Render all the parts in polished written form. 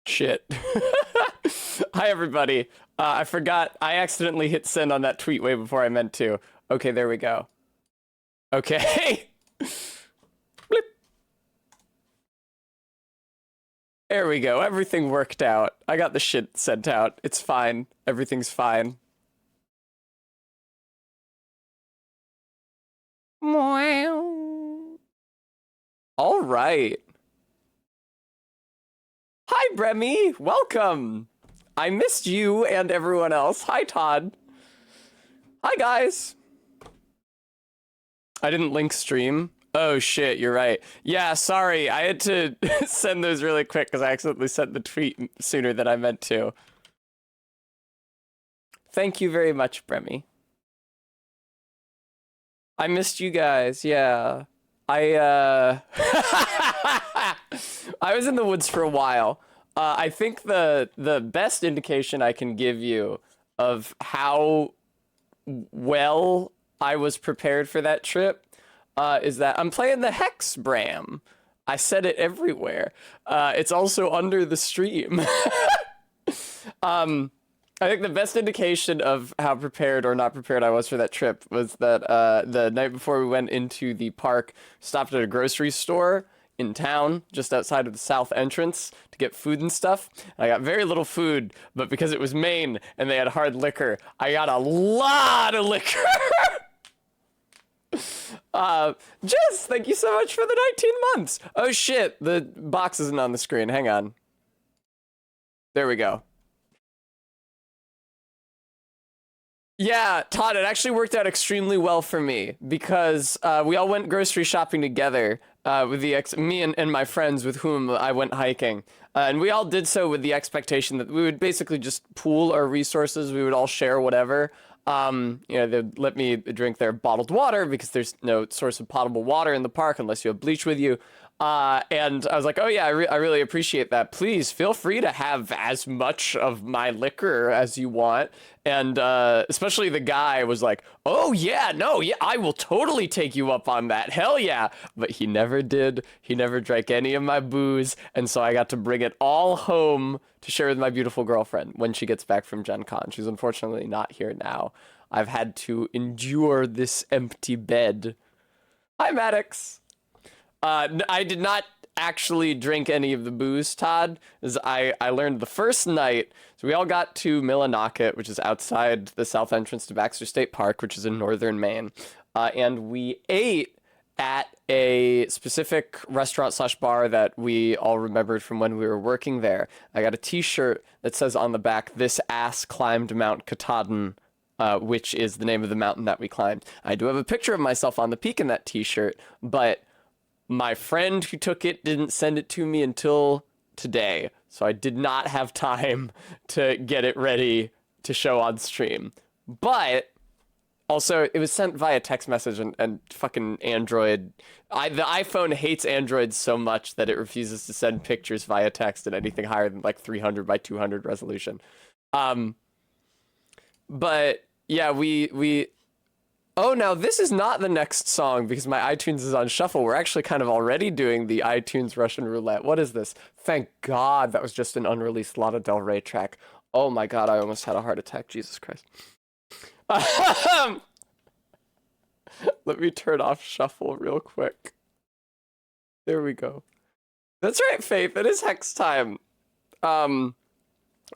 Shit. Hi, everybody. I forgot. I accidentally hit send on that tweet way before I meant to. Okay, there we go. Okay. Blip. There we go. Everything worked out. I got the shit sent out. It's fine. Everything's fine. All right. Hi, Bremy. Welcome. I missed you and everyone else. Hi, Todd. Hi, guys. I didn't link stream. Oh shit, you're right. Yeah, sorry. I had to send those really quick because I accidentally sent the tweet sooner than I meant to. Thank you very much, Bremy. I missed you guys. Yeah. I was in the woods for a while. I think the best indication I can give you of how well I was prepared for that trip is that I'm playing the Hexbram. I said it everywhere. It's also under the stream. I think the best indication of how prepared or not prepared I was for that trip was that the night before we went into the park, stopped at a grocery store in town just outside of the south entrance to get food and stuff. And I got very little food, but because it was Maine and they had hard liquor, I got a lot of liquor. Jess, thank you so much for the 19 months. Oh shit, the box isn't on the screen. Hang on. There we go. Yeah, Todd, it actually worked out extremely well for me because we all went grocery shopping together with me and my friends with whom I went hiking. And we all did so with the expectation that we would basically just pool our resources. We would all share whatever. They'd let me drink their bottled water because there's no source of potable water in the park unless you have bleach with you. And I was like, oh yeah, I really appreciate that. Please feel free to have as much of my liquor as you want. And especially the guy was like, oh yeah, no, yeah, I will totally take you up on that. Hell yeah. But he never did. He never drank any of my booze. And so I got to bring it all home to share with my beautiful girlfriend when she gets back from Gen Con. She's unfortunately not here now. I've had to endure this empty bed. Hi, Maddox. I did not actually drink any of the booze, Todd, as I learned the first night. So we all got to Millinocket, which is outside the south entrance to Baxter State Park, which is in northern Maine. And we ate at a specific restaurant slash bar that we all remembered from when we were working there. I got a t-shirt that says on the back, "This ass climbed Mount Katahdin," which is the name of the mountain that we climbed. I do have a picture of myself on the peak in that t-shirt, but my friend who took it didn't send it to me until today, so I did not have time to get it ready to show on stream. But also, it was sent via text message and fucking Android. The iPhone hates Android so much that it refuses to send pictures via text at anything higher than like 300 by 200 resolution. But yeah, we oh, now this is not the next song because my iTunes is on shuffle. We're actually kind of already doing the iTunes Russian roulette. What is this? Thank God that was just an unreleased Lana Del Rey track. Oh my God, I almost had a heart attack. Jesus Christ. Let me turn off shuffle real quick. There we go. That's right, Faith. It is Hex time. But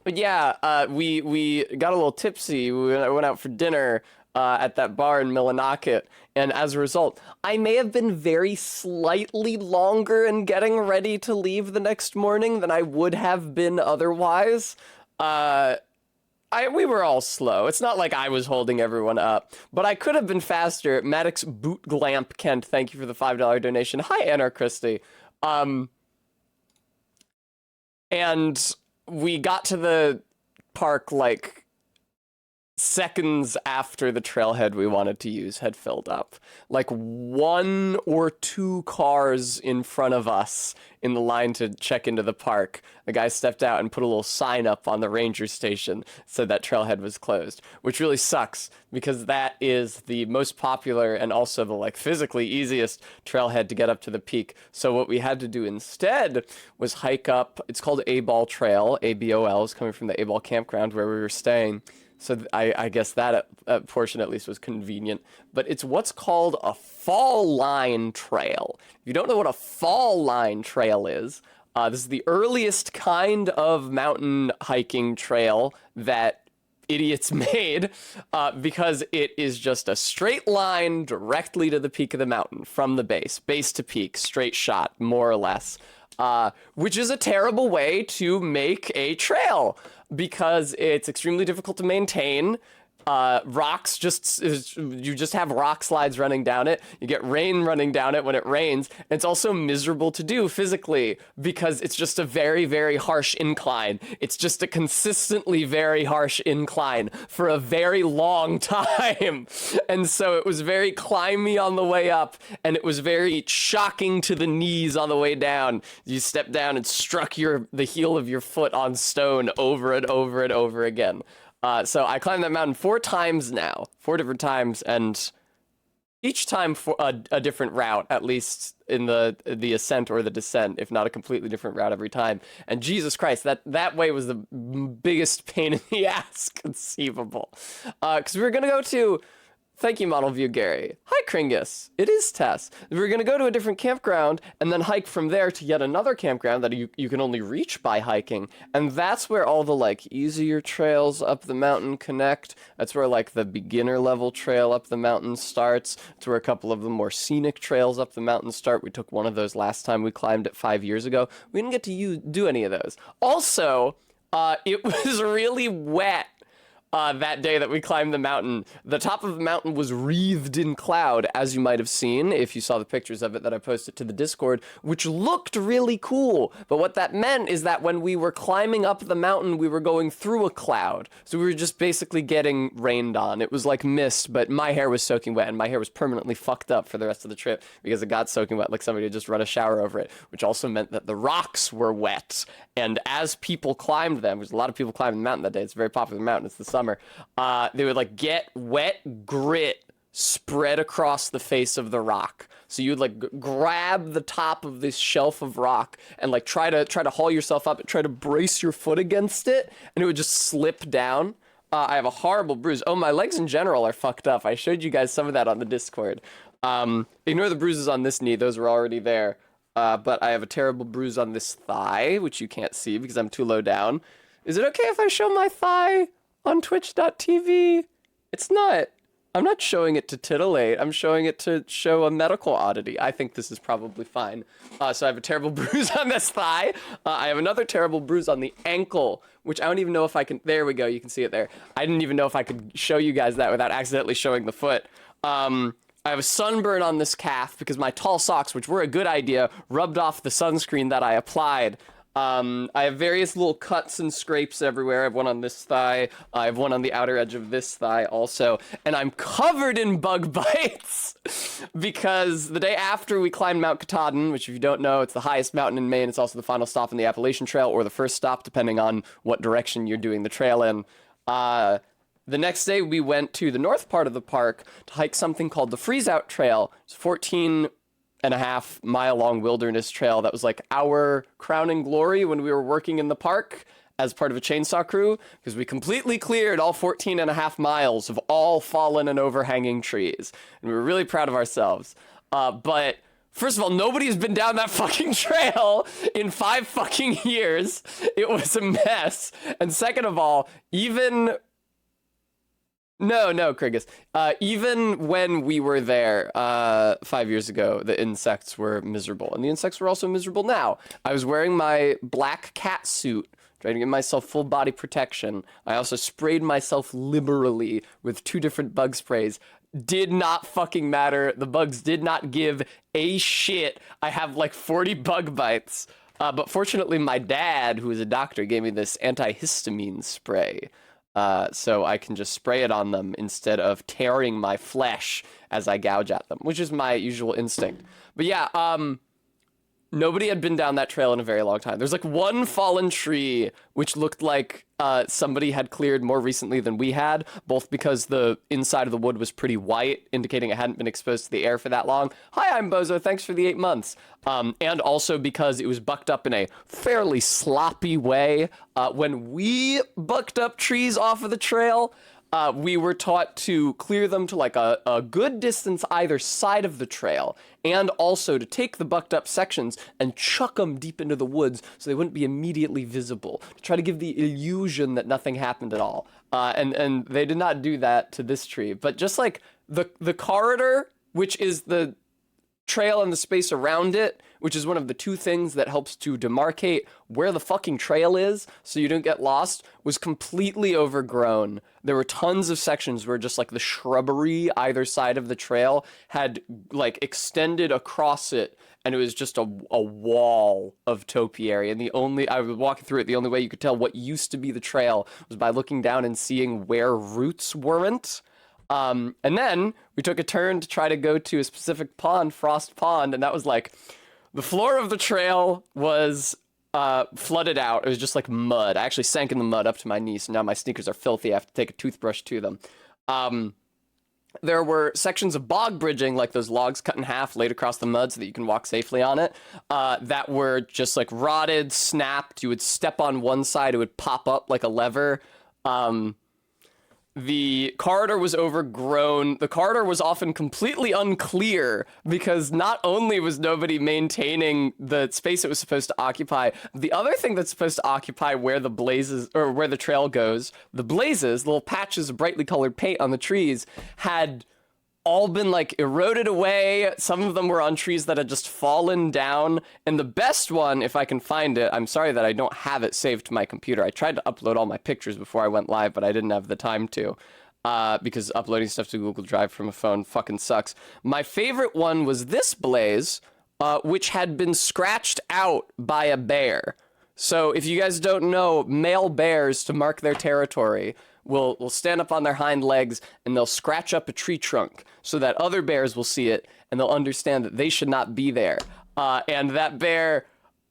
yeah, we got a little tipsy. We went out for dinner at that bar in Millinocket, and as a result, I may have been very slightly longer in getting ready to leave the next morning than I would have been otherwise. We were all slow. It's not like I was holding everyone up, but I could have been faster. Maddox Boot Glamp Kent, thank you for the $5 donation. Hi, Anarchristy. And we got to the park like seconds after the trailhead we wanted to use had filled up. Like 1 or 2 cars in front of us in the line to check into the park. The guy stepped out and put a little sign up on the ranger station, said that trailhead was closed, which really sucks because that is the most popular and also the like physically easiest trailhead to get up to the peak. So what we had to do instead was hike up. It's called A-Ball Trail. ABOL is coming from the A-Ball campground where we were staying. So I guess that portion at least was convenient. But it's what's called a fall line trail. If you don't know what a fall line trail is, this is the earliest kind of mountain hiking trail that idiots made because it is just a straight line directly to the peak of the mountain from the base to peak, straight shot, more or less. Which is a terrible way to make a trail because it's extremely difficult to maintain. Rocks you just have rock slides running down it. You get rain running down it when it rains. And it's also miserable to do physically because it's just a very, very harsh incline. It's just a consistently very harsh incline for a very long time. And so it was very climby on the way up and it was very shocking to the knees on the way down. You stepped down and struck the heel of your foot on stone over and over and over again. So I climbed that mountain 4 times now, 4 different times, and each time for a different route, at least in the ascent or the descent, if not a completely different route every time. And Jesus Christ, that way was the biggest pain in the ass conceivable. Because we were gonna go to. Thank you, Model View Gary. Hi, Kringus. It is Tess. We're going to go to a different campground and then hike from there to yet another campground that you can only reach by hiking. And that's where all the, like, easier trails up the mountain connect. That's where, like, the beginner level trail up the mountain starts. It's where a couple of the more scenic trails up the mountain start. We took one of those last time we climbed it 5 years ago. We didn't get to do any of those. Also, it was really wet. That day that we climbed the mountain. The top of the mountain was wreathed in cloud, as you might have seen if you saw the pictures of it that I posted to the Discord, which looked really cool. But what that meant is that when we were climbing up the mountain, we were going through a cloud. So we were just basically getting rained on. It was like mist, but my hair was soaking wet, and my hair was permanently fucked up for the rest of the trip because it got soaking wet like somebody had just run a shower over it, which also meant that the rocks were wet. And as people climbed them, there's a lot of people climbing the mountain that day. It's a very popular mountain. It's the summer. They would like get wet grit spread across the face of the rock. So you'd like grab the top of this shelf of rock and like try to haul yourself up and try to brace your foot against it, and it would just slip down. I have a horrible bruise. Oh, my legs in general are fucked up. I showed you guys some of that on the Discord. Ignore the bruises on this knee. Those were already there. But I have a terrible bruise on this thigh, which you can't see because I'm too low down. Is it okay if I show my thigh on twitch.tv? It's not. I'm not showing it to titillate. I'm showing it to show a medical oddity. I think this is probably fine. So I have a terrible bruise on this thigh. I have another terrible bruise on the ankle, which I don't even know if I can. There we go. You can see it there. I didn't even know if I could show you guys that without accidentally showing the foot. I have a sunburn on this calf because my tall socks, which were a good idea, rubbed off the sunscreen that I applied. I have various little cuts and scrapes everywhere. I have one on this thigh. I have one on the outer edge of this thigh also. And I'm covered in bug bites because the day after we climbed Mount Katahdin, which if you don't know, it's the highest mountain in Maine. It's also the final stop in the Appalachian Trail or the first stop, depending on what direction you're doing the trail in. The next day, we went to the north part of the park to hike something called the Freeze Out Trail. It's a 14.5-mile-long wilderness trail that was like our crowning glory when we were working in the park as part of a chainsaw crew, because we completely cleared all 14.5 miles of all fallen and overhanging trees. And we were really proud of ourselves. But first of all, nobody has been down that fucking trail in 5 fucking years. It was a mess. And second of all, No, Krigus. Even when we were there 5 years ago, the insects were miserable. And the insects were also miserable now. I was wearing my black cat suit, trying to give myself full body protection. I also sprayed myself liberally with 2 different bug sprays. Did not fucking matter. The bugs did not give a shit. I have like 40 bug bites. But fortunately, my dad, who is a doctor, gave me this antihistamine spray. so I can just spray it on them instead of tearing my flesh as I gouge at them, which is my usual instinct. But yeah, nobody had been down that trail in a very long time. There's like one fallen tree, which looked like somebody had cleared more recently than we had, both because the inside of the wood was pretty white, indicating it hadn't been exposed to the air for that long. Hi, I'm Bozo. Thanks for the 8 months. And also because it was bucked up in a fairly sloppy way. When we bucked up trees off of the trail, we were taught to clear them to like a good distance either side of the trail, and also to take the bucked up sections and chuck them deep into the woods so they wouldn't be immediately visible, to try to give the illusion that nothing happened at all. And they did not do that to this tree, but just like the corridor, which is the trail and the space around it, which is one of the two things that helps to demarcate where the fucking trail is so you don't get lost, was completely overgrown. There were tons of sections where just like the shrubbery either side of the trail had like extended across it, and it was just a wall of topiary. And I was walking through it, the only way you could tell what used to be the trail was by looking down and seeing where roots weren't. And then we took a turn to try to go to a specific pond, Frost Pond, and that was like, the floor of the trail was flooded out. It was just like mud. I actually sank in the mud up to my knees, and now my sneakers are filthy. I have to take a toothbrush to them. There were sections of bog bridging, like those logs cut in half, laid across the mud so that you can walk safely on it, that were just like rotted, snapped. You would step on one side, it would pop up like a lever. The corridor was overgrown. The corridor was often completely unclear because not only was nobody maintaining the space it was supposed to occupy, the other thing that's supposed to occupy where the blazes, or where the trail goes, the blazes, little patches of brightly colored paint on the trees, had all been like eroded away. Some of them were on trees that had just fallen down. And the best one, if I can find it, I'm sorry that I don't have it saved to my computer. I tried to upload all my pictures before I went live, but I didn't have the time to, because uploading stuff to Google Drive from a phone fucking sucks. My favorite one was this blaze, which had been scratched out by a bear. So if you guys don't know, male bears, to mark their territory, will stand up on their hind legs and they'll scratch up a tree trunk so that other bears will see it and they'll understand that they should not be there. And that bear,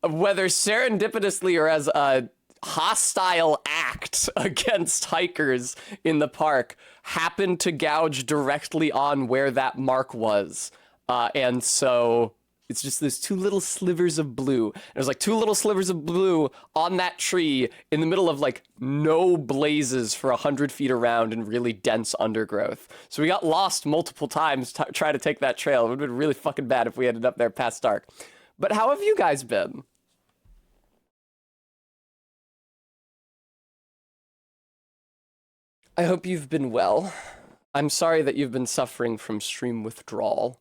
whether serendipitously or as a hostile act against hikers in the park, happened to gouge directly on where that mark was. And so it's just those two little slivers of blue. There's like two little slivers of blue on that tree in the middle of like no blazes for 100 feet around and really dense undergrowth. So we got lost multiple times trying to take that trail. It would have been really fucking bad if we ended up there past dark. But how have you guys been? I hope you've been well. I'm sorry that you've been suffering from stream withdrawal.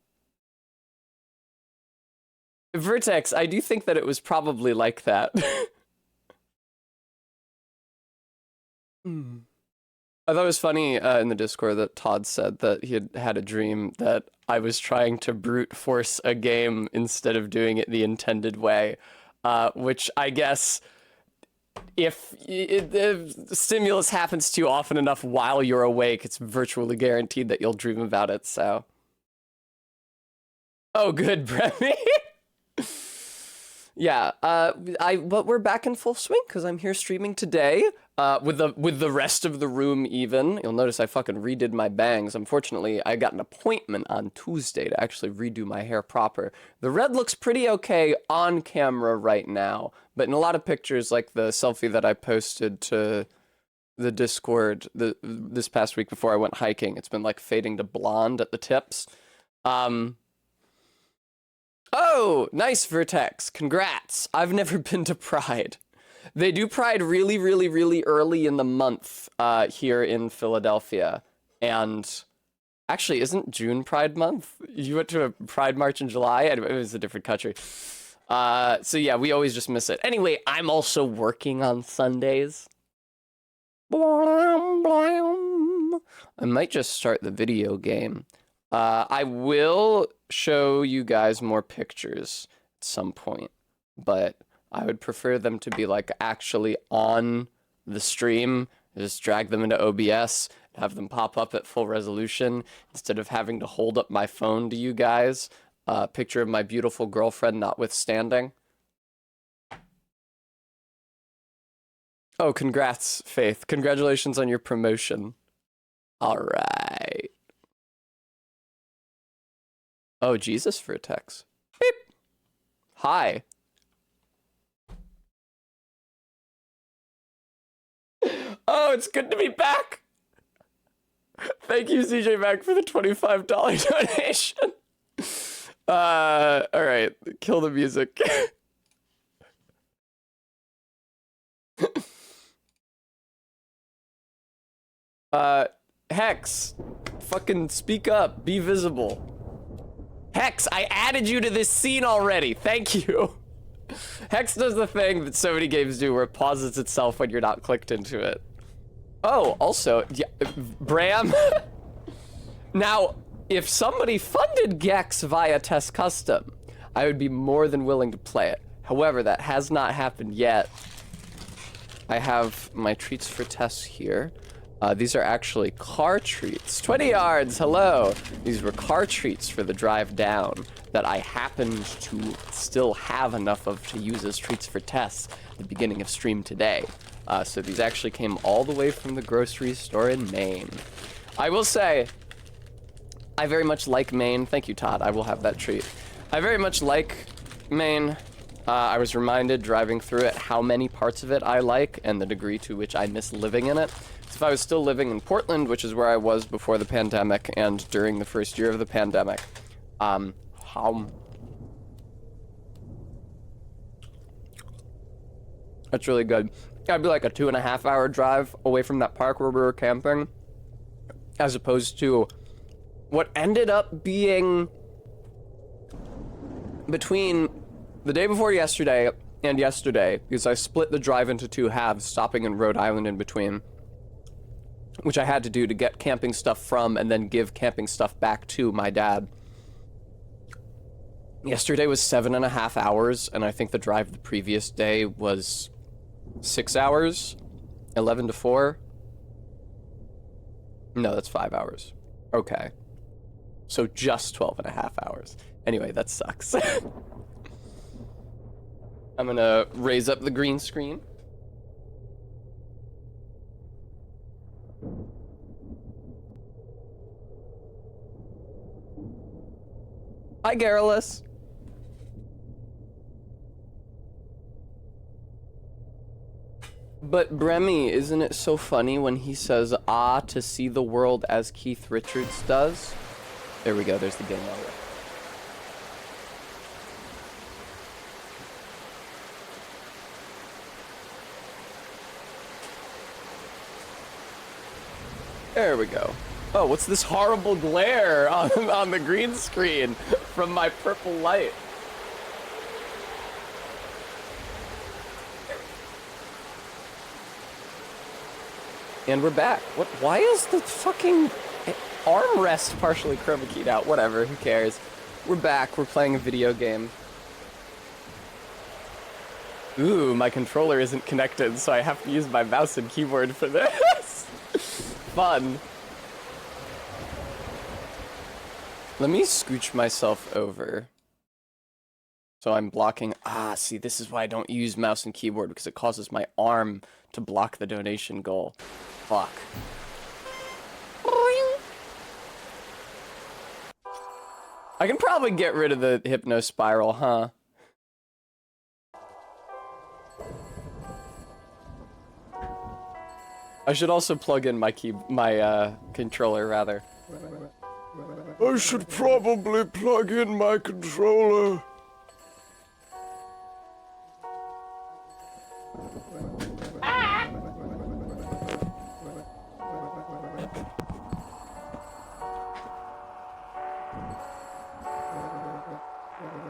Vertex, I do think that it was probably like that. Hmm. I thought it was funny in the Discord that Todd said that he had had a dream that I was trying to brute force a game instead of doing it the intended way, which I guess if stimulus happens to you often enough while you're awake, it's virtually guaranteed that you'll dream about it, so. Oh, good, Bremy. Yeah, but we're back in full swing because I'm here streaming today, with the rest of the room even. You'll notice I fucking redid my bangs. Unfortunately, I got an appointment on Tuesday to actually redo my hair proper. The red looks pretty okay on camera right now, but in a lot of pictures, like the selfie that I posted to the Discord this past week before I went hiking, it's been like fading to blonde at the tips. Oh, nice, Vertex. Congrats. I've never been to Pride. They do Pride really, really, really early in the month here in Philadelphia. And actually, isn't June Pride month? You went to a Pride March in July? Anyway, it was a different country. So yeah, we always just miss it. Anyway, I'm also working on Sundays. I might just start the video game. I will show you guys more pictures at some point, but I would prefer them to be like actually on the stream Just drag them into OBS, have them pop up at full resolution instead of having to hold up my phone to you guys. Picture of my beautiful girlfriend notwithstanding. Oh, congrats, Faith. Congratulations on your promotion. All right. Oh, Jesus for a text. Beep. Hi. Oh, it's good to be back. Thank you, CJ Mac, for the $25 donation. All right, kill the music. Hex, fucking speak up, be visible. Hex, I added you to this scene already, thank you. Hex does the thing that so many games do where it pauses itself when you're not clicked into it. Oh, also, yeah, Bram. Now, if somebody funded Gex via Test Custom, I would be more than willing to play it. However, that has not happened yet. I have my treats for Tess here. These are actually car treats. 20 yards, hello. These were car treats for the drive down that I happened to still have enough of to use as treats for Tess at the beginning of stream today. So these actually came all the way from the grocery store in Maine. I will say, I very much like Maine. Thank you, Todd. I will have that treat. I very much like Maine. I was reminded driving through it how many parts of it I like and the degree to which I miss living in it. So if I was still living in Portland, which is where I was before the pandemic and during the first year of the pandemic, that's really good. I'd be like a 2.5 hour drive away from that park where we were camping, as opposed to what ended up being between the day before yesterday and yesterday, because I split the drive into 2 halves, stopping in Rhode Island in between, which I had to do to get camping stuff from and then give camping stuff back to my dad. Yesterday was 7.5 hours, and I think the drive the previous day was 6 hours, 11 to 4. No, that's 5 hours. Okay. So just 12.5 hours. Anyway, that sucks. I'm gonna raise up the green screen. Hi, Garrulus. But Bremy, isn't it so funny when he says, ah, to see the world as Keith Richards does? There we go, there's the game over. There we go. Oh, what's this horrible glare on the green screen from my purple light? And we're back. What? Why is the fucking armrest partially chroma keyed out? Whatever, who cares? We're back. We're playing a video game. Ooh, my controller isn't connected, so I have to use my mouse and keyboard for this. Fun. Let me scooch myself over. So I'm blocking. Ah, see, this is why I don't use mouse and keyboard, because it causes my arm to block the donation goal. Fuck. I can probably get rid of the hypno spiral, huh? I should also plug in my controller, rather. I should probably plug in my controller.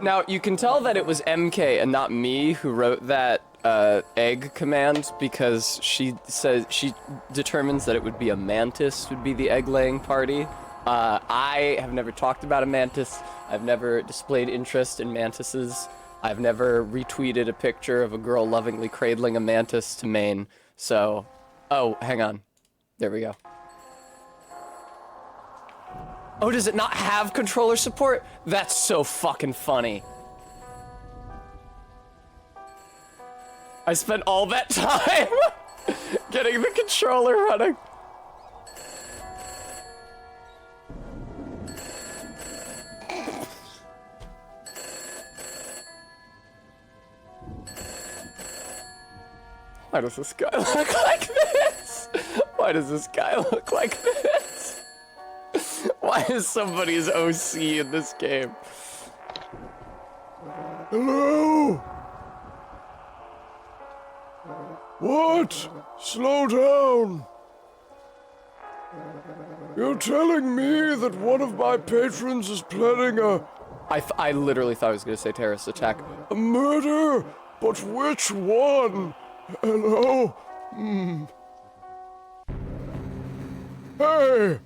Now, you can tell that it was MK and not me who wrote that egg command, because she says she determines that it would be a mantis would be the egg-laying party. I have never talked about a mantis. I've never displayed interest in mantises. I've never retweeted a picture of a girl lovingly cradling a mantis to Maine. So, Oh, hang on. There we go. Oh, does it not have controller support? That's so fucking funny. I spent all that time getting the controller running. Why does this guy look like this? Why does this guy look like this? Why is somebody's OC in this game? Hello? What? Slow down. You're telling me that one of my patrons is planning I literally thought I was gonna say terrorist attack. a murder? But which one? Hello? Hey!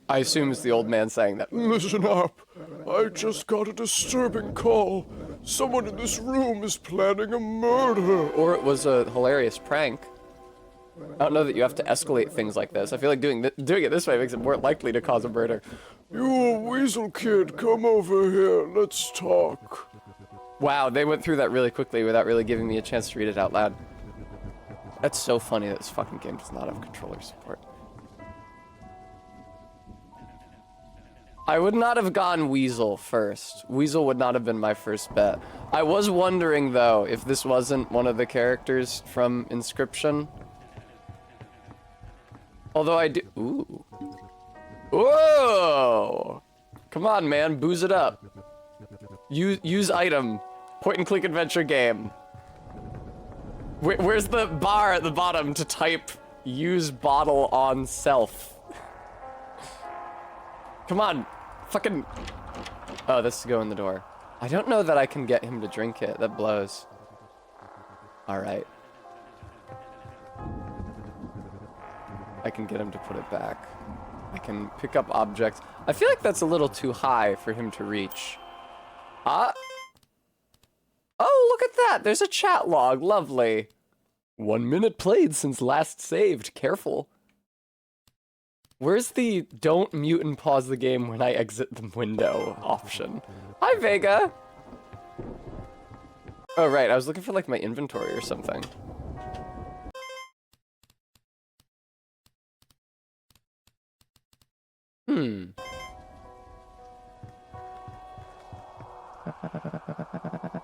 I assume it's the old man saying that. Listen up. I just got a disturbing call. Someone in this room is planning a murder. Or it was a hilarious prank. I don't know that you have to escalate things like this. I feel like doing it this way makes it more likely to cause a murder. You weasel kid, come over here. Let's talk. Wow, they went through that really quickly without really giving me a chance to read it out loud. That's so funny that this fucking game does not have controller support. I would not have gone Weasel first. Weasel would not have been my first bet. I was wondering, though, if this wasn't one of the characters from Inscription. Although I do... Ooh. Whoa! Come on, man. Booze it up. Use item. Point-and-click adventure game. Where's the bar at the bottom to type use bottle on self? Come on. Fucking... Oh, this is go in the door. I don't know that I can get him to drink it. That blows. Alright. I can get him to put it back. I can pick up objects. I feel like that's a little too high for him to reach. Oh, look at that! There's a chat log. Lovely. 1 minute played since last saved. Careful. Where's the don't mute and pause the game when I exit the window option? Hi, Vega! Oh, right. I was looking for, like, my inventory or something.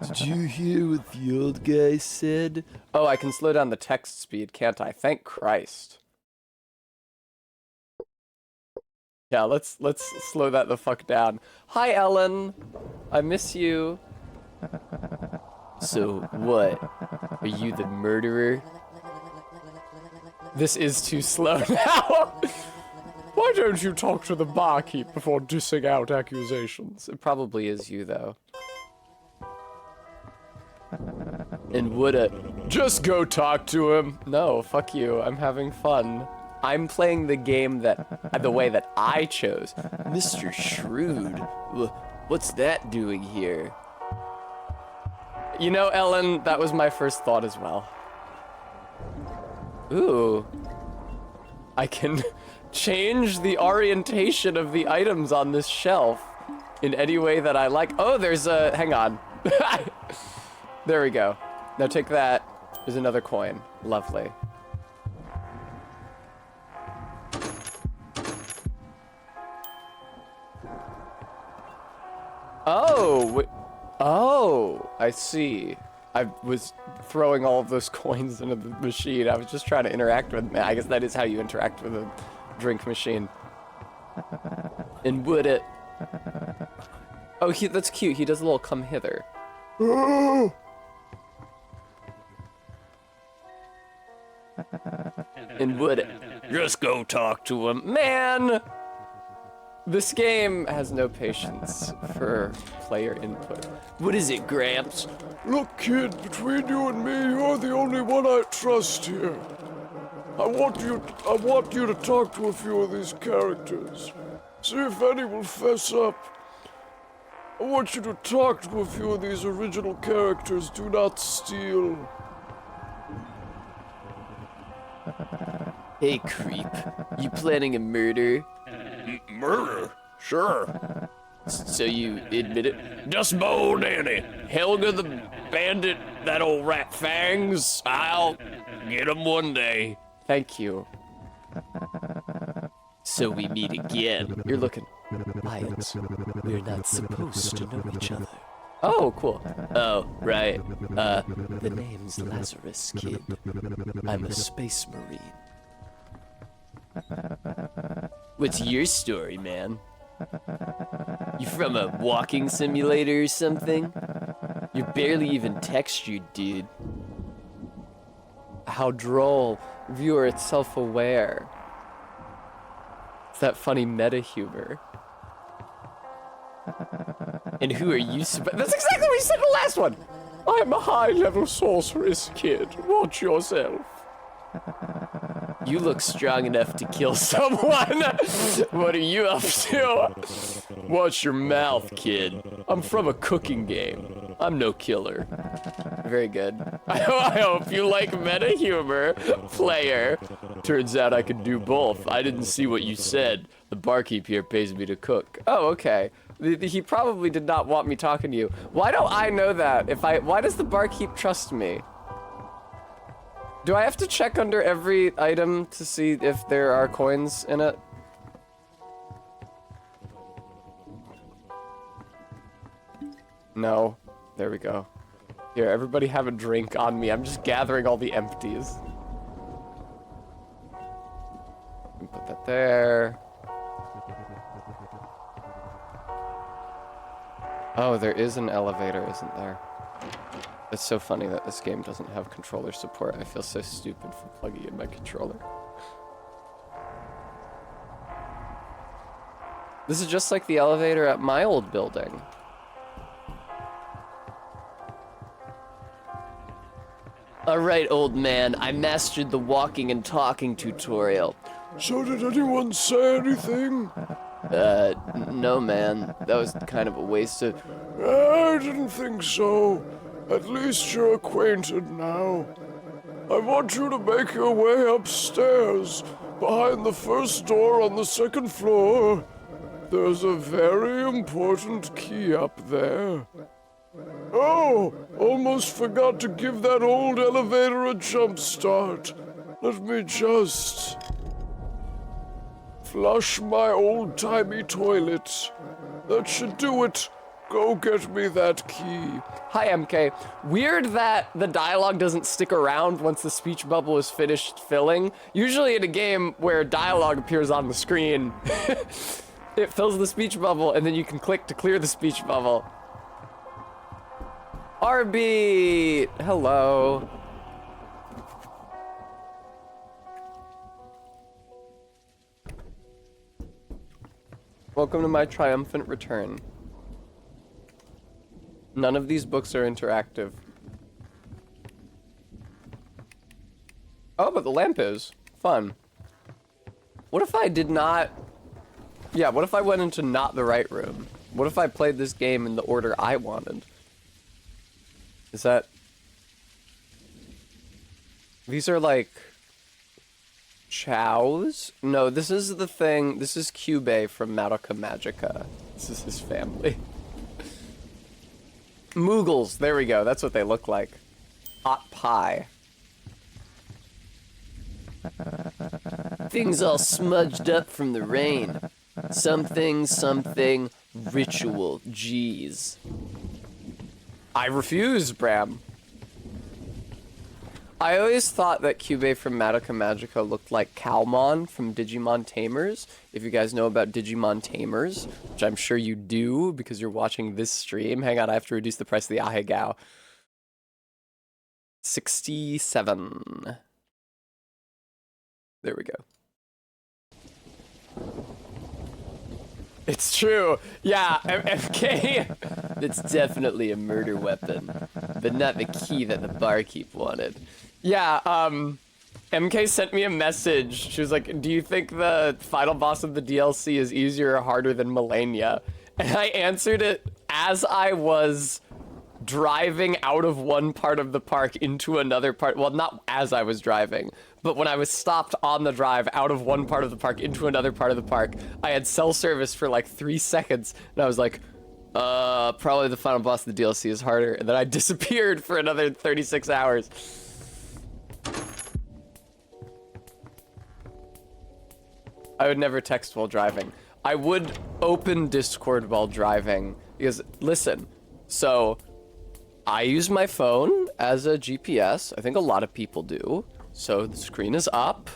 Did you hear what the old guy said? Oh, I can slow down the text speed, can't I? Thank Christ. Yeah, let's slow that the fuck down. Hi, Ellen. I miss you. So, what? Are you the murderer? This is too slow now. Why don't you talk to the barkeep before dissing out accusations? It probably is you, though. And what a... Just go talk to him. No, fuck you. I'm having fun. I'm playing the game the way that I chose. Mr. Shrewd, what's that doing here? You know, Ellen, that was my first thought as well. Ooh. I can change the orientation of the items on this shelf in any way that I like. Oh, there's a... Hang on. There we go. Now take that. There's another coin. Lovely. Oh, oh, I see. I was throwing all of those coins into the machine. I was just trying to interact with... I guess that is how you interact with a drink machine. And would it... Oh, that's cute. He does a little come hither. And would it... Just go talk to him. Man! This game has no patience for player input. What is it, Gramps? Look, kid, between you and me, you're the only one I trust here. I want you to talk to a few of these characters. See if any will fess up. I want you to talk to a few of these original characters. Do not steal. Hey, creep. You planning a murder? Murder? Sure. So you admit it? Just Bo Danny. Helga the bandit, that old rat Fangs. I'll get him one day. Thank you. So we meet again. You're looking. Lions, we're not supposed to know each other. Oh, cool. Oh, right. The name's Lazarus, kid. I'm a space marine. What's your story, man? You from a walking simulator or something? You're barely even textured, dude. How droll. Viewer, it's self-aware. It's that funny meta humor. And who are you That's exactly what you said in the last one! I'm a high-level sorceress, kid. Watch yourself. You look strong enough to kill someone. What are you up to? Watch your mouth, kid. I'm from a cooking game. I'm no killer. Very good. I hope you like meta humor, player. Turns out I could do both. I didn't see what you said. The barkeep here pays me to cook. Oh, okay. He probably did not want me talking to you. Why don't I know that? Why does the barkeep trust me? Do I have to check under every item to see if there are coins in it? No. There we go. Here, everybody have a drink on me. I'm just gathering all the empties. Put that there. Oh, there is an elevator, isn't there? It's so funny that this game doesn't have controller support. I feel so stupid for plugging in my controller. This is just like the elevator at my old building. Alright, old man, I mastered the walking and talking tutorial. So did anyone say anything? No, man. That was kind of a waste of... I didn't think so. At least you're acquainted now. I want you to make your way upstairs, behind the first door on the second floor. There's a very important key up there. Oh, almost forgot to give that old elevator a jump start. Let me just flush my old-timey toilet. That should do it. Go get me that key. Hi, MK. Weird that the dialogue doesn't stick around once the speech bubble is finished filling. Usually in a game where dialogue appears on the screen, it fills the speech bubble and then you can click to clear the speech bubble. RB! Hello. Welcome to my triumphant return. None of these books are interactive. Oh, but the lamp is. Fun. What if I did not... Yeah, what if I went into not the right room? What if I played this game in the order I wanted? Is that... These are like... Chows? No, this is the thing. This is Kyubey from Madoka Magica. This is his family. Moogles, there we go. That's what they look like. Hot pie. Things all smudged up from the rain. Something, ritual. Jeez. I refuse, Bram. I always thought that Kyubey from Madoka Magica looked like Calmon from Digimon Tamers. If you guys know about Digimon Tamers, which I'm sure you do because you're watching this stream. Hang on, I have to reduce the price of the Ahegao. 67. There we go. It's true. Yeah, MK. That's definitely a murder weapon, but not the key that the barkeep wanted. Yeah, MK sent me a message. She was like, do you think the final boss of the DLC is easier or harder than Malenia? And I answered it as I was driving out of one part of the park into another part. Well, not as I was driving, but when I was stopped on the drive out of one part of the park into another part of the park, I had cell service for like 3 seconds, and I was like, probably the final boss of the DLC is harder, and then I disappeared for another 36 hours. I would never text while driving. I would open Discord while driving, because, listen, so I use my phone as a GPS. I think a lot of people do. So the screen is up.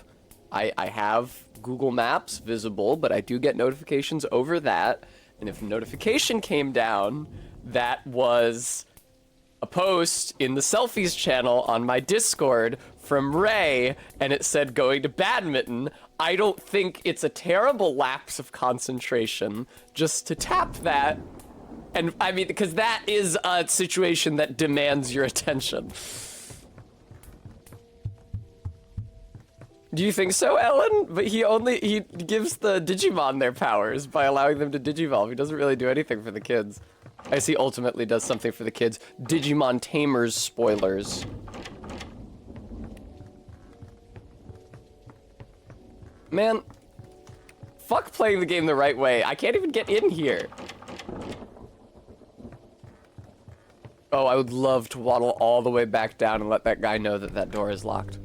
I have Google Maps visible, but I do get notifications over that. And if a notification came down, that was a post in the selfies channel on my Discord from Ray, and it said going to badminton. I don't think it's a terrible lapse of concentration just to tap that. And I mean, because that is a situation that demands your attention. Do you think so, Ellen? But he gives the Digimon their powers by allowing them to Digivolve. He doesn't really do anything for the kids. I guess he ultimately does something for the kids. Digimon Tamers spoilers. Man, fuck playing the game the right way. I can't even get in here. Oh, I would love to waddle all the way back down and let that guy know that that door is locked.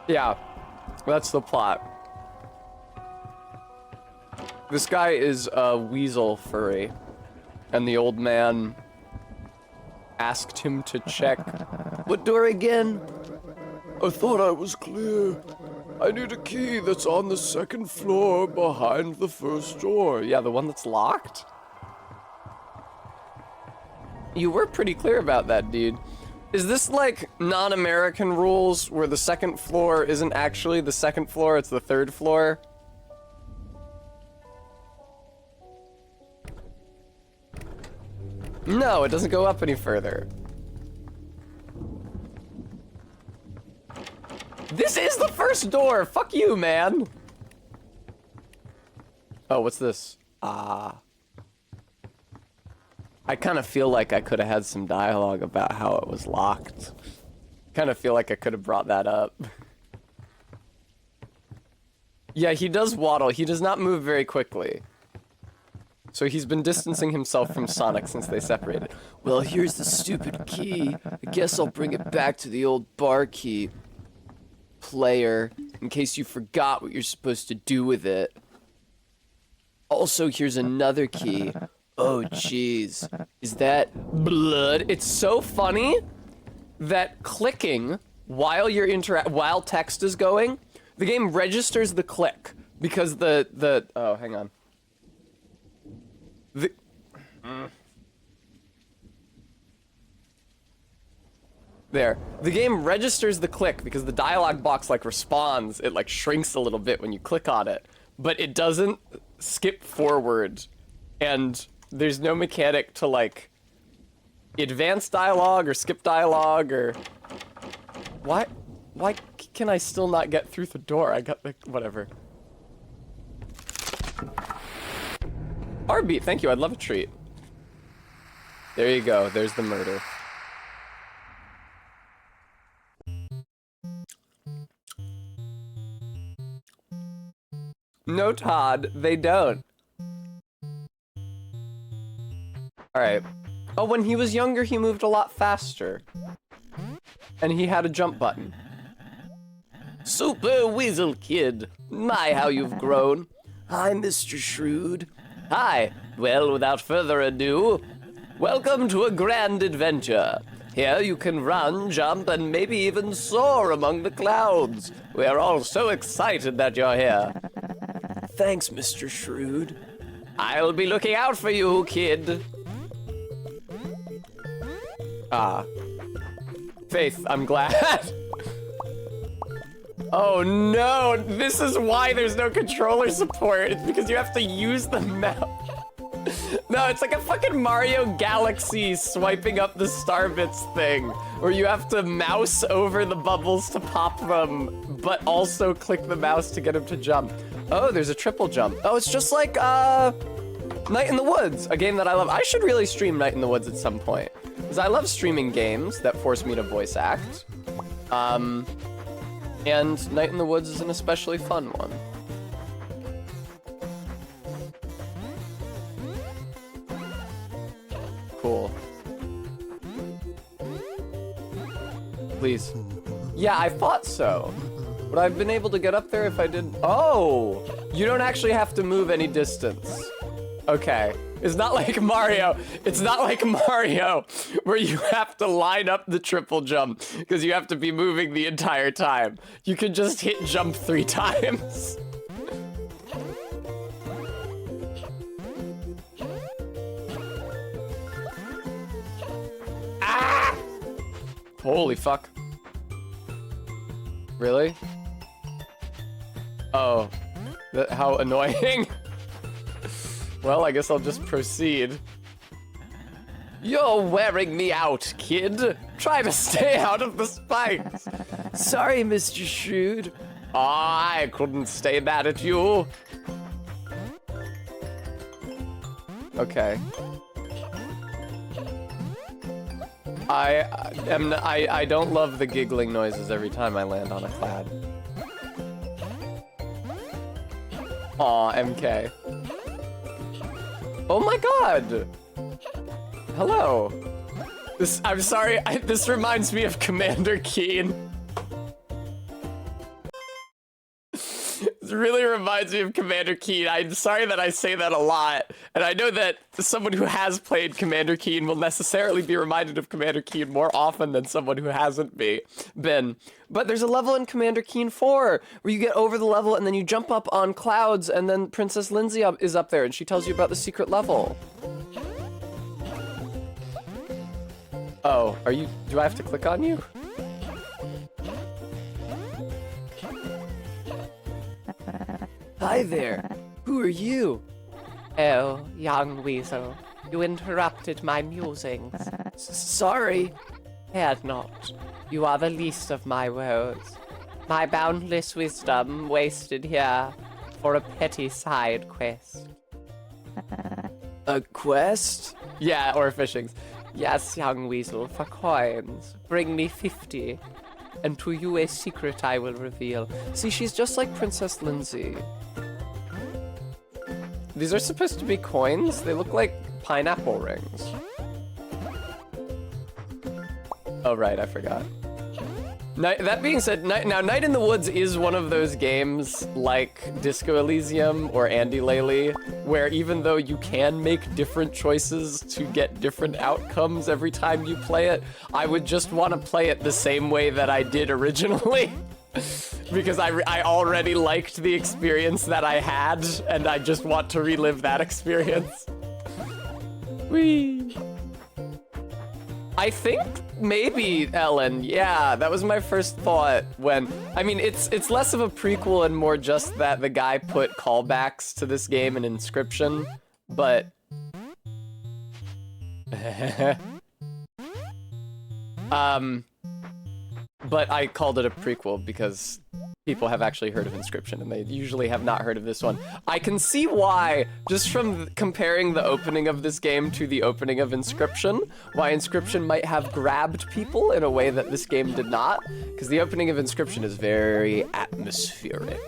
Yeah, that's the plot. This guy is a weasel furry, and the old man asked him to check. What door again? I thought I was clear. I need a key that's on the second floor behind the first door. Yeah, the one that's locked? You were pretty clear about that, dude. Is this like non-American rules where the second floor isn't actually the second floor, it's the third floor? No, it doesn't go up any further. This is the first door! Fuck you, man! Oh, what's this? I kind of feel like I could have had some dialogue about how it was locked. Kind of feel like I could have brought that up. Yeah, he does waddle. He does not move very quickly. So he's been distancing himself from Sonic since they separated. Well, here's the stupid key. I guess I'll bring it back to the old barkeep. Player, in case you forgot what you're supposed to do with it. Also, here's another key. Oh, jeez. Is that blood? It's so funny that clicking while you're while text is going, the game registers the click because oh, hang on. There. The game registers the click because the dialogue box like responds. It like shrinks a little bit when you click on it, but it doesn't skip forward, and there's no mechanic to like advance dialogue or skip dialogue or why can I still not get through the door? I got the whatever. Heartbeat, thank you. I'd love a treat. There you go. There's the murder. No, Todd, they don't. Alright. Oh, when he was younger, he moved a lot faster. And he had a jump button. Super Weasel Kid. My, how you've grown. Hi, Mr. Shrewd. Hi. Well, without further ado, welcome to a grand adventure. Here you can run, jump, and maybe even soar among the clouds. We are all so excited that you're here. Thanks, Mr. Shrewd. I'll be looking out for you, kid. Faith, I'm glad. Oh no, this is why there's no controller support. It's because you have to use the mouse. No, it's like a fucking Mario Galaxy swiping up the Starbits thing, where you have to mouse over the bubbles to pop them, but also click the mouse to get them to jump. Oh, there's a triple jump. Oh, it's just like Night in the Woods, a game that I love. I should really stream Night in the Woods at some point, because I love streaming games that force me to voice act. And Night in the Woods is an especially fun one. Cool. Please. Yeah, I thought so. Would I have been able to get up there if I did? Oh! You don't actually have to move any distance. Okay. It's not like Mario. It's not like Mario, where you have to line up the triple jump, because you have to be moving the entire time. You can just hit jump 3 times. Holy fuck. Really? Oh. How annoying. Well, I guess I'll just proceed. You're wearing me out, kid. Try to stay out of the spikes. Sorry, Mr. Shrewd. I couldn't stay mad at you. Okay. I don't love the giggling noises every time I land on a cloud. Aw, MK. Oh my god! Hello. I'm sorry, this reminds me of Commander Keen. This really reminds me of Commander Keen. I'm sorry that I say that a lot. And I know that someone who has played Commander Keen will necessarily be reminded of Commander Keen more often than someone who hasn't been. But there's a level in Commander Keen 4 where you get over the level and then you jump up on clouds and then Princess Lindsay is up there and she tells you about the secret level. Oh, do I have to click on you? Hi there. Who are you? Oh, young weasel, you interrupted my musings. Sorry. Fear not. You are the least of my woes. My boundless wisdom wasted here for a petty side quest. A quest? Yeah, or fishings. Yes, young weasel, for coins. Bring me 50. And to you a secret I will reveal. See, she's just like Princess Lindsay. These are supposed to be coins? They look like pineapple rings. Oh, right, I forgot. That being said, now Night in the Woods is one of those games like Disco Elysium or Andy Laley, where even though you can make different choices to get different outcomes every time you play it, I would just want to play it the same way that I did originally. Because I already liked the experience that I had, and I just want to relive that experience. Whee! I think maybe Ellen, yeah, that was my first thought when, I mean, it's less of a prequel and more just that the guy put callbacks to this game in Inscryption, but... But I called it a prequel because people have actually heard of Inscryption and they usually have not heard of this one. I can see why, just from comparing the opening of this game to the opening of Inscryption, why Inscryption might have grabbed people in a way that this game did not, because the opening of Inscryption is very atmospheric,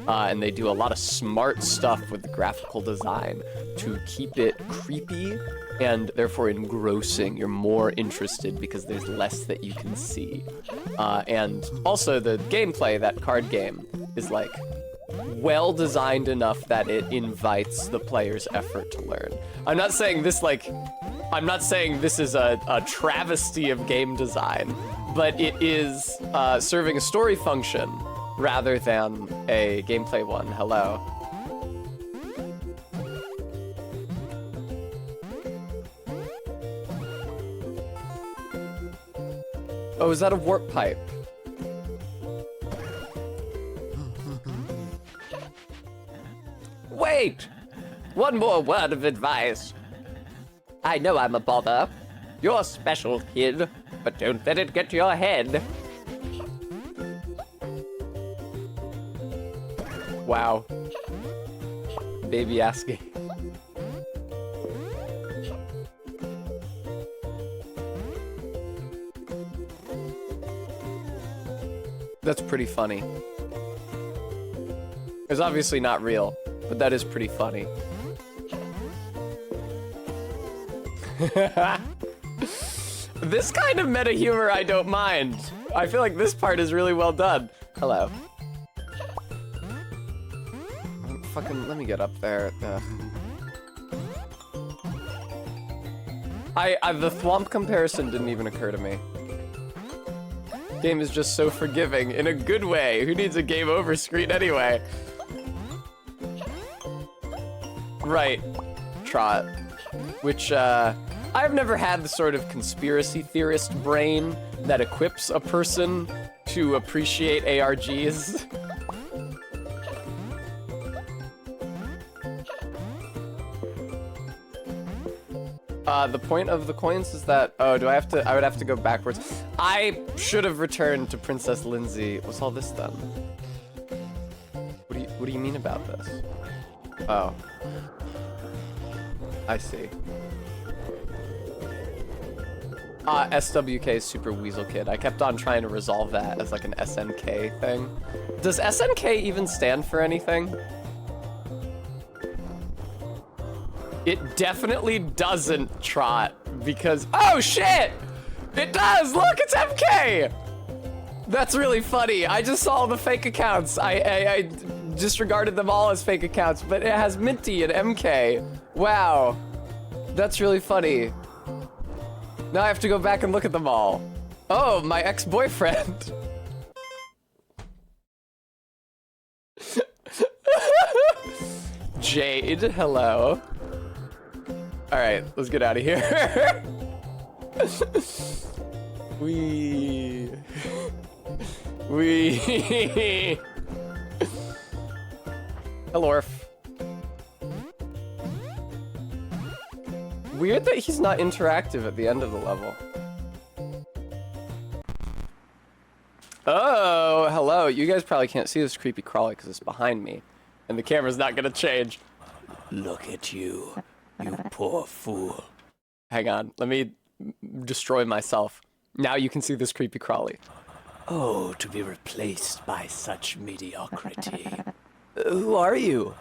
and they do a lot of smart stuff with the graphical design to keep it creepy and therefore engrossing. You're more interested because there's less that you can see. And also the gameplay, that card game, is like well designed enough that it invites the player's effort to learn. I'm not saying this is a travesty of game design, but it is serving a story function rather than a gameplay one. Hello. Oh, is that a warp pipe? Wait! One more word of advice. I know I'm a bother. You're special, kid, but don't let it get to your head. Wow. Baby asking. That's pretty funny. It's obviously not real, but that is pretty funny. This kind of meta humor I don't mind. I feel like this part is really well done. Hello. Fucking, let me get up there. The Thwomp comparison didn't even occur to me. Game is just so forgiving in a good way. Who needs a game over screen anyway? Right. Trot. Which, I've never had the sort of conspiracy theorist brain that equips a person to appreciate ARGs. The point of the coins is that, oh, I would have to go backwards. I should have returned to Princess Lindsay. What's all this then? What do you mean about this? Oh. I see. SWK is Super Weasel Kid. I kept on trying to resolve that as like an SNK thing. Does SNK even stand for anything? It definitely doesn't, Trot, because, oh shit! It does, look, it's MK! That's really funny. I just saw the fake accounts. I disregarded them all as fake accounts, but it has Minty and MK. Wow. That's really funny. Now I have to go back and look at them all. Oh, my ex-boyfriend. Jade, hello. All right, let's get out of here. We. Hello. Weird that he's not interactive at the end of the level. Oh, hello. You guys probably can't see this creepy crawly because it's behind me. And the camera's not gonna change. Look at you, you poor fool. Hang on, let me destroy myself. Now you can see this creepy crawly. Oh, to be replaced by such mediocrity. Who are you?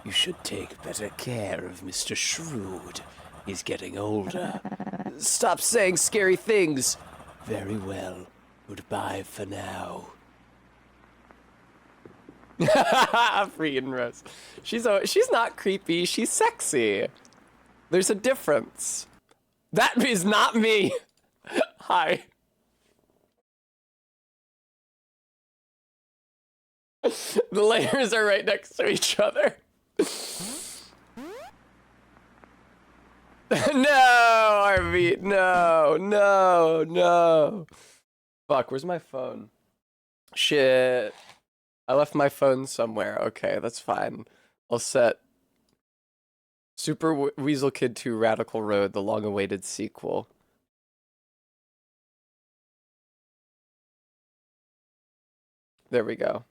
You should take better care of Mr. Shrewd. He's getting older. Stop saying scary things. Very well. Goodbye for now. Freaking Rose. She's not creepy, she's sexy. There's a difference. That is not me. Hi. The layers are right next to each other. No, Arby, no. Fuck, where's my phone? Shit. I left my phone somewhere. Okay, that's fine. I'll set Super Weasel Kid 2 Radical Road, the long-awaited sequel. There we go.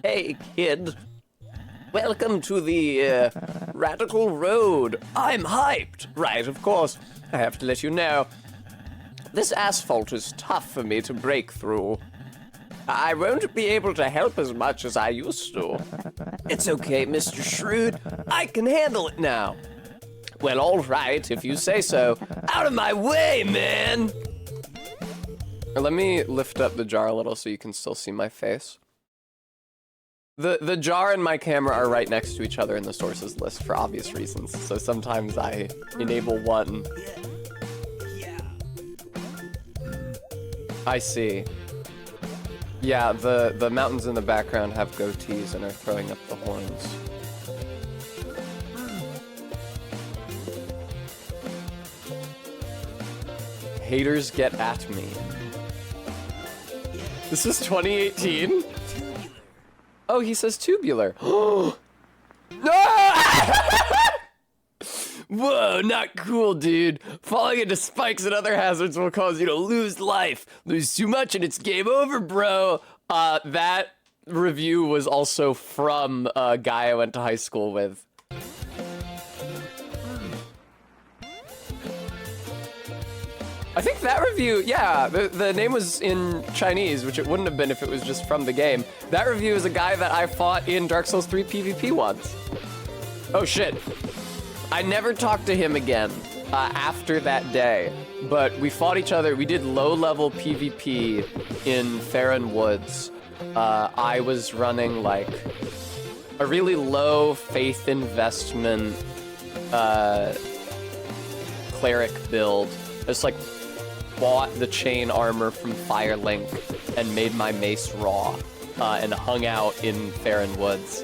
Hey, kid. Welcome to the, Radical Road. I'm hyped. Right, of course. I have to let you know. This asphalt is tough for me to break through. I won't be able to help as much as I used to. It's okay, Mr. Shrewd. I can handle it now. Well, all right, if you say so. Out of my way, man! Let me lift up the jar a little so you can still see my face. The jar and my camera are right next to each other in the sources list for obvious reasons, so sometimes I enable one. I see. Yeah, the mountains in the background have goatees and are throwing up the horns. Haters get at me. This is 2018? Oh, he says tubular. No! Whoa, not cool, dude. Falling into spikes and other hazards will cause you to lose life. Lose too much and it's game over, bro. That review was also from a guy I went to high school with. I think that review, yeah, the name was in Chinese, which it wouldn't have been if it was just from the game. That review is a guy that I fought in Dark Souls 3 PvP once. Oh shit. I never talked to him again after that day, but we fought each other. We did low-level PvP in Farron Woods. I was running like a really low faith investment cleric build. Just like bought the chain armor from Firelink and made my mace raw and hung out in Farron Woods.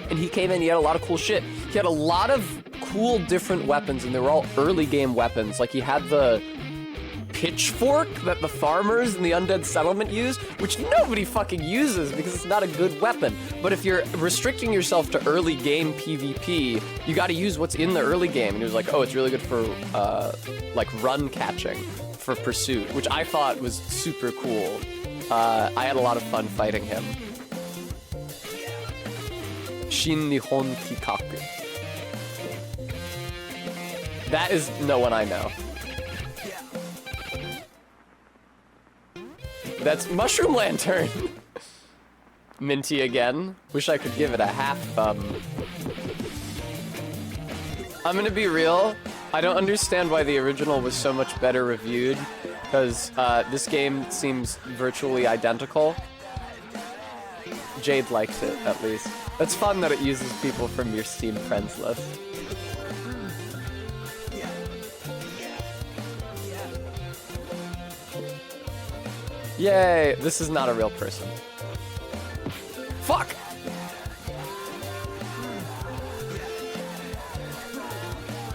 And he came in, he had a lot of cool shit. He had a lot of cool different weapons, and they were all early game weapons. Like he had the pitchfork that the farmers in the Undead Settlement use, which nobody fucking uses because it's not a good weapon. But if you're restricting yourself to early game PvP, you gotta use what's in the early game. And he was like, oh, it's really good for like run catching for pursuit, which I thought was super cool. I had a lot of fun fighting him. Shin Nihon Kikaku. That is no one I know. That's Mushroom Lantern. Minty again. Wish I could give it a half thumb. I'm gonna be real. I don't understand why the original was so much better reviewed, because this game seems virtually identical. Jade likes it, at least. It's fun that it uses people from your Steam friends list. Yay, this is not a real person. Fuck!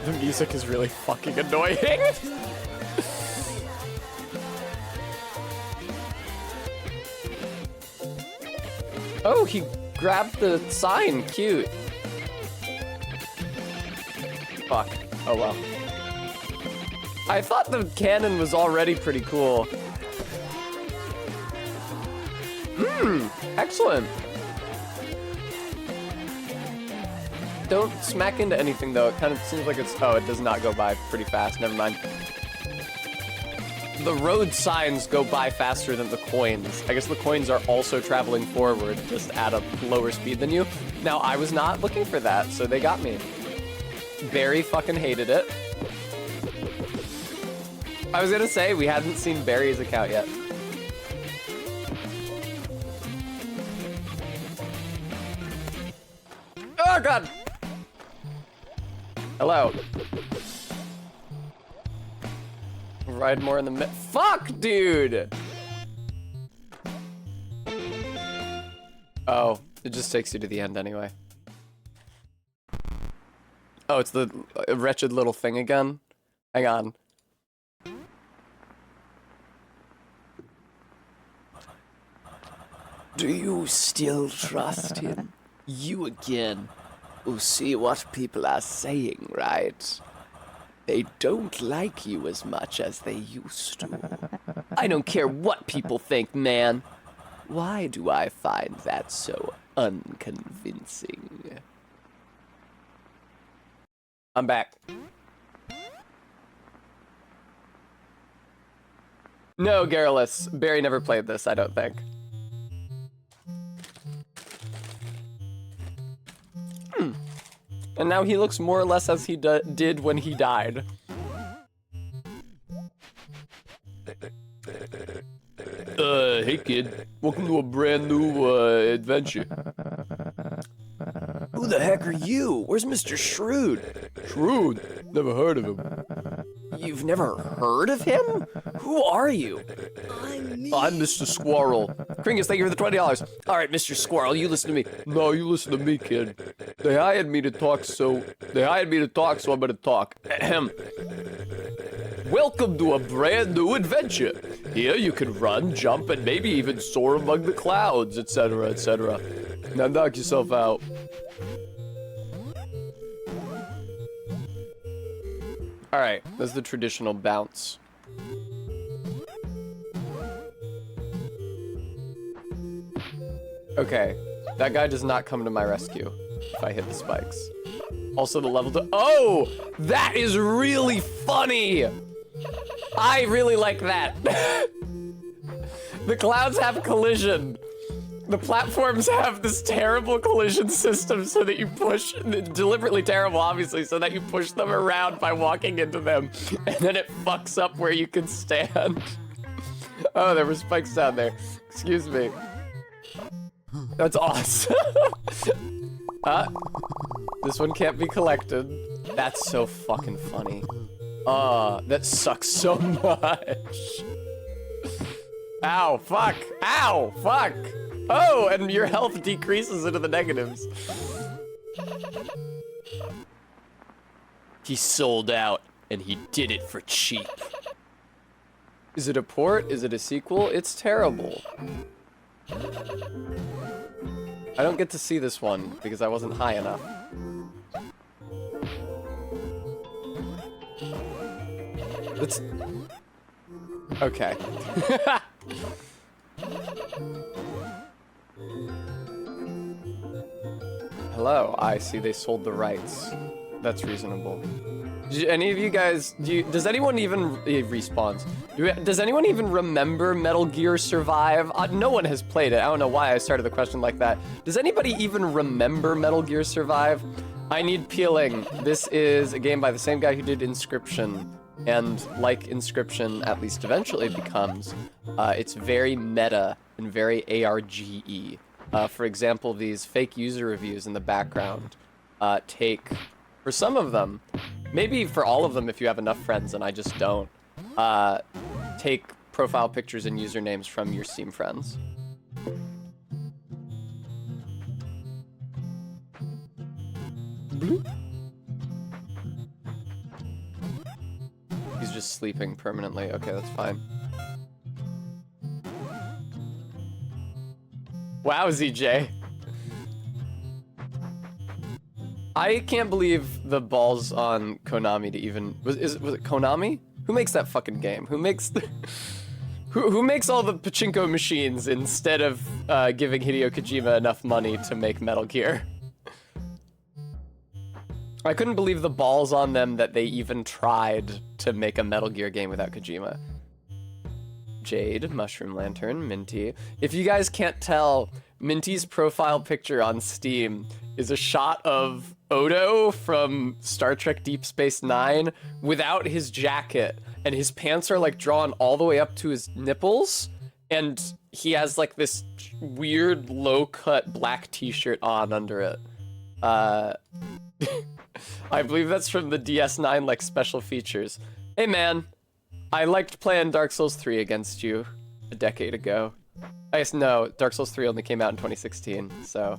The music is really fucking annoying. Oh, he grabbed the sign. Cute. Fuck. Oh well. I thought the cannon was already pretty cool. Excellent. Don't smack into anything though. It kind of seems like it's... Oh, it does not go by pretty fast. Never mind. The road signs go by faster than the coins. I guess the coins are also traveling forward, just at a lower speed than you. Now, I was not looking for that, so they got me. Barry fucking hated it. I was gonna say, we hadn't seen Barry's account yet. Oh, God! Hello. Ride more in the mid. Fuck, dude! Oh, it just takes you to the end anyway. Oh, it's the wretched little thing again? Hang on. Do you still trust him? You again. Oh, see what people are saying, right? They don't like you as much as they used to. I don't care what people think, man. Why do I find that so unconvincing? I'm back. No, Garrulus. Barry never played this, I don't think. And now he looks more or less as he did when he died. Hey kid, welcome to a brand new adventure. Who the heck are you? Where's Mr. Shrewd? Shrewd? Never heard of him. You've never heard of him? Who are you? I'm Mr. Squirrel. Kringus, thank you for the $20. All right, Mr. Squirrel, you listen to me. No, you listen to me, kid. They hired me to talk, so I'm gonna talk. Welcome to a brand new adventure. Here you can run, jump, and maybe even soar among the clouds, etc., etc. Now knock yourself out. Alright, that's the traditional bounce. Okay, that guy does not come to my rescue if I hit the spikes. Also the level oh! That is really funny! I really like that. The clouds have collision. The platforms have this terrible collision system so that you push, deliberately terrible obviously, so that you push them around by walking into them, and then it fucks up where you can stand. Oh, there were spikes down there. Excuse me. That's awesome. This one can't be collected. That's so fucking funny. That sucks so much. Ow, fuck. Ow, fuck. Oh, and your health decreases into the negatives. He sold out, and he did it for cheap. Is it a port? Is it a sequel? It's terrible. I don't get to see this one because I wasn't high enough. It's... Okay. Hello, I see they sold the rights. That's reasonable. Any of you guys, does anyone even, respawns. Does anyone even remember Metal Gear Survive? No one has played it. I don't know why I started the question like that. Does anybody even remember Metal Gear Survive? I need peeling. This is a game by the same guy who did Inscription. And like Inscription, at least eventually becomes, it's very meta and very ARGE. For example, these fake user reviews in the background take, for some of them, maybe for all of them if you have enough friends and I just don't, take profile pictures and usernames from your Steam friends. Bloop. He's just sleeping permanently. Okay, that's fine. Wow, ZJ. I can't believe the balls on Konami to even... Was it Konami? Who makes that fucking game? Who makes the... who makes all the pachinko machines instead of giving Hideo Kojima enough money to make Metal Gear? I couldn't believe the balls on them that they even tried to make a Metal Gear game without Kojima. Jade, Mushroom Lantern, Minty. If you guys can't tell, Minty's profile picture on Steam is a shot of Odo from Star Trek Deep Space Nine without his jacket, and his pants are like drawn all the way up to his nipples, and he has like this weird low-cut black t-shirt on under it. I believe that's from the DS9 like special features. Hey man, I liked playing Dark Souls 3 against you a decade ago. I guess no, Dark Souls 3 only came out in 2016, so...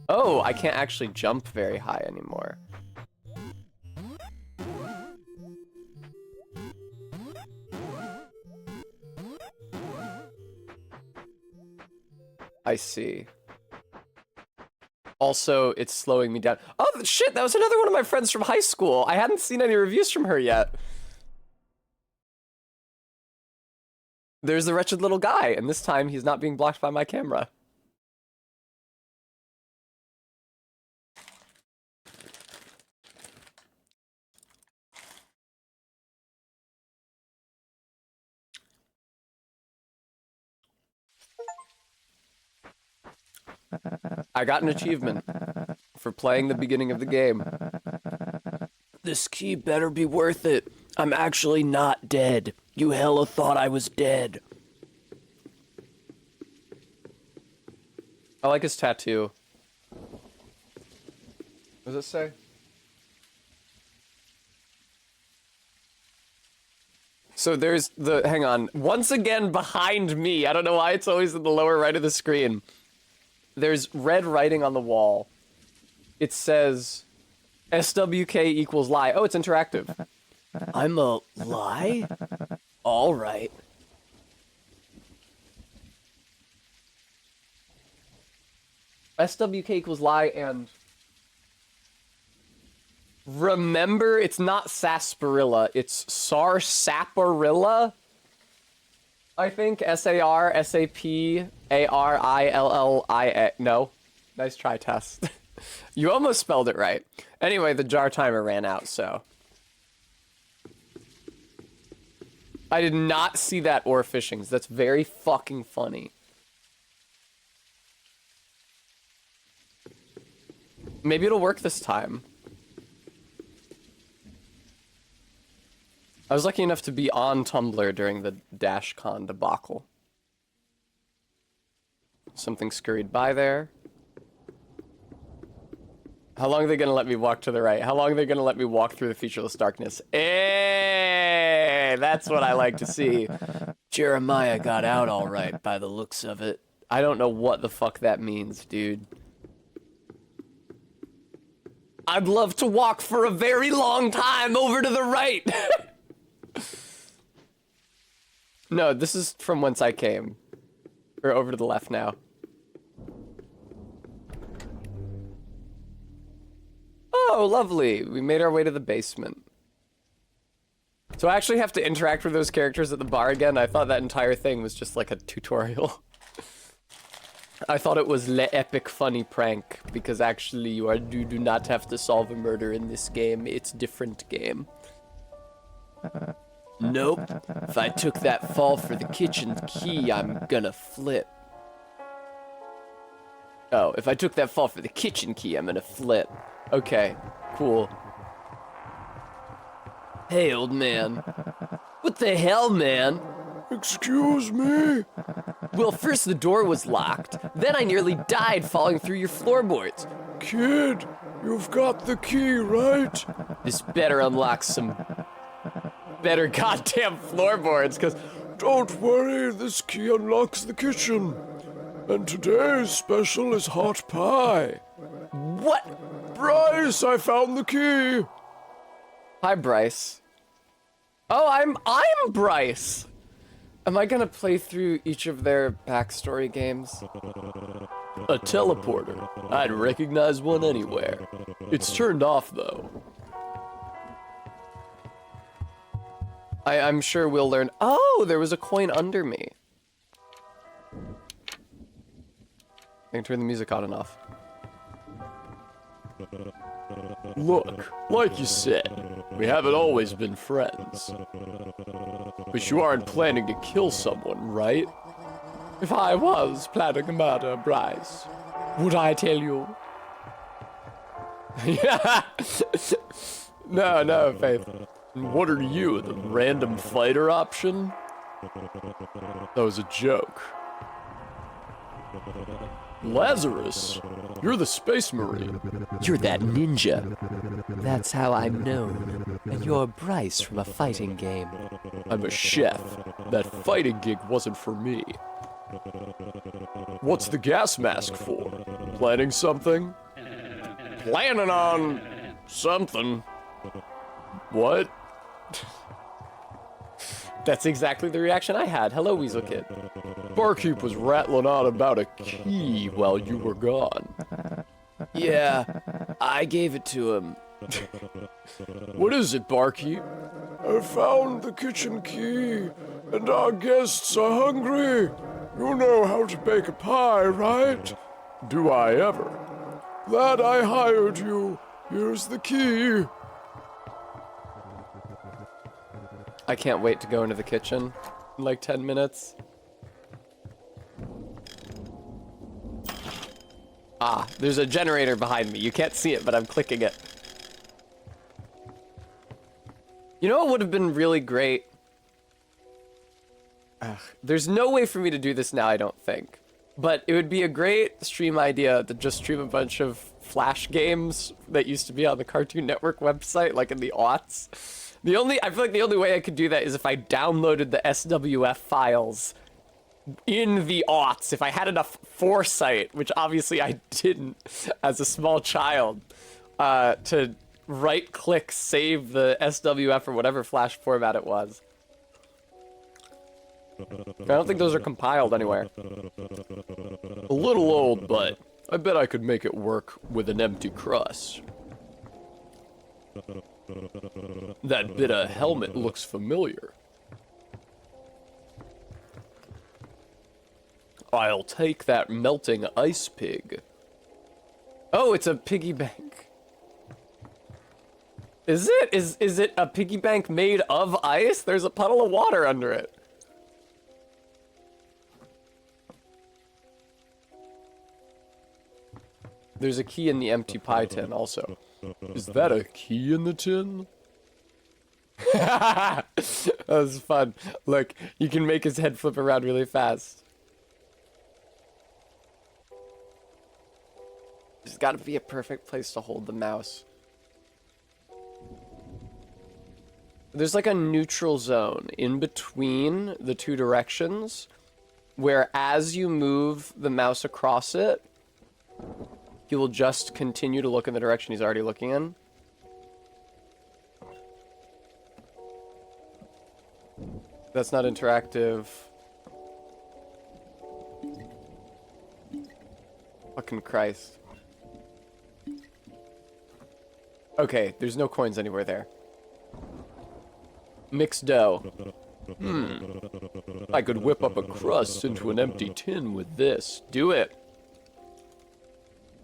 Oh, I can't actually jump very high anymore. I see. Also, it's slowing me down. Oh, shit, that was another one of my friends from high school. I hadn't seen any reviews from her yet. There's the wretched little guy, and this time he's not being blocked by my camera. I got an achievement for playing the beginning of the game. This key better be worth it. I'm actually not dead. You hella thought I was dead. I like his tattoo. What does it say? So there's the, hang on, once again behind me, I don't know why it's always in the lower right of the screen. There's red writing on the wall. It says SWK equals lie. Oh, it's interactive. I'm a lie? All right. SWK equals lie and... Remember, it's not sarsaparilla, it's sarsaparilla? I think S-A-R-S-A-P-A-R-I-L-L-I-A. No. Nice try, Tess. You almost spelled it right. Anyway, the jar timer ran out, so... I did not see that ore fishings. That's very fucking funny. Maybe it'll work this time. I was lucky enough to be on Tumblr during the DashCon debacle. Something scurried by there. How long are they gonna let me walk to the right? How long are they gonna let me walk through the featureless darkness? Hey, that's what I like to see. Jeremiah got out all right by the looks of it. I don't know what the fuck that means, dude. I'd love to walk for a very long time over to the right. No, this is from whence I came. Or over to the left now. Oh, lovely. We made our way to the basement. So I actually have to interact with those characters at the bar again. I thought that entire thing was just like a tutorial. I thought it was le epic funny prank, because actually you do not have to solve a murder in this game. It's different game. Nope. If I took that fall for the kitchen key, I'm gonna flip. Oh, if I took that fall for the kitchen key, I'm gonna flip. Okay, cool. Hey, old man. What the hell, man? Excuse me? Well, first the door was locked, then I nearly died falling through your floorboards. Kid, you've got the key, right? This better unlock some better goddamn floorboards, because... Don't worry, this key unlocks the kitchen. And today's special is hot pie. What? Bryce, I found the key. Hi, Bryce. Oh, I'm Bryce. Am I gonna play through each of their backstory games? A teleporter. I'd recognize one anywhere. It's turned off, though. I'm sure we'll learn... Oh, there was a coin under me. I can turn the music on and off. Look, like you said, we haven't always been friends. But you aren't planning to kill someone, right? If I was planning a murder, Bryce, would I tell you? Yeah. No, Faith. What are you, the random fighter option? That was a joke. Lazarus, you're the Space Marine. You're that ninja. That's how I'm known. And you're Bryce from a fighting game. I'm a chef. That fighting gig wasn't for me. What's the gas mask for? Planning something? Planning on something. What? That's exactly the reaction I had. Hello, Weasel Kid. Barkeep was rattling on about a key while you were gone. Yeah, I gave it to him. What is it, Barkeep? I found the kitchen key, and our guests are hungry. You know how to bake a pie, right? Do I ever? Glad I hired you. Here's the key. I can't wait to go into the kitchen in like 10 minutes. Ah, there's a generator behind me. You can't see it, but I'm clicking it. You know what would have been really great? There's no way for me to do this now, I don't think. But it would be a great stream idea to just stream a bunch of Flash games that used to be on the Cartoon Network website, like in the aughts. I feel like the only way I could do that is if I downloaded the SWF files in the aughts, if I had enough foresight, which obviously I didn't as a small child, to right-click save the SWF or whatever flash format it was. I don't think those are compiled anywhere. A little old, but I bet I could make it work with an empty crust. That bit of helmet looks familiar. I'll take that melting ice pig. Oh, it's a piggy bank. Is it? Is it a piggy bank made of ice? There's a puddle of water under it. There's a key in the empty pie tin also. Is that a key in the tin? That was fun. Look, you can make his head flip around really fast. There's got to be a perfect place to hold the mouse. There's like a neutral zone in between the two directions where as you move the mouse across it, he will just continue to look in the direction he's already looking in. That's not interactive. Fucking Christ. Okay, there's no coins anywhere there. Mixed dough. I could whip up a crust into an empty tin with this. Do it.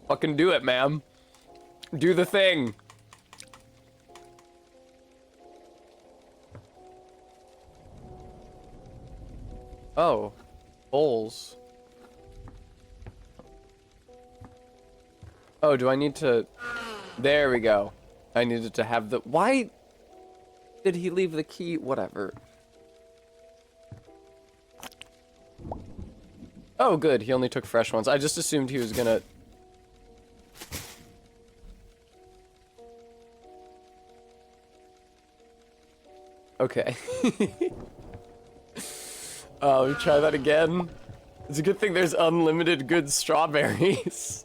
Fucking do it, ma'am. Do the thing. Oh. Bowls. Oh, do I need to... There we go. I needed to have the... Why did he leave the key? Whatever. Oh, good. He only took fresh ones. I just assumed he was gonna... Okay. Let me try that again. It's a good thing there's unlimited good strawberries.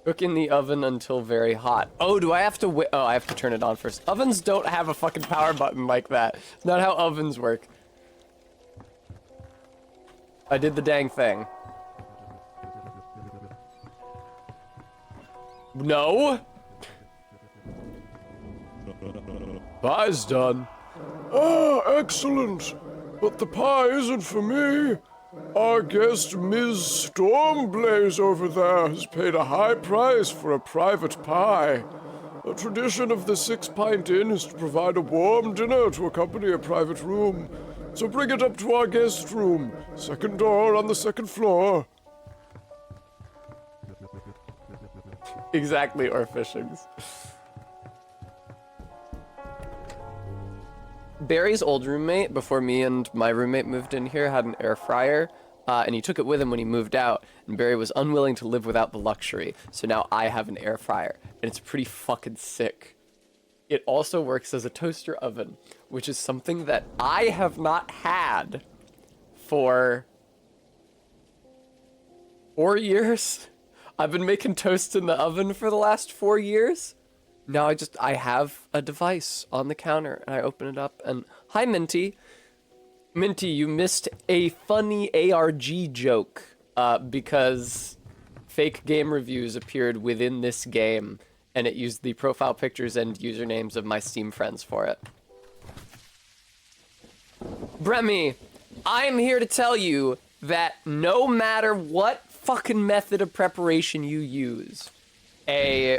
Cook in the oven until very hot. Oh, do I have to oh, I have to turn it on first. Ovens don't have a fucking power button like that. It's not how ovens work. I did the dang thing. No? Pie's done. Ah, excellent. But the pie isn't for me. Our guest, Ms. Stormblaze over there, has paid a high price for a private pie. A tradition of the Six Pint Inn is to provide a warm dinner to accompany a private room. So bring it up to our guest room. Second door on the second floor. Exactly, Orphishings. Barry's old roommate, before me and my roommate moved in here, had an air fryer, and he took it with him when he moved out, and Barry was unwilling to live without the luxury, so now I have an air fryer, and it's pretty fucking sick. It also works as a toaster oven, which is something that I have not had for 4 years. I've been making toast in the oven for the last 4 years. Now I have a device on the counter, and I open it up, and hi, Minty. Minty, you missed a funny ARG joke, because fake game reviews appeared within this game, and it used the profile pictures and usernames of my Steam friends for it. Bremy, I'm here to tell you that no matter what fucking method of preparation you use, a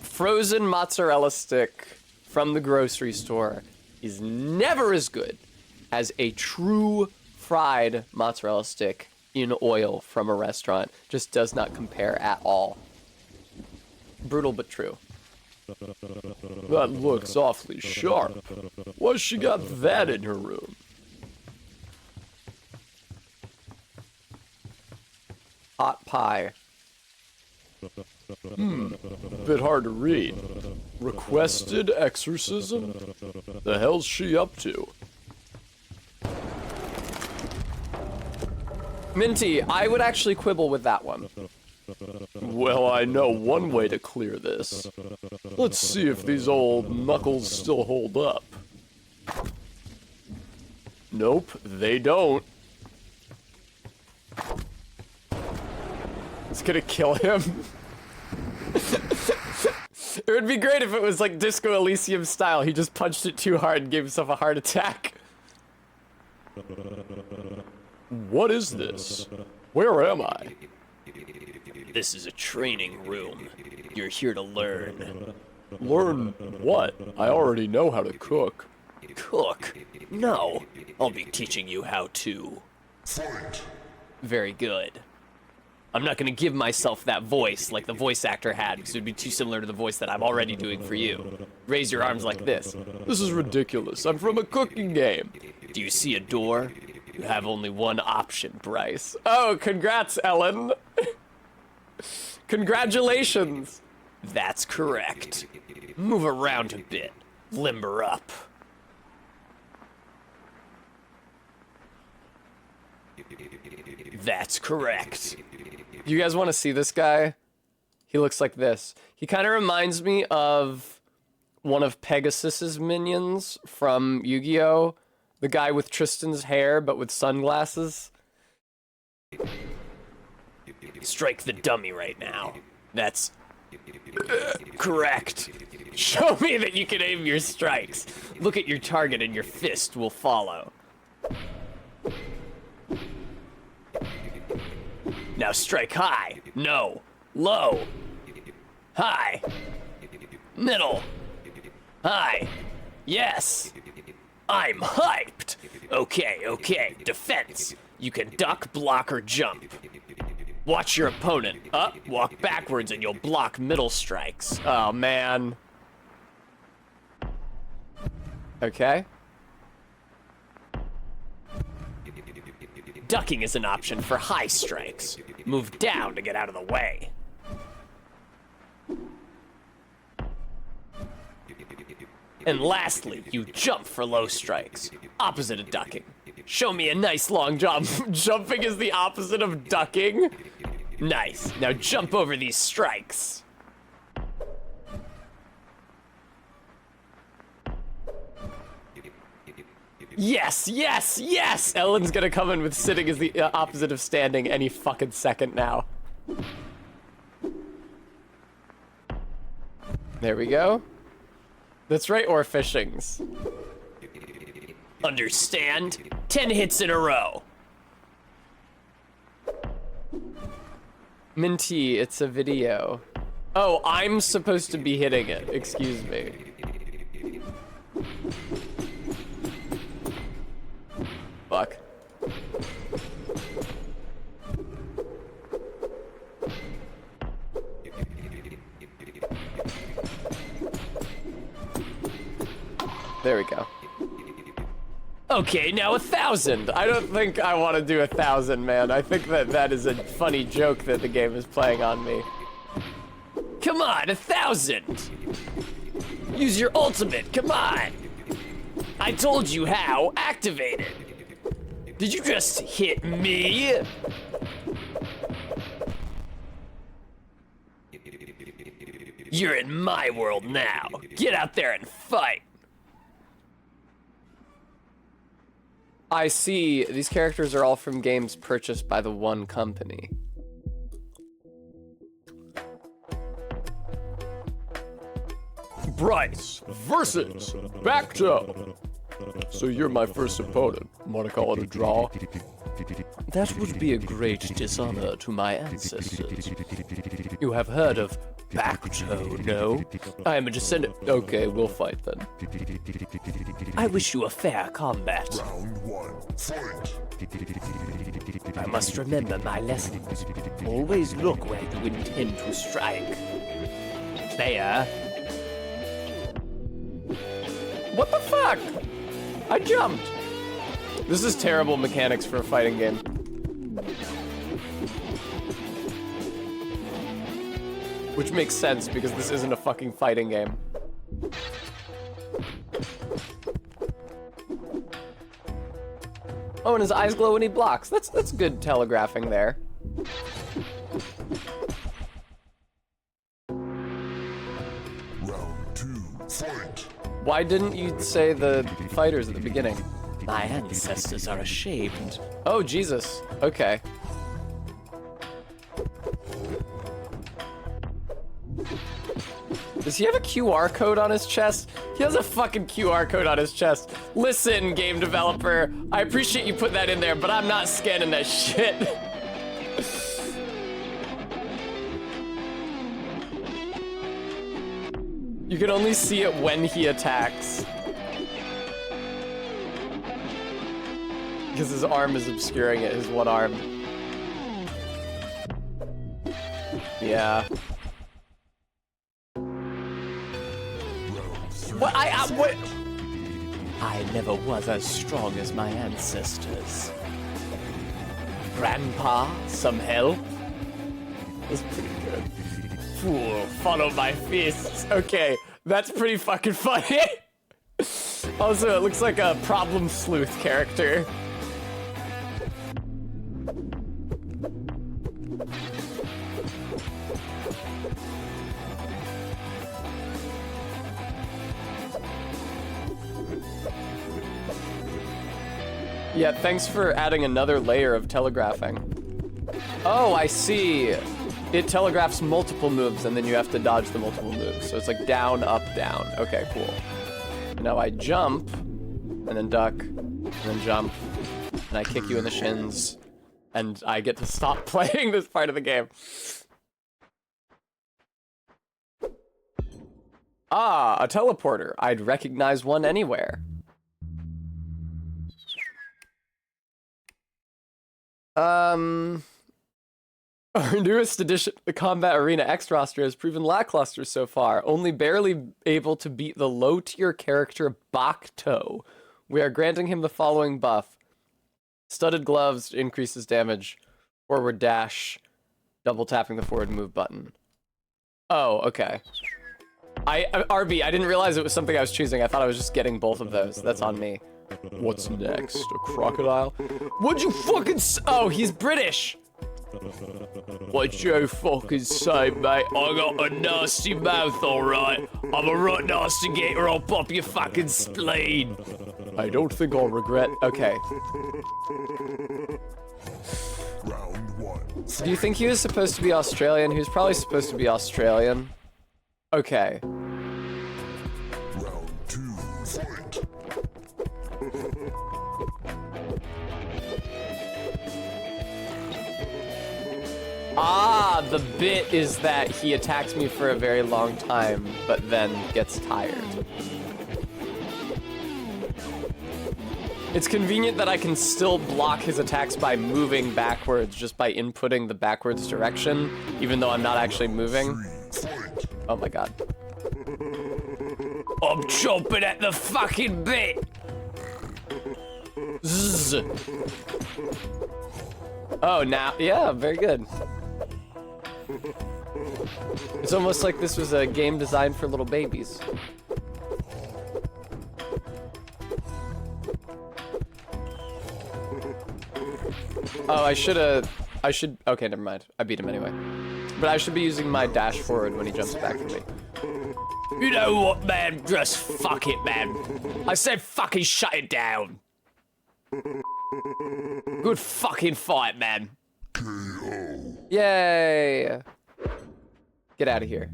frozen mozzarella stick from the grocery store is never as good as a true fried mozzarella stick in oil from a restaurant. Just does not compare at all. Brutal but true. That looks awfully sharp. Why's she got that in her room? Hot pie. Bit hard to read. Requested exorcism? The hell's she up to? Minty, I would actually quibble with that one. Well, I know one way to clear this. Let's see if these old knuckles still hold up. Nope, they don't. It's gonna kill him. It would be great if it was like Disco Elysium style. He just punched it too hard and gave himself a heart attack. What is this? Where am I? This is a training room. You're here to learn. Learn what? I already know how to cook. Cook? No. I'll be teaching you how to. Fight! Very good. I'm not gonna give myself that voice like the voice actor had, because it would be too similar to the voice that I'm already doing for you. Raise your arms like this. This is ridiculous. I'm from a cooking game. Do you see a door? You have only one option, Bryce. Oh, congrats, Ellen. Congratulations. That's correct. Move around a bit. Limber up. That's correct. You guys want to see this guy? He looks like this. He kind of reminds me of one of Pegasus's minions from Yu-Gi-Oh! The guy with Tristan's hair, but with sunglasses. Strike the dummy right now. That's correct. Show me that you can aim your strikes. Look at your target and your fist will follow. Now strike high. No. Low. High. Middle. High. Yes. I'm hyped. Okay. Defense. You can duck, block, or jump. Watch your opponent. Up, walk backwards, and you'll block middle strikes. Oh, man. Okay. Ducking is an option for high strikes. Move down to get out of the way. And lastly, you jump for low strikes. Opposite of ducking. Show me a nice long jump. Jumping is the opposite of ducking. Nice. Now jump over these strikes. Yes! Ellen's gonna come in with sitting is the opposite of standing any fucking second now. There we go. That's right, or fishings. Understand? 10 hits in a row. Minty, it's a video. Oh, I'm supposed to be hitting it. Excuse me. Fuck. There we go. Okay, now 1,000. I don't think I want to do 1,000, man. I think that is a funny joke that the game is playing on me. Come on, 1,000. Use your ultimate, come on. I told you how. Activate it. Did you just hit me? You're in my world now. Get out there and fight. I see. These characters are all from games purchased by the one company. Bryce versus Bacto. So you're my first opponent. Want to call it a draw? That would be a great dishonor to my ancestors. You have heard of Bacto, no? I am a descendant. Okay, we'll fight then. I wish you a fair combat. Round one, fight! I must remember my lessons. Always look where you intend to strike. There. What the fuck? I jumped. This is terrible mechanics for a fighting game. Which makes sense because this isn't a fucking fighting game. Oh, and his eyes glow when he blocks. That's good telegraphing there. Fight. Why didn't you say the fighters at the beginning? My ancestors are ashamed. Oh, Jesus. Okay. Does he have a QR code on his chest? He has a fucking QR code on his chest. Listen, game developer, I appreciate you put that in there, but I'm not scanning that shit. You can only see it when he attacks. Because his arm is obscuring it, his one arm. Yeah. What? What? I never was as strong as my ancestors. Grandpa, some help? That's pretty good. Fool, follow my fists. Okay, that's pretty fucking funny. Also, it looks like a problem sleuth character. Yeah, thanks for adding another layer of telegraphing. Oh, I see. It telegraphs multiple moves, and then you have to dodge the multiple moves. So it's like down, up, down. Okay, cool. Now I jump, and then duck, and then jump, and I kick you in the shins, and I get to stop playing this part of the game. Ah, a teleporter. I'd recognize one anywhere. Our newest addition to the Combat Arena X roster has proven lackluster so far, only barely able to beat the low-tier character Bakto. We are granting him the following buff. Studded gloves increases damage, forward dash, double tapping the forward move button. Oh, okay. RB, I didn't realize it was something I was choosing. I thought I was just getting both of those. That's on me. What's next? A crocodile? What'd you fucking oh, he's British! What you fucking say, mate? I got a nasty mouth, alright? I'm a right nasty gator, I'll pop your fucking spleen. I don't think I'll regret. Okay. Round one. So do you think he was supposed to be Australian? He was probably supposed to be Australian. Okay. Round two. Fight. Ah, the bit is that he attacks me for a very long time, but then gets tired. It's convenient that I can still block his attacks by moving backwards, just by inputting the backwards direction, even though I'm not actually moving. Oh my god. I'm chomping at the fucking bit! Zzz. Oh, now, yeah, very good. It's almost like this was a game designed for little babies. Oh, okay, never mind. I beat him anyway. But I should be using my dash forward when he jumps back to me. You know what, man? Just fuck it, man. I said fucking shut it down. Good fucking fight, man. KO. Yay. Get out of here.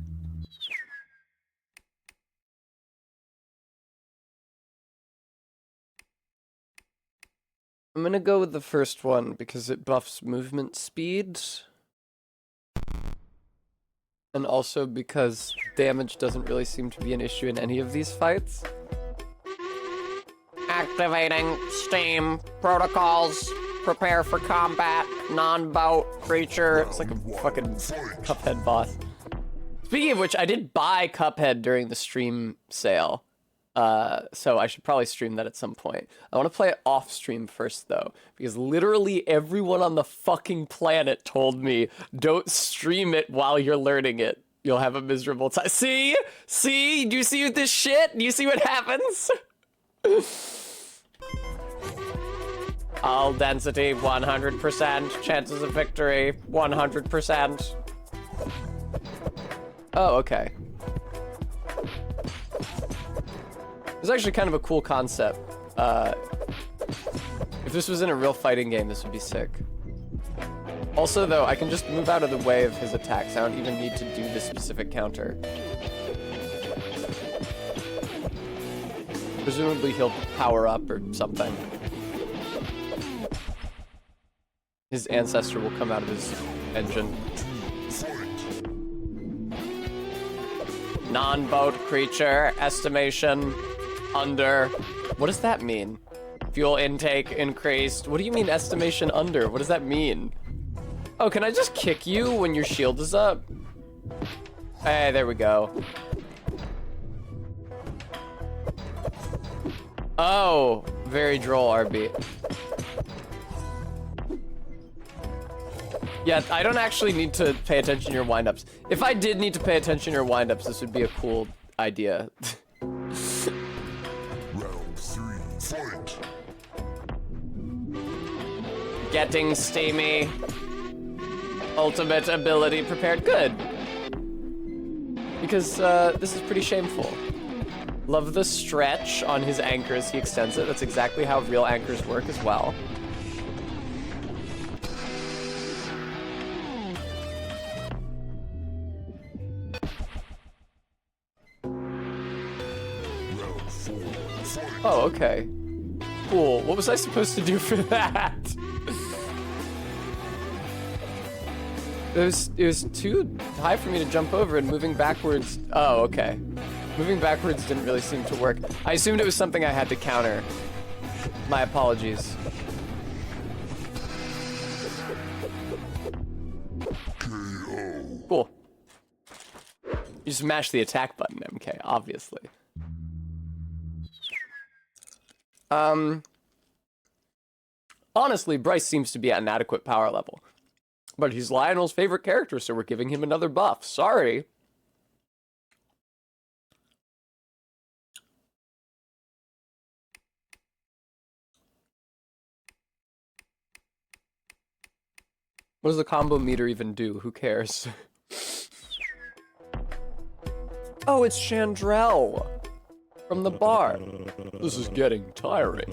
I'm gonna go with the first one because it buffs movement speed. And also because damage doesn't really seem to be an issue in any of these fights. Activating Steam protocols. Prepare for combat. Non-boat creature. It's like a fucking Cuphead boss. Speaking of which, I did buy Cuphead during the stream sale. So I should probably stream that at some point. I want to play it off stream first though, because literally everyone on the fucking planet told me, don't stream it while you're learning it. You'll have a miserable time. See? See? Do you see this shit? Do you see what happens? All density, 100%. Chances of victory, 100%. Oh, okay. It's actually kind of a cool concept. If this was in a real fighting game, this would be sick. Also, though, I can just move out of the way of his attacks. I don't even need to do this specific counter. Presumably he'll power up or something. His ancestor will come out of his engine. Non-boat creature, estimation, under. What does that mean? Fuel intake increased. What do you mean estimation under? What does that mean? Oh, can I just kick you when your shield is up? Hey, there we go. Oh, very droll, RB. Yeah, I don't actually need to pay attention to your windups. If I did need to pay attention to your windups, this would be a cool idea. Round 3, fight! Getting steamy. Ultimate ability prepared. Good. Because this is pretty shameful. Love the stretch on his anchor as he extends it. That's exactly how real anchors work as well. Round 4, fight! Oh, okay. Cool. What was I supposed to do for that? It was too high for me to jump over, and moving backwards... Oh, okay. Moving backwards didn't really seem to work. I assumed it was something I had to counter. My apologies. KO! Cool. You just mash the attack button, MK, obviously. Honestly, Bryce seems to be at an adequate power level. But he's Lionel's favorite character, so we're giving him another buff. Sorry. What does the combo meter even do? Who cares? Oh, it's Chandrell from the bar. This is getting tiring.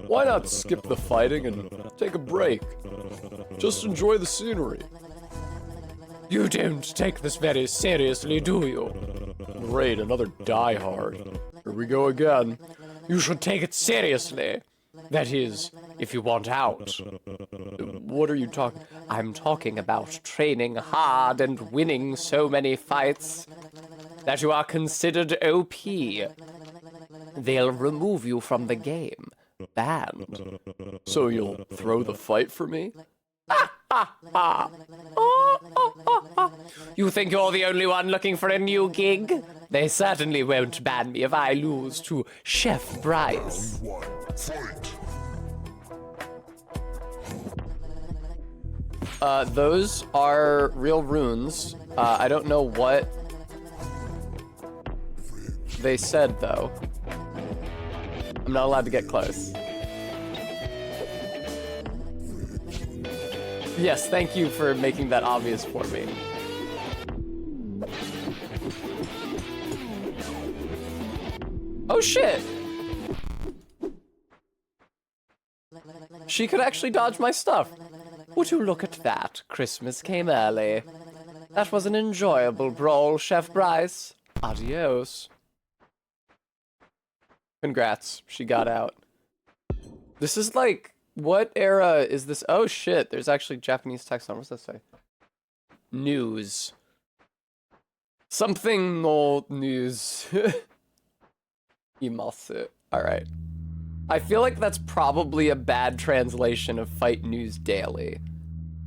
Why not skip the fighting and take a break? Just enjoy the scenery. You don't take this very seriously, do you? Great, another diehard. Here we go again. You should take it seriously. That is, if you want out. What are you talking? I'm talking about training hard and winning so many fights that you are considered OP. They'll remove you from the game. Banned. So you'll throw the fight for me? You think you're the only one looking for a new gig? They certainly won't ban me if I lose to Chef Bryce. Round 1, fight! Those are real runes. I don't know what they said, though. I'm not allowed to get close. Yes, thank you for making that obvious for me. Oh, shit! She could actually dodge my stuff. Would you look at that? Christmas came early. That was an enjoyable brawl, Chef Bryce. Adios. Congrats, she got out. This is like, what era is this? Oh shit, there's actually Japanese text on. What's that say? News. Something no news. Imasu. Alright. I feel like that's probably a bad translation of Fight News Daily.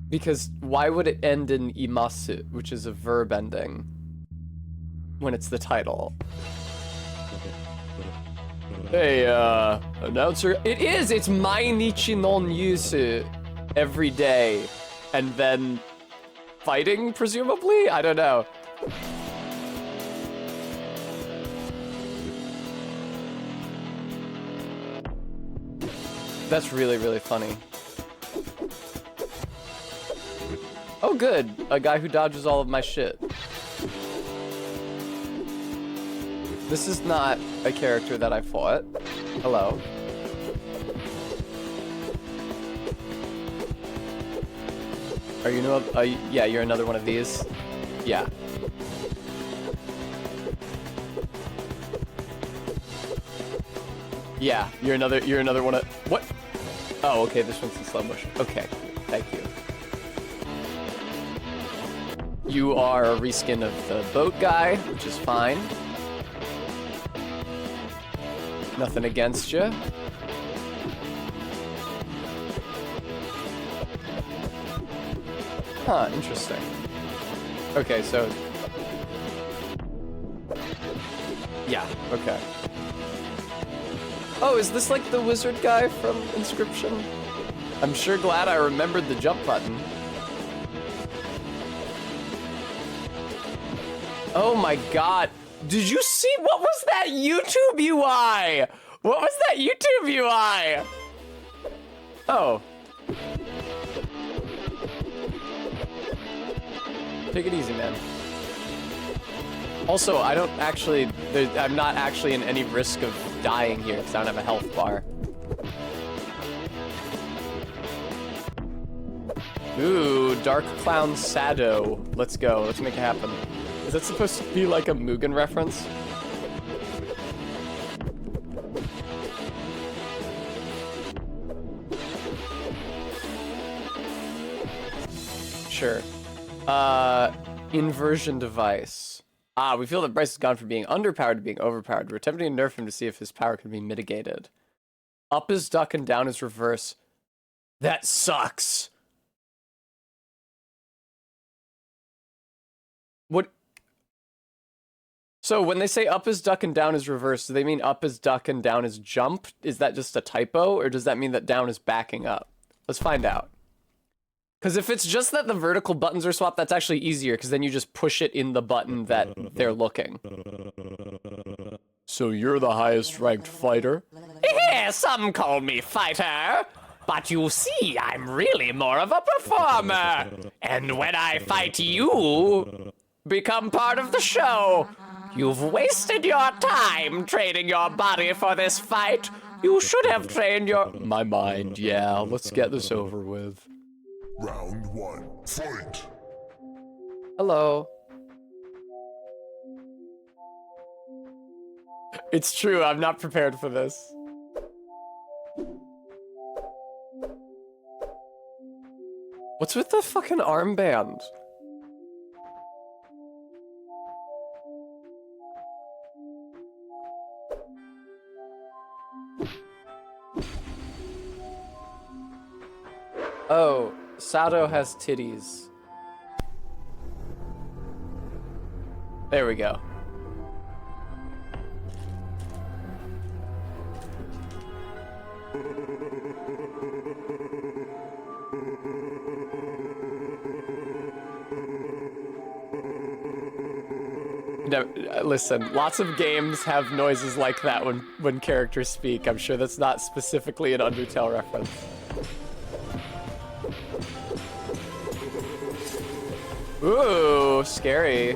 Because why would it end in imasu, which is a verb ending, when it's the title? Hey, announcer. It is! It's Mainichi no Nyusu every day. And then fighting, presumably? I don't know. That's really, really funny. Oh, good. A guy who dodges all of my shit. This is not a character that I fought. Hello. Are you yeah, you're another one of these. Yeah. Yeah, you're another one of what? Oh, okay, this one's in slow motion. Okay, thank you. You are a reskin of the boat guy, which is fine. Nothing against you. Huh, interesting. Okay, so... Yeah, okay. Oh, is this like the wizard guy from Inscription? I'm sure glad I remembered the jump button. Oh my god. Did you see what was that YouTube UI? What was that YouTube UI? Oh. Take it easy, man. Also, I don't actually, I'm not actually in any risk of dying here because I don't have a health bar. Ooh, Dark Clown Sado. Let's go, let's make it happen. Is that supposed to be like a Mugen reference? Sure. Inversion device. Ah, we feel that Bryce has gone from being underpowered to being overpowered. We're attempting to nerf him to see if his power can be mitigated. Up is duck and down is reverse. That sucks. What? So when they say up is duck and down is reverse, do they mean up is duck and down is jump? Is that just a typo, or does that mean that down is backing up? Let's find out. Because if it's just that the vertical buttons are swapped, that's actually easier, because then you just push it in the button that they're looking. So you're the highest ranked fighter? Yeah, some call me fighter, but you see, I'm really more of a performer. And when I fight you, become part of the show. You've wasted your time training your body for this fight. You should have trained your... My mind, yeah. Let's get this over with. Round one, fight! Hello. It's true, I'm not prepared for this. What's with the fucking armband? Oh, Sado has titties. There we go. No, listen, lots of games have noises like that when characters speak. I'm sure that's not specifically an Undertale reference. Ooh, scary.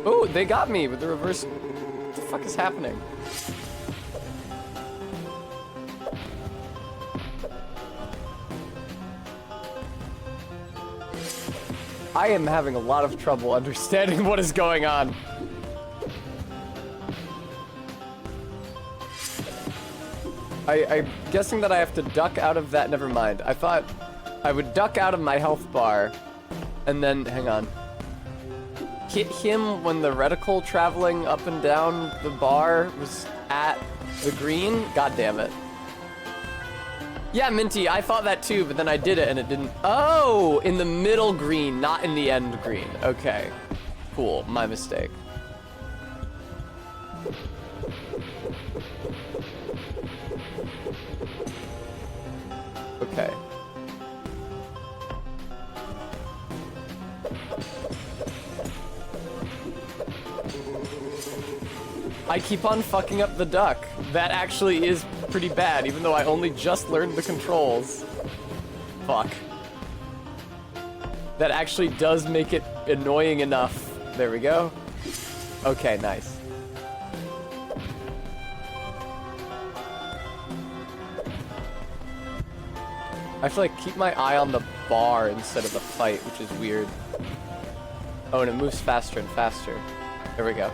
Ooh, they got me with the reverse. What the fuck is happening? I am having a lot of trouble understanding what is going on. I'm guessing that I have to duck out of that. Never mind. I thought I would duck out of my health bar and then, hang on, hit him when the reticle traveling up and down the bar was at the green. God damn it. Yeah, Minty, I thought that too, but then I did it and it didn't. Oh, in the middle green, not in the end green. Okay, cool, my mistake. Okay. I keep on fucking up the duck. That actually is pretty bad, even though I only just learned the controls. Fuck. That actually does make it annoying enough. There we go. Okay, nice. I have to like keep my eye on the bar instead of the fight, which is weird. Oh, and it moves faster and faster. There we go.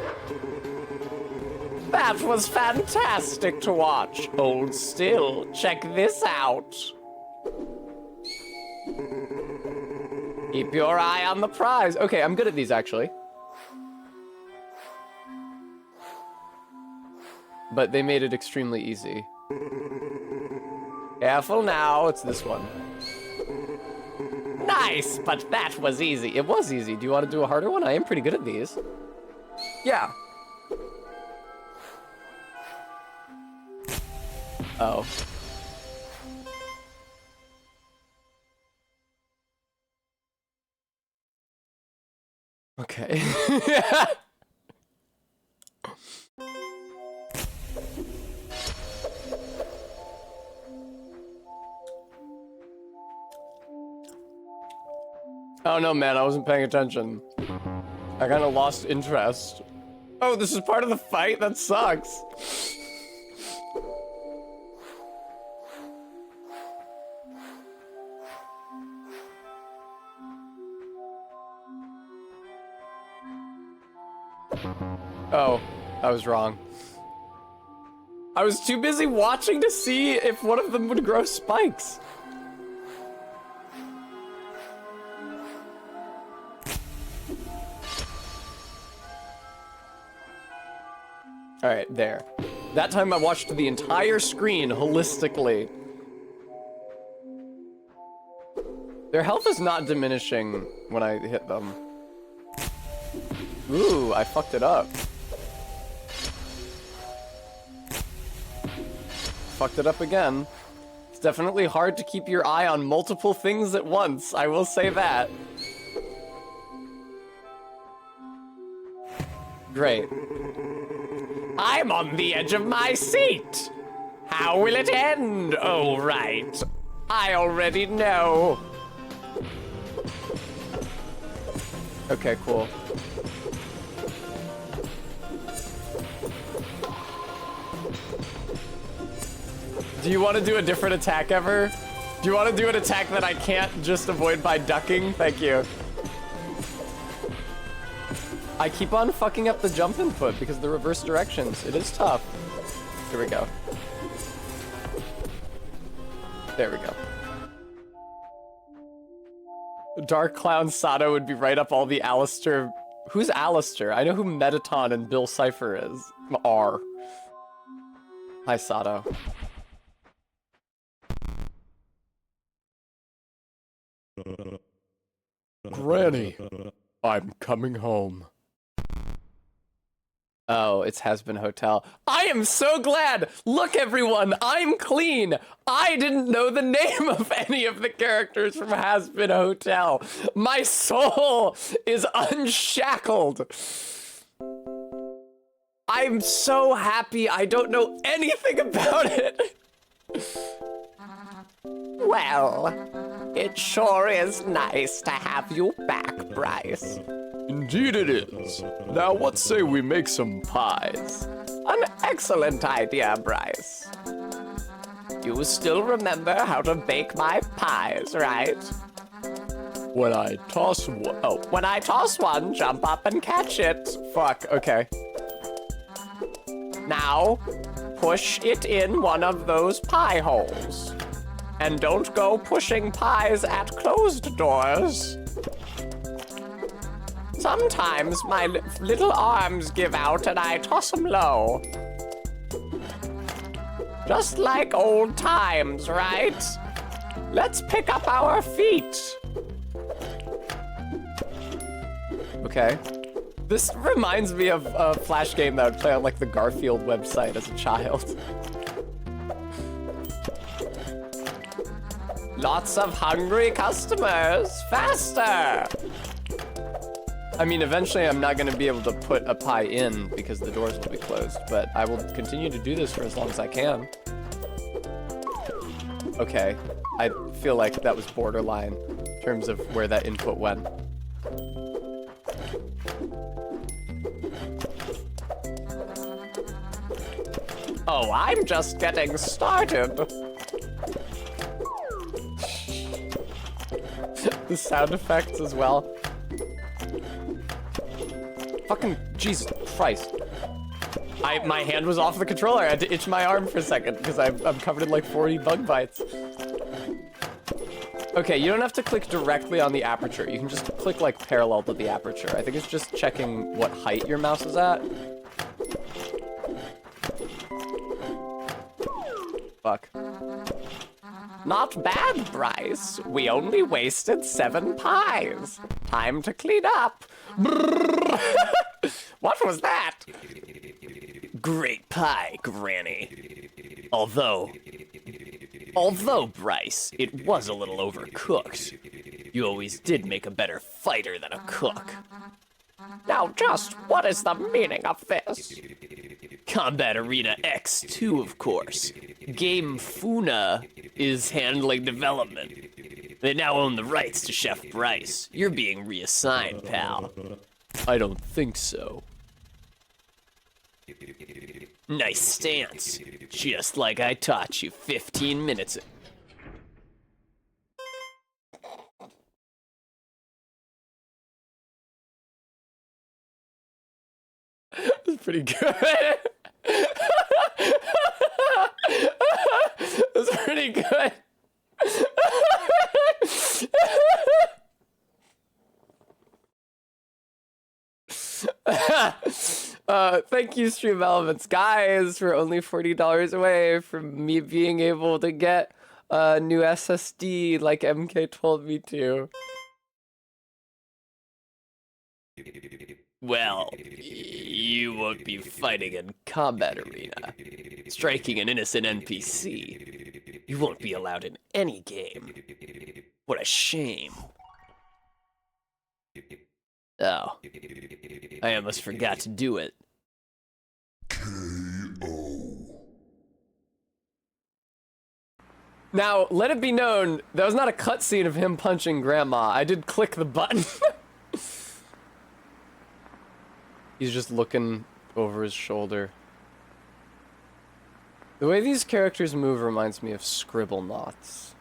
That was fantastic to watch. Hold still. Check this out. Keep your eye on the prize. Okay, I'm good at these actually. But they made it extremely easy. Careful now, it's this one. Nice, but that was easy. It was easy. Do you want to do a harder one? I am pretty good at these. Yeah. Oh. Okay. Oh no, man, I wasn't paying attention. I kind of lost interest. Oh, this is part of the fight? That sucks. Oh, I was wrong. I was too busy watching to see if one of them would grow spikes. All right, there. That time I watched the entire screen holistically. Their health is not diminishing when I hit them. Ooh, I fucked it up. Fucked it up again. It's definitely hard to keep your eye on multiple things at once, I will say that. Great. I'm on the edge of my seat. How will it end? Oh, right. I already know. Okay, cool. Do you want to do a different attack ever? Do you want to do an attack that I can't just avoid by ducking? Thank you. I keep on fucking up the jump input because of the reverse directions. It is tough. Here we go. There we go. Dark Clown Sato would be right up all the Alistair. Who's Alistair? I know who Metaton and Bill Cipher is. Are. Hi, Sato. Granny, I'm coming home. Oh, it's Hazbin Hotel. I am so glad! Look, everyone, I'm clean! I didn't know the name of any of the characters from Hazbin Hotel. My soul is unshackled. I'm so happy I don't know anything about it. Well, it sure is nice to have you back, Bryce. Indeed it is. Now what say we make some pies? An excellent idea, Bryce. You still remember how to bake my pies, right? When I toss one... Oh, when I toss one, jump up and catch it. Fuck, okay. Now, push it in one of those pie holes. And don't go pushing pies at closed doors. Sometimes my little arms give out and I toss them low. Just like old times, right? Let's pick up our feet. Okay. This reminds me of a Flash game that I would play on like the Garfield website as a child. Lots of hungry customers. Faster! I mean, eventually I'm not going to be able to put a pie in because the doors will be closed, but I will continue to do this for as long as I can. Okay, I feel like that was borderline in terms of where that input went. Oh, I'm just getting started. The sound effects as well. Fucking Jesus Christ. My hand was off the controller. I had to itch my arm for a second because I'm covered in like 40 bug bites. Okay, you don't have to click directly on the aperture. You can just click like parallel to the aperture. I think it's just checking what height your mouse is at. Fuck. Not bad, Bryce. We only wasted 7 pies. Time to clean up. What was that? Great pie, Granny. Although, Bryce, it was a little overcooked. You always did make a better fighter than a cook. Now, just what is the meaning of this? Combat Arena X2, of course. Game Funa is handling development. They now own the rights to Chef Bryce. You're being reassigned, pal. I don't think so. Nice stance. Just like I taught you 15 minutes ago. That's pretty good. That's pretty good. Thank you, Stream Elements. Guys, we're only $40 away from me being able to get a new SSD like MK told me to. Well, you won't be fighting in Combat Arena, striking an innocent NPC. You won't be allowed in any game. What a shame. Oh, I almost forgot to do it. Now, let it be known, that was not a cutscene of him punching Grandma. I did click the button. He's just looking over his shoulder. The way these characters move reminds me of Scribblenauts.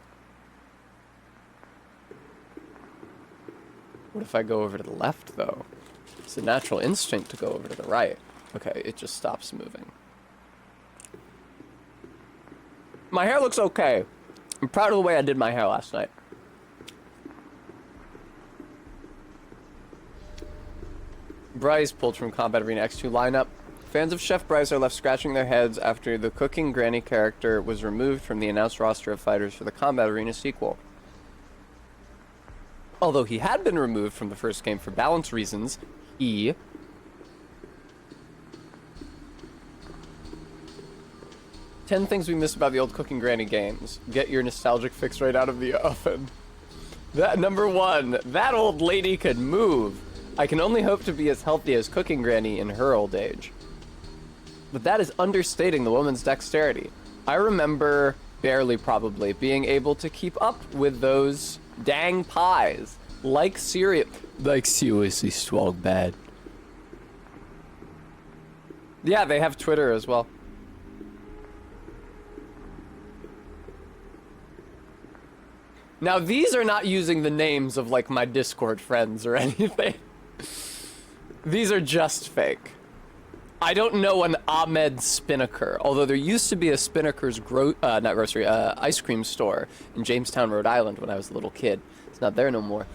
What if I go over to the left, though? It's a natural instinct to go over to the right. Okay, it just stops moving. My hair looks okay. I'm proud of the way I did my hair last night. Bryce pulled from Combat Arena X2 lineup. Fans of Chef Bryce are left scratching their heads after the cooking granny character was removed from the announced roster of fighters for the Combat Arena sequel. Although he had been removed from the first game for balance reasons, he... 10 things we miss about the old Cooking Granny games. Get your nostalgic fix right out of the oven. That number 1, that old lady could move. I can only hope to be as healthy as Cooking Granny in her old age. But that is understating the woman's dexterity. I remember, barely probably, being able to keep up with those dang pies. Like seriously strong bad. Yeah, they have Twitter as well. Now, these are not using the names of, like, my Discord friends or anything. These are just fake. I don't know an Ahmed Spinnaker, although there used to be a Spinnaker's ice cream store in Jamestown, Rhode Island when I was a little kid. It's not there no more.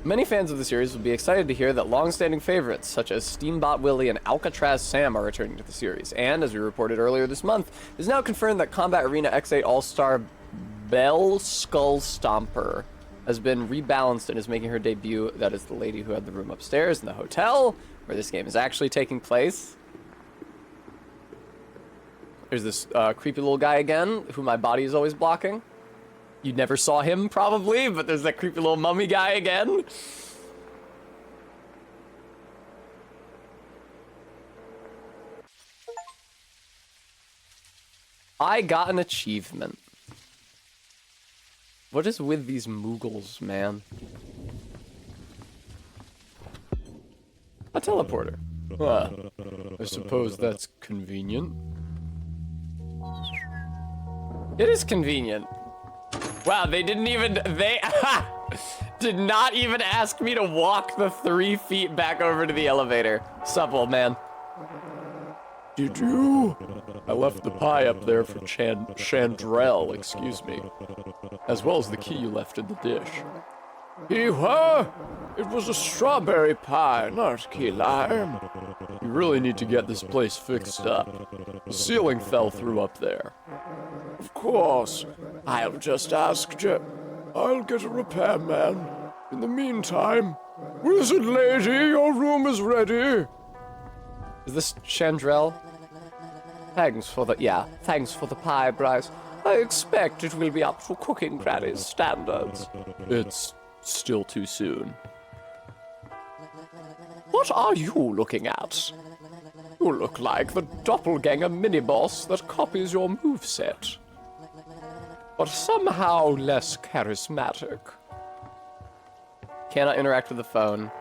Many fans of the series will be excited to hear that long-standing favorites such as Steambot Willie and Alcatraz Sam are returning to the series. And, as we reported earlier this month, it is now confirmed that Combat Arena X8 All-Star Belle Skull Stomper has been rebalanced and is making her debut. That is the lady who had the room upstairs in the hotel where this game is actually taking place. There's this creepy little guy again, who my body is always blocking. You never saw him, probably, but there's that creepy little mummy guy again. I got an achievement. What is with these Moogles, man? A teleporter. Huh. I suppose that's convenient. It is convenient. Wow, they didn't even, they did not even ask me to walk the 3 feet back over to the elevator. Sup, old man? Did you? I left the pie up there for Chandrell, excuse me. As well as the key you left in the dish. Hee-haw! It was a strawberry pie, not key lime. You really need to get this place fixed up. The ceiling fell through up there. Of course. I'll just ask Jim. I'll get a repairman. In the meantime, wizard lady, your room is ready. Is this Chandrell? Thanks for the pie, Bryce. I expect it will be up to cooking granny's standards. It's still too soon. What are you looking at? You look like the doppelganger mini-boss that copies your moveset. But somehow less charismatic. Cannot interact with the phone.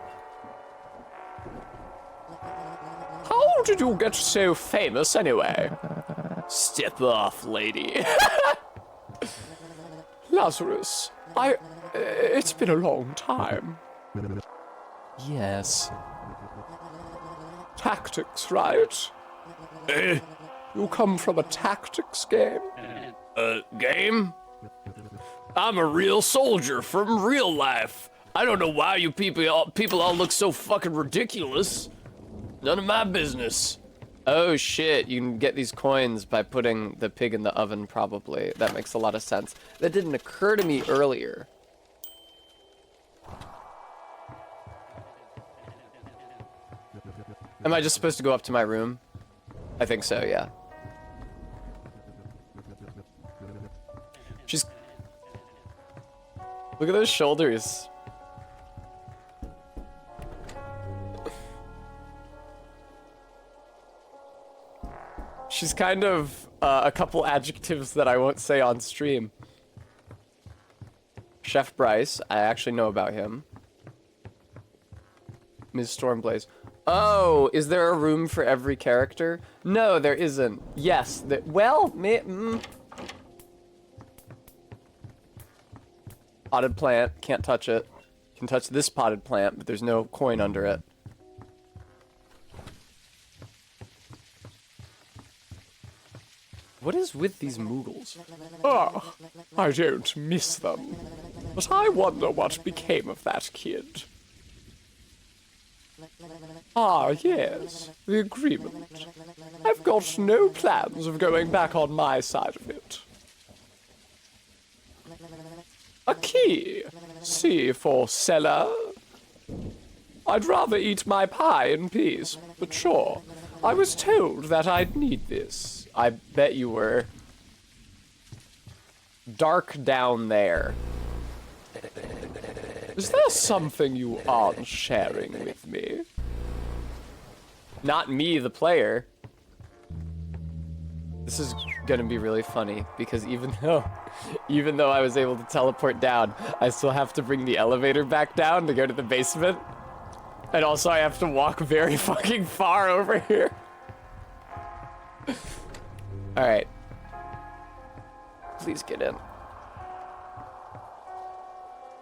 How did you get so famous anyway? Step off, lady. Lazarus, it's been a long time. Yes. Tactics, right? You come from a tactics game? Game? I'm a real soldier from real life. I don't know why you people all look so fucking ridiculous. None of my business. Oh shit, you can get these coins by putting the pig in the oven, probably. That makes a lot of sense. That didn't occur to me earlier. Am I just supposed to go up to my room? I think so, yeah. She's... Look at those shoulders. She's kind of a couple adjectives that I won't say on stream. Chef Bryce, I actually know about him. Ms. Stormblaze. Oh, is there a room for every character? No, there isn't. Yes, well, Potted plant, can't touch it. Can touch this potted plant, but there's no coin under it. What is with these Moogles? Ah, I don't miss them. But I wonder what became of that kid. Ah, yes, the agreement. I've got no plans of going back on my side of it. A key. C for cellar. I'd rather eat my pie in peace, but sure. I was told that I'd need this. I bet you were. Dark down there. Is there something you aren't sharing with me? Not me, the player. This is gonna be really funny because even though I was able to teleport down, I still have to bring the elevator back down to go to the basement. And also I have to walk very fucking far over here. All right. Please get in.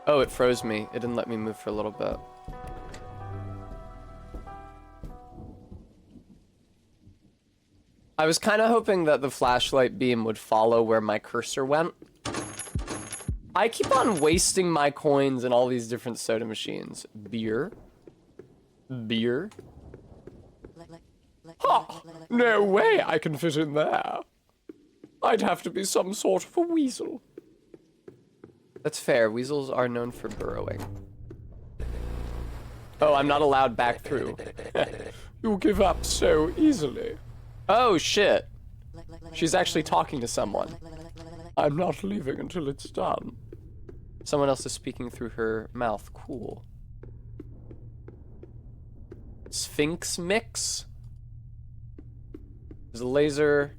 Oh, it froze me. It didn't let me move for a little bit. I was kind of hoping that the flashlight beam would follow where my cursor went. I keep on wasting my coins in all these different soda machines. Beer. Beer. Ha! No way I can fit in there. I'd have to be some sort of a weasel. That's fair. Weasels are known for burrowing. Oh, I'm not allowed back through. You give up so easily. Oh, shit. She's actually talking to someone. I'm not leaving until it's done. Someone else is speaking through her mouth. Cool. Sphinx mix? There's a laser.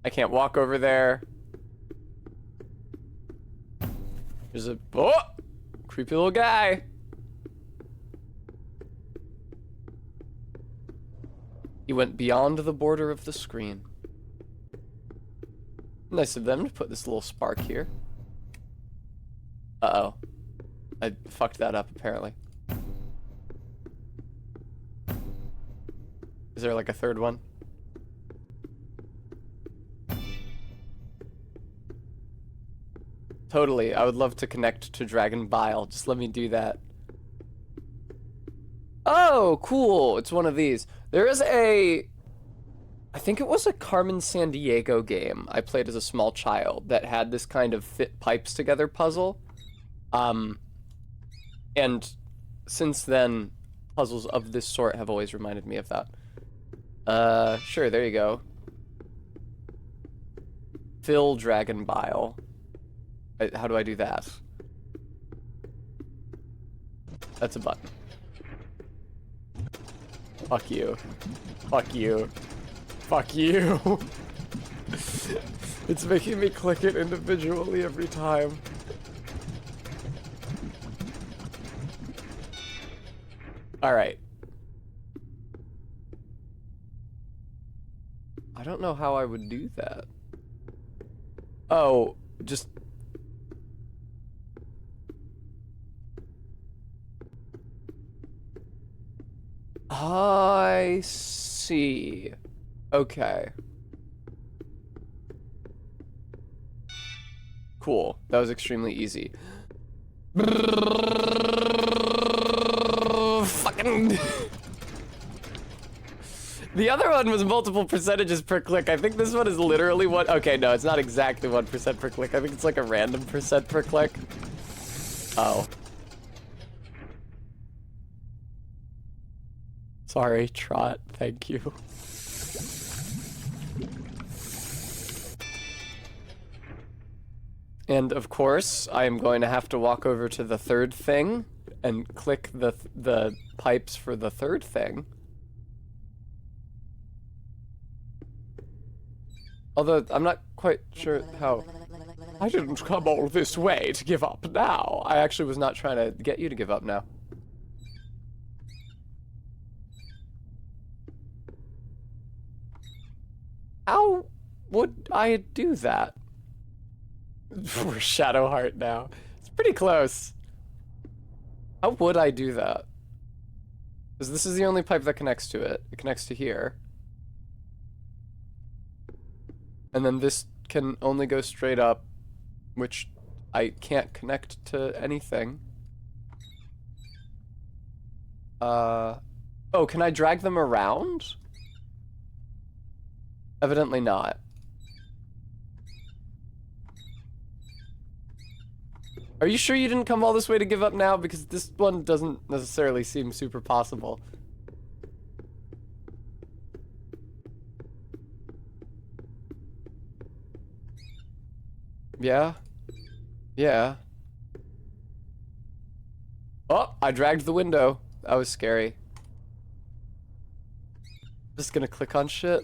I can't walk over there. There's a... Oh! Creepy little guy. went beyond the border of the screen. Nice of them to put this little spark here. Uh-oh. I fucked that up, apparently. Is there like a third one? Totally, I would love to connect to Dragon Bile. Just let me do that. Oh, cool. It's one of these. There is a... I think it was a Carmen Sandiego game I played as a small child that had this kind of fit pipes together puzzle. And since then, puzzles of this sort have always reminded me of that. Sure, there you go. Fill Dragon Bile. How do I do that? That's a button. Fuck you. Fuck you. Fuck you. It's making me click it individually every time. Alright. I don't know how I would do that. Oh, just... I see. Okay. Cool. That was extremely easy. Fucking... The other one was multiple percentages per click. I think this one is literally one... Okay, no, it's not exactly 1% per click. I think it's like a random percent per click. Oh. Sorry, Trot. Thank you. And of course, I am going to have to walk over to the third thing and click the pipes for the third thing. Although, I'm not quite sure how... I didn't come all this way to give up now. I actually was not trying to get you to give up now. How would I do that? We're Shadowheart now. It's pretty close. How would I do that? Because this is the only pipe that connects to it. It connects to here. And then this can only go straight up, which I can't connect to anything. Oh, can I drag them around? Evidently not. Are you sure you didn't come all this way to give up now? Because this one doesn't necessarily seem super possible. Yeah? Yeah. Oh, I dragged the window. That was scary. Just gonna click on shit.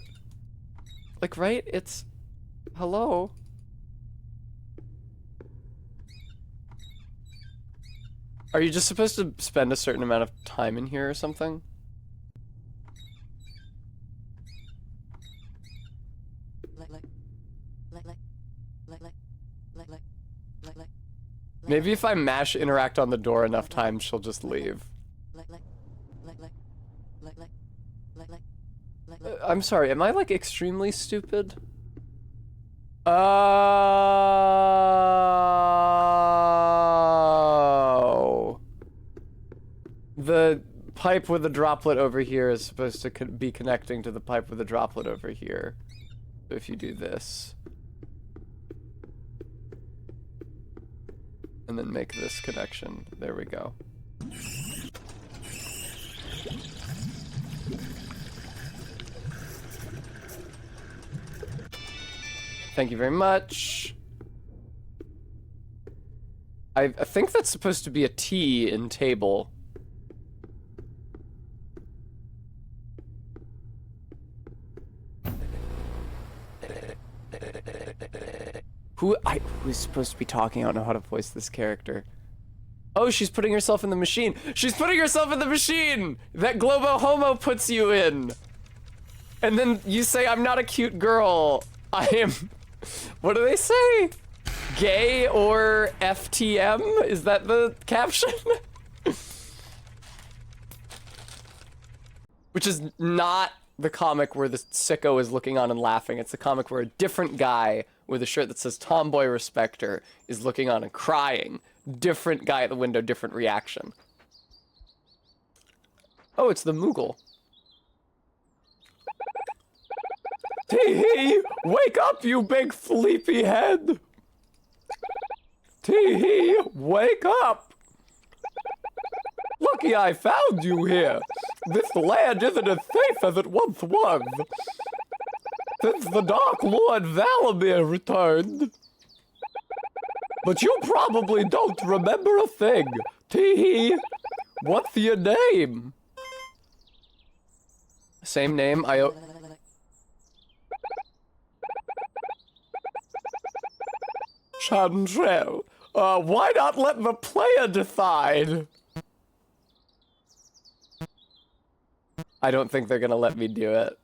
Like, right? It's... Hello? Are you just supposed to spend a certain amount of time in here or something? Maybe if I mash interact on the door enough times, she'll just leave. I'm sorry, am I like extremely stupid? Oh. The pipe with the droplet over here is supposed to be connecting to the pipe with the droplet over here. So if you do this. And then make this connection. There we go. Thank you very much. I think that's supposed to be a T in table. Who's supposed to be talking? I don't know how to voice this character. Oh, she's putting herself in the machine. She's putting herself in the machine that Globo Homo puts you in. And then you say, I'm not a cute girl. I am, what do they say? Gay or FTM? Is that the caption? Which is not the comic where the sicko is looking on and laughing. It's the comic where a different guy with a shirt that says Tomboy Respecter is looking on and crying. Different guy at the window, different reaction. Oh, it's the Moogle. Tee-hee! Wake up, you big sleepy head! Tee-hee! Wake up! Lucky I found you here! This land isn't as safe as it once was! Since the Dark Lord Valamir returned! But you probably don't remember a thing! Tee-hee! What's your name? Same name, Chandrel. Why not let the player decide? I don't think they're gonna let me do it.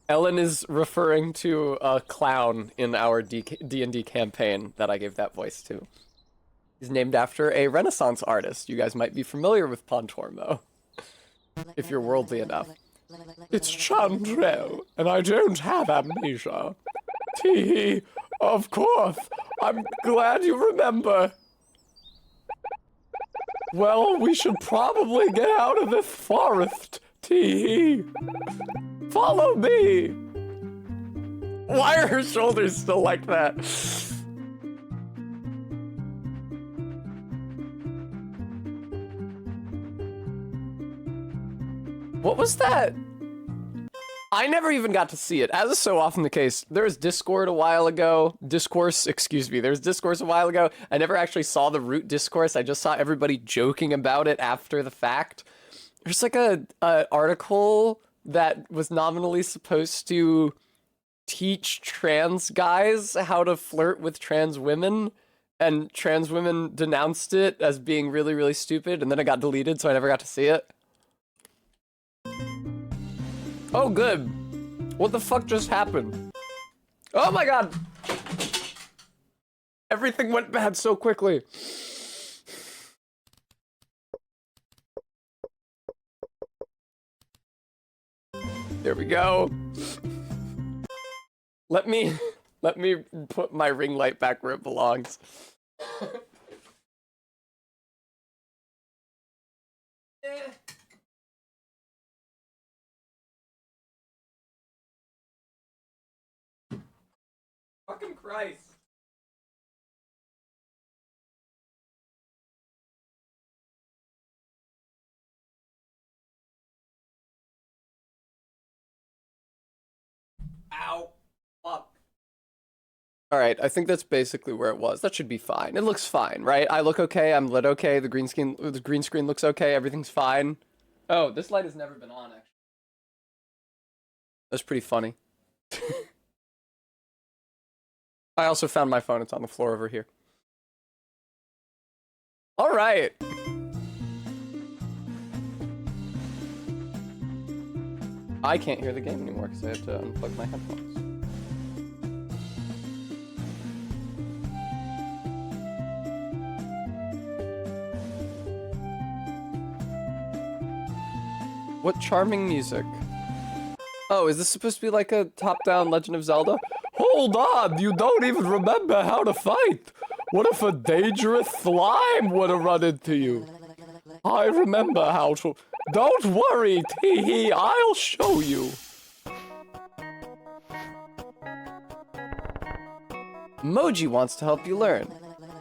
Ellen is referring to a clown in our D&D campaign that I gave that voice to. He's named after a Renaissance artist. You guys might be familiar with Pontormo, if you're worldly enough. It's Chandrel, and I don't have amnesia. Tee, of course. I'm glad you remember. Well, we should probably get out of this forest, Tee. Follow me. Why are her shoulders still like that? What was that? I never even got to see it. As is so often the case, there was Discourse a while ago. There was Discourse a while ago. I never actually saw the root discourse. I just saw everybody joking about it after the fact. There's like a article that was nominally supposed to teach trans guys how to flirt with trans women, and trans women denounced it as being really, really stupid, and then it got deleted, so I never got to see it. Oh, good. What the fuck just happened? Oh my god! Everything went bad so quickly. There we go. Let me put my ring light back where it belongs. Fucking Christ. Ow. Fuck. Alright, I think that's basically where it was. That should be fine. It looks fine, right? I look okay, I'm lit okay, the green screen looks okay, everything's fine. Oh, this light has never been on, actually. That's pretty funny. I also found my phone. It's on the floor over here. All right. I can't hear the game anymore because I have to unplug my headphones. What charming music. Oh, is this supposed to be like a top-down Legend of Zelda? Hold on, you don't even remember how to fight. What if a dangerous slime would have run into you? I remember how to... Don't worry, Tee-hee, I'll show you. Moji wants to help you learn.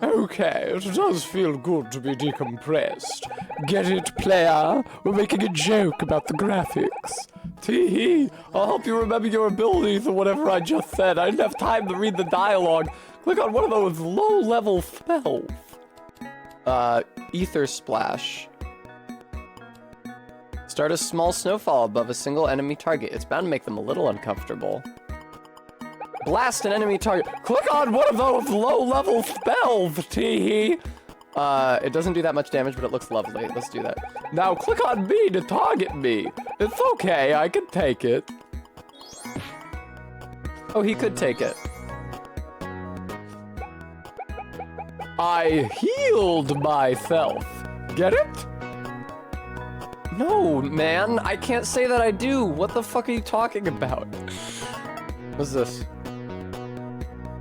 Okay, it does feel good to be decompressed. Get it, player? We're making a joke about the graphics. Tee-hee, I'll help you remember your abilities or whatever I just said. I didn't have time to read the dialogue. Click on one of those low-level spells. Ether Splash. Start a small snowfall above a single enemy target. It's bound to make them a little uncomfortable. Blast an enemy target. Click on one of those low-level spells, Tee-hee. It doesn't do that much damage, but it looks lovely. Let's do that. Now click on me to target me. It's okay, I can take it. Oh, he could take it. I healed myself. Get it? No, man, I can't say that I do. What the fuck are you talking about? What's this?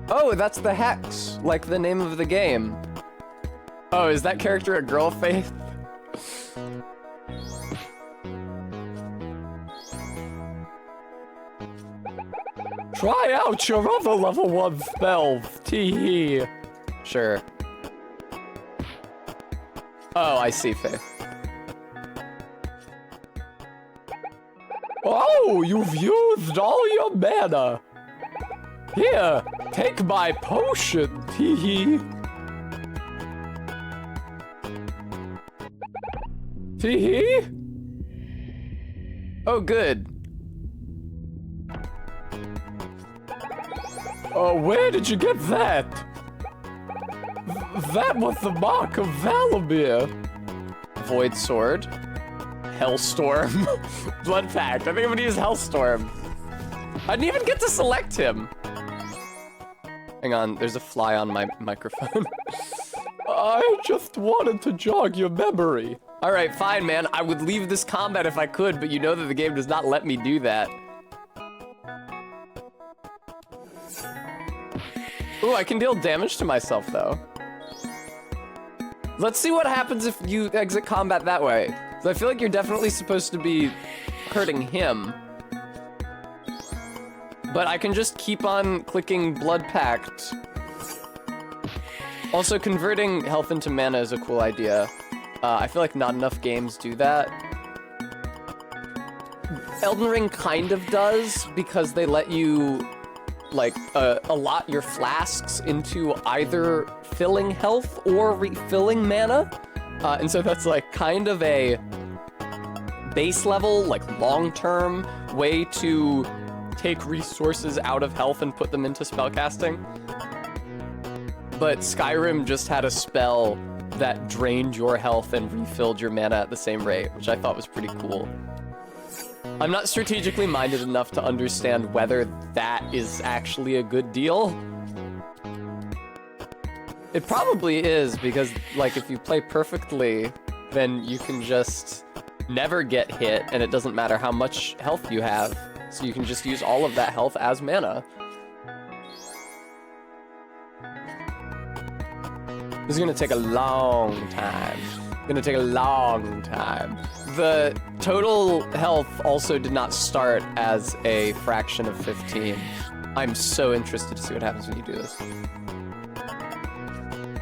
Oh, that's the Hex, like the name of the game. Oh, is that character a girl, Faith? Try out your other level 1 spells, tee-hee. Sure. Oh, I see, Faith. Oh, you've used all your mana. Here, take my potion, tee-hee. Tee-hee? Oh, good. Oh, where did you get that? That was the mark of Valamir. Void Sword. Hellstorm. Blood Pact. I think I'm gonna use Hellstorm. I didn't even get to select him. Hang on, there's a fly on my microphone. I just wanted to jog your memory. All right, fine, man. I would leave this combat if I could, but you know that the game does not let me do that. Ooh, I can deal damage to myself, though. Let's see what happens if you exit combat that way. So I feel like you're definitely supposed to be hurting him. But I can just keep on clicking Blood Pact. Also, converting health into mana is a cool idea. I feel like not enough games do that. Elden Ring kind of does, because they let you, like, allot your flasks into either filling health or refilling mana. And so that's, like, kind of a base level, like, long-term way to take resources out of health and put them into spellcasting. But Skyrim just had a spell that drained your health and refilled your mana at the same rate, which I thought was pretty cool. I'm not strategically minded enough to understand whether that is actually a good deal. It probably is, because, like, if you play perfectly, then you can just never get hit, and it doesn't matter how much health you have. So you can just use all of that health as mana. This is gonna take a long time. Gonna take a long time. The total health also did not start as a fraction of 15. I'm so interested to see what happens when you do this.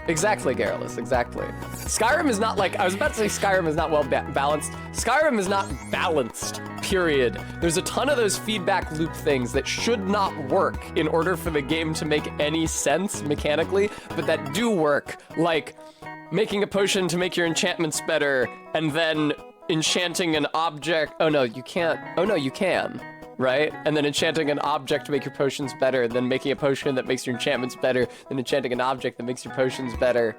Exactly, Garrulus, exactly. Skyrim is not like, I was about to say Skyrim is not well balanced. Skyrim is not balanced, period. There's a ton of those feedback loop things that should not work in order for the game to make any sense mechanically, but that do work. Like making a potion to make your enchantments better, and then enchanting an object. Oh no, you can't. Oh no, you can. Right? And then enchanting an object to make your potions better, then making a potion that makes your enchantments better, then enchanting an object that makes your potions better.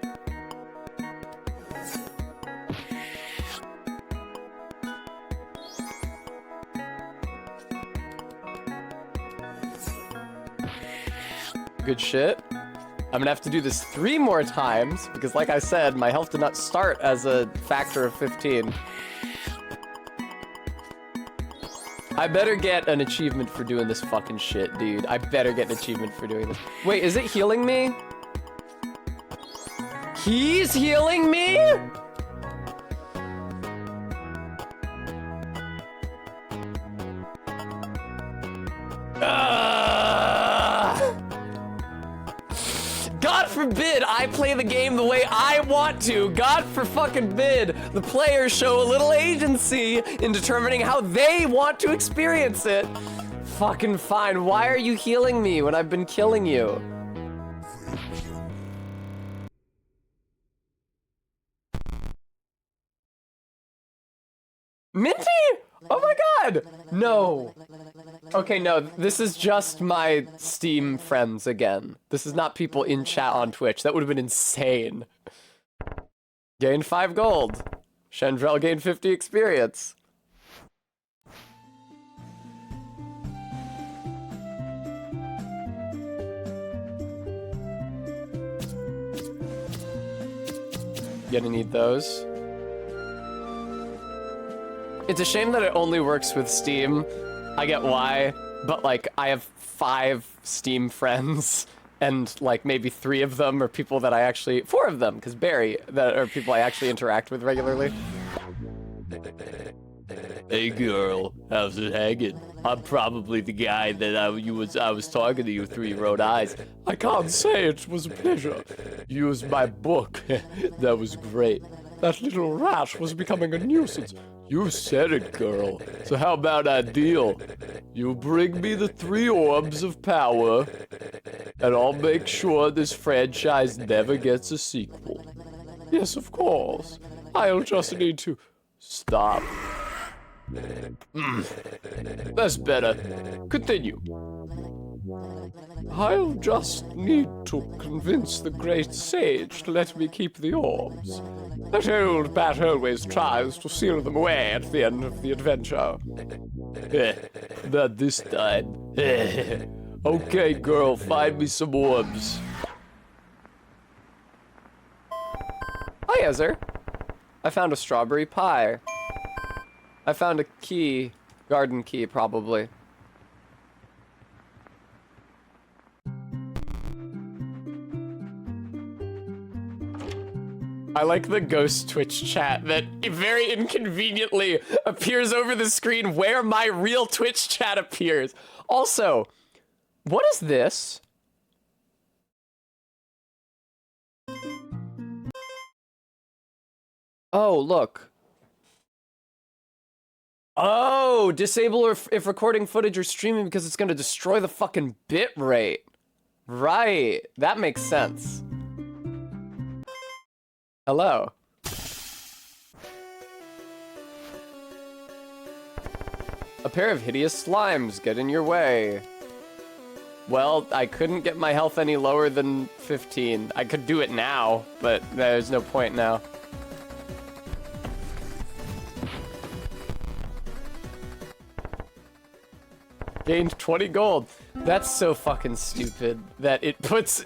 Good shit. I'm gonna have to do this 3 more times, because like I said, my health did not start as a factor of 15. I better get an achievement for doing this fucking shit, dude. I better get an achievement for doing this. Wait, is it healing me? He's healing me? God forbid I play the game the way I want to. God for fucking bid the players show a little agency in determining how they want to experience it. Fucking fine. Why are you healing me when I've been killing you? Minty? Oh my god! No. Okay, no, this is just my Steam friends again. This is not people in chat on Twitch. That would have been insane. Gain 5 gold. Chandrel gained 50 experience. Gonna need those. It's a shame that it only works with Steam. I get why, but like I have 5 Steam friends and like maybe 3 of them are people that I actually, 4 of them, because Barry, that are people I actually interact with regularly. Hey girl, how's it hanging? I'm probably the guy that I was talking to you through your own eyes. I can't say it was a pleasure. Used my book. That was great. That little rat was becoming a nuisance. You said it, girl. So how about a deal? You bring me the 3 orbs of power, and I'll make sure this franchise never gets a sequel. Yes, of course. I'll just need to... Stop. That's better. Continue. I'll just need to convince the great sage to let me keep the orbs. That old bat always tries to seal them away at the end of the adventure. Not this time. Okay, girl, find me some orbs. Hi, Ezer. I found a strawberry pie. I found a key. Garden key, probably. I like the ghost Twitch chat that very inconveniently appears over the screen where my real Twitch chat appears. Also, what is this? Oh, look. Oh, disable if recording footage or streaming because it's gonna destroy the fucking bit rate. Right, that makes sense. Hello. A pair of hideous slimes get in your way. Well, I couldn't get my health any lower than 15. I could do it now, but there's no point now. Gained 20 gold. That's so fucking stupid that it puts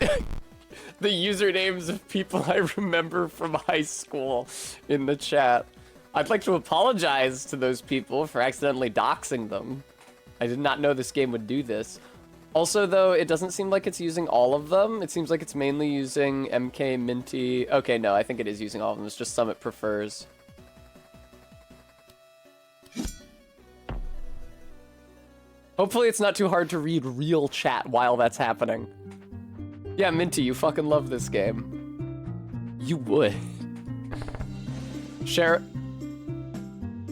the usernames of people I remember from high school in the chat. I'd like to apologize to those people for accidentally doxing them. I did not know this game would do this. Also, though, it doesn't seem like it's using all of them. It seems like it's mainly using MK, Minty. Okay, no, I think it is using all of them. It's just some it prefers. Hopefully it's not too hard to read real chat while that's happening. Yeah, Minty, you fucking love this game. You would. Sharon.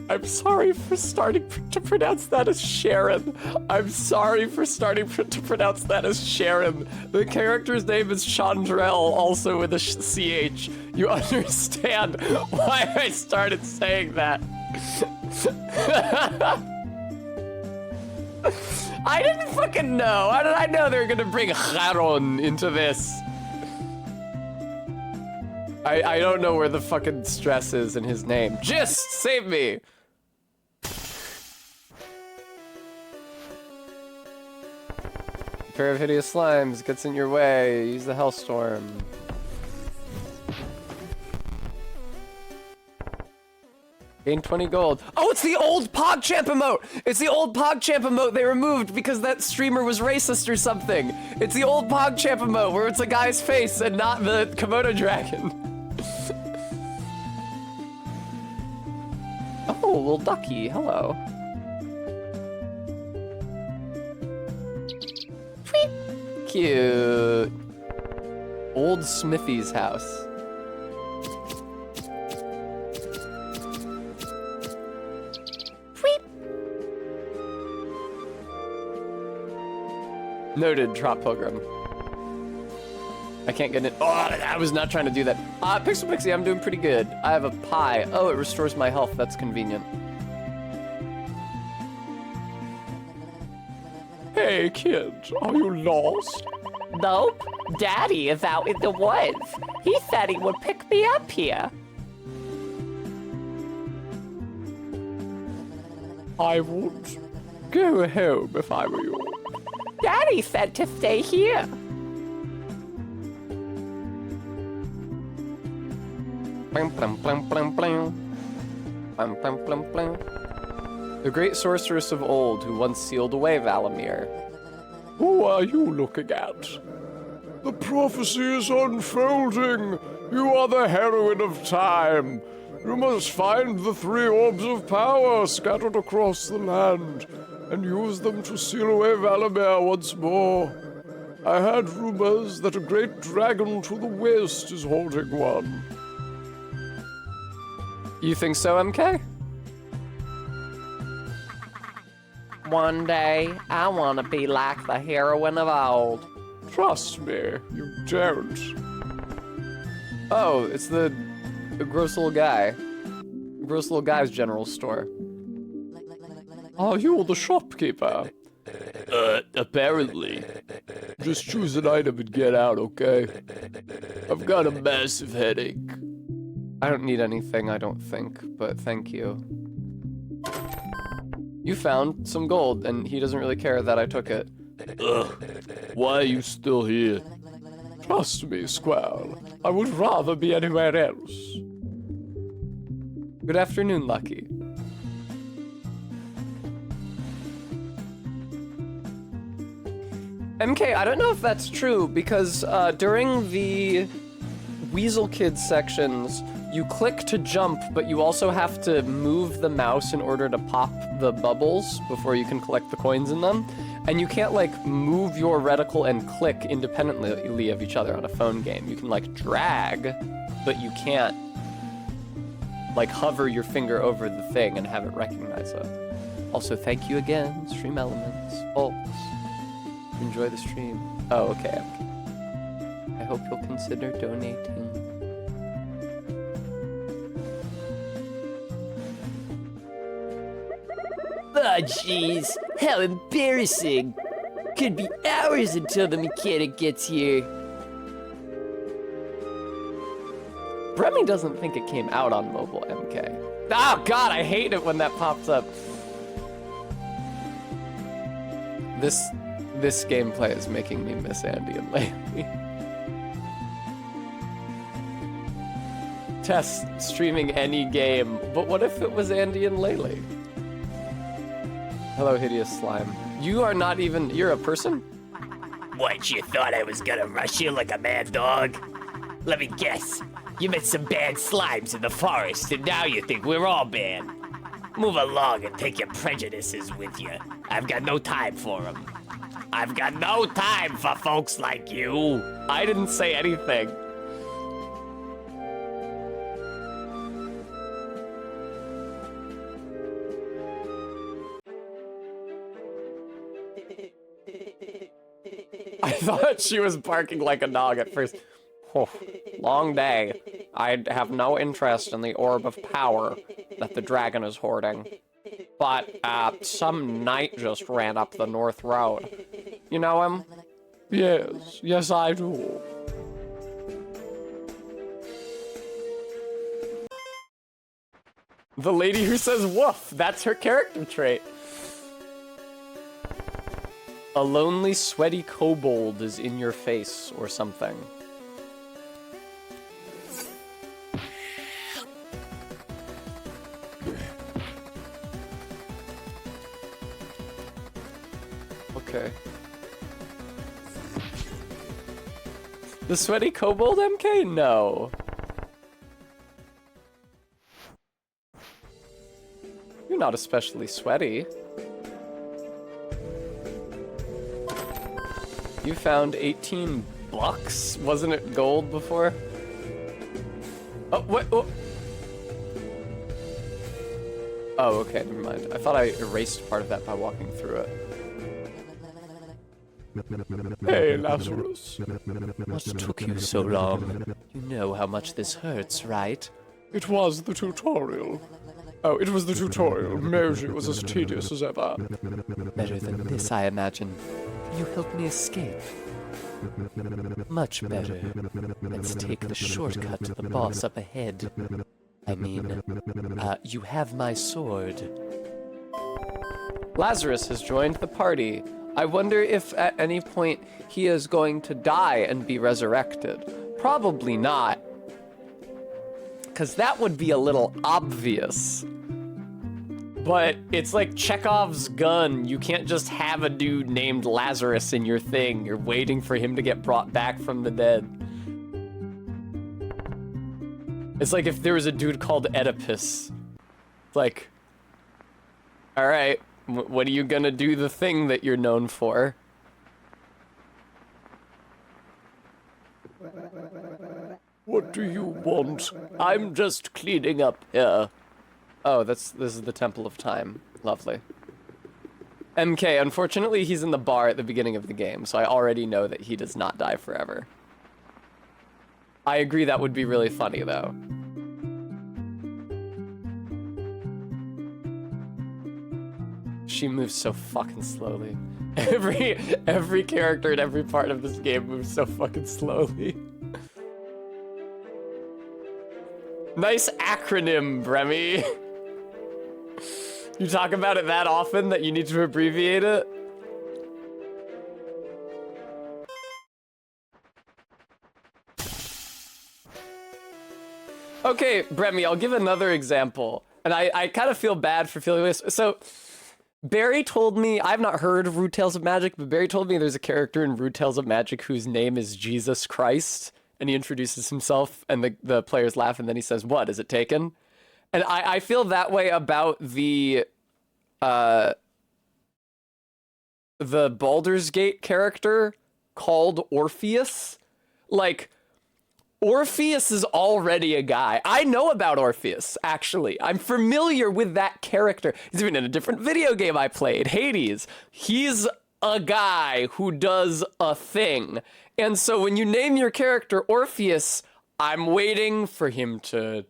I'm sorry for starting to pronounce that as Sharon. I'm sorry for starting to pronounce that as Sharon. The character's name is Chandrel, also with a CH. You understand why I started saying that. I didn't fucking know. How did I know they were gonna bring Charon into this? I don't know where the fucking stress is in his name. Just save me. A pair of hideous slimes gets in your way. Use the Hellstorm. Gain 20 gold. Oh, it's the old PogChamp emote! It's the old PogChamp emote they removed because that streamer was racist or something. It's the old PogChamp emote where it's a guy's face and not the Komodo dragon. Oh, little ducky, hello. Cute. Old Smithy's house. Noted, Trot Pilgrim. I can't get it. Oh, I was not trying to do that. Pixel Pixie, I'm doing pretty good. I have a pie. Oh, it restores my health. That's convenient. Hey, kid, are you lost? Nope. Daddy is out in the woods. He said he would pick me up here. I would go home if I were you. Daddy said to stay here. Blam, blam, blam, blam, blam. Blam, blam, blam, blam. The great sorceress of old who once sealed away Valamir. Who are you looking at? The prophecy is unfolding. You are the heroine of time. You must find the 3 orbs of power scattered across the land and use them to seal away Valamir once more. I heard rumors that a great dragon to the west is holding one. You think so, MK? One day, I want to be like the heroine of old. Trust me, you don't. Oh, it's the gross little guy. Gross little guy's general store. Are you the shopkeeper? Apparently. Just choose an item and get out, okay? I've got a massive headache. I don't need anything, I don't think, but thank you. You found some gold, and he doesn't really care that I took it. Ugh. Why are you still here? Trust me, Squall. I would rather be anywhere else. Good afternoon, Lucky. MK, I don't know if that's true, because during the Weasel Kids sections, you click to jump, but you also have to move the mouse in order to pop the bubbles before you can collect the coins in them. And you can't, like, move your reticle and click independently of each other on a phone game. You can, like, drag, but you can't, like, hover your finger over the thing and have it recognize it. Also, thank you again, Stream Elements, folks. Enjoy the stream. Oh, okay. I hope you'll consider donating. Ah, jeez. How embarrassing. Could be hours until the mechanic gets here. Bremy doesn't think it came out on mobile, MK. Oh god, I hate it when that pops up. This gameplay is making me miss Andy and Laylee. Test streaming any game, but what if it was Andy and Laylee? Hello, hideous slime. You are not even, you're a person? What, you thought I was gonna rush you like a mad dog? Let me guess. You met some bad slimes in the forest, and now you think we're all bad. Move along and take your prejudices with you. I've got no time for them. I've got no time for folks like you. I didn't say anything. I thought she was barking like a dog at first. Oh, long day. I have no interest in the orb of power that the dragon is hoarding. But, some knight just ran up the North Road. You know him? Yes, I do. The lady who says woof, that's her character trait. A lonely, sweaty kobold is in your face, or something. Okay. The sweaty kobold, MK? No. You're not especially sweaty. You found 18 bucks? Wasn't it gold before? Oh, what? Oh. Oh, okay, never mind. I thought I erased part of that by walking through it. Hey, Lazarus. What took you so long? You know how much this hurts, right? It was the tutorial. Oh, it was the tutorial. Moji was as tedious as ever. Better than this, I imagine. Can you help me escape? Much better. Let's take the shortcut to the boss up ahead. I mean, you have my sword. Lazarus has joined the party. I wonder if at any point he is going to die and be resurrected. Probably not. Because that would be a little obvious. But it's like Chekhov's gun. You can't just have a dude named Lazarus in your thing. You're waiting for him to get brought back from the dead. It's like if there was a dude called Oedipus. Like, all right, what are you gonna do the thing that you're known for? What do you want? I'm just cleaning up here. Oh, this is the Temple of Time. Lovely. MK, unfortunately, he's in the bar at the beginning of the game, so I already know that he does not die forever. I agree that would be really funny, though. She moves so fucking slowly. Every character in every part of this game moves so fucking slowly. Nice acronym, Bremy. You talk about it that often that you need to abbreviate it? Okay, Bremy, I'll give another example. And I kind of feel bad for feeling this. So, Barry told me, I've not heard of Rude Tales of Magic, but Barry told me there's a character in Rude Tales of Magic whose name is Jesus Christ. And he introduces himself, and the players laugh, and then he says, "What, is it taken?" And I feel that way about the Baldur's Gate character called Orpheus. Like, Orpheus is already a guy. I know about Orpheus, actually. I'm familiar with that character. He's even in a different video game I played, Hades. He's a guy who does a thing. And so when you name your character Orpheus, I'm waiting for him to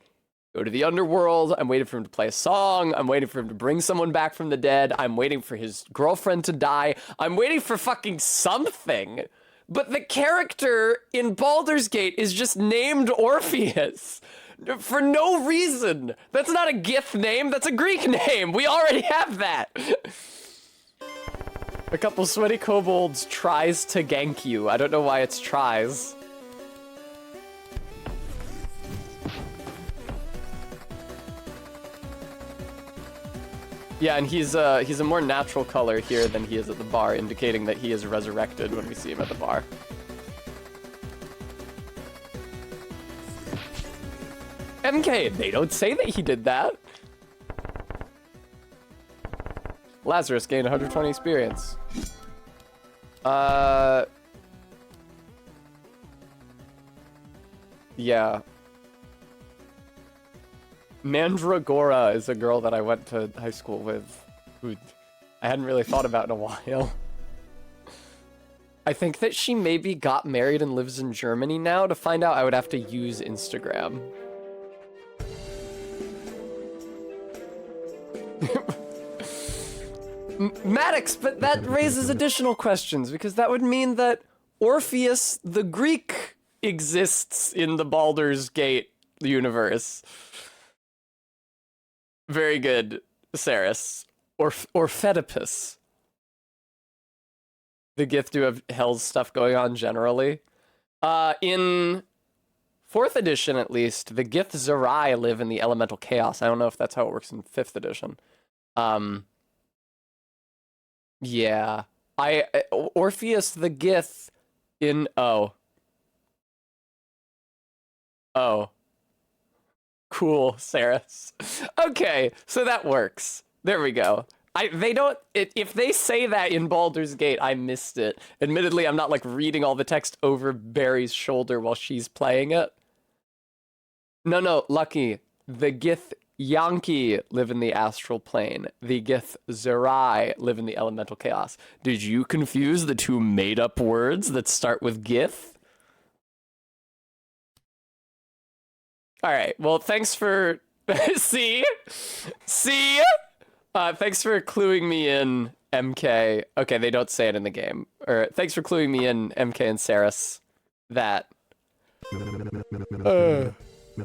go to the underworld. I'm waiting for him to play a song. I'm waiting for him to bring someone back from the dead. I'm waiting for his girlfriend to die. I'm waiting for fucking something. But the character in Baldur's Gate is just named Orpheus. For no reason. That's not a Gith name, that's a Greek name. We already have that. A couple sweaty kobolds tries to gank you. I don't know why it's tries. Yeah, and he's a more natural color here than he is at the bar, indicating that he is resurrected when we see him at the bar. MK, they don't say that he did that. Lazarus gained 120 experience. Yeah. Mandragora is a girl that I went to high school with, who I hadn't really thought about in a while. I think that she maybe got married and lives in Germany now. To find out, I would have to use Instagram. Maddox, but that raises additional questions, because that would mean that Orpheus the Greek exists in the Baldur's Gate universe. Very good, Saris. Orpheus. The Gith do have Hell's stuff going on generally. In 4th edition, at least, the Gith Zerai live in the Elemental Chaos. I don't know if that's how it works in 5th edition. Yeah. Orpheus the Gith in... Oh. Cool, Saris. Okay, so that works. There we go. If they say that in Baldur's Gate, I missed it. Admittedly, I'm not like reading all the text over Barry's shoulder while she's playing it. No, Lucky. The Gith Yankee live in the astral plane. The Gith Zerai live in the elemental chaos. Did you confuse the two made-up words that start with Gith? All right, well, thanks for... See? Thanks for cluing me in, MK. Okay, they don't say it in the game. Or thanks for cluing me in, MK and Saris, that...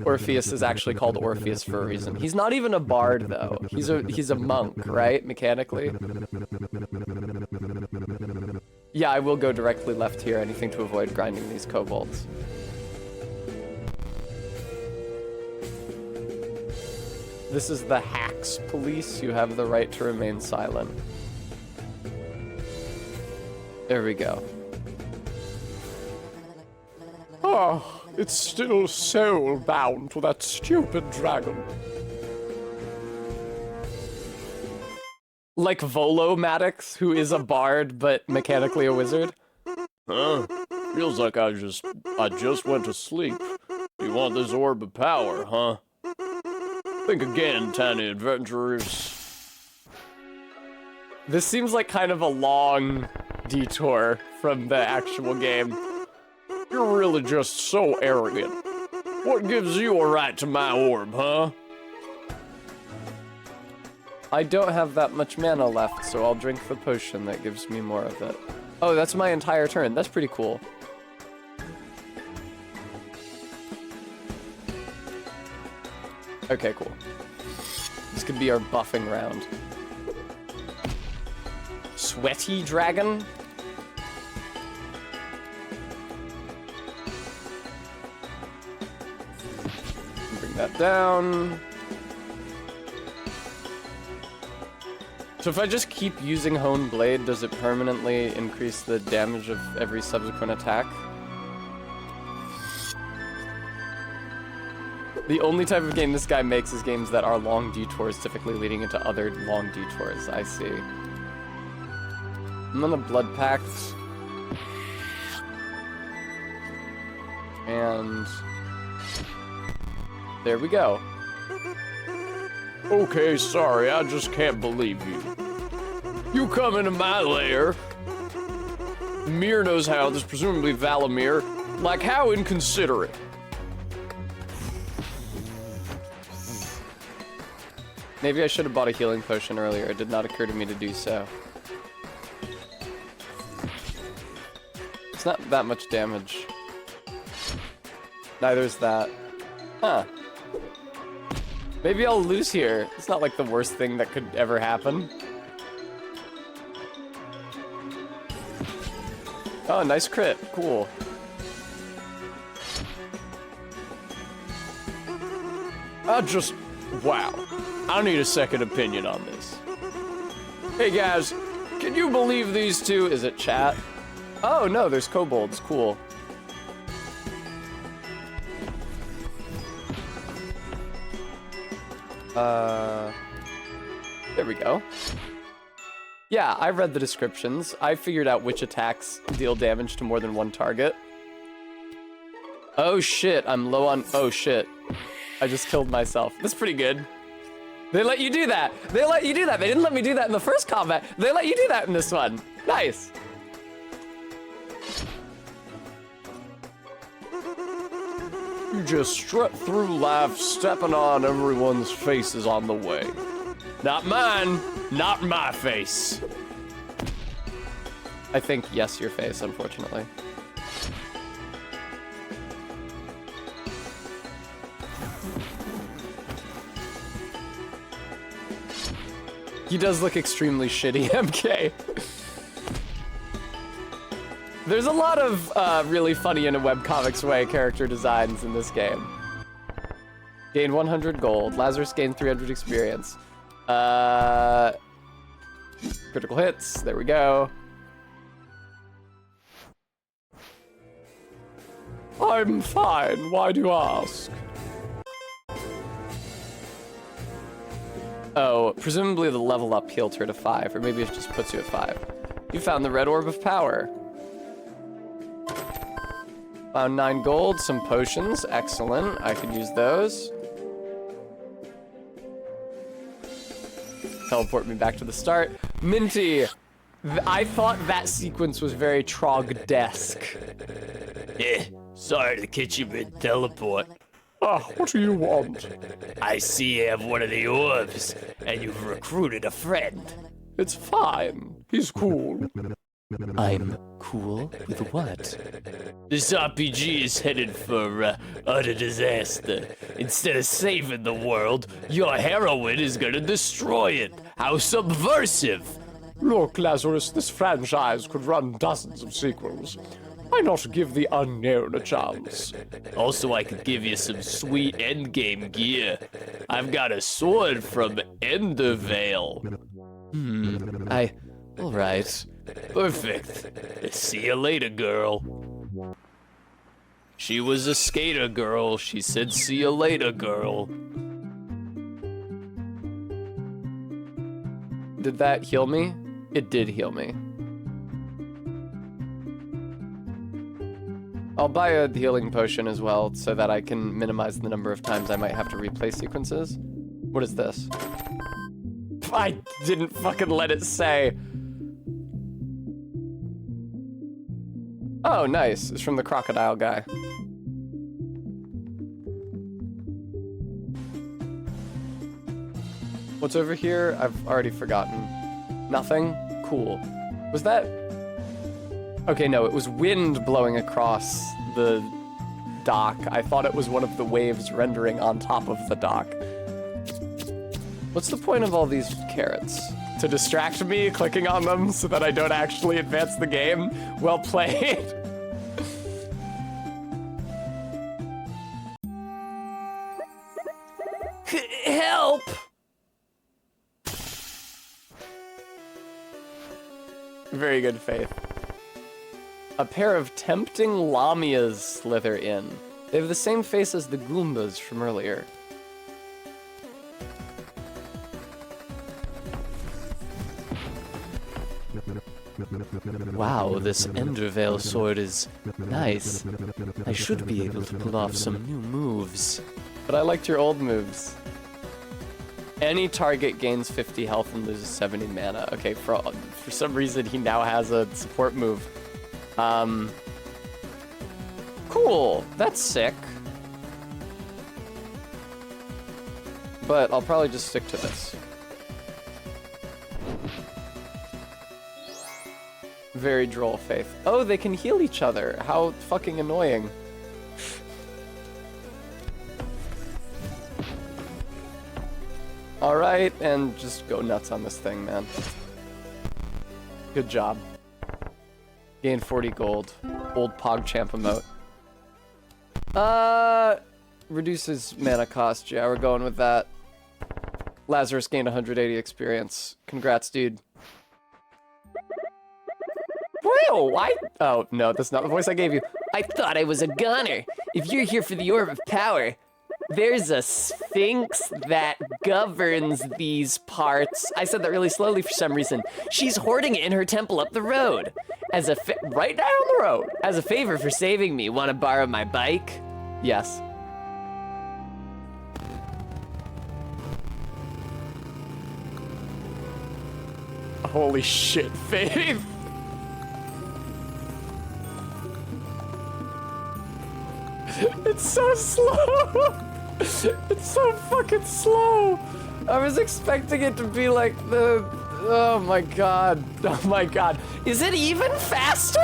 Orpheus is actually called Orpheus for a reason. He's not even a bard though. He's a monk, right? Mechanically. Yeah, I will go directly left here. Anything to avoid grinding these kobolds. This is the Hacks Police. You have the right to remain silent. There we go. Oh, it's still soul-bound to that stupid dragon. Like Volo Maddox, who is a bard but mechanically a wizard. Huh? Feels like I just went to sleep. You want this orb of power, huh? Think again, tiny adventurers. This seems like kind of a long detour from the actual game. You're really just so arrogant. What gives you a right to my orb, huh? I don't have that much mana left, so I'll drink the potion that gives me more of it. Oh, that's my entire turn. That's pretty cool. Okay, cool. This could be our buffing round. Sweaty dragon? Bring that down. So if I just keep using Hone Blade, does it permanently increase the damage of every subsequent attack? The only type of game this guy makes is games that are long detours, typically leading into other long detours. I see. I'm on the Blood Pact. And there we go. Okay, sorry, I just can't believe you. You come into my lair. Mir knows how, this presumably Valamir. Like, how inconsiderate. Maybe I should have bought a healing potion earlier. It did not occur to me to do so. It's not that much damage. Neither is that. Huh. Maybe I'll lose here. It's not like the worst thing that could ever happen. Oh, nice crit. Cool. Wow. I need a second opinion on this. Hey guys, can you believe these two? Is it chat? Oh no, there's kobolds. Cool. There we go. Yeah, I read the descriptions. I figured out which attacks deal damage to more than one target. Oh shit, I'm low on... Oh shit. I just killed myself. That's pretty good. They let you do that. They let you do that. They didn't let me do that in the first combat. They let you do that in this one. Nice. You just strut through life, stepping on everyone's faces on the way. Not mine, not my face. I think yes, your face, unfortunately. He does look extremely shitty, MK. There's a lot of really funny in a webcomics way character designs in this game. Gain 100 gold. Lazarus gained 300 experience. Critical hits. There we go. I'm fine. Why do you ask? Oh, presumably the level up healed her to 5, or maybe it just puts you at 5. You found the red orb of power. Found 9 gold, some potions. Excellent. I could use those. Teleport me back to the start. Minty! I thought that sequence was very Trog-desque. Yeah, sorry to catch you mid-teleport. What do you want? I see you have one of the orbs, and you've recruited a friend. It's fine. He's cool. I'm cool with what? This RPG is headed for utter disaster. Instead of saving the world, your heroine is gonna destroy it. How subversive! Look, Lazarus, this franchise could run dozens of sequels. Why not give the unknown a chance? Also, I could give you some sweet endgame gear. I've got a sword from Endervale. Alright. Perfect. See you later, girl. She was a skater girl. She said, see you later, girl. Did that heal me? It did heal me. I'll buy a healing potion as well so that I can minimize the number of times I might have to replay sequences. What is this? I didn't fucking let it say. Oh, nice. It's from the crocodile guy. What's over here? I've already forgotten. Nothing? Cool. Was that... Okay, no, it was wind blowing across the dock. I thought it was one of the waves rendering on top of the dock. What's the point of all these carrots? To distract me clicking on them so that I don't actually advance the game? Well played. Help! Very good, Faith. A pair of tempting Lamias slither in. They have the same face as the Goombas from earlier. Wow, this Endervale sword is nice. I should be able to pull off some new moves. But I liked your old moves. Any target gains 50 health and loses 70 mana. Okay, for some reason he now has a support move. Cool. That's sick. But I'll probably just stick to this. Very droll, Faith. Oh, they can heal each other. How fucking annoying. Alright, and just go nuts on this thing, man. Good job. Gain 40 gold. Old PogChamp emote. Reduces mana cost. Yeah, we're going with that. Lazarus gained 180 experience. Congrats, dude. Whoa, oh, no, that's not the voice I gave you. I thought I was a gunner. If you're here for the Orb of Power, there's a sphinx that governs these parts. I said that really slowly for some reason. She's hoarding it in her temple up the road. Right down the road. As a favor for saving me, want to borrow my bike? Yes. Holy shit, Faith. It's so slow. It's so fucking slow. I was expecting it to be like the... Oh my god. Oh my god. Is it even faster?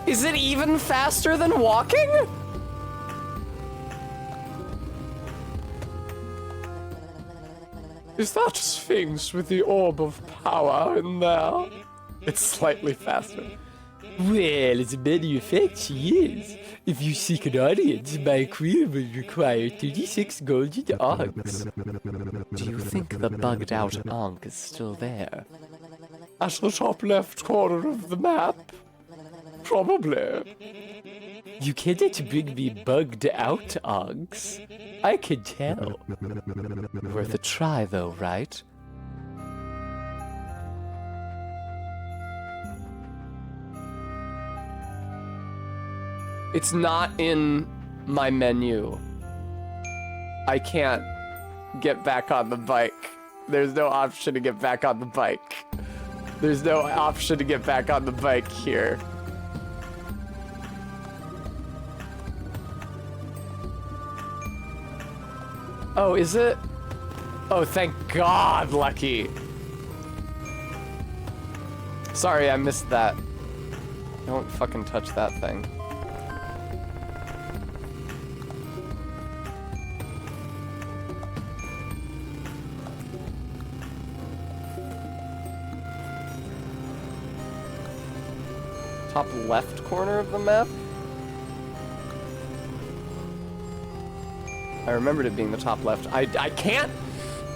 Is it even faster than walking? Is that Sphinx with the Orb of Power in there? It's slightly faster. Well, as a matter of fact, she is. If you seek an audience, my queen will require 36 golden arcs. Do you think the bugged out Ankh is still there? At the top left corner of the map? Probably. You cannot bring me bugged out Ankhs. I can tell. Worth a try, though, right? It's not in my menu. I can't get back on the bike. There's no option to get back on the bike. There's no option to get back on the bike here. Oh, is it? Oh, thank God, Lucky. Sorry, I missed that. Don't fucking touch that thing. Top left corner of the map? I remembered it being the top left. I can't...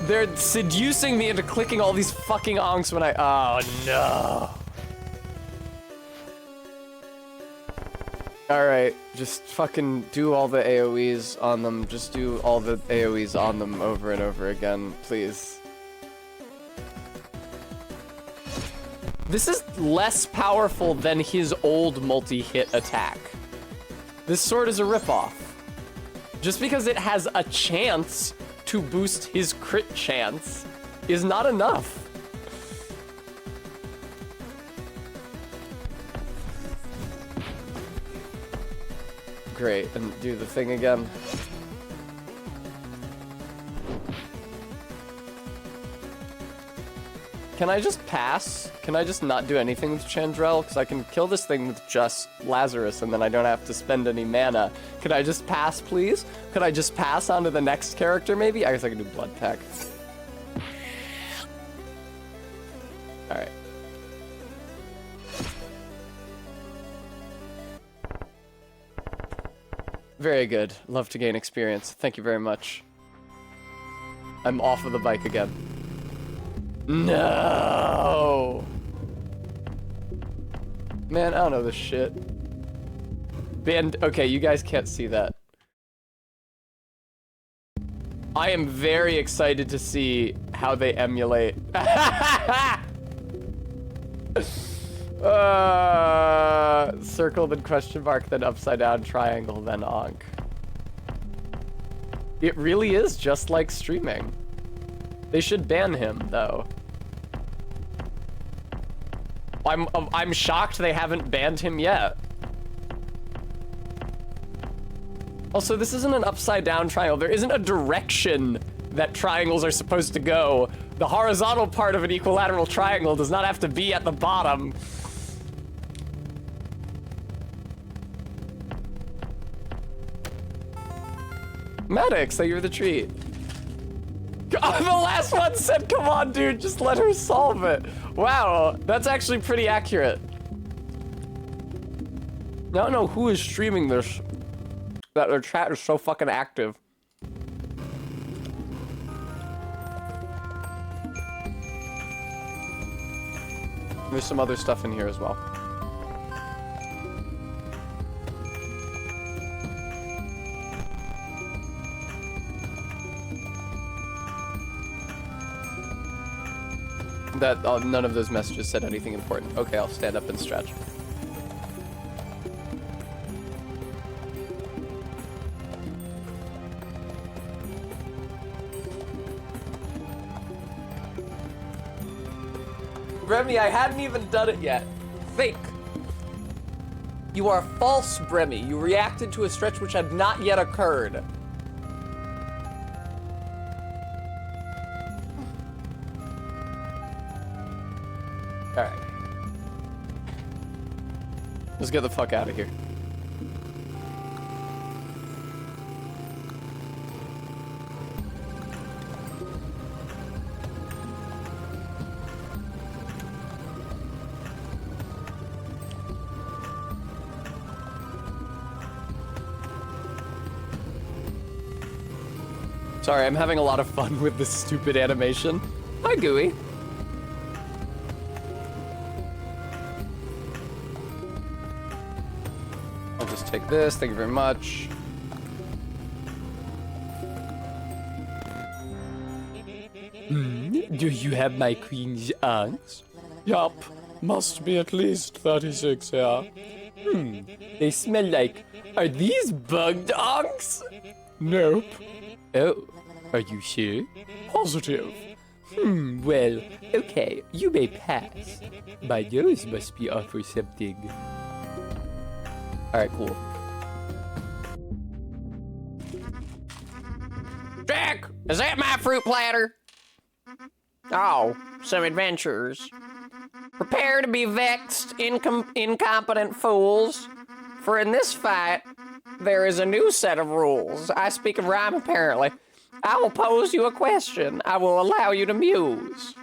They're seducing me into clicking all these fucking onks when I... Oh, no. Alright, just fucking do all the AoEs on them. Just do all the AoEs on them over and over again, please. This is less powerful than his old multi-hit attack. This sword is a ripoff. Just because it has a chance to boost his crit chance is not enough. Great, and do the thing again. Can I just pass? Can I just not do anything with Chandrel? Because I can kill this thing with just Lazarus and then I don't have to spend any mana. Could I just pass, please? Could I just pass on to the next character, maybe? I guess I can do Blood Pack. Alright. Very good. Love to gain experience. Thank you very much. I'm off of the bike again. No! Man, I don't know this shit. Okay, you guys can't see that. I am very excited to see how they emulate. Circle, then question mark, then upside down triangle, then onk. It really is just like streaming. They should ban him, though. I'm shocked they haven't banned him yet. Also, this isn't an upside down triangle. There isn't a direction that triangles are supposed to go. The horizontal part of an equilateral triangle does not have to be at the bottom. Maddox, thank you for the treat. Oh, the last one said, come on, dude, just let her solve it. Wow, that's actually pretty accurate. I don't know who is streaming this, that their chat is so fucking active. There's some other stuff in here as well. That none of those messages said anything important. Okay, I'll stand up and stretch. Bremy, I hadn't even done it yet. Fake. You are false, Bremy. You reacted to a stretch which had not yet occurred. Alright. Let's get the fuck out of here. Sorry, I'm having a lot of fun with this stupid animation. Hi, Gooey. I'll just take this, thank you very much. Do you have my queen's aunts? Yup, must be at least 36, yeah. They smell like... Are these bugged onks? Nope, Oh, are you sure? positive. Well, okay, you may pass. My nose must be off or something. Alright, cool. Jack, is that my fruit platter? Oh, some adventures. Prepare to be vexed, incompetent fools. For in this fight, there is a new set of rules. I speak of rhyme, apparently. I will pose you a question. I will allow you to muse.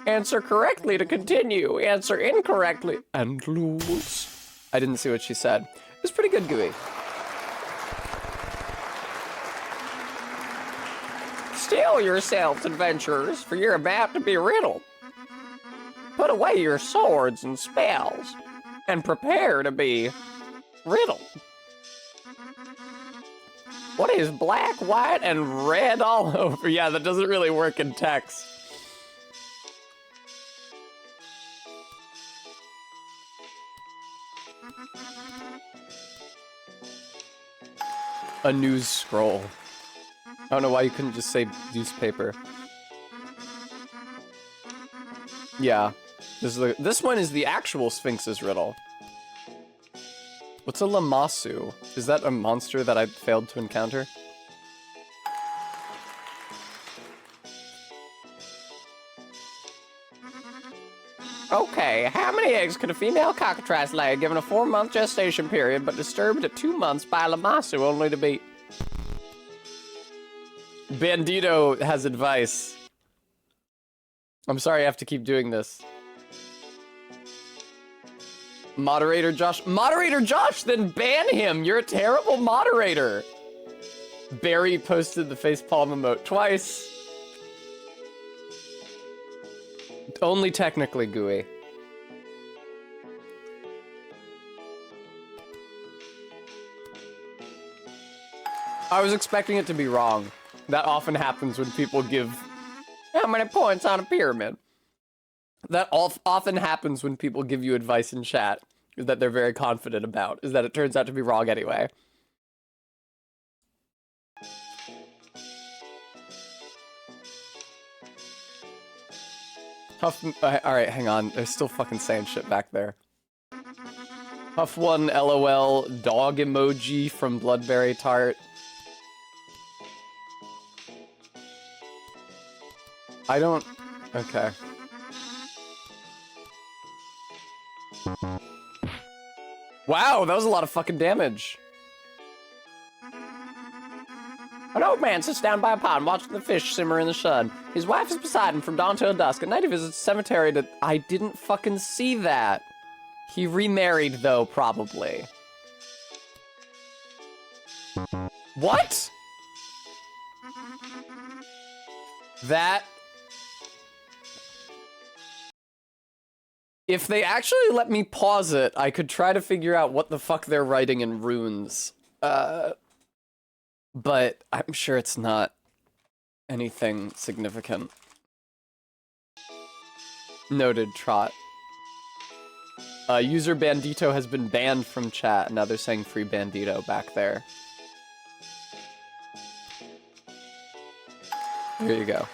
Answer correctly to continue. Answer incorrectly and lose. I didn't see what she said. It was pretty good, Gooey. Still yourselves, adventurers, for you're about to be riddled. Put away your swords and spells, and prepare to be riddled. What is black, white, and red all over? Yeah, that doesn't really work in text. A news scroll. I don't know why you couldn't just say newspaper. Yeah. This one is the actual Sphinx's riddle. What's a Lamassu? Is that a monster that I failed to encounter? Okay, how many eggs could a female cockatrice lay given a 4-month gestation period but disturbed at 2 months by Lamassu only to be... Bandito has advice. I'm sorry I have to keep doing this. Moderator Josh. Moderator Josh, then ban him. You're a terrible moderator. Barry posted the facepalm emote twice. Only technically, Gooey. I was expecting it to be wrong. That often happens when people give... How many points on a pyramid? That often happens when people give you advice in chat that they're very confident about, is that it turns out to be wrong anyway. Alright, hang on. They're still fucking saying shit back there. Huff1 LOL dog emoji from Bloodberry Tart. I don't... Okay. Wow, that was a lot of fucking damage. An old man sits down by a pond watching the fish simmer in the sun. His wife is beside him from dawn till dusk. At night he visits the cemetery to... I didn't fucking see that. He remarried, though, probably. What? That... If they actually let me pause it, I could try to figure out what the fuck they're writing in runes. But I'm sure it's not anything significant. Noted, Trot. User Bandito has been banned from chat. Now they're saying free Bandito back there. Here you go.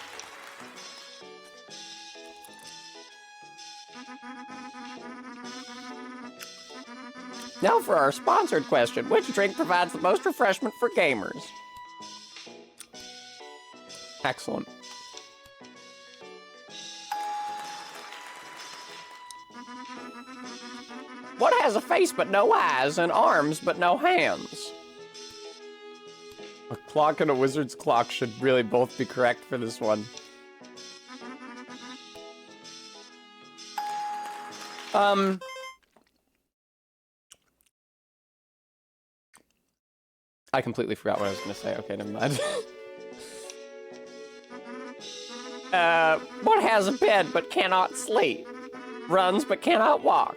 Now for our sponsored question. Which drink provides the most refreshment for gamers? Excellent. What has a face but no eyes and arms but no hands? A clock and a wizard's clock should really both be correct for this one. I completely forgot what I was gonna say. Okay, never mind. What has a bed but cannot sleep? Runs but cannot walk?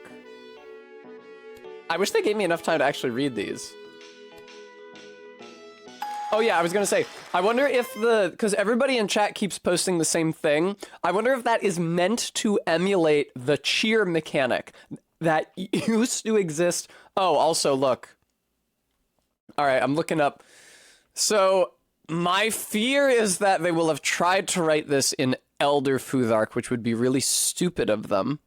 I wish they gave me enough time to actually read these. Oh yeah, I was gonna say, I wonder if because everybody in chat keeps posting the same thing, I wonder if that is meant to emulate the cheer mechanic that used to exist. Oh, also, look. Alright, I'm looking up. So, my fear is that they will have tried to write this in Elder Futhark, which would be really stupid of them.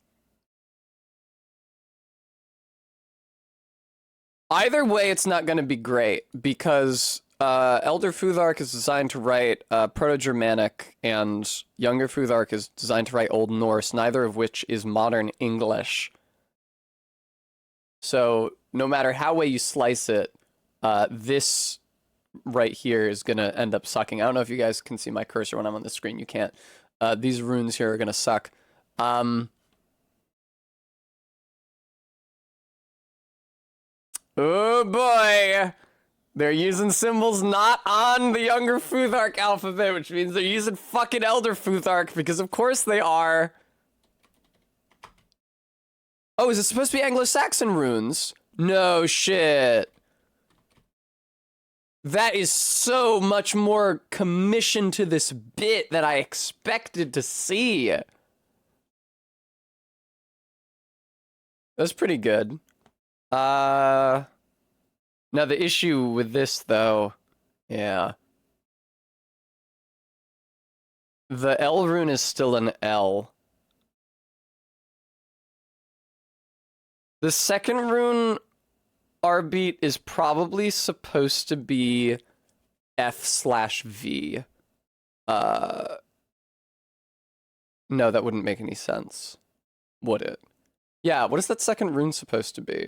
Either way, it's not going to be great, because Elder Futhark is designed to write Proto-Germanic, and Younger Futhark is designed to write Old Norse, neither of which is modern English. So no matter how way you slice it, this right here is going to end up sucking. I don't know if you guys can see my cursor when I'm on the screen. You can't. These runes here are going to suck. Oh boy! They're using symbols not on the Younger Futhark alphabet, which means they're using fucking Elder Futhark, because of course they are. Oh, is it supposed to be Anglo-Saxon runes? No shit. That is so much more commission to this bit than I expected to see. That's pretty good. Now the issue with this, though, yeah. The L rune is still an L. The second rune, R-beat, is probably supposed to be F/V. No, that wouldn't make any sense, would it? Yeah, what is that second rune supposed to be?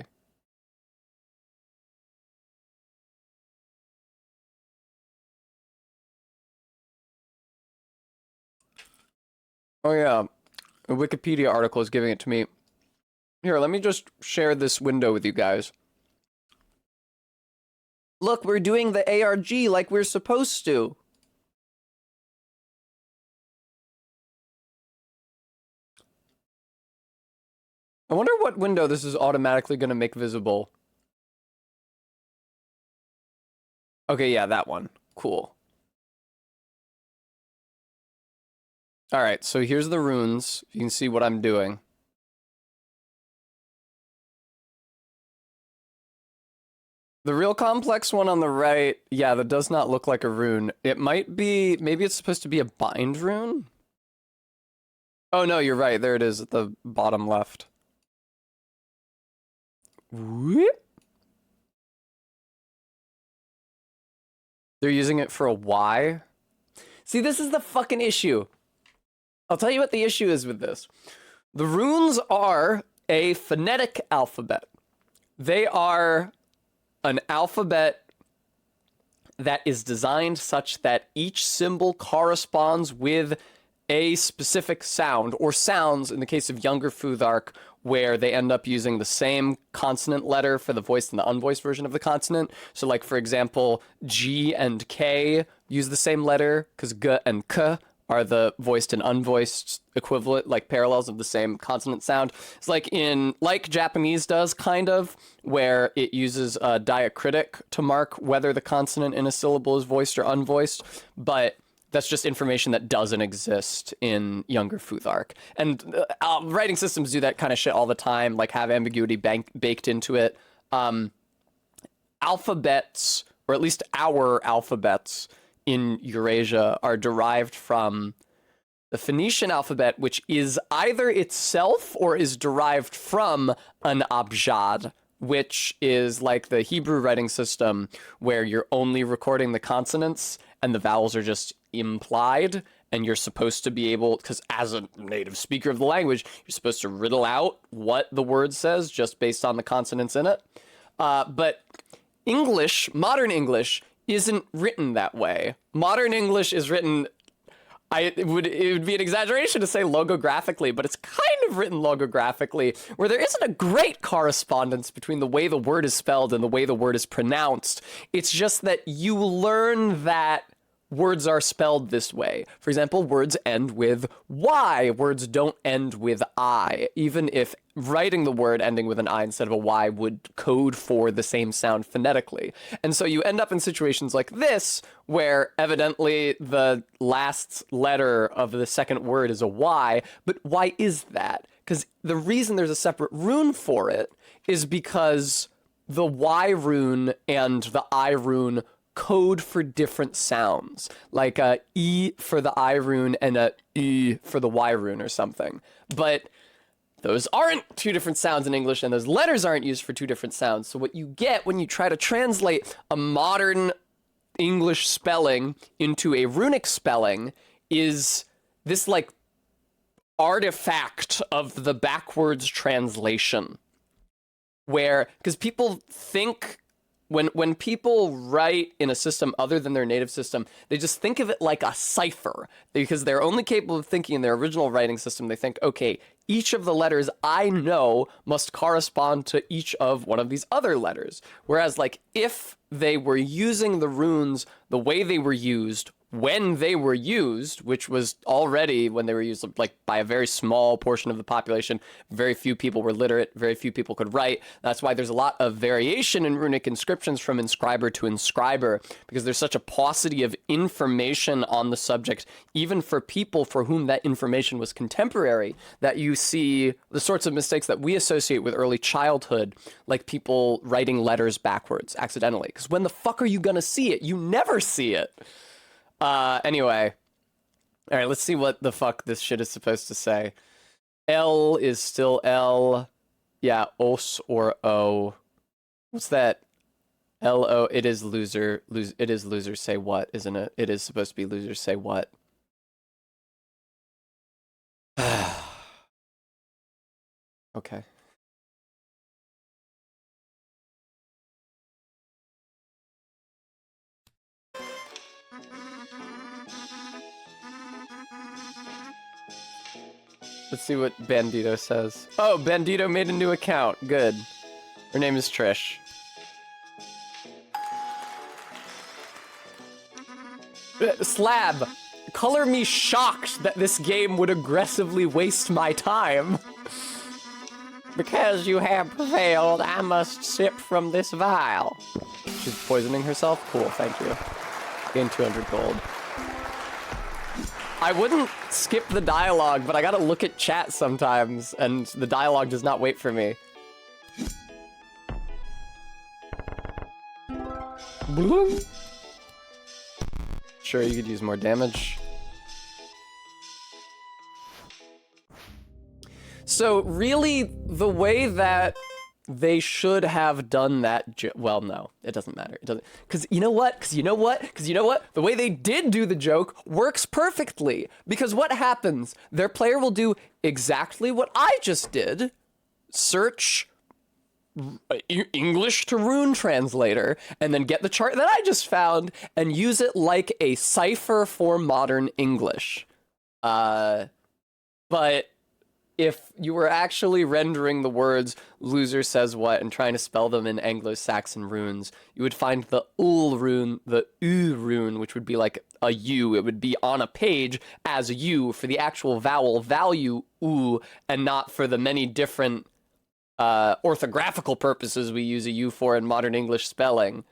Oh yeah, a Wikipedia article is giving it to me. Here, let me just share this window with you guys. Look, we're doing the ARG like we're supposed to. I wonder what window this is automatically going to make visible. Okay, yeah, that one. Cool. Alright, so here's the runes. You can see what I'm doing. The real complex one on the right, yeah, that does not look like a rune. It might be, maybe it's supposed to be a bind rune? Oh no, you're right, there it is at the bottom left. Whoop. They're using it for a Y? See, this is the fucking issue. I'll tell you what the issue is with this. The runes are a phonetic alphabet. They are an alphabet that is designed such that each symbol corresponds with a specific sound, or sounds in the case of Younger Futhark, where they end up using the same consonant letter for the voiced and the unvoiced version of the consonant. So like, for example, G and K use the same letter, because G and K are the voiced and unvoiced equivalent, like parallels of the same consonant sound. It's like Japanese does, kind of, where it uses a diacritic to mark whether the consonant in a syllable is voiced or unvoiced, but that's just information that doesn't exist in Younger Futhark. And writing systems do that kind of shit all the time, like have ambiguity baked into it. Alphabets, or at least our alphabets, in Eurasia are derived from the Phoenician alphabet, which is either itself or is derived from an abjad, which is like the Hebrew writing system where you're only recording the consonants and the vowels are just implied, and you're supposed to be able, because as a native speaker of the language, you're supposed to riddle out what the word says just based on the consonants in it. But English, modern English, isn't written that way. Modern English is written, it would be an exaggeration to say logographically, but it's kind of written logographically, where there isn't a great correspondence between the way the word is spelled and the way the word is pronounced. It's just that you learn that words are spelled this way. For example, words end with Y. Words don't end with I, even if writing the word ending with an I instead of a Y would code for the same sound phonetically. And so you end up in situations like this, where evidently the last letter of the second word is a Y, but why is that? Because the reason there's a separate rune for it is because the Y rune and the I rune code for different sounds, like a E for the I rune and a E for the Y rune or something. But those aren't two different sounds in English, and those letters aren't used for two different sounds. So what you get when you try to translate a modern English spelling into a runic spelling is this like artifact of the backwards translation, where because people think when people write in a system other than their native system, they just think of it like a cipher because they're only capable of thinking in their original writing system. They think, okay, each of the letters I know must correspond to each of one of these other letters. Whereas like if they were using the runes the way they were used when they were used, which was already when they were used like by a very small portion of the population, very few people were literate, very few people could write. That's why there's a lot of variation in runic inscriptions from inscriber to inscriber, because there's such a paucity of information on the subject, even for people for whom that information was contemporary, that you see the sorts of mistakes that we associate with early childhood, like people writing letters backwards accidentally. Because when the fuck are you gonna see it? You never see it. Anyway. Alright, let's see what the fuck this shit is supposed to say. L is still L. Yeah, os or O. What's that? L-O, it is loser. It is loser say what, isn't it? It is supposed to be loser say what. Okay. Let's see what Bandito says. Oh, Bandito made a new account. Good. Her name is Trish. Slab, color me shocked that this game would aggressively waste my time. Because you have prevailed, I must sip from this vial. She's poisoning herself? Cool, thank you. Gain 200 gold. I wouldn't skip the dialogue, but I gotta look at chat sometimes, and the dialogue does not wait for me. Bloom. Sure, you could use more damage. So really, the way that they should have done that, well, no, it doesn't matter. It doesn't, because you know what? The way they did do the joke works perfectly. Because what happens? Their player will do exactly what I just did. Search English to rune translator, and then get the chart that I just found and use it like a cipher for modern English. But if you were actually rendering the words loser says what and trying to spell them in Anglo-Saxon runes, you would find the ul rune, the u rune, which would be like a u. It would be on a page as a u for the actual vowel value u, and not for the many different orthographical purposes we use a u for in modern English spelling.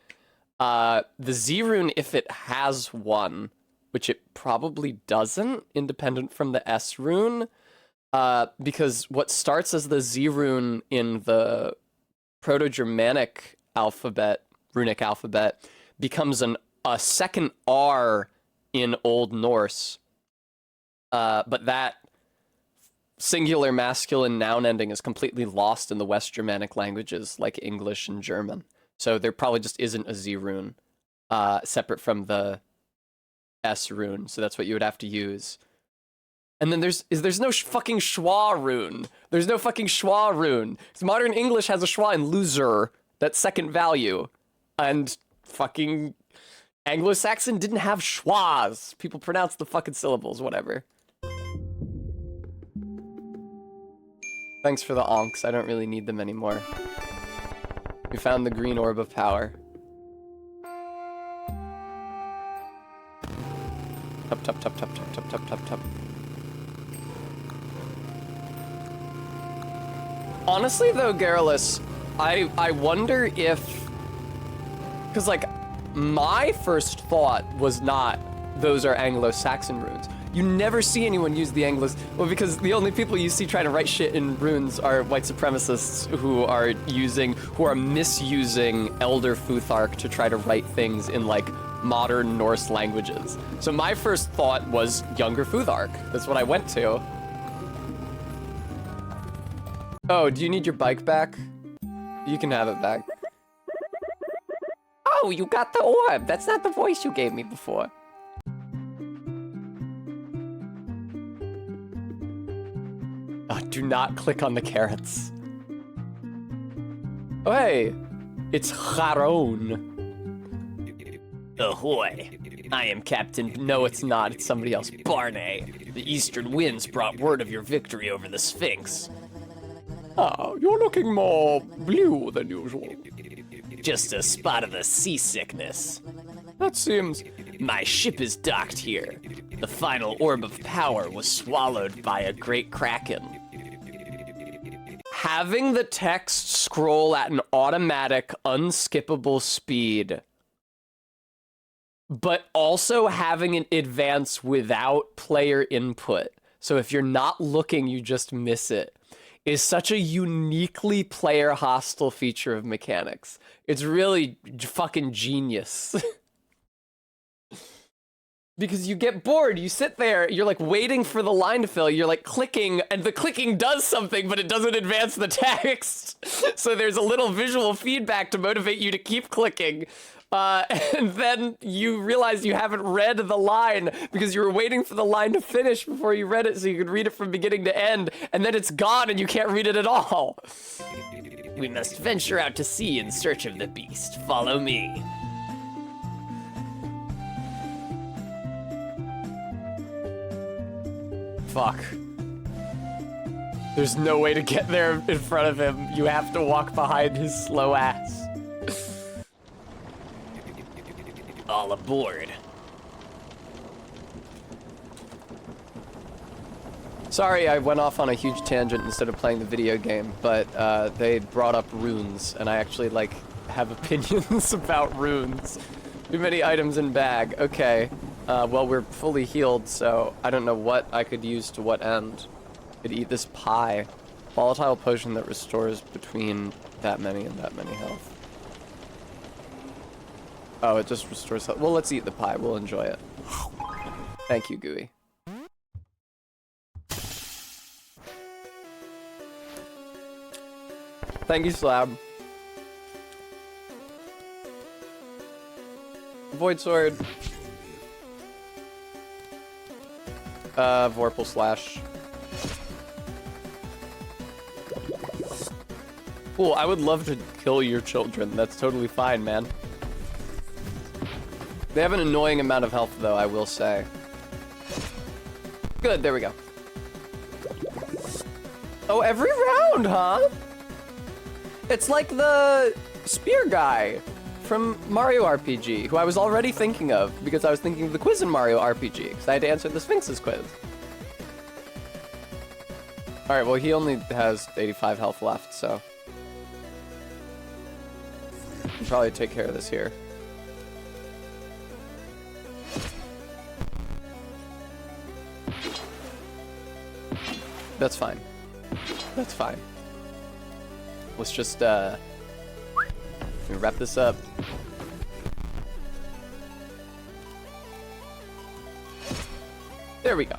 The z rune, if it has one, which it probably doesn't, independent from the s rune, because what starts as the Z rune in the Proto-Germanic alphabet, runic alphabet, becomes a second R in Old Norse. But that singular masculine noun ending is completely lost in the West Germanic languages like English and German. So there probably just isn't a Z rune separate from the S rune. So that's what you would have to use. And then there's no fucking schwa rune. There's no fucking schwa rune. Modern English has a schwa in loser, that second value. And fucking Anglo-Saxon didn't have schwas. People pronounce the fucking syllables, whatever. Thanks for the onks. I don't really need them anymore. We found the green orb of power. Tup, tup, tup, tup, tup, tup, tup, tup, tup. Honestly, though, Garrulus, I wonder if... Because, like, my first thought was not those are Anglo-Saxon runes. You never see anyone use the well, because the only people you see trying to write shit in runes are white supremacists who are misusing Elder Futhark to try to write things in, like, modern Norse languages. So my first thought was younger Futhark. That's what I went to. Oh, do you need your bike back? You can have it back. Oh, no, you got the orb. That's not the voice you gave me before. Oh, do not click on the carrots. Oh, hey, it's Charon. Ahoy! I am Captain. No, it's not. It's somebody else. Barney. The eastern winds brought word of your victory over the Sphinx. Oh, you're looking more blue than usual. Just a spot of the seasickness. That seems... My ship is docked here. The final orb of power was swallowed by a great kraken. Having the text scroll at an automatic, unskippable speed, but also having it advance without player input, so if you're not looking, you just miss it, is such a uniquely player-hostile feature of mechanics. It's really fucking genius. Because you get bored, you sit there, you're like waiting for the line to fill, you're like clicking, and the clicking does something, but it doesn't advance the text. So there's a little visual feedback to motivate you to keep clicking. And then you realize you haven't read the line because you were waiting for the line to finish before you read it so you could read it from beginning to end, and then it's gone and you can't read it at all. We must venture out to sea in search of the beast. Follow me. Fuck. There's no way to get there in front of him. You have to walk behind his slow ass. All aboard. Sorry, I went off on a huge tangent instead of playing the video game, but they brought up runes, and I actually, like, have opinions about runes. Too many items in bag. Okay. Well, we're fully healed, so I don't know what I could use to what end. Could eat this pie. Volatile potion that restores between that many and that many health. Oh, it just restores health. Well, let's eat the pie. We'll enjoy it. Thank you, Gooey. Thank you, Slab. Void Sword. Vorpal Slash. Cool, I would love to kill your children. That's totally fine, man. They have an annoying amount of health, though, I will say. Good, there we go. Oh, every round, huh? It's like the spear guy from Mario RPG, who I was already thinking of because I was thinking of the quiz in Mario RPG, because I had to answer the Sphinx's quiz. Alright, well, he only has 85 health left, so I can probably take care of this here. That's fine. That's fine. Let's just, let me wrap this up. There we go.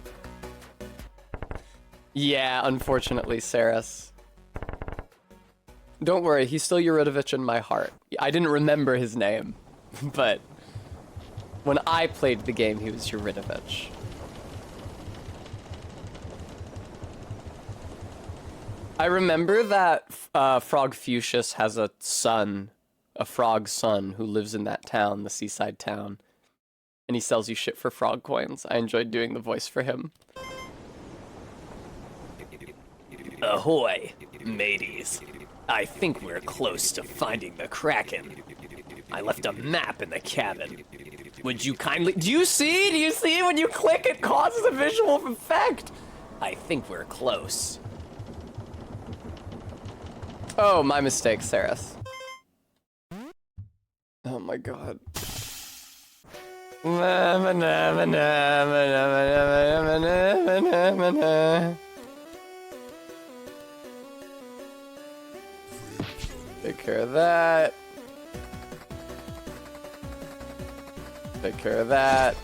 Yeah, unfortunately, Saris. Don't worry, he's still Yuridovich in my heart. I didn't remember his name, but when I played the game, he was Yuridovich. I remember that Frog Fuchsius has a son, a frog son, who lives in that town, the seaside town. And he sells you shit for frog coins. I enjoyed doing the voice for him. Ahoy, mateys. I think we're close to finding the Kraken. I left a map in the cabin. Would you kindly... Do you see? Do you see? When you click, it causes a visual effect. I think we're close. Oh, my mistake, Saris. Oh my god. Take care of that. Take care of that.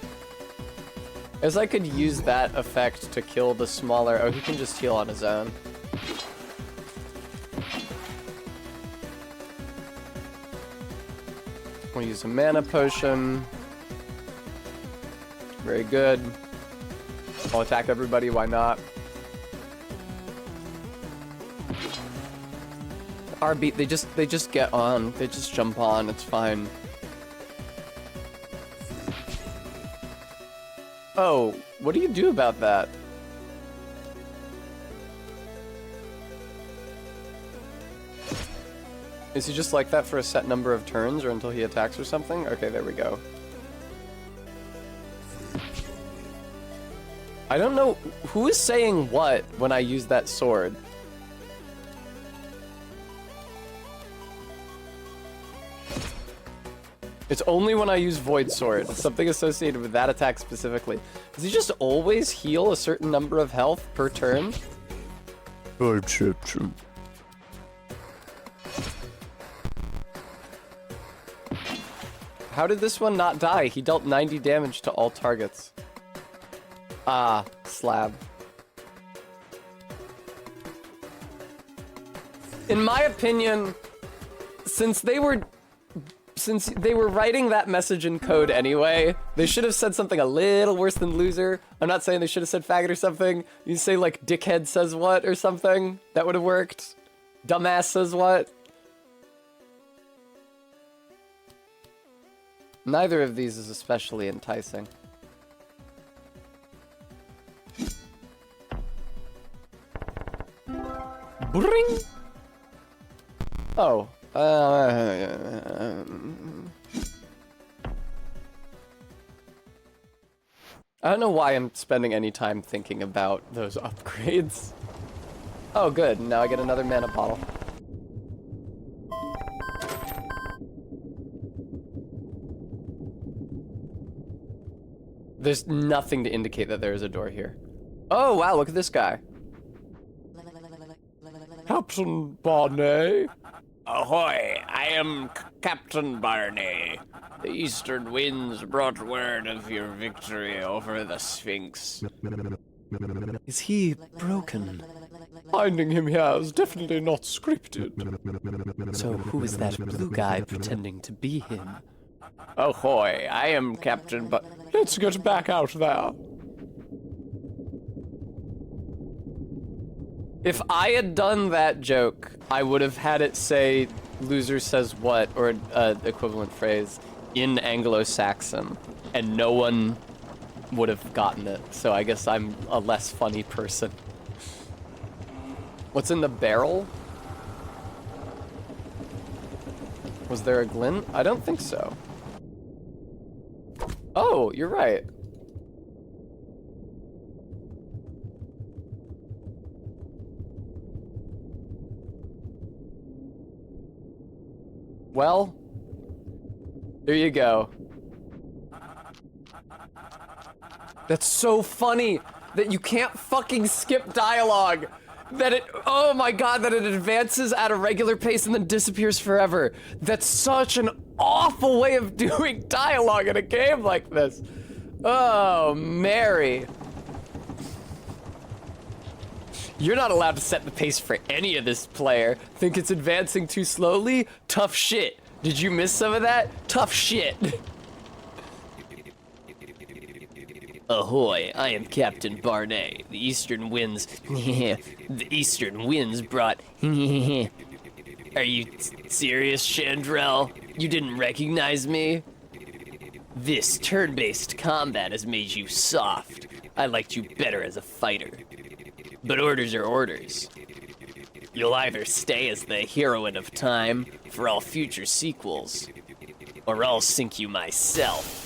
As I could use that effect to kill the smaller... Oh, he can just heal on his own. We'll use a mana potion. Very good. I'll attack everybody, why not? RB, they just get on. They just jump on, it's fine. Oh, what do you do about that? Is he just like that for a set number of turns or until he attacks or something? Okay, there we go. I don't know who is saying what when I use that sword. It's only when I use Void Sword. It's something associated with that attack specifically. Does he just always heal a certain number of health per turn? Perception. How did this one not die? He dealt 90 damage to all targets. Ah, slab. In my opinion, since they were writing that message in code anyway, they should have said something a little worse than loser. I'm not saying they should have said faggot or something. You say like dickhead says what or something. That would have worked. Dumbass says what. Neither of these is especially enticing. Bring. Oh. I don't know why I'm spending any time thinking about those upgrades. Oh, good. Now I get another mana bottle. There's nothing to indicate that there is a door here. Oh, wow, look at this guy. Captain Barney. Ahoy! I am Captain Barney. The eastern winds brought word of your victory over the Sphinx. Is he broken? Finding him here is definitely not scripted. So who is that blue guy pretending to be him? Ahoy! I am Captain Let's get back out there. If I had done that joke, I would have had it say loser says what, or equivalent phrase, in Anglo-Saxon, and no one would have gotten it. So I guess I'm a less funny person. What's in the barrel? Was there a glint? I don't think so. Oh, you're right. Well, there you go. That's so funny that you can't fucking skip dialogue. That it, oh my god, that it advances at a regular pace and then disappears forever. That's such an awful way of doing dialogue in a game like this. Oh, Mary. You're not allowed to set the pace for any of this, player. Think it's advancing too slowly? Tough shit. Did you miss some of that? Tough shit. Ahoy! I am Captain Barney. The eastern winds. The eastern winds brought. Are you serious, Chandrel? You didn't recognize me? This turn-based combat has made you soft. I liked you better as a fighter. But orders are orders. You'll either stay as the heroine of time for all future sequels, or I'll sink you myself.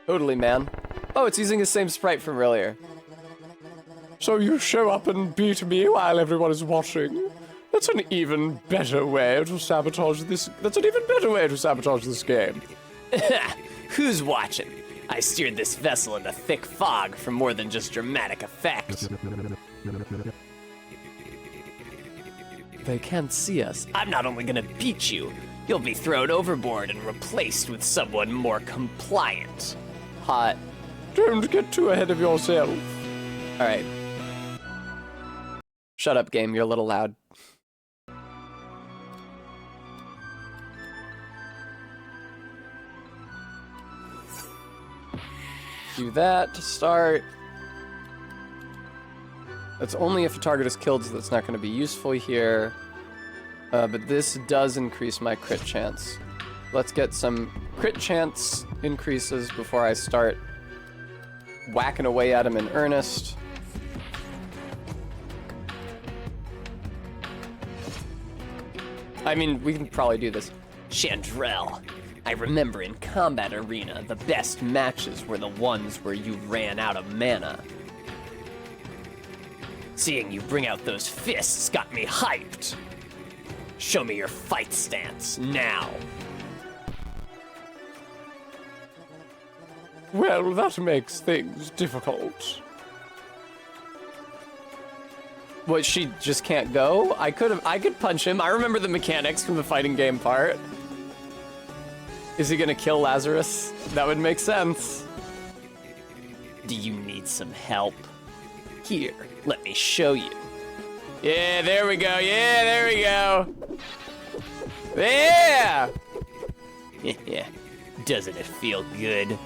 Totally, man. Oh, it's using the same sprite from earlier. So you show up and beat me while everyone is watching? That's an even better way to sabotage this. That's an even better way to sabotage this game. Who's watching? I steered this vessel into thick fog for more than just dramatic effect. They can't see us. I'm not only gonna beat you, you'll be thrown overboard and replaced with someone more compliant. Hot. Don't get too ahead of yourself. All right. Shut up, game. You're a little loud. do that to start. That's only if a target is killed, so that's not going to be useful here. But this does increase my crit chance. Let's get some crit chance increases before I start whacking away at him in earnest. I mean, we can probably do this. Chandrel, I remember in Combat Arena, the best matches were the ones where you ran out of mana. Seeing you bring out those fists got me hyped. Show me your fight stance, now. Well, that makes things difficult. What, she just can't go? I could punch him. I remember the mechanics from the fighting game part. Is he gonna kill Lazarus? That would make sense. Do you need some help? Here, let me show you. Yeah, there we go. Yeah, there we go. Yeah! Doesn't it feel good?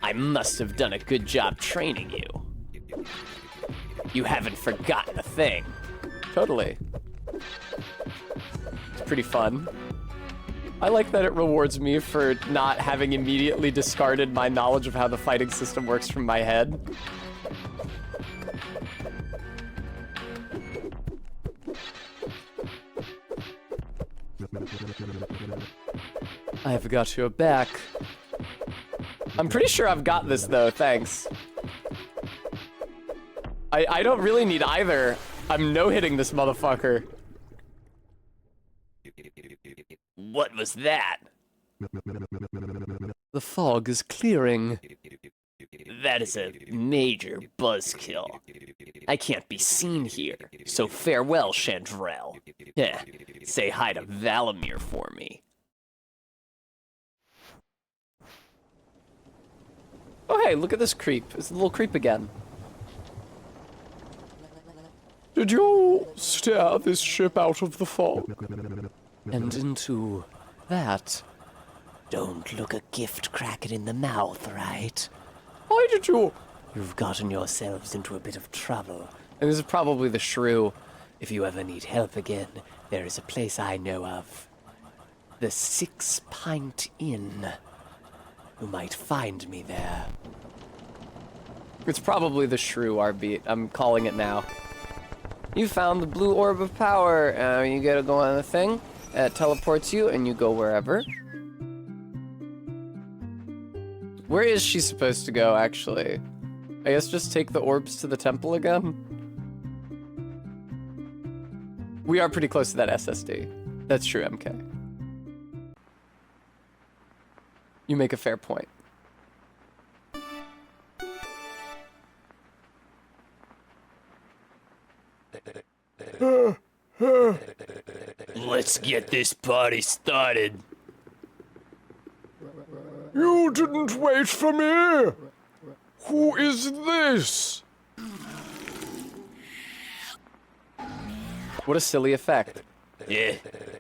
I must have done a good job training you. You haven't forgotten a thing. Totally. It's pretty fun. I like that it rewards me for not having immediately discarded my knowledge of how the fighting system works from my head. I have got your back. I'm pretty sure I've got this though, thanks. I don't really need either. I'm no-hitting this motherfucker. What was that? The fog is clearing. That is a major buzzkill. I can't be seen here, so farewell, Chandrel. Say hi to Valamir for me. Oh hey, look at this creep. It's a little creep again. Did you steer this ship out of the fog? And into that? Don't look a gift cracker in the mouth, right? Why did you? You've gotten yourselves into a bit of trouble. And this is probably the shrew. If you ever need help again, there is a place I know of. The 6 Pint Inn. You might find me there. It's probably the shrew, RB. I'm calling it now. You found the blue orb of power. You gotta go on the thing. It teleports you and you go wherever. Where is she supposed to go, actually? I guess just take the orbs to the temple again? We are pretty close to that SSD. That's true, MK. You make a fair point. Let's get this party started. You didn't wait for me! Who is this? What a silly effect. Yeah,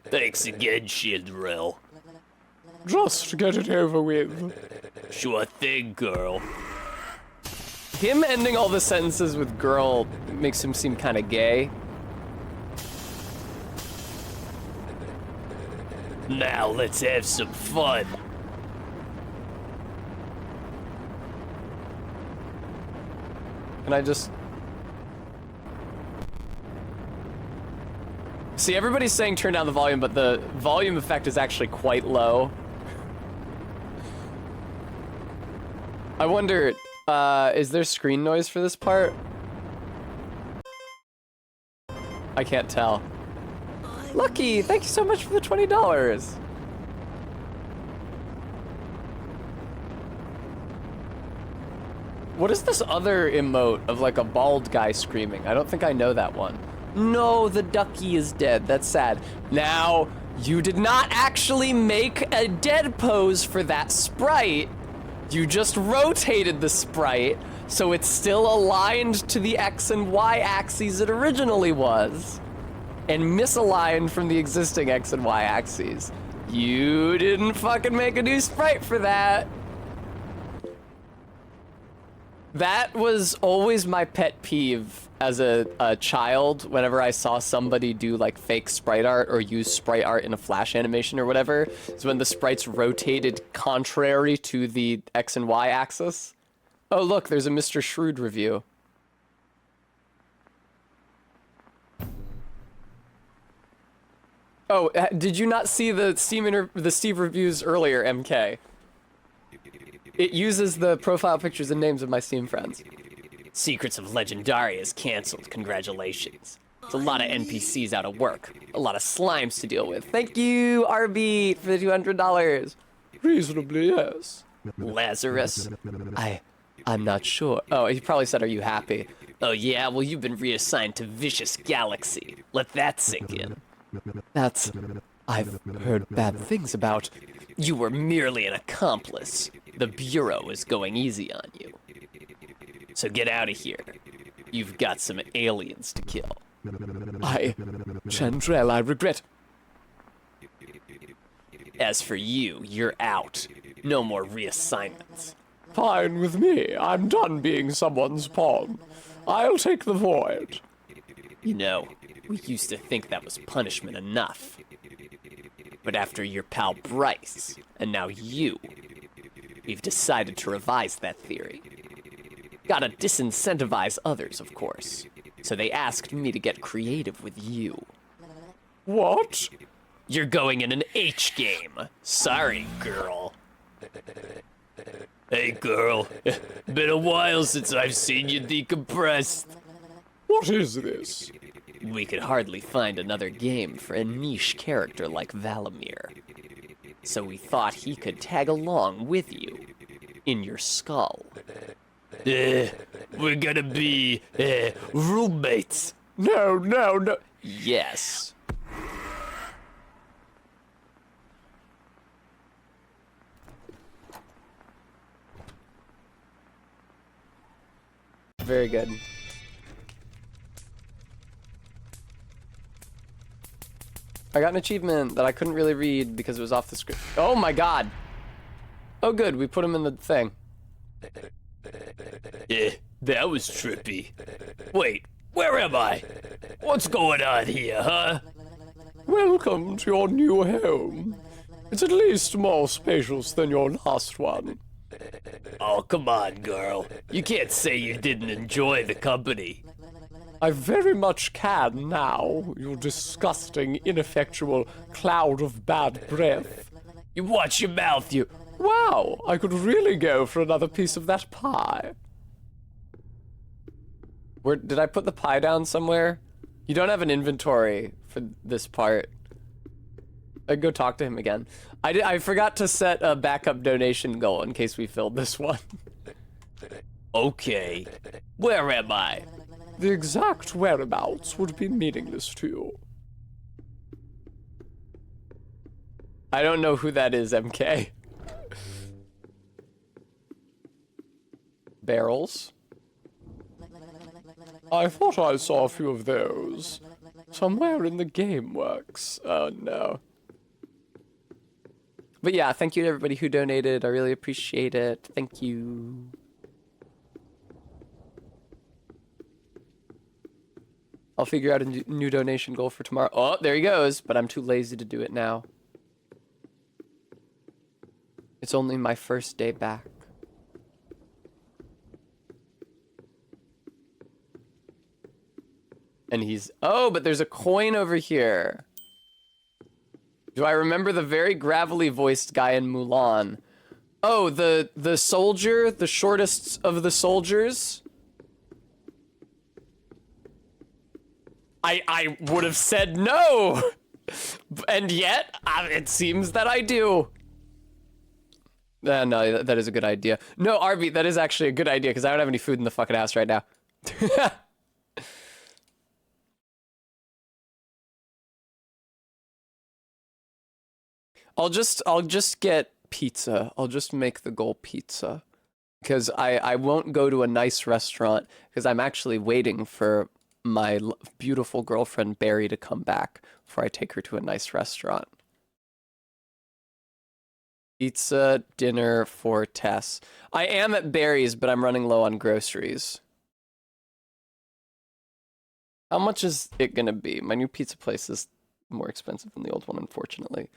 thanks again, Chandrel. Just get it over with. Sure thing, girl. Him ending all the sentences with girl makes him seem kind of gay. Now let's have some fun. Can I just... See, everybody's saying turn down the volume, but the volume effect is actually quite low. I wonder, is there screen noise for this part? I can't tell. Lucky, thank you so much for the $20. What is this other emote of like a bald guy screaming? I don't think I know that one. No, the ducky is dead. That's sad. Now, you did not actually make a dead pose for that sprite. You just rotated the sprite, so it's still aligned to the X and Y axes it originally was. and misaligned from the existing X and Y axes. You didn't fucking make a new sprite for that. That was always my pet peeve as a child whenever I saw somebody do like fake sprite art or use sprite art in a flash animation or whatever, is when the sprites rotated contrary to the X and Y axis. Oh look, there's a Mr. Shrewd review. Oh, did you not see the Steve reviews earlier, MK? It uses the profile pictures and names of my Steam friends. Secrets of Legendaria is canceled. Congratulations. It's a lot of NPCs out of work. A lot of slimes to deal with. Thank you, RB, for the $200. Reasonably, yes. Lazarus. I'm not sure. Oh, he probably said, are you happy? Oh yeah, well you've been reassigned to Vicious Galaxy. Let that sink in. I've heard bad things about. You were merely an accomplice. The Bureau is going easy on you. So get out of here. You've got some aliens to kill. Chandrel, I regret. As for you, you're out. No more reassignments. Fine with me. I'm done being someone's pawn. I'll take the void. You know, we used to think that was punishment enough. But after your pal Bryce, and now you, we've decided to revise that theory. Gotta disincentivize others, of course. So they asked me to get creative with you. What? You're going in an H game. Sorry, girl. Hey, girl. Been a while since I've seen you decompressed. What is this? We could hardly find another game for a niche character like Valamir. So we thought he could tag along with you in your skull. We're gonna be roommates. No. Yes. Very good. I got an achievement that I couldn't really read because it was off the script. Oh my god! Oh good, we put him in the thing. That was trippy. Wait, where am I? What's going on here, huh? Welcome to your new home. It's at least more spacious than your last one. Oh, come on, girl. You can't say you didn't enjoy the company. I very much can now, you disgusting, ineffectual cloud of bad breath. You watch your mouth, you... Wow, I could really go for another piece of that pie. Where did I put the pie down somewhere? You don't have an inventory for this part. I'd go talk to him again. I forgot to set a backup donation goal in case we filled this one. Okay. Where am I? The exact whereabouts would be meaningless to you. I don't know who that is, MK. Barrels. I thought I saw a few of those. Somewhere in the game works. Oh no. But yeah, thank you to everybody who donated. I really appreciate it. Thank you. I'll figure out a new donation goal for tomorrow. Oh, there he goes, but I'm too lazy to do it now. It's only my first day back. And he's... Oh, but there's a coin over here. Do I remember the very gravelly voiced guy in Mulan? Oh, the soldier, the shortest of the soldiers? I would have said no! And yet, it seems that I do. No, that is a good idea. No, Arby, that is actually a good idea, because I don't have any food in the fucking house right now. I'll just get pizza. I'll just make the goal pizza. Because I won't go to a nice restaurant, because I'm actually waiting for my beautiful girlfriend Barry to come back before I take her to a nice restaurant. Pizza dinner for Tess. I am at Barry's, but I'm running low on groceries. How much is it gonna be? My new pizza place is more expensive than the old one, unfortunately.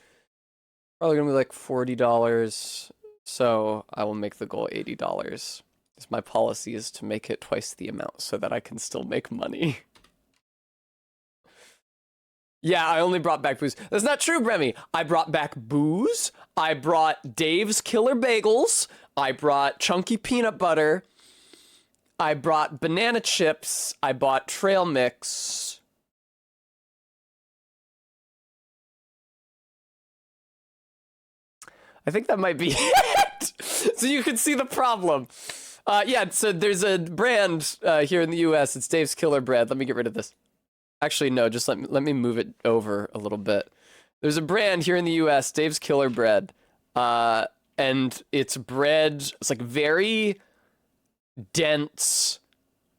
Probably gonna be like $40, so I will make the goal $80. Because my policy is to make it twice the amount so that I can still make money. Yeah, I only brought back booze. That's not true, Bremy. I brought back booze. I brought Dave's Killer Bagels. I brought chunky peanut butter. I brought banana chips. I bought trail mix. I think that might be it. So you can see the problem. Yeah, so there's a brand here in the US. It's Dave's Killer Bread. Let me get rid of this. Actually, no, just let me move it over a little bit. There's a brand here in the US, Dave's Killer Bread. And it's bread, it's like very dense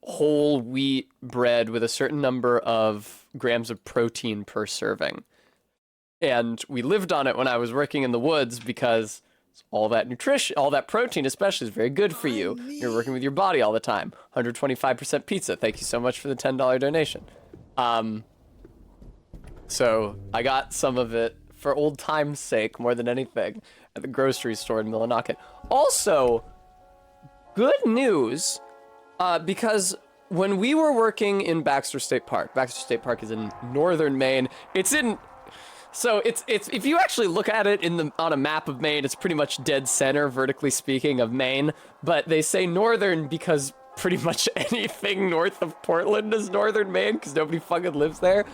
whole wheat bread with a certain number of grams of protein per serving. And we lived on it when I was working in the woods because all that nutrition, all that protein especially is very good for you. You're working with your body all the time. 125% pizza. Thank you so much for the $10 donation. So I got some of it for old time's sake more than anything at the grocery store in Millinocket. Also, good news, because when we were working in Baxter State Park is in northern Maine. It's if you actually look at it on a map of Maine, it's pretty much dead center, vertically speaking, of Maine. But they say northern because pretty much anything north of Portland is northern Maine because nobody fucking lives there.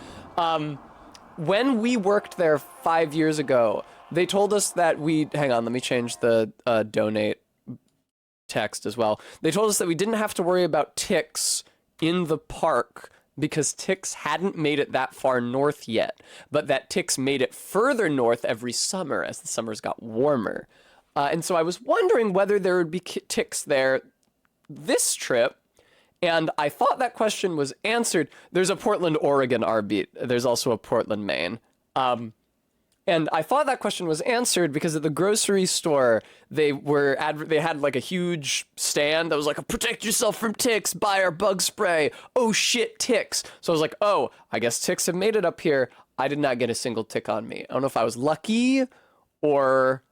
When we worked there 5 years ago, they told us that hang on, let me change the donate text as well. They told us that we didn't have to worry about ticks in the park because ticks hadn't made it that far north yet, but that ticks made it further north every summer as the summers got warmer. And so I was wondering whether there would be ticks there this trip, and I thought that question was answered. There's a Portland, Oregon RB. There's also a Portland, Maine. And I thought that question was answered because at the grocery store, they had like a huge stand that was like, protect yourself from ticks, buy our bug spray. Oh shit, ticks. So I was like, oh, I guess ticks have made it up here. I did not get a single tick on me. I don't know if I was lucky or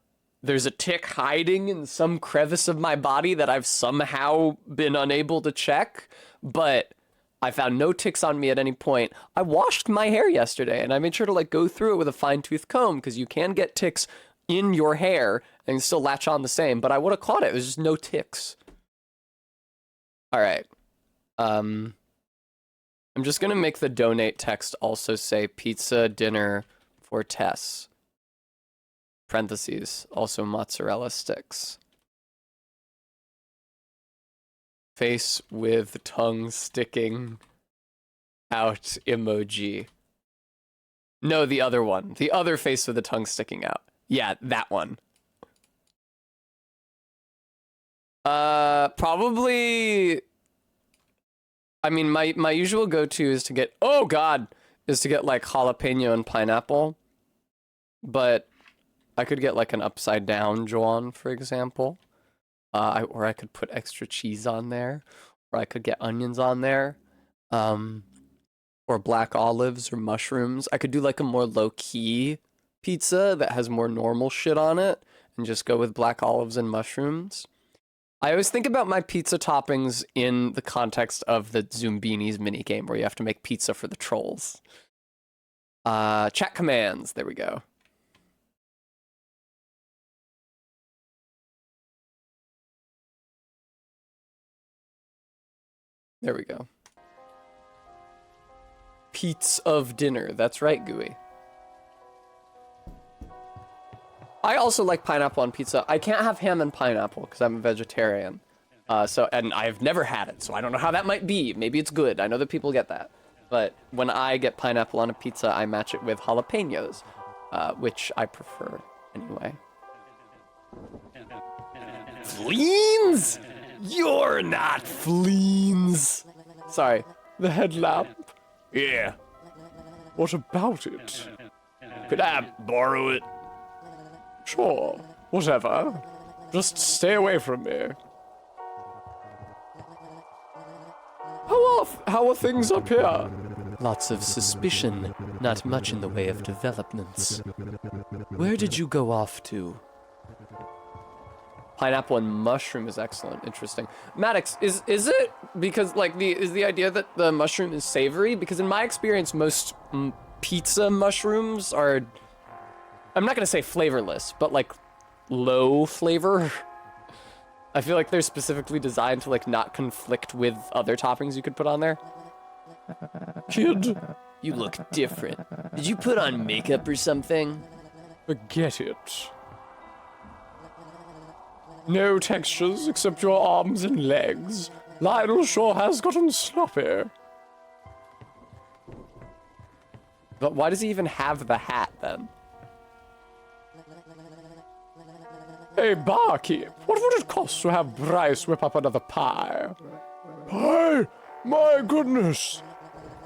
there's a tick hiding in some crevice of my body that I've somehow been unable to check, but I found no ticks on me at any point. I washed my hair yesterday and I made sure to go through it with a fine-tooth comb because you can get ticks in your hair and still latch on the same, but I would have caught it. There's just no ticks. All right. I'm just going to make the donate text also say pizza dinner for Tess. Parentheses, also mozzarella sticks. Face with tongue sticking out emoji. No, the other one. The other face with the tongue sticking out. Yeah, that one. Probably... I mean, my usual go-to is to get... Oh, God! Is to get, jalapeno and pineapple. But I could get, an upside-down Joan, for example. Or I could put extra cheese on there, or I could get onions on there, or black olives or mushrooms. I could do a more low-key pizza that has more normal shit on it and just go with black olives and mushrooms. I always think about my pizza toppings in the context of the Zoombinis minigame where you have to make pizza for the trolls. Chat commands, there we go. There we go. Pizza of dinner. That's right, Gooey. I also like pineapple on pizza. I can't have ham and pineapple because I'm a vegetarian. And I've never had it, so I don't know how that might be. Maybe it's good. I know that people get that. But when I get pineapple on a pizza, I match it with jalapenos, which I prefer anyway. Fleens? You're not Fleens. Sorry. The headlamp? Yeah. What about it? Could I borrow it? Sure, whatever. Just stay away from me. How are things up here? Lots of suspicion, not much in the way of developments. Where did you go off to? Pineapple and mushroom is excellent. Interesting. Maddox, is it because like is the idea that the mushroom is savory? Because in my experience, most pizza mushrooms are, I'm not gonna say flavorless, but like low flavor. I feel like they're specifically designed to like not conflict with other toppings you could put on there. Kid, You look different. Did you put on makeup or something? forget it. No textures except your arms and legs. Lionel sure has gotten sloppy. But why does he even have the hat then? Hey, barkeep, what would it cost to have Bryce whip up another pie? Pie? My goodness!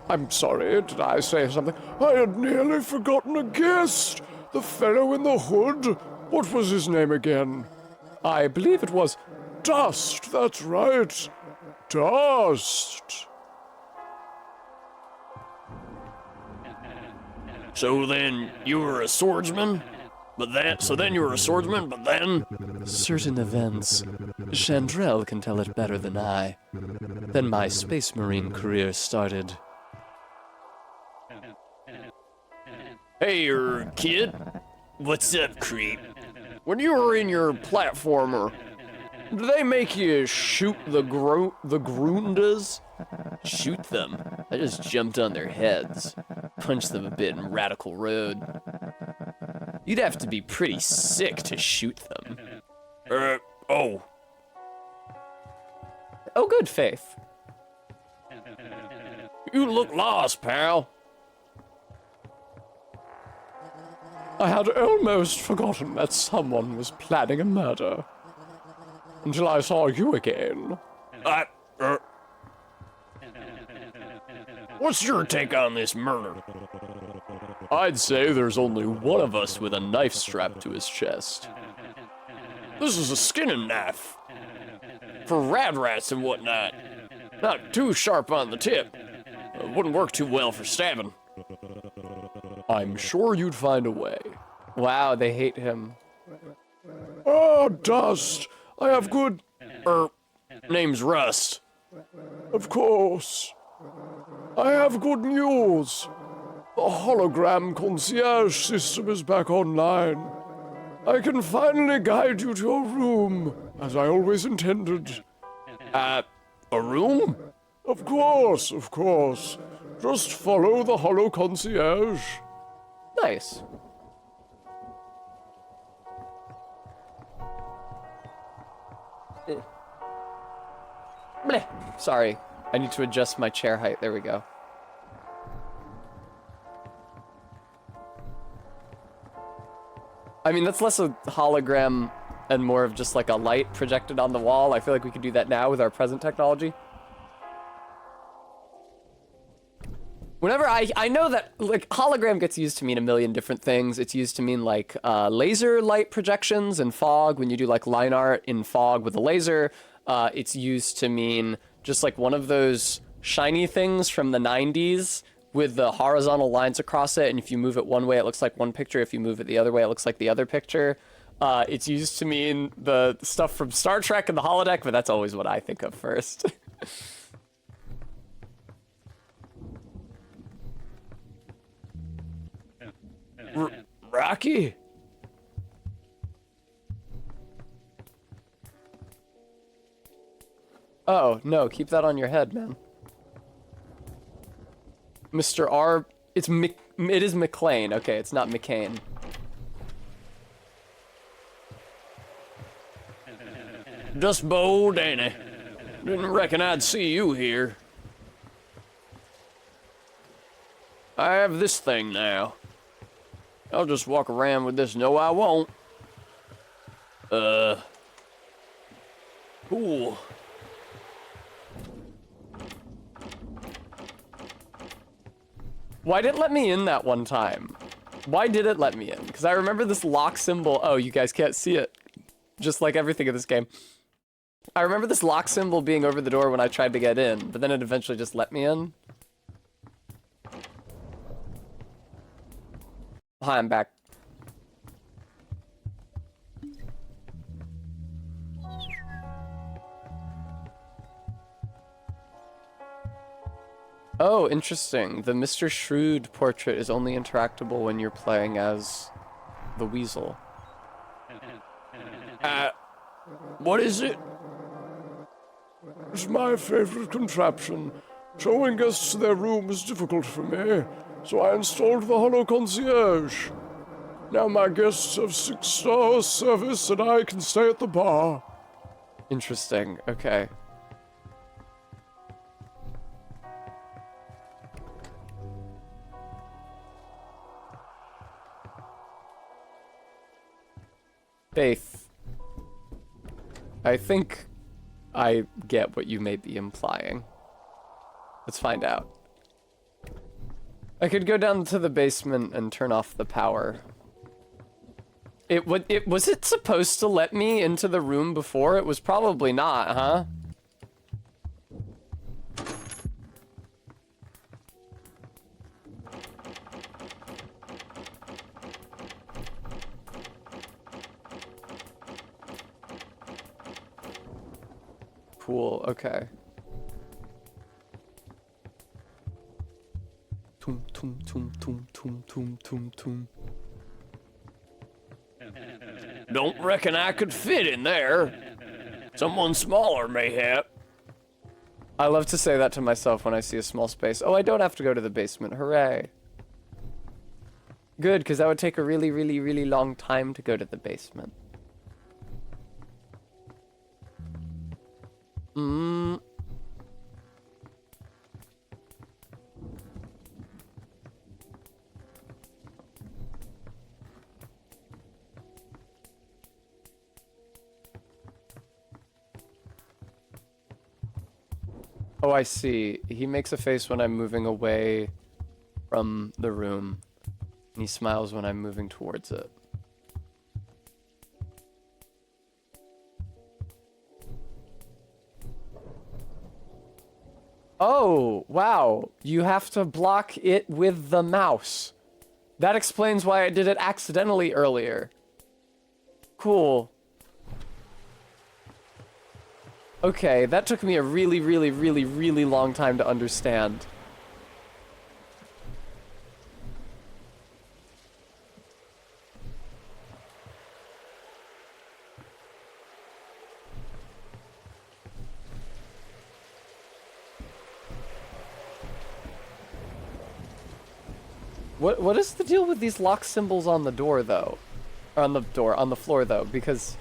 I'm sorry, did I say something? I had nearly forgotten a guest! The fellow in the hood? What was his name again? I believe it was Dust, that's right. Dust! So then you were a swordsman? So then you were a swordsman, but then? Certain events. Chandrel can tell it better than I. Then my Space Marine career started. Hey, kid. What's up, creep? When you were in your platformer, do they make you shoot the Grundas? Shoot them. I just jumped on their heads. Punched them a bit in Radical Road. You'd have to be pretty sick to shoot them. Oh. Oh, good, Faith. You look lost, pal. I had almost forgotten that someone was planning a murder. Until I saw you again. What's your take on this murder? I'd say there's only one of us with a knife strapped to his chest. This is a skinning knife. For rad rats and whatnot. Not too sharp on the tip. Wouldn't work too well for stabbing. I'm sure you'd find a way. Wow, they hate him. Oh, Dust! I have good... Name's Rust. Of course. I have good news. The hologram concierge system is back online. I can finally guide you to your room, as I always intended. A room? Of course, of course. Just follow the holo concierge. Nice. Bleh. Sorry, I need to adjust my chair height. There we go. I mean, that's less a hologram and more of just like a light projected on the wall. I feel like we could do that now with our present technology. Whenever I know that, like, hologram gets used to mean a million different things. It's used to mean, like, laser light projections in fog, when you do, like, line art in fog with a laser. It's used to mean just, like, one of those shiny things from the 90s with the horizontal lines across it, and if you move it one way, it looks like one picture. If you move it the other way, it looks like the other picture. It's used to mean the stuff from Star Trek and the holodeck, but that's always what I think of first. Rocky? Oh, no, keep that on your head, man. Mr. R... it is McLean. Okay, it's not McCain. Just bold, ain't it? Didn't reckon I'd see you here. I have this thing now. I'll just walk around with this. No, I won't. Cool. Why did it let me in that one time? Why did it let me in? Because I remember this lock symbol. Oh, you guys can't see it. Just like everything in this game. I remember this lock symbol being over the door when I tried to get in, but then it eventually just let me in. Hi, I'm back. Oh, interesting. The Mr. Shrewd portrait is only interactable when you're playing as the weasel. What is it? It's my favorite contraption. Showing guests their room is difficult for me, so I installed the Holo Concierge. Now my guests have 6-star service and I can stay at the bar. Interesting. Okay. Faith. I think I get what you may be implying. Let's find out. I could go down to the basement and turn off the power. Was it supposed to let me into the room before? It was probably not, huh? Cool, okay. Tum tum tum tum tum tum tum tum. Don't reckon I could fit in there. Someone smaller, mayhap. I love to say that to myself when I see a small space. Oh, I don't have to go to the basement. Hooray. Good, because that would take a really, really, really long time to go to the basement. Oh, I see. He makes a face when I'm moving away from the room, and he smiles when I'm moving towards it. Oh, wow. You have to block it with the mouse. That explains why I did it accidentally earlier. Cool. Okay, that took me a really, really, really, really long time to understand. What is the deal with these lock symbols on the door, though? Or on the floor, though, because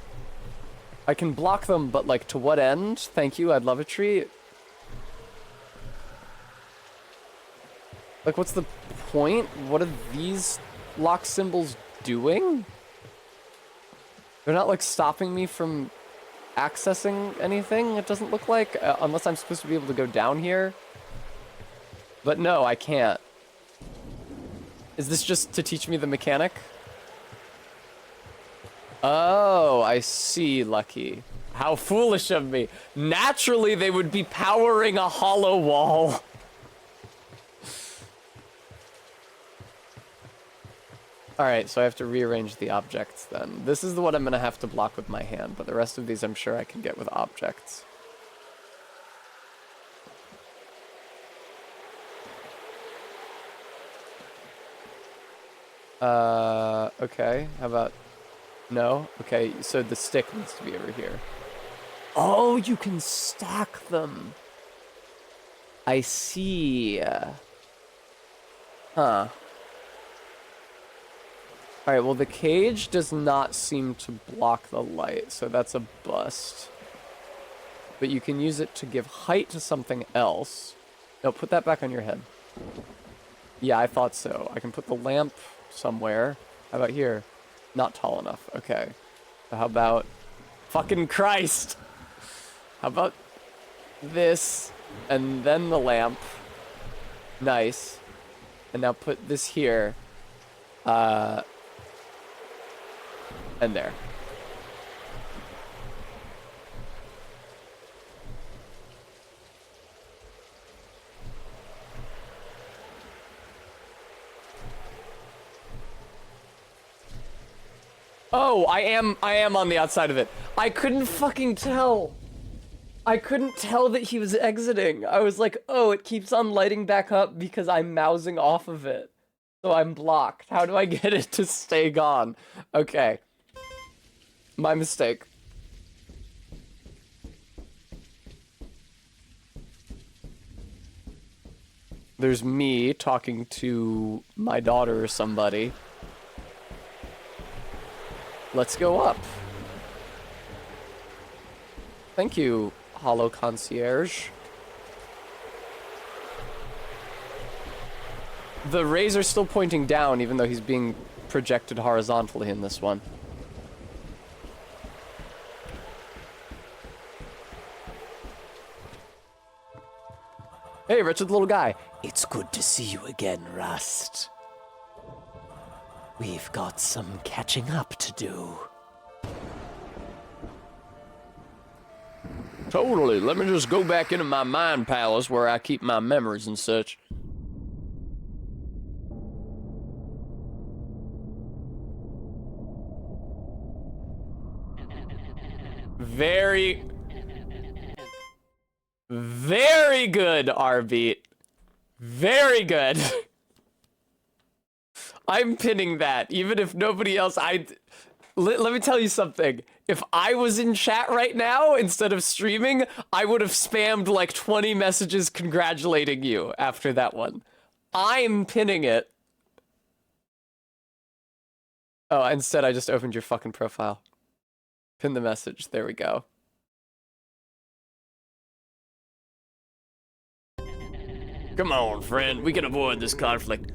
I can block them, but, like, to what end? Thank you, I'd love a treat. Like, what's the point? What are these lock symbols doing? They're not, like, stopping me from accessing anything, it doesn't look like, unless I'm supposed to be able to go down here. But no, I can't. Is this just to teach me the mechanic? Oh, I see, Lucky. How foolish of me. Naturally, they would be powering a hollow wall. Alright, so I have to rearrange the objects then. This is the one I'm gonna have to block with my hand, but the rest of these I'm sure I can get with objects. Okay, how about... No? Okay, so the stick needs to be over here. Oh, you can stack them! I see. Huh. Alright, well the cage does not seem to block the light, so that's a bust. But you can use it to give height to something else. No, put that back on your head. Yeah, I thought so. I can put the lamp somewhere. How about here? Not tall enough. Okay. So how about... Fucking Christ! How about this, and then the lamp. Nice. And now put this here. And there. Oh, I am on the outside of it. I couldn't fucking tell. I couldn't tell that he was exiting. I was like, oh, it keeps on lighting back up because I'm mousing off of it. So I'm blocked. How do I get it to stay gone? Okay. My mistake. There's me talking to my daughter or somebody. Let's go up. Thank you, Hollow Concierge. The rays are still pointing down, even though he's being projected horizontally in this one. Hey, wretched little guy. It's good to see you again, Rust. We've got some catching up to do. Totally. Let me just go back into my mind palace where I keep my memories and such. Very good, R-Beat. Very good. I'm pinning that, even if nobody else. Let me tell you something. If I was in chat right now instead of streaming, I would have spammed like 20 messages congratulating you after that one. I'm pinning it. Oh, instead I just opened your fucking profile. Pin the message. There we go. Come on, friend. We can avoid this conflict.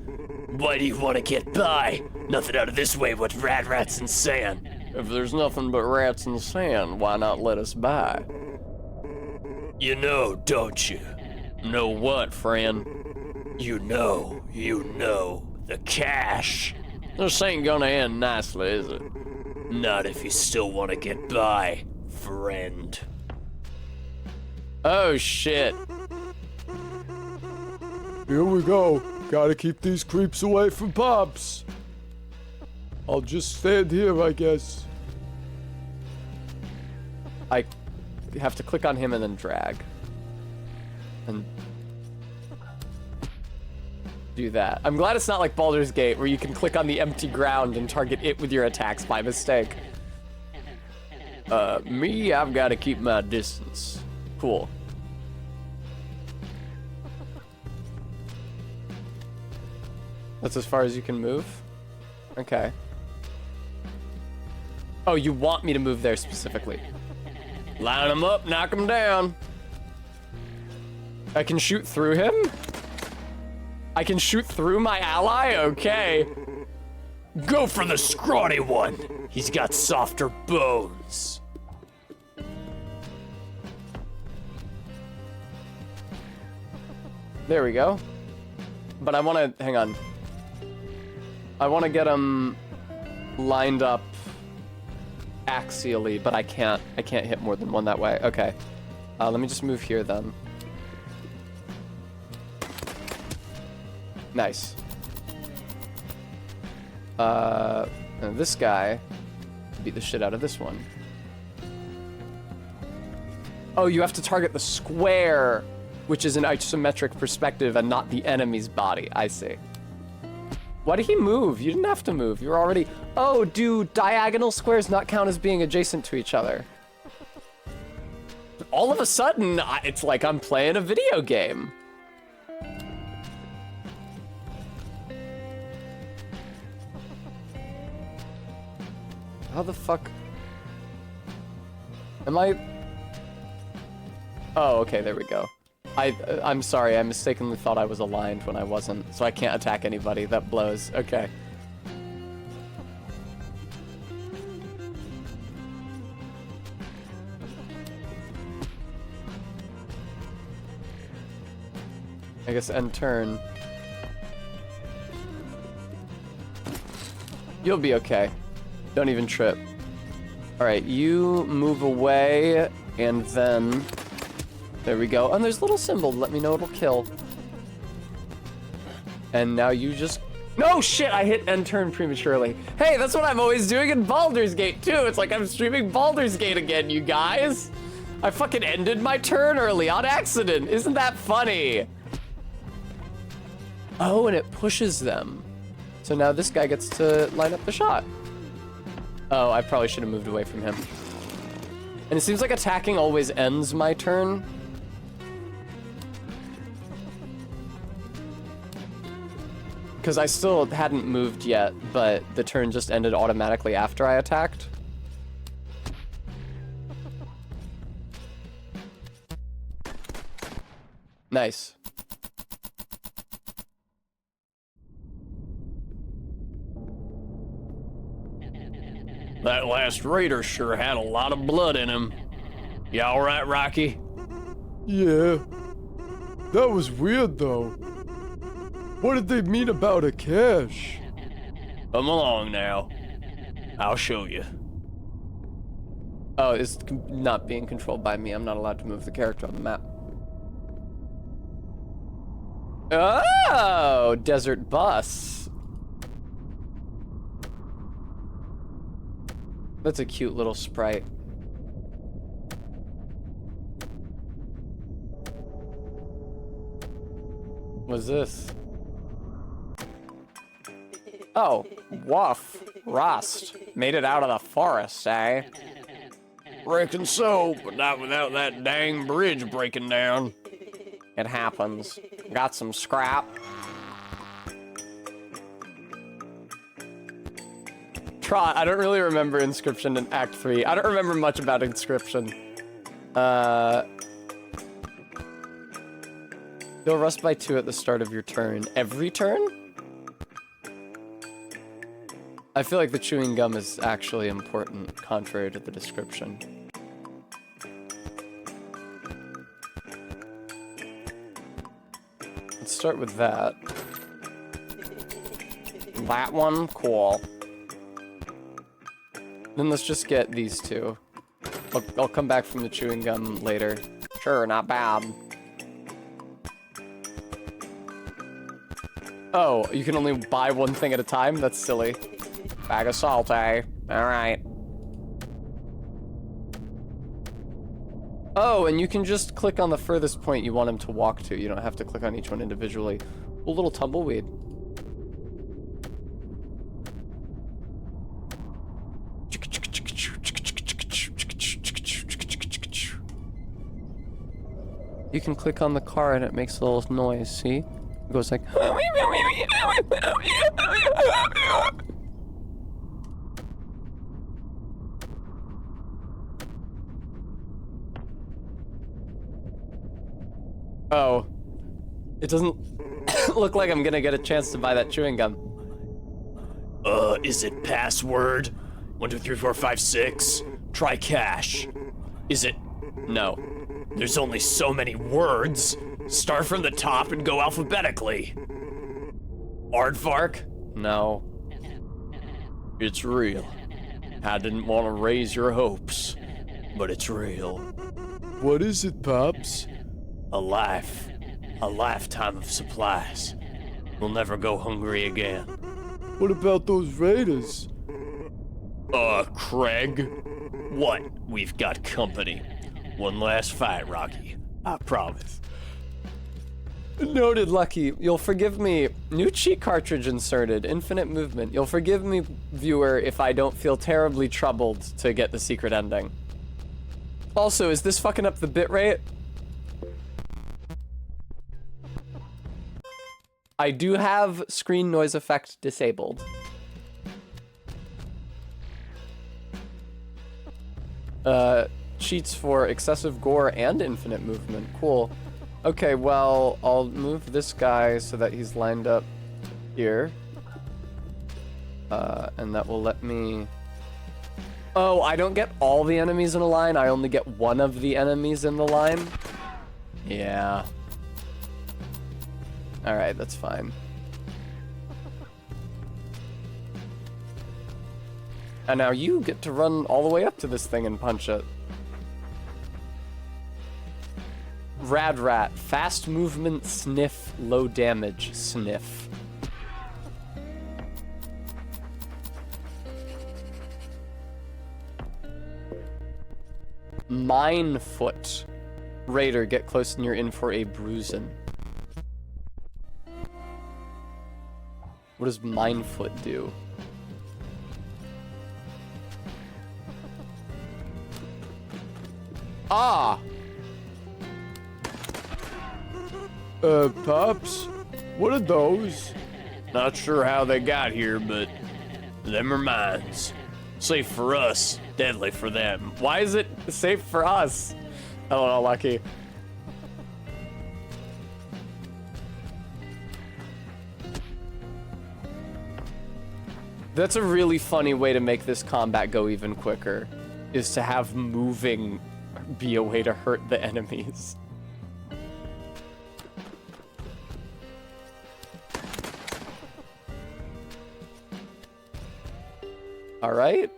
Why do you want to get by? Nothing out of this way but rats and sand. If there's nothing but rats and sand, why not let us by? You know, don't you? Know what, friend? You know, the cash. This ain't gonna end nicely, is it? Not if you still want to get by, friend. Oh, shit. Here we go. Gotta keep these creeps away from Pops. I'll just stand here, I guess. I have to click on him and then drag. And do that. I'm glad it's not like Baldur's Gate, where you can click on the empty ground and target it with your attacks by mistake. Me, I've got to keep my distance. Cool. That's as far as you can move? Okay. Oh, you want me to move there specifically? Line them up, knock them down. I can shoot through him? I can shoot through my ally? Okay. Go for the scrawny one. He's got softer bones. There we go. But I want to... Hang on. I want to get him lined up axially, but I can't hit more than one that way. Okay. Let me just move here then. Nice. And this guy beat the shit out of this one. Oh, you have to target the square, which is an isometric perspective and not the enemy's body. I see. Why did he move? You didn't have to move. You were already... Oh, do diagonal squares not count as being adjacent to each other? All of a sudden, it's like I'm playing a video game. How the fuck... Am I... Oh, okay, there we go. I'm sorry, I mistakenly thought I was aligned when I wasn't, so I can't attack anybody. That blows. Okay. I guess end turn. You'll be okay. Don't even trip. All right, you move away, and then there we go. And there's a little symbol to let me know it'll kill. And now you just... No, shit, I hit end turn prematurely. Hey, that's what I'm always doing in Baldur's Gate, too. It's like I'm streaming Baldur's Gate again, you guys. I fucking ended my turn early on accident. Isn't that funny? Oh, and it pushes them. So now this guy gets to line up the shot. Oh, I probably should have moved away from him. And it seems like attacking always ends my turn. Because I still hadn't moved yet, but the turn just ended automatically after I attacked. Nice. That last raider sure had a lot of blood in him. You all right, Rocky? Yeah. That was weird, though. What did they mean about a cache? Come along now. I'll show you. Oh, it's not being controlled by me. I'm not allowed to move the character on the map. Oh, desert bus. That's a cute little sprite. What's this? Oh, woof. Rust. Made it out of the forest, eh? Reckon so, but not without that dang bridge breaking down. It happens. Got some scrap. Trot, I don't really remember Inscription in Act 3. I don't remember much about Inscription. You'll rust by 2 at the start of your turn. Every turn? I feel like the chewing gum is actually important, contrary to the description. Let's start with that. That one, cool. Then let's just get these two. I'll come back from the chewing gum later. Sure, not bad. Oh, you can only buy one thing at a time? That's silly. Bag of salt, eh? Alright. Oh, and you can just click on the furthest point you want him to walk to. You don't have to click on each one individually. A little tumbleweed. You can click on the car and it makes a little noise, see? It goes like... Oh. It doesn't look like I'm gonna get a chance to buy that chewing gum. Is it password? 1, 2, 3, 4, 5, 6? Try cash. Is it? No. There's only so many words. Start from the top and go alphabetically. Aardvark? No. It's real. I didn't want to raise your hopes, but it's real. What is it, Pops? A life. A lifetime of supplies. We'll never go hungry again. What about those raiders? Craig? What? We've got company. One last fight, Rocky. I promise. Noted, Lucky. You'll forgive me. New cheat cartridge inserted. Infinite movement. You'll forgive me, viewer, if I don't feel terribly troubled to get the secret ending. Also, is this fucking up the bitrate? I do have screen noise effect disabled. Cheats for excessive gore and infinite movement. Cool. Okay, well, I'll move this guy so that he's lined up here. And that will let me... Oh, I don't get all the enemies in a line. I only get one of the enemies in the line. Yeah. Alright, that's fine. And now you get to run all the way up to this thing and punch it. Rad Rat, fast movement, sniff, low damage, sniff. Minefoot. Raider, get close and you're in for a bruising. What does Minefoot do? Ah! Pops? What are those? Not sure how they got here, but them are mines. Safe for us, deadly for them. Why is it safe for us? I don't know, Lucky. That's a really funny way to make this combat go even quicker, is to have moving be a way to hurt the enemies. All right.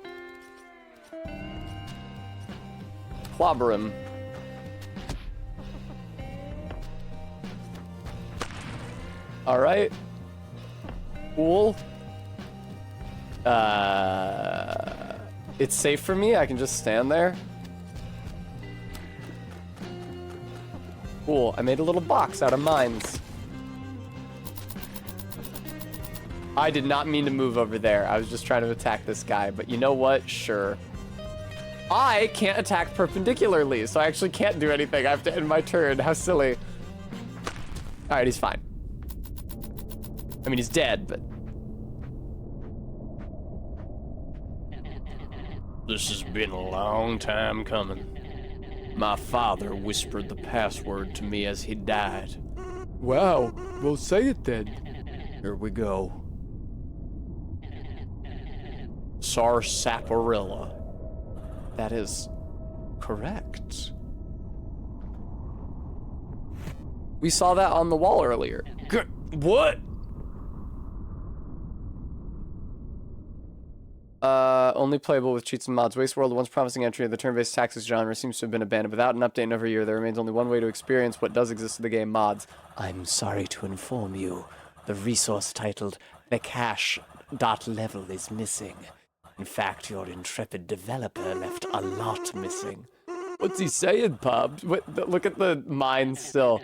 Clobber him. All right. Cool. It's safe for me. I can just stand there. Cool. I made a little box out of mines. I did not mean to move over there. I was just trying to attack this guy, but you know what? Sure. I can't attack perpendicularly, so I actually can't do anything. I have to end my turn. How silly. All right, he's fine. I mean, he's dead, but... This has been a long time coming. My father whispered the password to me as he died. Wow, well say it then. Here we go. Sarsaparilla. that is correct. We saw that on the wall earlier. What? Only playable with cheats and mods. Wasteworld, the once promising entry of the turn-based tactics genre, seems to have been abandoned. Without an update in over a year, there remains only one way to experience what does exist in the game, mods. I'm sorry to inform you, the resource titled The Cache .level is missing. In fact, your intrepid developer left a lot missing. What's he saying, Pub? Look at the mine still.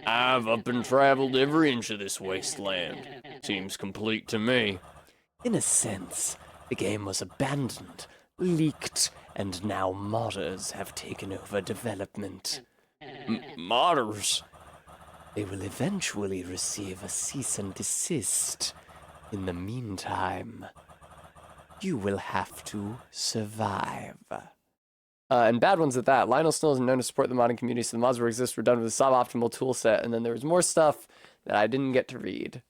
I've up and traveled every inch of this wasteland. Seems complete to me. In a sense, the game was abandoned, leaked, and now modders have taken over development. Modders? They will eventually receive a cease and desist. In the meantime, you will have to survive. And bad ones at that. Lionel Snow is known to support the modding community, so the mods were exist were done with a suboptimal toolset, and then there was more stuff that I didn't get to read.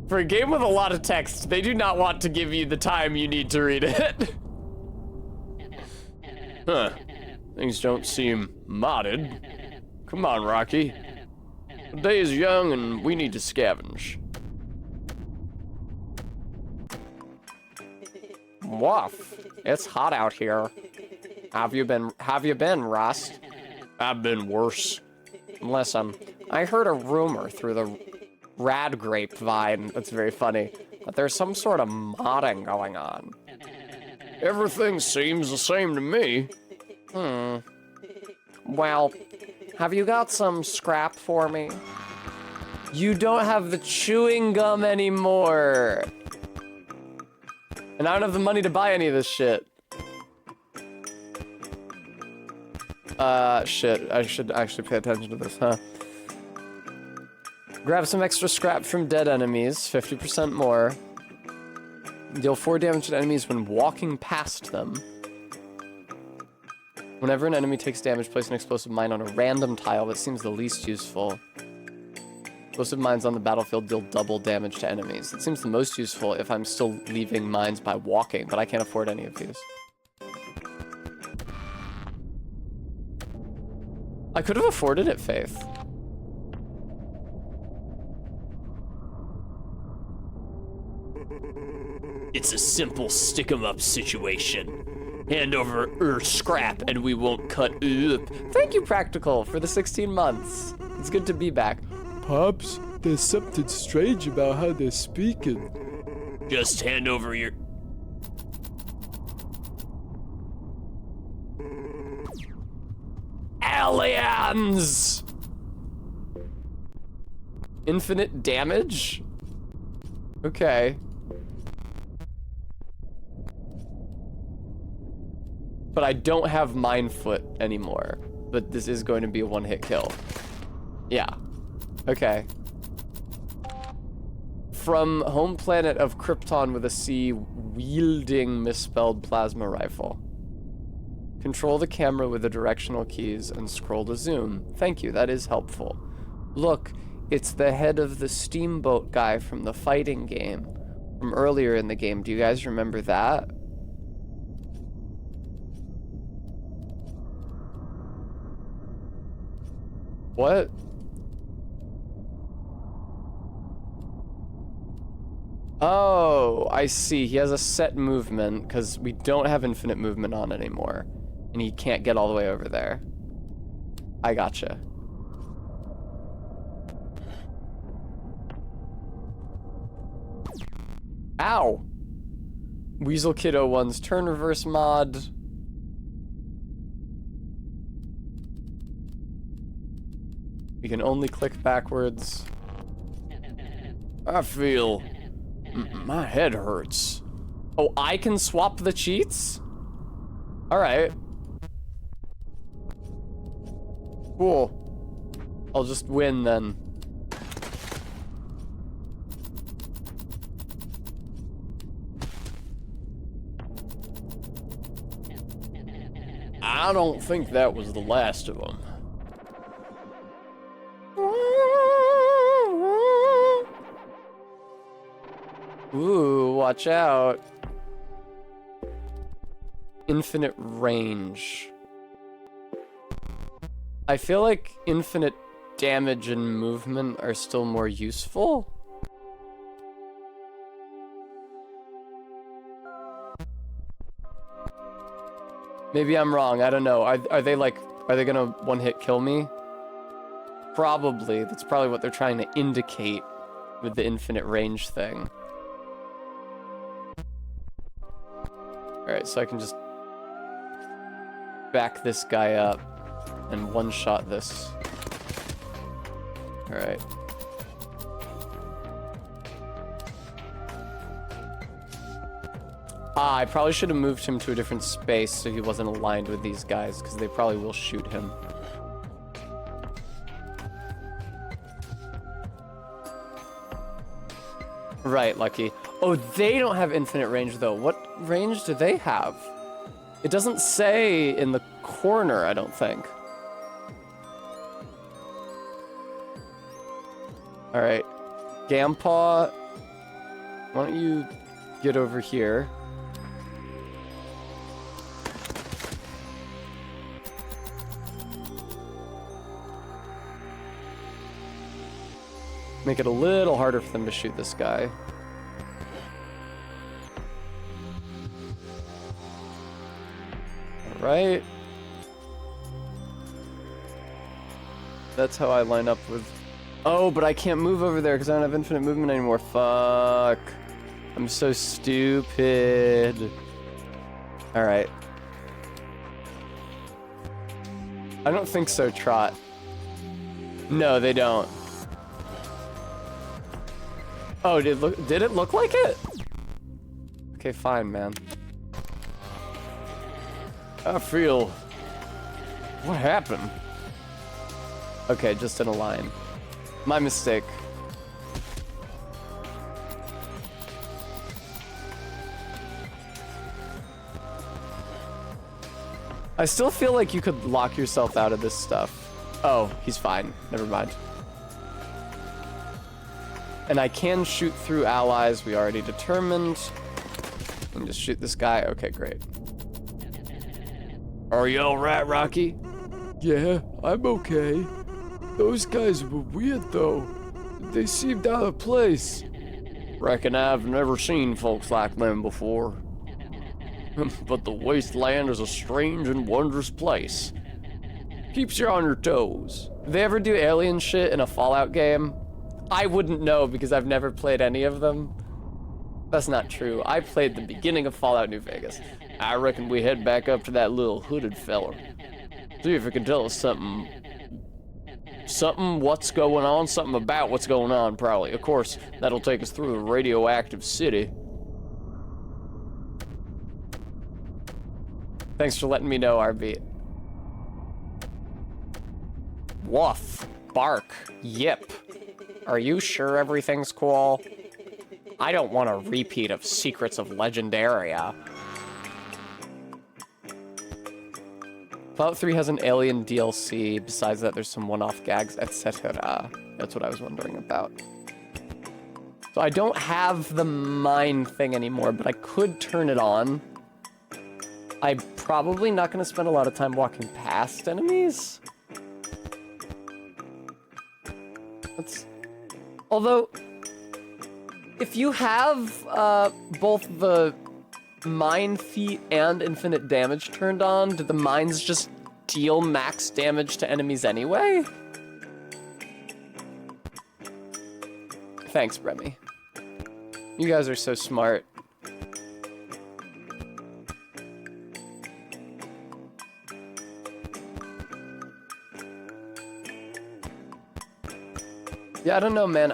For a game with a lot of text, they do not want to give you the time you need to read it. Huh. Things don't seem modded. Come on, Rocky. The day is young and we need to scavenge. Woof. It's hot out here. Have you been, Rust? I've been worse. Listen, I heard a rumor through the rad grapevine. That's very funny. But there's some sort of modding going on. Everything seems the same to me. Well, have you got some scrap for me? You don't have the chewing gum anymore. And I don't have the money to buy any of this shit. Shit. I should actually pay attention to this, huh? Grab some extra scrap from dead enemies, 50% more. Deal 4 damage to enemies when walking past them. Whenever an enemy takes damage, place an explosive mine on a random tile. That seems the least useful. Explosive mines on the battlefield deal double damage to enemies. It seems the most useful if I'm still leaving mines by walking, but I can't afford any of these. I could have afforded it, Faith. It's a simple stick 'em up situation. Hand over scrap and we won't cut up. Thank you, Practical, for the 16 months. It's good to be back. Pops, there's something strange about how they're speaking. Just hand over your... Aliens! Infinite damage? Okay. But I don't have Mind Foot anymore. But this is going to be a one-hit kill. Yeah. Okay. From home planet of Krypton with a C, wielding misspelled plasma rifle. Control the camera with the directional keys and scroll to zoom. Thank you, that is helpful. Look, it's the head of the steamboat guy from the fighting game. From earlier in the game. Do you guys remember that? What? Oh, I see. He has a set movement because we don't have infinite movement on anymore. And he can't get all the way over there. I gotcha. Ow! Weasel Kid 01's turn reverse mod. We can only click backwards. I feel... my head hurts. Oh, I can swap the cheats? Alright. Cool. I'll just win then. I don't think that was the last of them. Ooh, watch out. Infinite range. I feel like infinite damage and movement are still more useful. Maybe I'm wrong, I don't know. Are they gonna one-hit kill me? Probably. That's probably what they're trying to indicate with the infinite range thing. Alright, so I can just back this guy up and one-shot this. Alright. I probably should have moved him to a different space so he wasn't aligned with these guys, because they probably will shoot him. Right, Lucky. Oh, they don't have infinite range, though. What range do they have? It doesn't say in the corner, I don't think. Alright. Gampaw, why don't you get over here? Make it a little harder for them to shoot this guy. Alright. That's how I line up with... Oh, but I can't move over there because I don't have infinite movement anymore. Fuck. I'm so stupid. Alright. I don't think so, Trot. No, they don't. Oh, did it look like it? Okay, fine, man. I feel... What happened? Okay, just in a line. My mistake. I still feel like you could lock yourself out of this stuff. Oh, he's fine. Never mind. And I can shoot through allies, we already determined. And just shoot this guy. Okay, great. Are you alright, Rocky? Yeah, I'm okay. Those guys were weird, though. They seemed out of place. Reckon I've never seen folks like them before. But the wasteland is a strange and wondrous place. Keeps you on your toes. Do they ever do alien shit in a Fallout game? I wouldn't know because I've never played any of them. That's not true. I played the beginning of Fallout New Vegas. I reckon we head back up to that little hooded feller. See if he can tell us something. Something what's going on, something about what's going on, probably. Of course, that'll take us through the radioactive city. Thanks for letting me know, RB. Woof. Bark. Yip. Are you sure everything's cool? I don't want a repeat of Secrets of Legendaria. Fallout 3 has an alien DLC. Besides that, there's some one-off gags, etc. That's what I was wondering about. So I don't have the mine thing anymore, but I could turn it on. I'm probably not going to spend a lot of time walking past enemies. Although, if you have both the mine feat and infinite damage turned on, do the mines just deal max damage to enemies anyway? Thanks, Remy. You guys are so smart. Yeah, I don't know, man.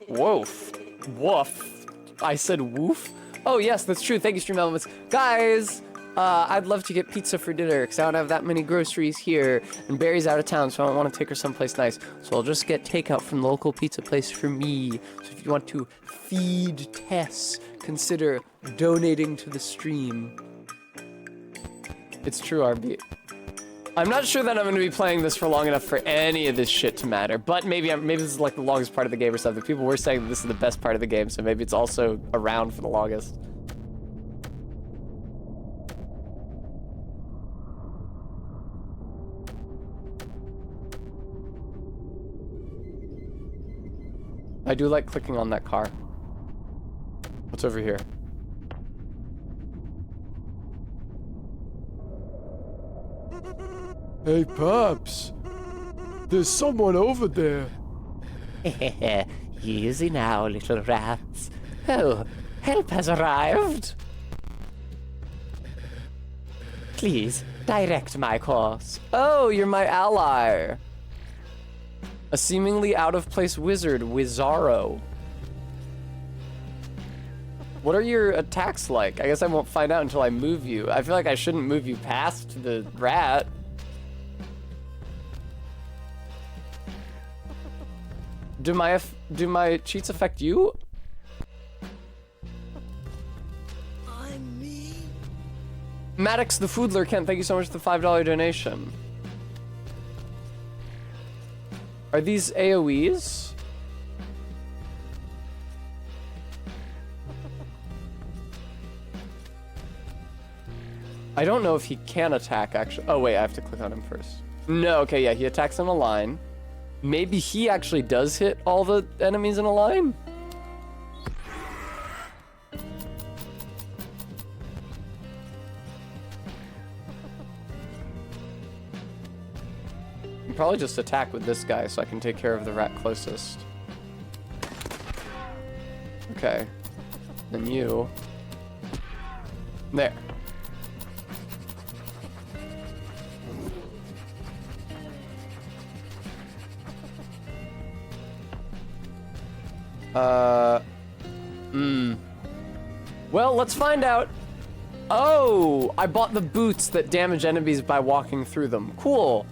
Woof. Woof. I said woof? Oh, yes, that's true. Thank you, Stream Elements. Guys, I'd love to get pizza for dinner, because I don't have that many groceries here, and Barry's out of town, so I don't want to take her someplace nice. So I'll just get takeout from the local pizza place for me. So if you want to feed Tess, consider donating to the stream. It's true, RB. I'm not sure that I'm going to be playing this for long enough for any of this shit to matter, but maybe this is like the longest part of the game or something. People were saying that this is the best part of the game, so maybe it's also around for the longest. I do like clicking on that car. What's over here? Hey, Pops. There's someone over there. Easy now, little rats. Oh, help has arrived. Please, direct my course. Oh, you're my ally. A seemingly out-of-place wizard, Wizarro. What are your attacks like? I guess I won't find out until I move you. I feel like I shouldn't move you past the rat. Do my cheats affect you? I'm me. Maddox the Foodler Kent, thank you so much for the $5 donation. Are these AoEs? I don't know if he can attack, actually. Oh, wait, I have to click on him first. No, okay, yeah, he attacks in a line. Maybe he actually does hit all the enemies in a line? I can probably just attack with this guy so I can take care of the rat closest. Okay. Then you. There. Well, let's find out. Oh, I bought the boots that damage enemies by walking through them. Cool.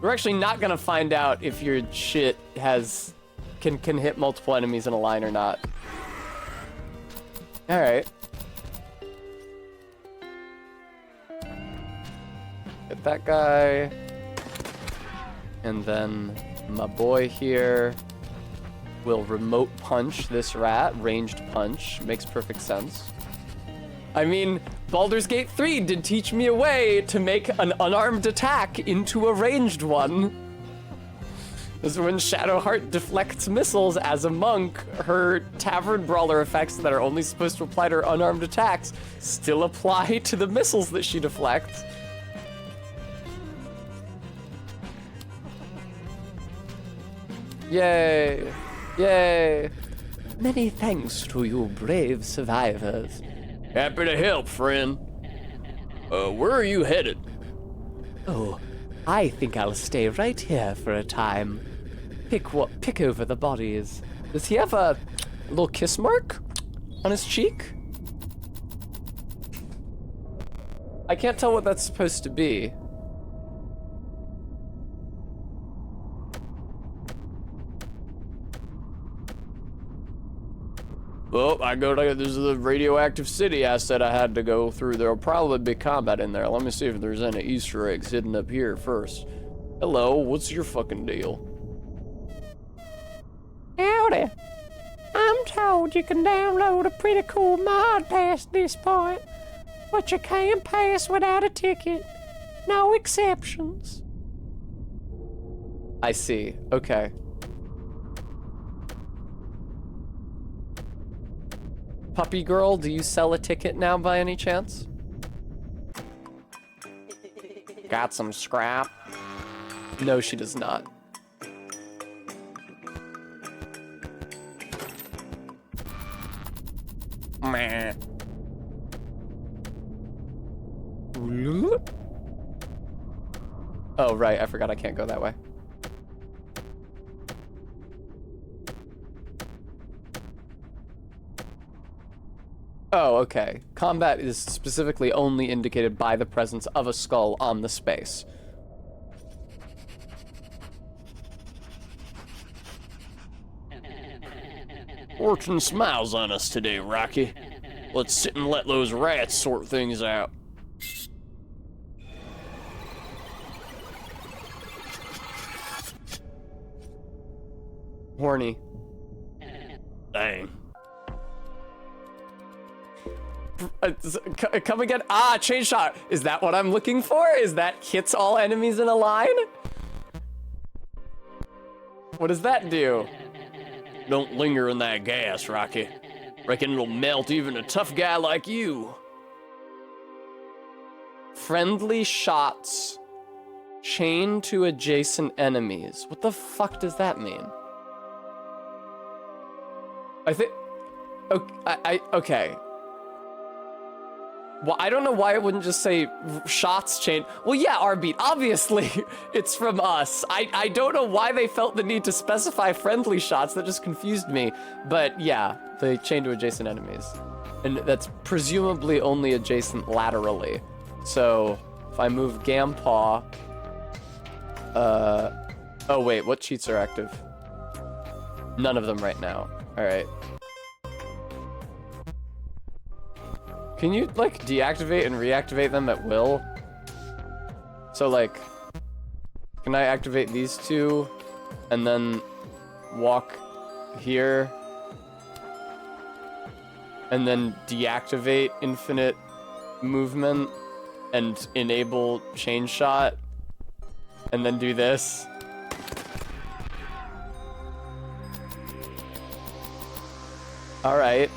We're actually not gonna find out if your shit can hit multiple enemies in a line or not. All right. Get that guy. And then my boy here will remote punch this rat. Ranged punch. Makes perfect sense. I mean, Baldur's Gate 3 did teach me a way to make an unarmed attack into a ranged one. This is when Shadowheart deflects missiles as a monk, her Tavern Brawler effects that are only supposed to apply to her unarmed attacks still apply to the missiles that she deflects. Yay! Yay! Many thanks to you brave survivors. Happy to help, friend. Where are you headed? Oh, I think I'll stay right here for a time. Pick over the bodies. Does he have a little kiss mark on his cheek? I can't tell what that's supposed to be. Well, this is the radioactive city I said I had to go through. There'll probably be combat in there. Let me see if there's any Easter eggs hidden up here first. Hello, what's your fucking deal? Howdy. I'm told you can download a pretty cool mod past this point, but you can't pass without a ticket. No exceptions. I see. Okay. Puppy girl, do you sell a ticket now by any chance? Got some scrap? No, she does not. Meh. Oh, right, I forgot I can't go that way. Oh, okay. Combat is specifically only indicated by the presence of a skull on the space. Fortune smiles on us today, Rocky. Let's sit and let those rats sort things out. Horny. Dang. Come again? Ah, chain shot. Is that what I'm looking for? Is that hits all enemies in a line? What does that do? Don't linger in that gas, Rocky. Reckon it'll melt even a tough guy like you. Friendly shots chain to adjacent enemies. What the fuck does that mean? I think... Okay. Well, I don't know why it wouldn't just say shots chain. Well, yeah, Arbeat, obviously it's from us. I don't know why they felt the need to specify friendly shots. That just confused me. But yeah, they chain to adjacent enemies. And that's presumably only adjacent laterally. So if I move Gampaw... Oh wait, what cheats are active? None of them right now. All right. Can you, like, deactivate and reactivate them at will? So, like, can I activate these two and then walk here and then deactivate infinite movement and enable chain shot and then do this? All right,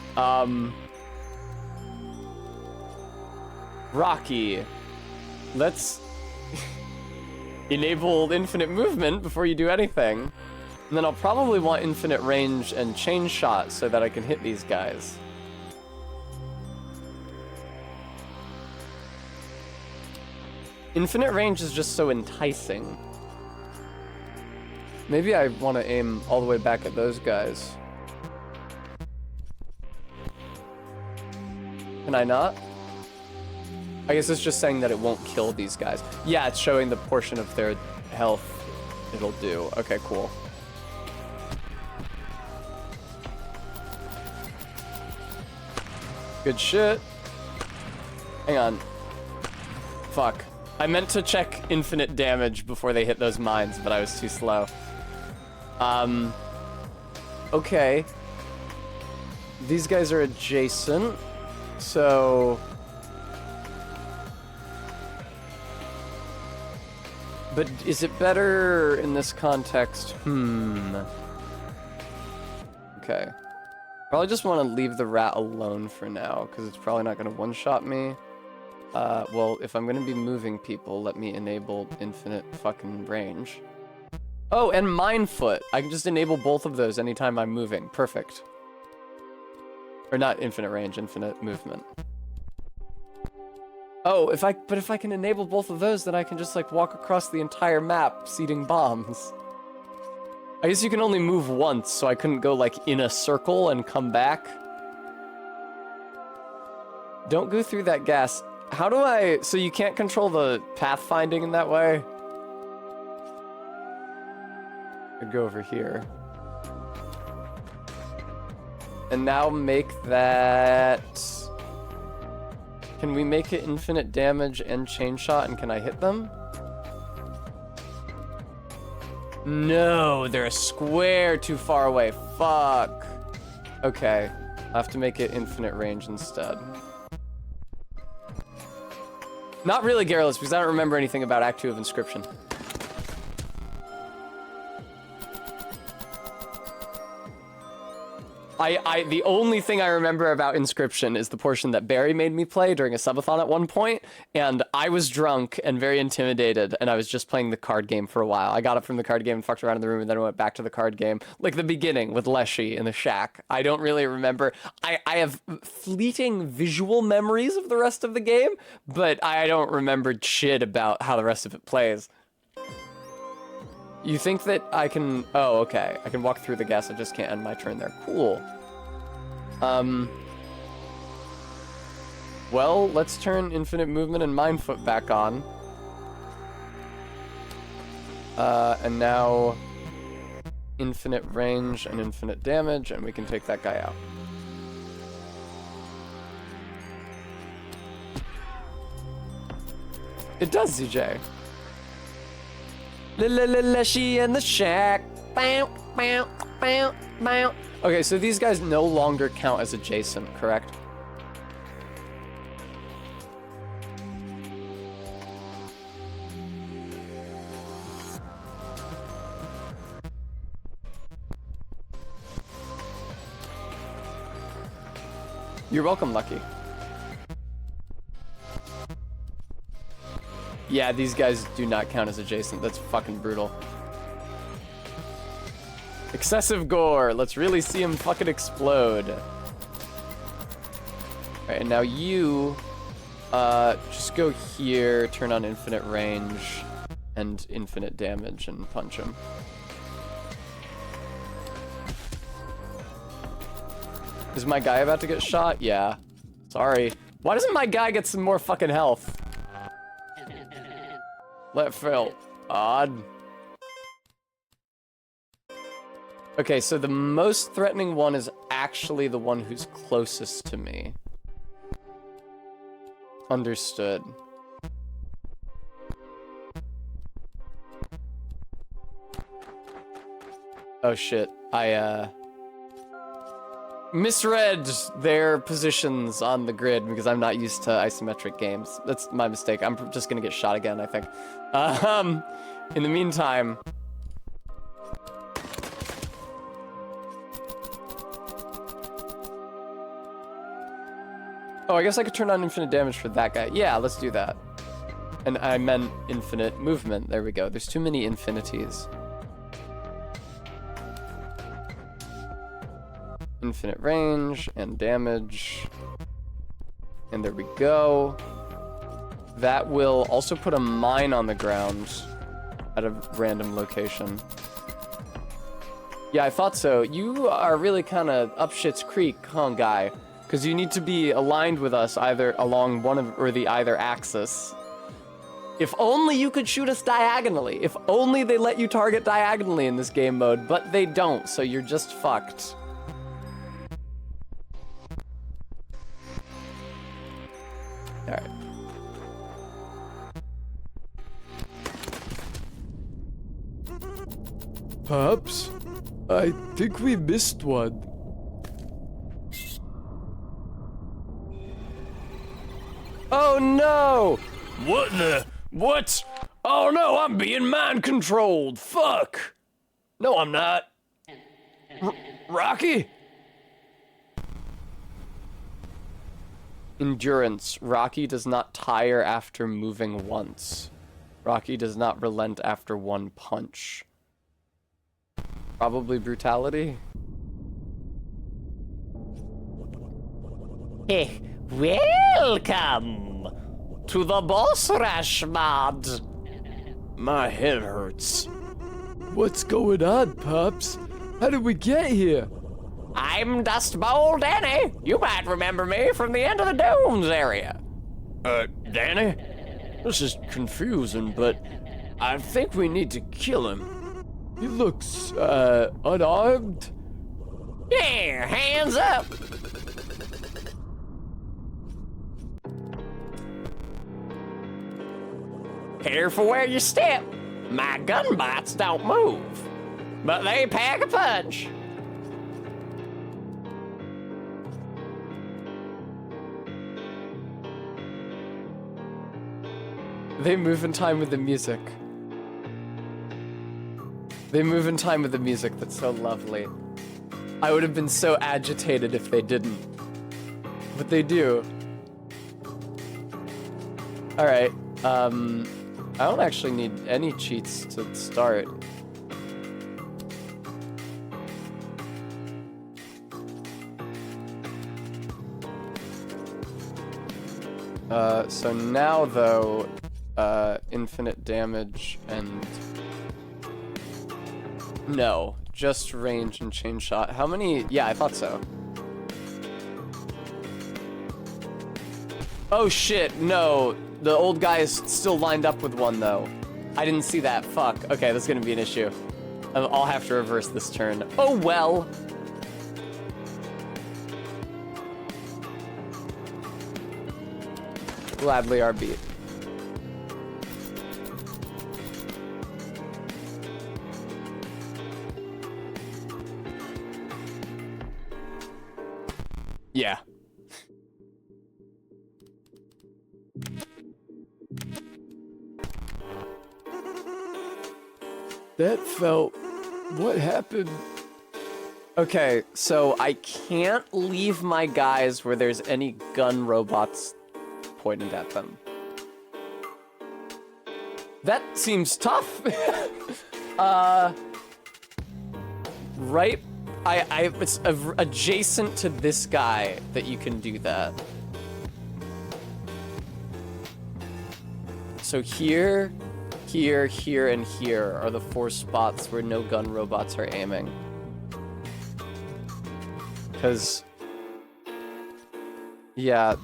Rocky, let's enable infinite movement before you do anything. And then I'll probably want infinite range and chain shot so that I can hit these guys. Infinite range is just so enticing. Maybe I want to aim all the way back at those guys. Can I not? I guess it's just saying that it won't kill these guys. Yeah, it's showing the portion of their health it'll do. Okay, cool. Good shit. Hang on. Fuck. I meant to check infinite damage before they hit those mines, but I was too slow. Okay. These guys are adjacent. So... But is it better in this context? Okay. Probably just want to leave the rat alone for now, because it's probably not going to one-shot me. Well, if I'm going to be moving people, let me enable infinite fucking range. Oh, and Mind Foot. I can just enable both of those anytime I'm moving. Perfect. Or not infinite range, infinite movement. Oh, if I can enable both of those, then I can just like walk across the entire map seeding bombs. I guess you can only move once, so I couldn't go like in a circle and come back. Don't go through that gas. How do I... So you can't control the pathfinding in that way? I'd go over here. And now make that... Can we make it infinite damage and chain shot, and can I hit them? No, they're a square too far away. Fuck. Okay, I have to make it infinite range instead. Not really Garrulous, because I don't remember anything about Act 2 of Inscription. The only thing I remember about Inscription is the portion that Barry made me play during a subathon at one point, and I was drunk and very intimidated, and I was just playing the card game for a while. I got up from the card game and fucked around in the room, and then I went back to the card game. Like the beginning with Leshy in the shack. I don't really remember. I have fleeting visual memories of the rest of the game, but I don't remember shit about how the rest of it plays. You think that I can... Oh, okay. I can walk through the gas, I just can't end my turn there. Cool. Well, let's turn Infinite Movement and Mind Foot back on. And now... Infinite Range and Infinite Damage, and we can take that guy out. It does, ZJ. Leshy in the shack. Bow, bow, bow, bow. Okay, so these guys no longer count as adjacent, correct? You're welcome, Lucky. Yeah, these guys do not count as adjacent. That's fucking brutal. Excessive gore. Let's really see him fucking explode. Alright, and now you... just go here, turn on infinite range, and infinite damage, and punch him. Is my guy about to get shot? Yeah. Sorry. Why doesn't my guy get some more fucking health? That felt odd. Okay, so the most threatening one is actually the one who's closest to me. Understood. Oh shit, I misread their positions on the grid because I'm not used to isometric games. That's my mistake. I'm just gonna get shot again, I think. In the meantime... Oh, I guess I could turn on infinite damage for that guy. Yeah, let's do that. And I meant infinite movement. There we go. There's too many infinities. Infinite range and damage. And there we go. That will also put a mine on the ground at a random location. Yeah, I thought so. You are really kind of up shit's creek, huh, guy? Because you need to be aligned with us either along one of or the either axis. If only you could shoot us diagonally. If only they let you target diagonally in this game mode, but they don't, so you're just fucked. Alright. Perhaps. I think we missed one. Oh no! What the? What? Oh no, I'm being mind controlled. Fuck! No, I'm not. Rocky? Endurance. Rocky does not tire after moving once. Rocky does not relent after one punch. Probably brutality? Hey, welcome to the boss rush mod. My head hurts. What's going on, Pops? How did we get here? I'm Dust Bowl Danny. You might remember me from the End of the Dunes area. Danny? This is confusing, but I think we need to kill him. He looks, unarmed? Yeah, hands up. Careful where you step. My gun bots don't move, but they pack a punch. They move in time with the music. They move in time with the music. That's so lovely. I would have been so agitated if they didn't. But they do. Alright, I don't actually need any cheats to start. So now though, infinite damage and... No, just range and chain shot. How many? Yeah, I thought so. Oh shit, no. The old guy is still lined up with one though. I didn't see that, fuck. Okay, that's gonna be an issue. I'll have to reverse this turn. Oh well. Gladly our beat. Yeah. That felt... What happened? Okay, so I can't leave my guys where there's any gun robots pointed at them. That seems tough. Right? It's adjacent to this guy that you can do that. So here, here, here, and here are the 4 spots where no gun robots are aiming. Because, yeah,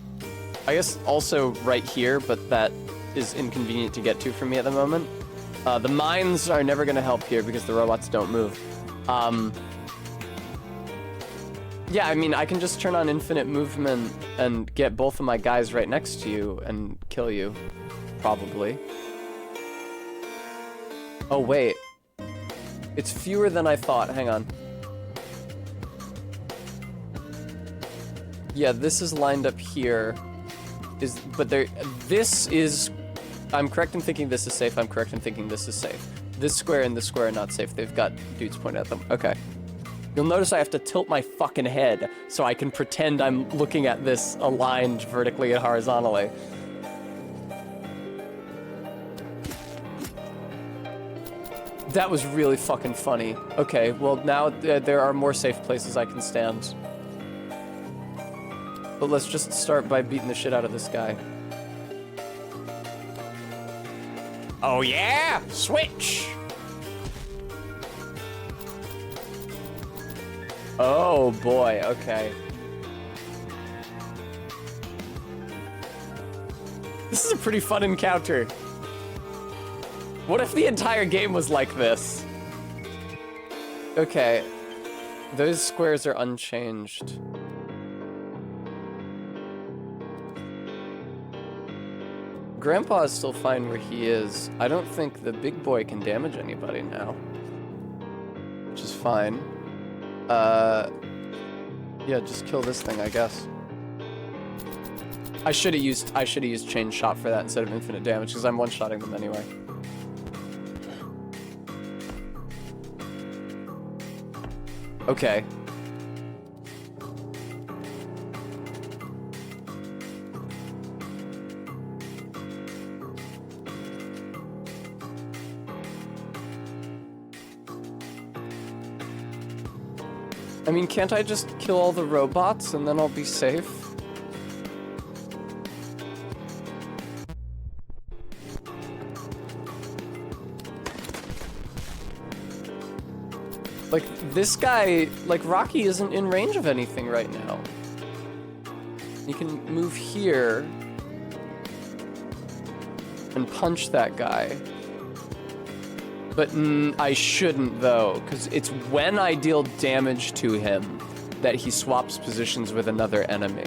I guess also right here, but that is inconvenient to get to for me at the moment. The mines are never going to help here because the robots don't move. Yeah, I mean, I can just turn on infinite movement and get both of my guys right next to you and kill you. Probably. Oh, wait. It's fewer than I thought. Hang on. Yeah, this is lined up here. This is... I'm correct in thinking this is safe. I'm correct in thinking this is safe. This square and this square are not safe. They've got dudes pointed at them. Okay. You'll notice I have to tilt my fucking head so I can pretend I'm looking at this aligned vertically and horizontally. That was really fucking funny. Okay, well now there are more safe places I can stand. But let's just start by beating the shit out of this guy. Oh yeah, switch. Oh boy, okay. This is a pretty fun encounter. What if the entire game was like this? Okay, those squares are unchanged. Grandpa is still fine where he is. I don't think the big boy can damage anybody now. Which is fine. Yeah, just kill this thing, I guess. I should have used chain shot for that instead of infinite damage because I'm one-shotting them anyway. Okay. I mean, can't I just kill all the robots and then I'll be safe? Like, this guy, like, Rocky isn't in range of anything right now. You can move here and punch that guy. But I shouldn't, though, because it's when I deal damage to him that he swaps positions with another enemy.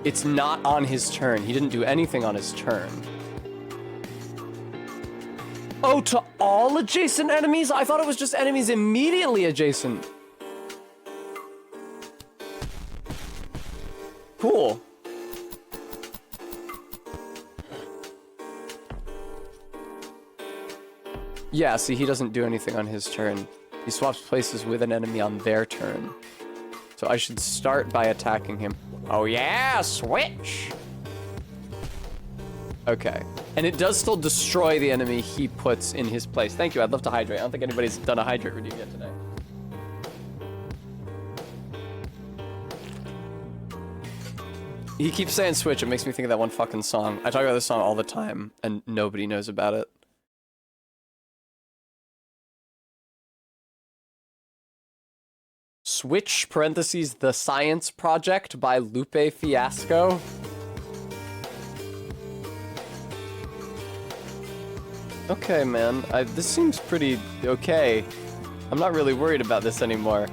It's not on his turn. He didn't do anything on his turn. Oh, to all adjacent enemies? I thought it was just enemies immediately adjacent. Cool. Yeah, see, he doesn't do anything on his turn. He swaps places with an enemy on their turn. So I should start by attacking him. Oh yeah, switch! Okay. And it does still destroy the enemy he puts in his place. Thank you, I'd love to hydrate. I don't think anybody's done a hydrate review yet today. He keeps saying switch, it makes me think of that one fucking song. I talk about this song all the time, and nobody knows about it. Switch, parentheses, The Science Project by Lupe Fiasco. Okay, man. This seems pretty okay. I'm not really worried about this anymore.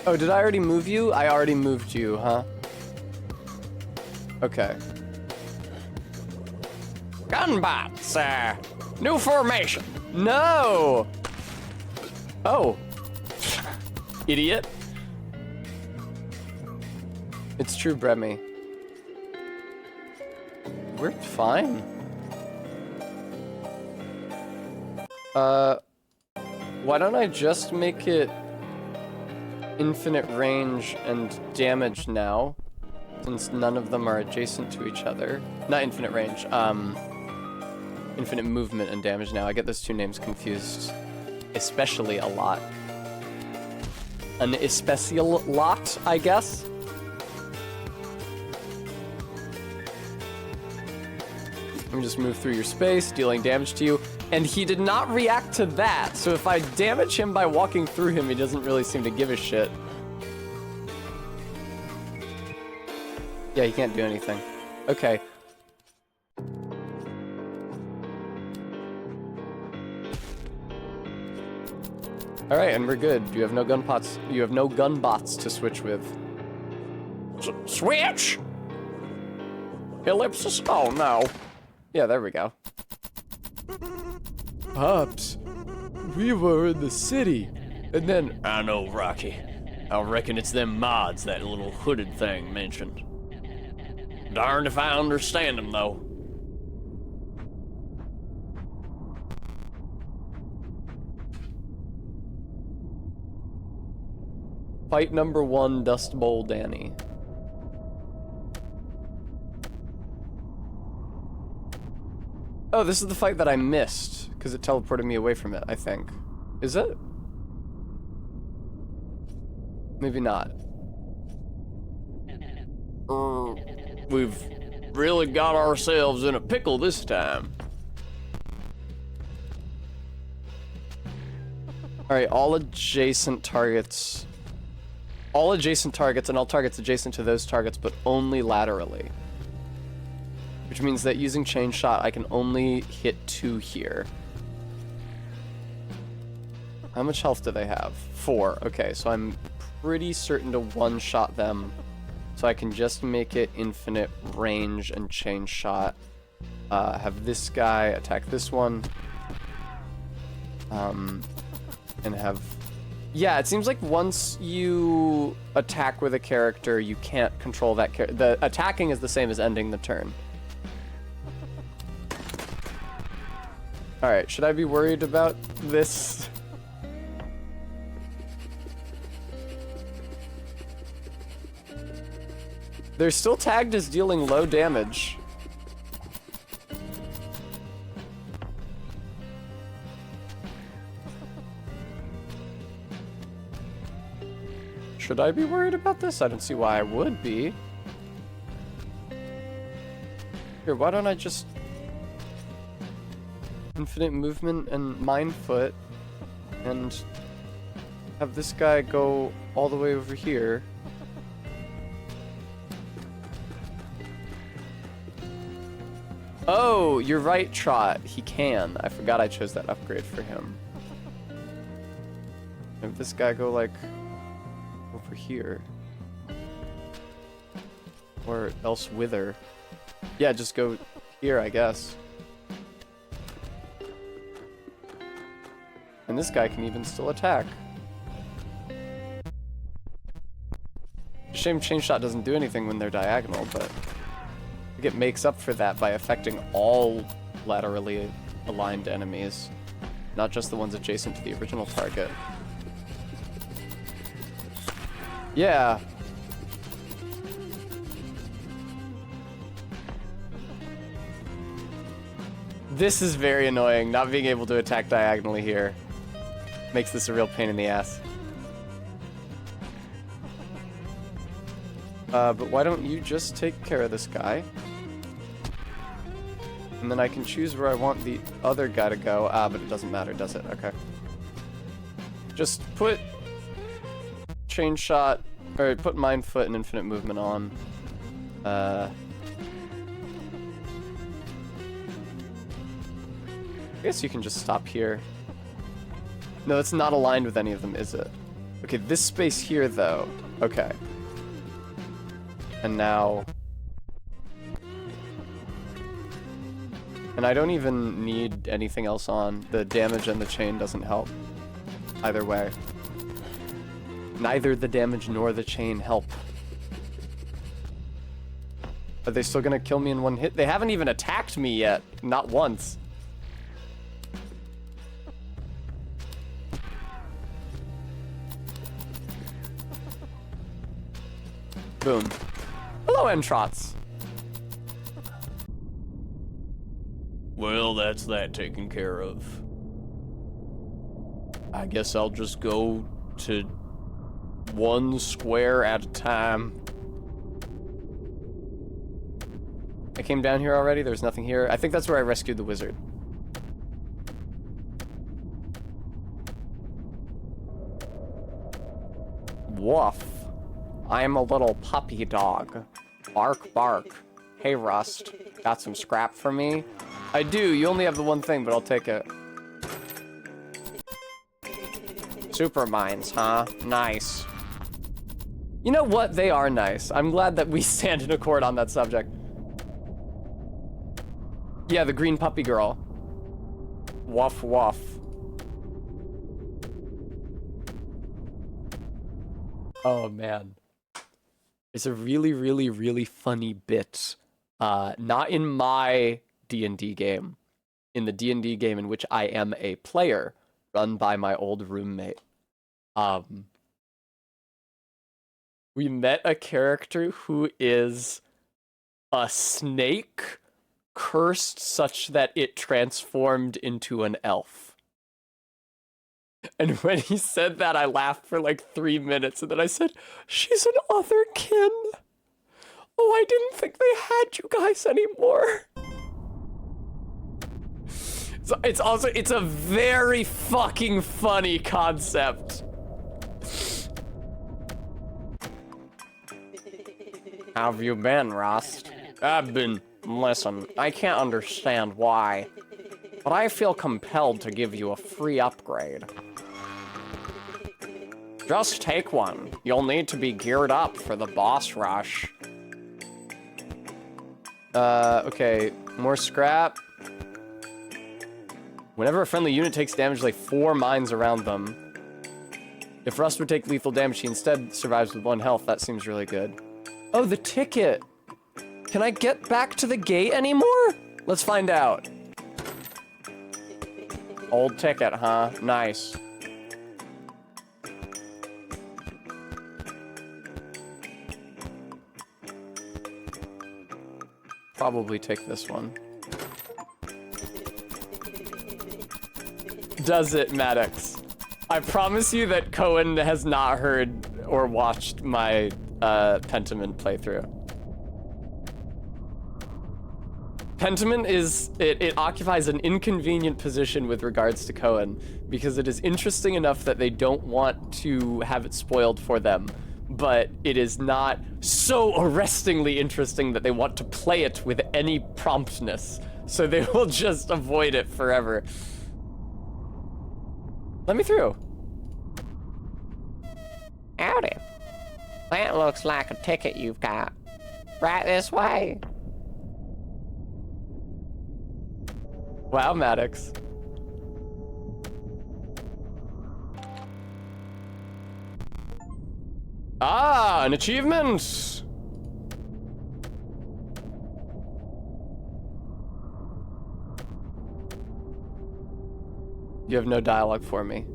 Oh, did I already move you? I already moved you, huh? Okay. Gunbots, new formation. No! Oh. Idiot. It's true, Bremy. We're fine. Why don't I just make it infinite range and damage now? Since none of them are adjacent to each other. Not infinite range, infinite movement and damage now. I get those two names confused. Especially a lot. An especial lot, I guess? Let me just move through your space, dealing damage to you. And he did not react to that, so if I damage him by walking through him, he doesn't really seem to give a shit. Yeah, he can't do anything. Okay. Alright, and we're good. You have no gun pots. You have no gun bots to switch with. Switch? Ellipsis? Oh, no. Yeah, there we go. Pops, we were in the city, and then... I know, Rocky. I reckon it's them mods that little hooded thing mentioned. Darned if I understand them, though. Fight number 1, Dust Bowl Danny. Oh, this is the fight that I missed, because it teleported me away from it, I think. Is it? Maybe not. We've really got ourselves in a pickle this time. Alright, all adjacent targets. All adjacent targets and all targets adjacent to those targets, but only laterally. Which means that using chain shot, I can only hit 2 here. How much health do they have? 4. Okay, so I'm pretty certain to one-shot them. So I can just make it infinite range and chain shot. Have this guy attack this one. And have... Yeah, it seems like once you attack with a character, you can't control that character. The attacking is the same as ending the turn. Alright, should I be worried about this? They're still tagged as dealing low damage. Should I be worried about this? I don't see why I would be. Here, why don't I just... Infinite movement and Mind Foot, and have this guy go all the way over here. Oh, you're right, Trot. He can. I forgot I chose that upgrade for him. Have this guy go, like, over here. Or else wither. Yeah, just go here, I guess. And this guy can even still attack. Shame Chain Shot doesn't do anything when they're diagonal, but I think it makes up for that by affecting all laterally aligned enemies, not just the ones adjacent to the original target. Yeah. This is very annoying, not being able to attack diagonally here. Makes this a real pain in the ass. But why don't you just take care of this guy? And then I can choose where I want the other guy to go. Ah, but it doesn't matter, does it? Okay. Just put Chain Shot, or put Mind Foot and Infinite Movement on. I guess you can just stop here. No, it's not aligned with any of them, is it? Okay, this space here, though. Okay. And now... And I don't even need anything else on. The damage and the chain doesn't help. Either way. Neither the damage nor the chain help. Are they still gonna kill me in one hit? They haven't even attacked me yet. Not once. Boom. Hello, Entrots. Well, that's that taken care of. I guess I'll just go to one square at a time. I came down here already. There's nothing here. I think that's where I rescued the wizard. Woof. I'm a little puppy dog. Bark, bark. Hey, Rust. Got some scrap for me? I do. You only have the one thing, but I'll take it. Super mines, huh? Nice. You know what? They are nice. I'm glad that we stand in accord on that subject. Yeah, the green puppy girl. Woof, woof. Oh, man. It's a really, really, really funny bit. Not in my D&D game. In the D&D game in which I am a player, run by my old roommate. We met a character who is a snake cursed such that it transformed into an elf. And when he said that, I laughed for like 3 minutes, and then I said, "She's an otherkin. Oh, I didn't think they had you guys anymore." So it's a very fucking funny concept. How have you been, Rust? I've been... Listen, I can't understand why, but I feel compelled to give you a free upgrade. Just take one. You'll need to be geared up for the boss rush. Okay, more scrap. Whenever a friendly unit takes damage, like 4 mines around them. If Rust would take lethal damage, he instead survives with 1 health. That seems really good. Oh, the ticket. Can I get back to the gate anymore? Let's find out. Old ticket, huh? Nice. Probably take this one. Does it, Maddox? I promise you that Cohen has not heard or watched my Pentiment playthrough. Pentiment is, it occupies an inconvenient position with regards to Cohen because it is interesting enough that they don't want to have it spoiled for them, but it is not so arrestingly interesting that they want to play it with any promptness, so they will just avoid it forever. Let me through. Howdy. That looks like a ticket you've got. Right this way. Wow, Maddox. Ah, an achievement! You have no dialogue for me.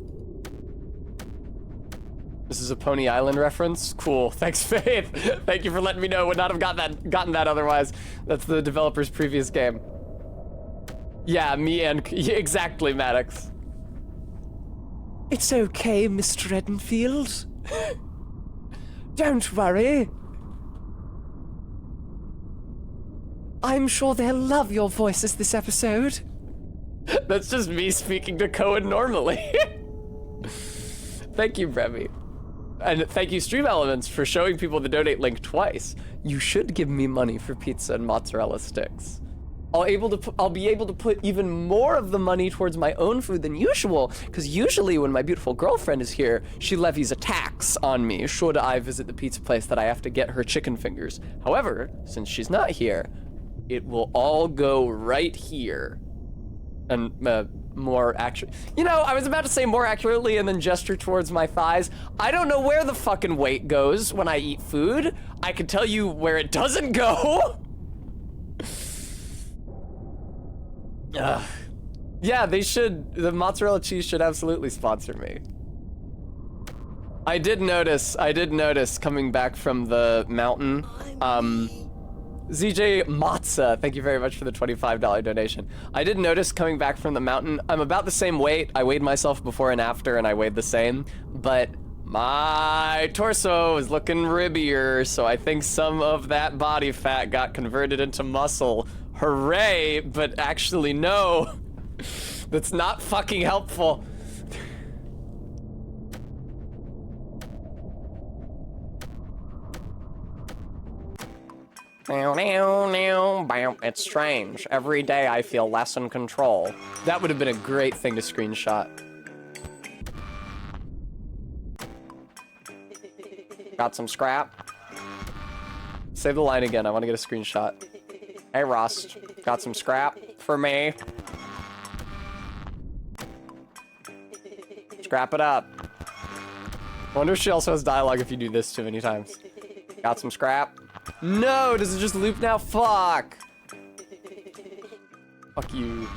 This is a Pony Island reference? Cool, thanks Faith. Thank you for letting me know. Would not have gotten that otherwise. That's the developer's previous game. Yeah, me and, yeah, exactly, Maddox. It's okay, Mr. Edenfield. Don't worry. I'm sure they'll love your voices this episode. That's just me speaking to Cohen normally. Thank you, Bremy. And thank you, Stream Elements, for showing people the donate link twice. You should give me money for pizza and mozzarella sticks. I'll be able to put even more of the money towards my own food than usual, because usually when my beautiful girlfriend is here, she levies a tax on me should I visit the pizza place that I have to get her chicken fingers. However, since she's not here, it will all go right here. And more accurate. You know, I was about to say more accurately and then gesture towards my thighs. I don't know where the fucking weight goes when I eat food. I can tell you where it doesn't go. Yeah, they should. The mozzarella cheese should absolutely sponsor me. I did notice coming back from the mountain. ZJ Matza, thank you very much for the $25 donation. I did notice coming back from the mountain, I'm about the same weight. I weighed myself before and after, and I weighed the same, but my torso is looking ribbier, so I think some of that body fat got converted into muscle. Hooray, but actually no. That's not fucking helpful. It's strange. Every day I feel less in control. That would have been a great thing to screenshot. Got some scrap? Say the line again, I want to get a screenshot. Hey, Rust. Got some scrap for me? Scrap it up. I wonder if she also has dialogue if you do this too many times. Got some scrap? No, does it just loop now? Fuck. Fuck you.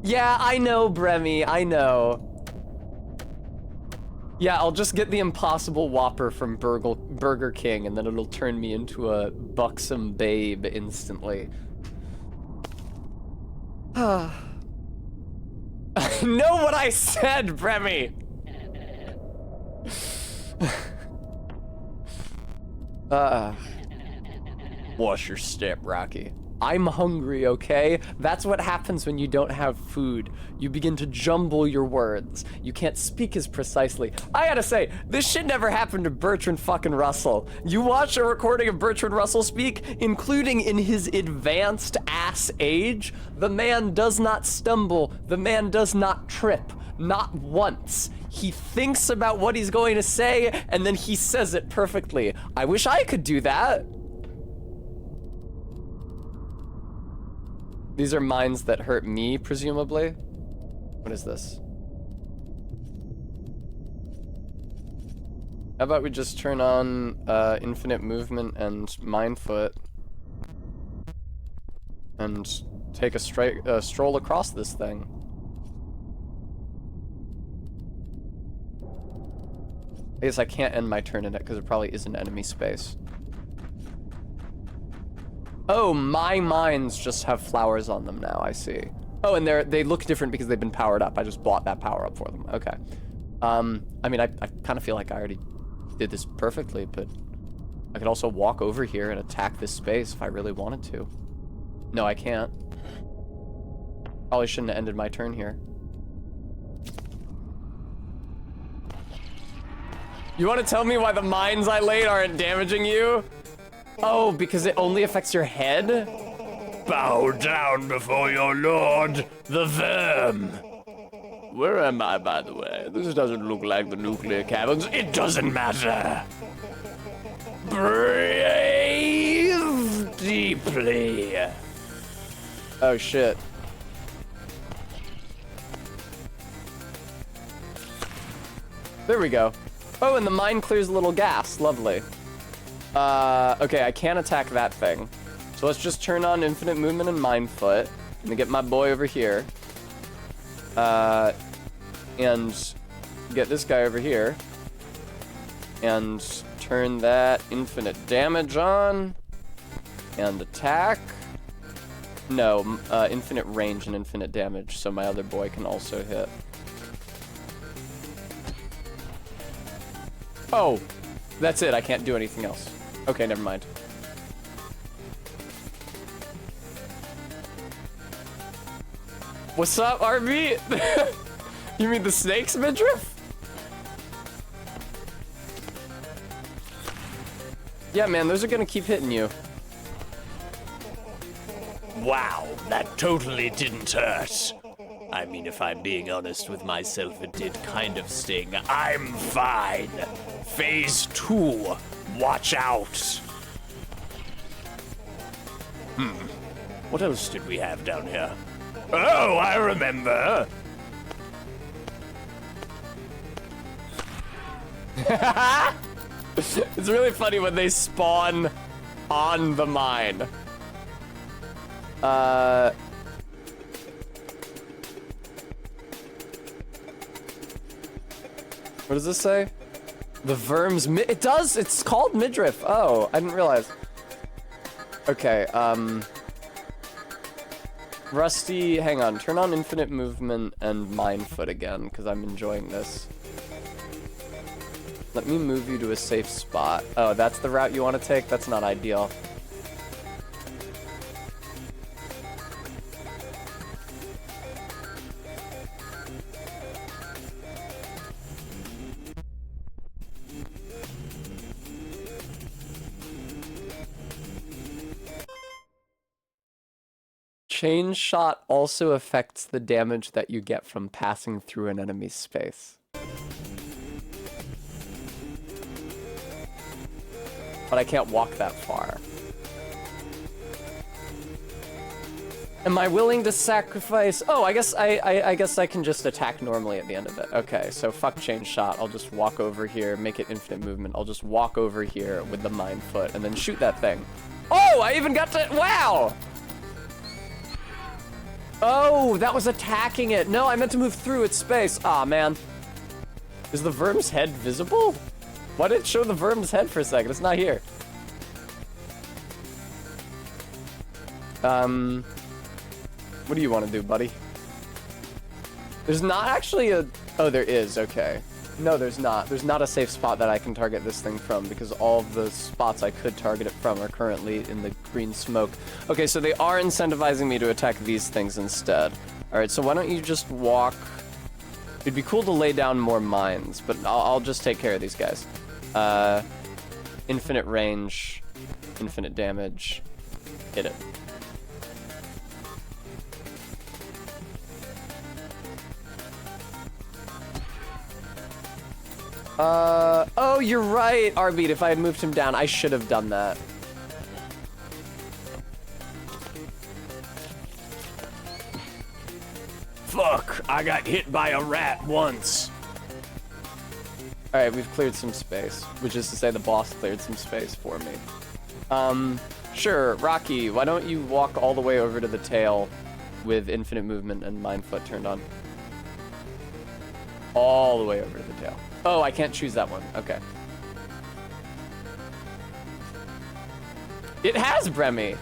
Yeah, I know, Bremy, I know. Yeah, I'll just get the Impossible Whopper from Burger King, and then it'll turn me into a buxom babe instantly. Know what I said, Bremy! Wash your step, Rocky. I'm hungry, okay? That's what happens when you don't have food. You begin to jumble your words. You can't speak as precisely. I gotta say, this shit never happened to Bertrand fucking Russell. You watch a recording of Bertrand Russell speak, including in his advanced ass age, the man does not stumble. The man does not trip. Not once. He thinks about what he's going to say, and then he says it perfectly. I wish I could do that. These are mines that hurt me, presumably. What is this? How about we just turn on infinite movement and mine foot and take a stroll across this thing. I guess I can't end my turn in it because it probably isn't enemy space. Oh, my mines just have flowers on them now, I see. Oh, and they look different because they've been powered up. I just bought that power up for them. Okay. I mean, I kind of feel like I already did this perfectly, but I could also walk over here and attack this space if I really wanted to. No, I can't. Probably shouldn't have ended my turn here. You want to tell me why the mines I laid aren't damaging you? Oh, because it only affects your head? Bow down before your lord, the Verm. Where am I, by the way? This doesn't look like the nuclear caverns. It doesn't matter. Breathe deeply. Oh, shit. There we go. Oh, and the mine clears a little gas. Lovely. Okay, I can't attack that thing. So let's just turn on infinite movement and mine foot. I'm gonna get my boy over here. And get this guy over here. And turn that infinite damage on. And attack. No, infinite range and infinite damage, so my other boy can also hit. Oh, that's it. I can't do anything else. Okay, never mind. What's up, RB? You mean the snakes, midriff? Yeah, man, those are gonna keep hitting you. Wow, that totally didn't hurt. I mean, if I'm being honest with myself, it did kind of sting. I'm fine. Phase 2. Watch out. What else did we have down here? Oh, I remember. It's really funny when they spawn on the mine. What does this say? The Verm's it does! It's called midriff! Oh, I didn't realize. Okay, Rusty, hang on. Turn on infinite movement and mine foot again, because I'm enjoying this. Let me move you to a safe spot. Oh, that's the route you want to take? That's not ideal. Chain shot also affects the damage that you get from passing through an enemy's space. But I can't walk that far. Am I willing to sacrifice? Oh, I guess I guess I can just attack normally at the end of it. Okay, so fuck chain shot. I'll just walk over here, make it infinite movement. I'll just walk over here with the mine foot and then shoot that thing. Oh, I even got to, wow! Oh, that was attacking it. No, I meant to move through its space. Aw, man. Is the Verm's head visible? Why did it show the Verm's head for a second? It's not here. What do you want to do, buddy? There's not actually a... Oh, there is. Okay. No, there's not. There's not a safe spot that I can target this thing from because all of the spots I could target it from are currently in the green smoke. Okay, so they are incentivizing me to attack these things instead. All right, so why don't you just walk... It'd be cool to lay down more mines, but I'll just take care of these guys. Infinite range, infinite damage. Hit it. Oh, you're right, Arbeat. If I had moved him down, I should have done that. Fuck, I got hit by a rat once. All right, we've cleared some space, which is to say the boss cleared some space for me. Sure, Rocky, why don't you walk all the way over to the tail with infinite movement and mind foot turned on? All the way over to the tail. Oh, I can't choose that one. Okay. It has Bremy.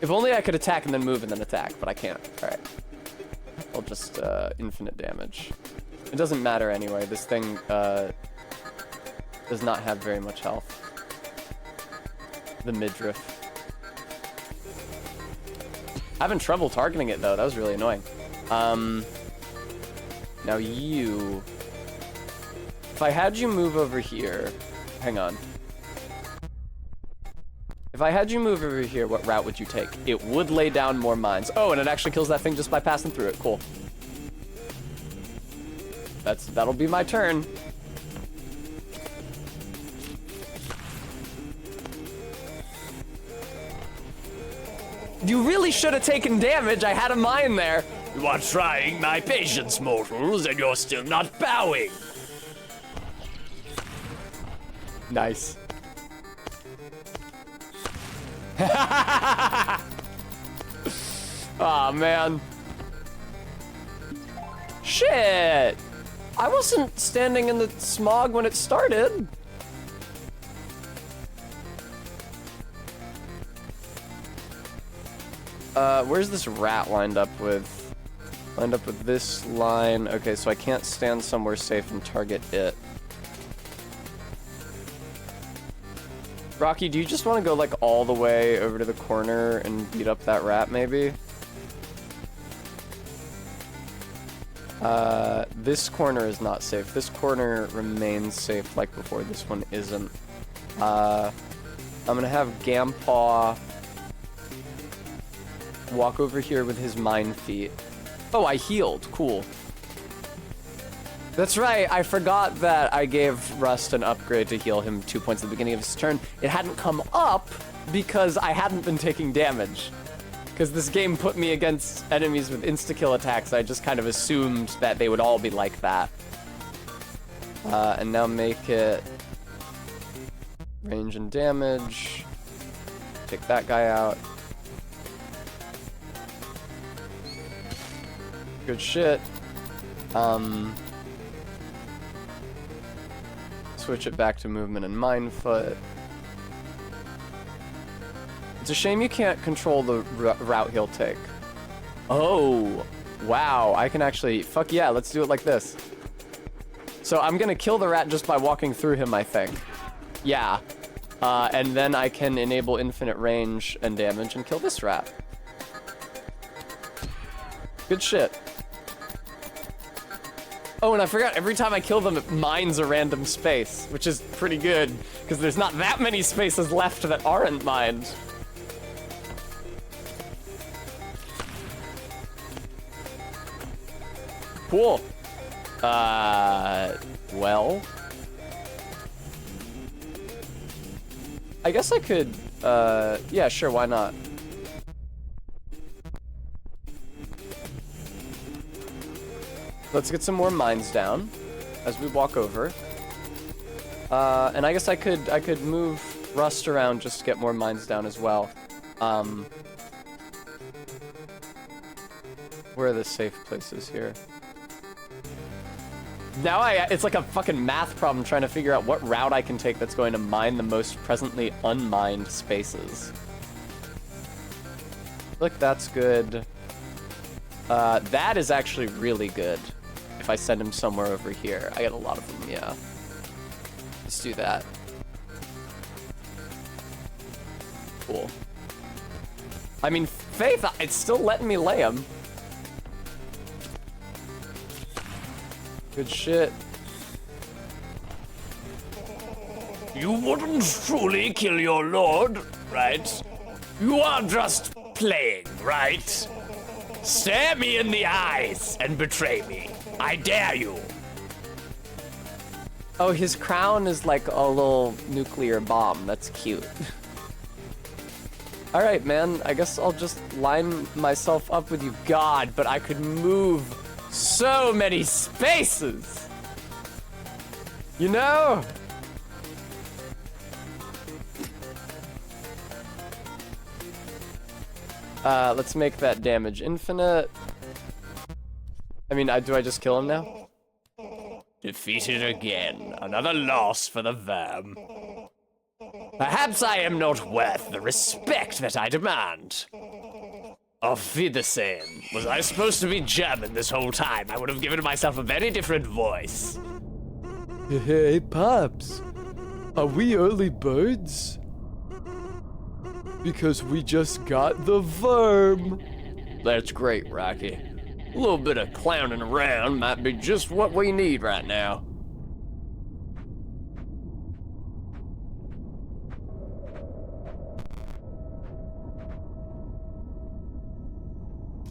If only I could attack and then move and then attack, but I can't. All right. I'll just infinite damage. It doesn't matter anyway. This thing does not have very much health. The midriff. Having trouble targeting it though. That was really annoying. Now you. If I had you move over here, hang on. If I had you move over here, what route would you take? It would lay down more mines. Oh, and it actually kills that thing just by passing through it. Cool. That'll be my turn. You really should have taken damage. I had a mine there. You are trying my patience, mortals, and you're still not bowing. Nice. Aw, man. Shit! I wasn't standing in the smog when it started. Where's this rat lined up with? Lined up with this line. Okay, so I can't stand somewhere safe and target it. Rocky, do you just want to go like all the way over to the corner and beat up that rat maybe? This corner is not safe. This corner remains safe like before. This one isn't. I'm gonna have Gampaw walk over here with his mine feet. Oh, I healed. Cool. That's right, I forgot that I gave Rust an upgrade to heal him 2 points at the beginning of his turn. It hadn't come up because I hadn't been taking damage. Because this game put me against enemies with insta-kill attacks, I just kind of assumed that they would all be like that. And now make it range and damage. Take that guy out. Good shit. Switch it back to movement and mind foot. It's a shame you can't control the route he'll take. Oh, wow. I can actually, fuck yeah, let's do it like this. So I'm gonna kill the rat just by walking through him, I think. Yeah. And then I can enable infinite range and damage and kill this rat. Good shit. Oh, and I forgot, every time I kill them, it mines a random space, which is pretty good, because there's not that many spaces left that aren't mined. Cool. Well. I guess I could, yeah, sure, why not? Let's get some more mines down as we walk over. And I guess I could move Rust around just to get more mines down as well. Where are the safe places here? Now it's like a fucking math problem trying to figure out what route I can take that's going to mine the most presently unmined spaces. Look, that's good. That is actually really good. If I send him somewhere over here. I get a lot of them, yeah. Let's do that. Cool. I mean, Faith, it's still letting me lay him. Good shit. You wouldn't truly kill your lord, right? You are just playing, right? Stare me in the eyes and betray me. I dare you. Oh, his crown is like a little nuclear bomb. That's cute. All right, man. I guess I'll just line myself up with you. God, but I could move so many spaces. You know? Let's make that damage infinite. I mean, do I just kill him now? Defeated again. Another loss for the verm. Perhaps I am not worth the respect that I demand. Auf Wiedersehen. Was I supposed to be German this whole time? I would have given myself a very different voice. Hey, Pops. Are we early birds? Because we just got the verm. That's great, Rocky. A little bit of clowning around might be just what we need right now.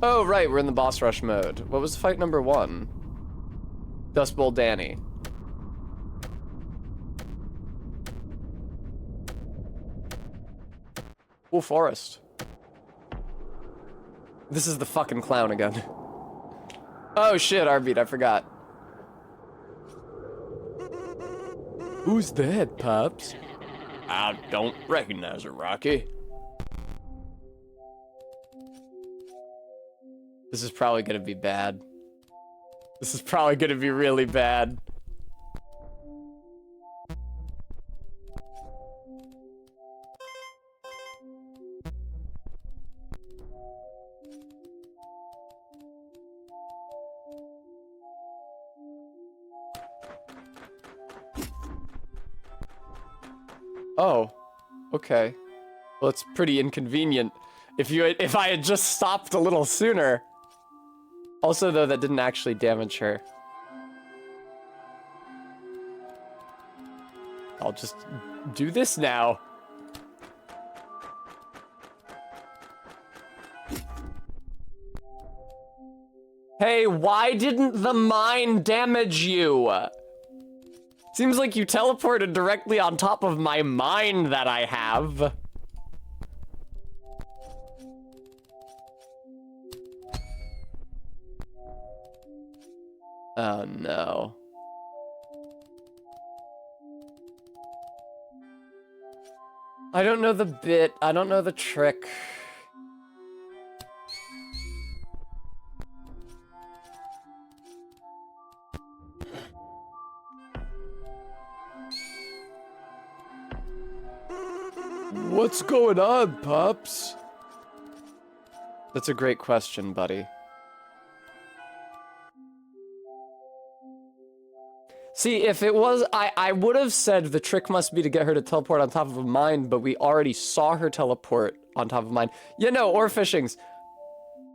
Oh, right, we're in the boss rush mode. What was fight number 1? Dust Bowl Danny. Cool forest. This is the fucking clown again. Oh shit, Arbeat, I forgot. Who's that, Pops? I don't recognize her, Rocky. This is probably gonna be bad. This is probably gonna be really bad. Oh, okay. Well, it's pretty inconvenient. If I had just stopped a little sooner. Also, though, that didn't actually damage her. I'll just do this now. Hey, why didn't the mine damage you? Seems like you teleported directly on top of my mine that I have. Oh no. I don't know the bit. I don't know the trick. What's going on, Pops? That's a great question, buddy. See, if it was, I would have said the trick must be to get her to teleport on top of a mine, but we already saw her teleport on top of a mine. Yeah, no, or fishings.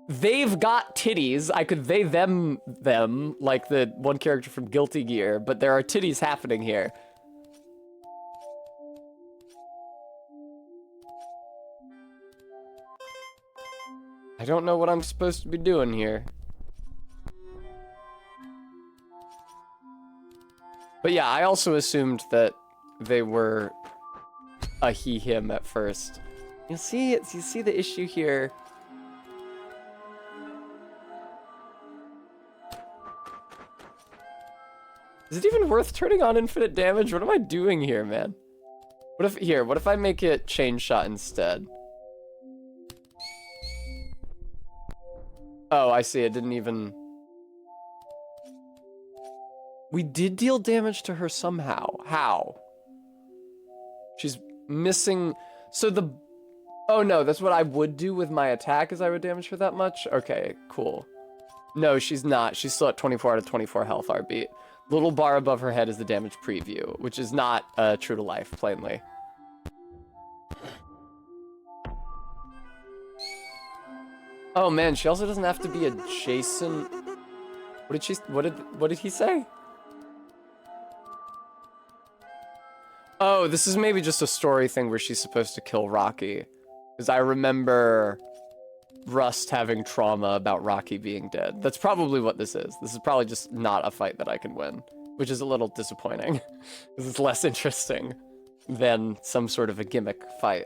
They've got titties. I could they, them, like the one character from Guilty Gear, but there are titties happening here. I don't know what I'm supposed to be doing here. But yeah, I also assumed that they were a he, him at first. You see the issue here. Is it even worth turning on infinite damage? What am I doing here, man? What if I make it chain shot instead? Oh, I see, it didn't even... We did deal damage to her somehow. How? She's missing... So the... Oh no, that's what I would do with my attack, is I would damage her that much? Okay, cool. No, she's not. She's still at 24 out of 24 health, Arbeat. Little bar above her head is the damage preview, which is not true to life, plainly. Oh man, she also doesn't have to be adjacent. What did he say? Oh, this is maybe just a story thing where she's supposed to kill Rocky. Because I remember Rust having trauma about Rocky being dead. That's probably what this is. This is probably just not a fight that I can win, which is a little disappointing. Because it's less interesting than some sort of a gimmick fight.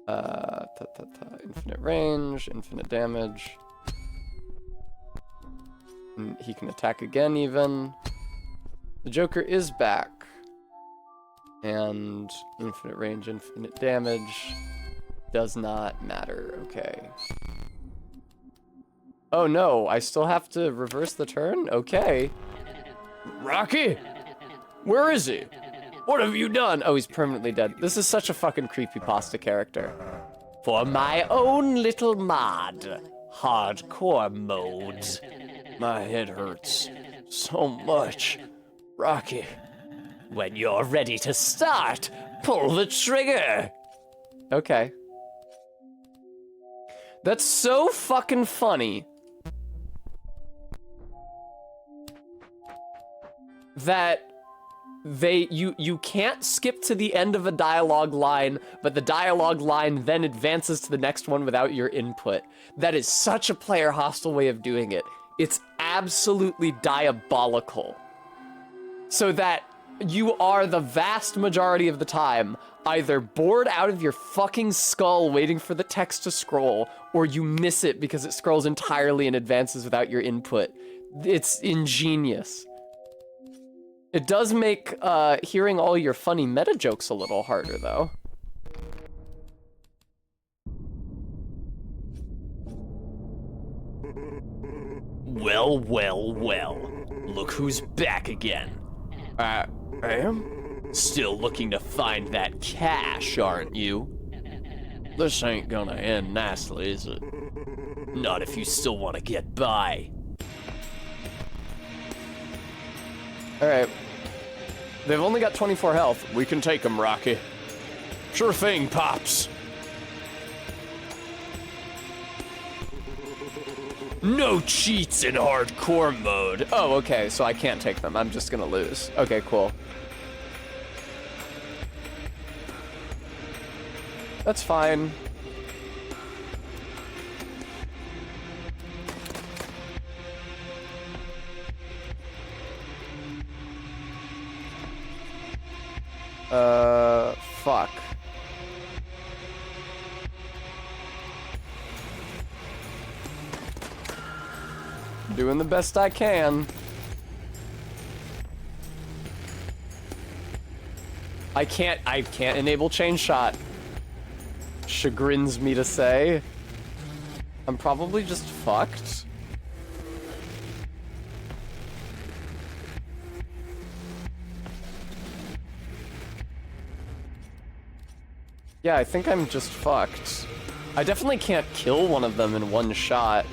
Infinite range, infinite damage. And he can attack again even. The Joker is back. And infinite range, infinite damage. Does not matter, okay. Oh no, I still have to reverse the turn? Okay. Rocky? Where is he? What have you done? Oh, he's permanently dead. This is such a fucking creepypasta character. For my own little mod. Hardcore mode. My head hurts so much. Rocky. When you're ready to start, pull the trigger. Okay. That's so fucking funny. That you can't skip to the end of a dialogue line, but the dialogue line then advances to the next one without your input. That is such a player hostile way of doing it. It's absolutely diabolical. So that you are the vast majority of the time either bored out of your fucking skull waiting for the text to scroll, or you miss it because it scrolls entirely and advances without your input. It's ingenious. It does make hearing all your funny meta jokes a little harder, though. Well, well, well. Look who's back again. I am? Still looking to find that cash, aren't you? This ain't gonna end nicely, is it? Not if you still want to get by. Alright. They've only got 24 health. We can take him, Rocky. Sure thing, Pops. No cheats in hardcore mode. Oh, okay, so I can't take them. I'm just gonna lose. Okay, cool. That's fine. Fuck. Doing the best I can. I can't enable chain shot. Chagrins me to say. I'm probably just fucked. Yeah, I think I'm just fucked. I definitely can't kill one of them in one shot.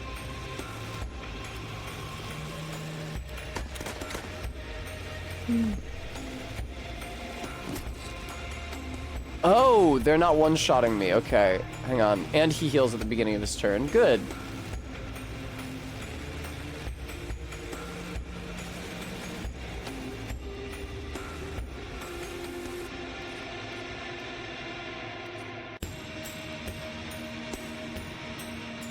Oh, they're not one-shotting me. Okay, hang on. And he heals at the beginning of his turn. Good.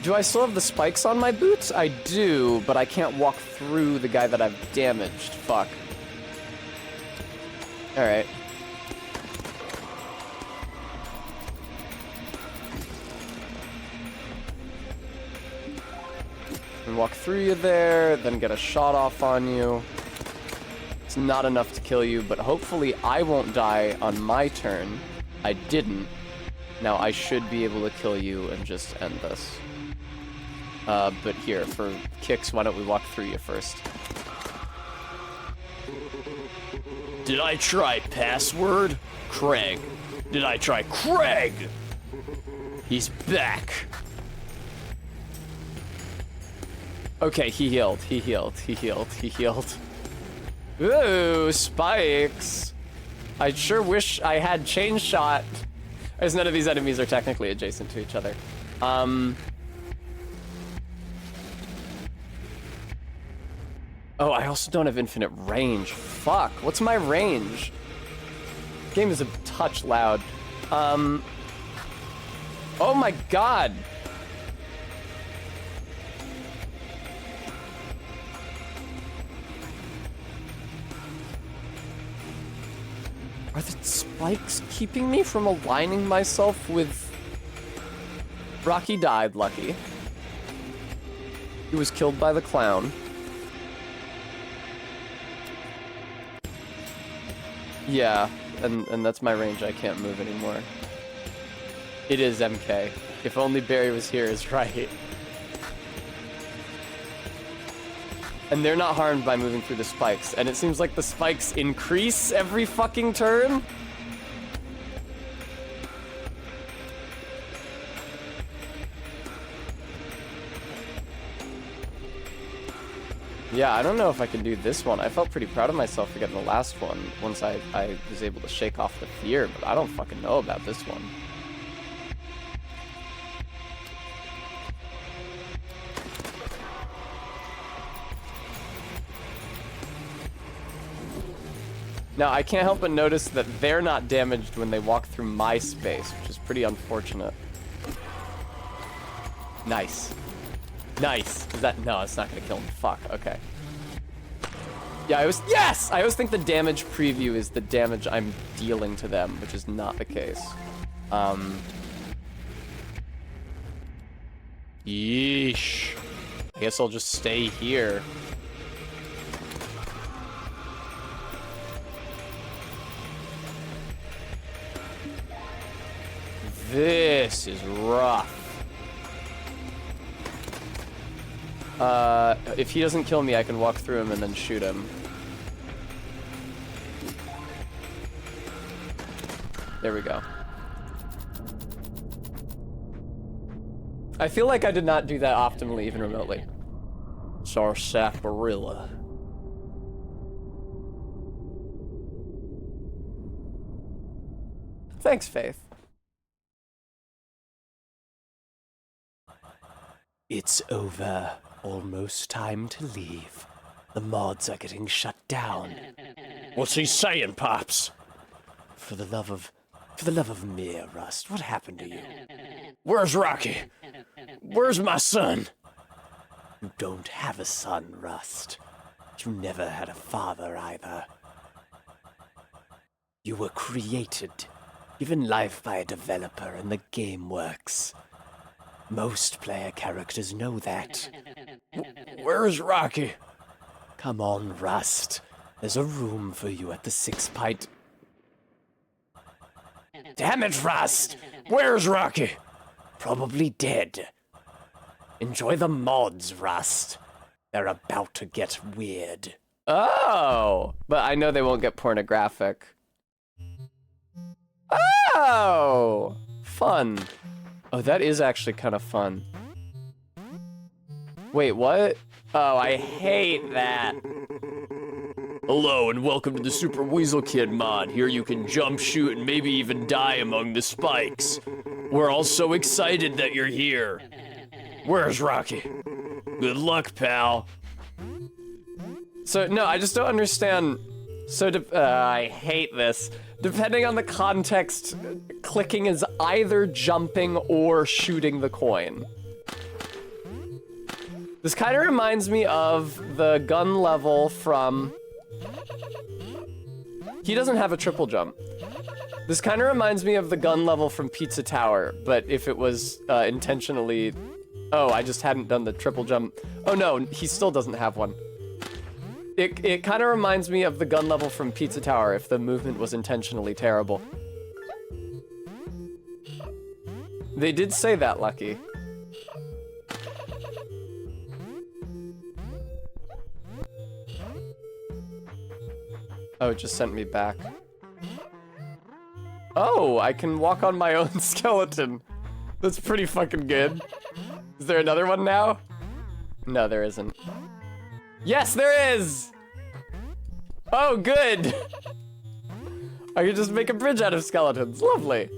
Do I still have the spikes on my boots? I do, but I can't walk through the guy that I've damaged. Fuck. Alright. And walk through you there, then get a shot off on you. It's not enough to kill you, but hopefully I won't die on my turn. I didn't. Now I should be able to kill you and just end this. But here, for kicks, why don't we walk through you first? Did I try password? Craig. Did I try Craig? He's back. Okay, he healed, he healed, he healed, he healed. Ooh, spikes. I sure wish I had chain shot. As none of these enemies are technically adjacent to each other. Oh, I also don't have infinite range. Fuck, what's my range? Game is a touch loud. Oh my god. Are the spikes keeping me from aligning myself with Rocky died, lucky. He was killed by the clown. Yeah, and that's my range. I can't move anymore. It is MK. If only Barry was here is right. And they're not harmed by moving through the spikes. And it seems like the spikes increase every fucking turn. Yeah, I don't know if I can do this one. I felt pretty proud of myself for getting the last one once I was able to shake off the fear, but I don't fucking know about this one. Now, I can't help but notice that they're not damaged when they walk through my space, which is pretty unfortunate. Nice. Nice. Is that... No, it's not gonna kill him. Fuck. Okay. Yeah, Yes! I always think the damage preview is the damage I'm dealing to them, which is not the case. Yeesh. I guess I'll just stay here. This is rough. If he doesn't kill me, I can walk through him and then shoot him. There we go. I feel like I did not do that optimally, even remotely. Sarsaparilla. Thanks, Faith. It's over. Almost time to leave. The mods are getting shut down. What's he saying, Pops? For the love of Mir, Rust, what happened to you? Where's Rocky? Where's my son? You don't have a son, Rust. You never had a father either. You were created, given life by a developer, and the game works. Most player characters know that. Where's Rocky? Come on, Rust. There's a room for you at the 6-pint. Damn it, Rust! Where's Rocky? Probably dead. Enjoy the mods, Rust. They're about to get weird. Oh, but I know they won't get pornographic. Oh, fun. Oh, that is actually kind of fun. Wait, what? Oh, I hate that. Hello and welcome to the Super Weasel Kid mod. Here you can jump, shoot, and maybe even die among the spikes. We're all so excited that you're here. Where's Rocky? Good luck, pal. So, no, I just don't understand. So, I hate this. Depending on the context, clicking is either jumping or shooting the coin. This kind of reminds me of the gun level from... He doesn't have a triple jump. This kind of reminds me of the gun level from Pizza Tower, but if it was intentionally... Oh, I just hadn't done the triple jump. Oh no, he still doesn't have one. It kind of reminds me of the gun level from Pizza Tower if the movement was intentionally terrible. They did say that, Lucky. Oh, it just sent me back. Oh, I can walk on my own skeleton. That's pretty fucking good. Is there another one now? No, there isn't. Yes, there is! Oh, good! I can just make a bridge out of skeletons. Lovely.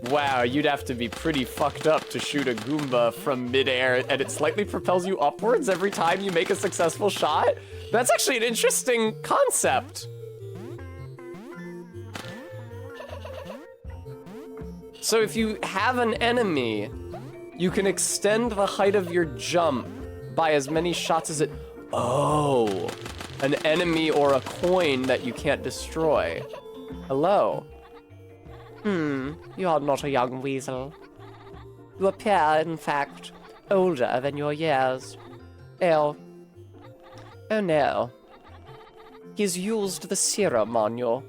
Wow, you'd have to be pretty fucked up to shoot a Goomba from midair and it slightly propels you upwards every time you make a successful shot? That's actually an interesting concept. So if you have an enemy, you can extend the height of your jump by as many shots as it... Oh, an enemy or a coin that you can't destroy. Hello. You are not a young weasel. You appear, in fact, older than your years. Oh. Oh no. He's used the serum on you.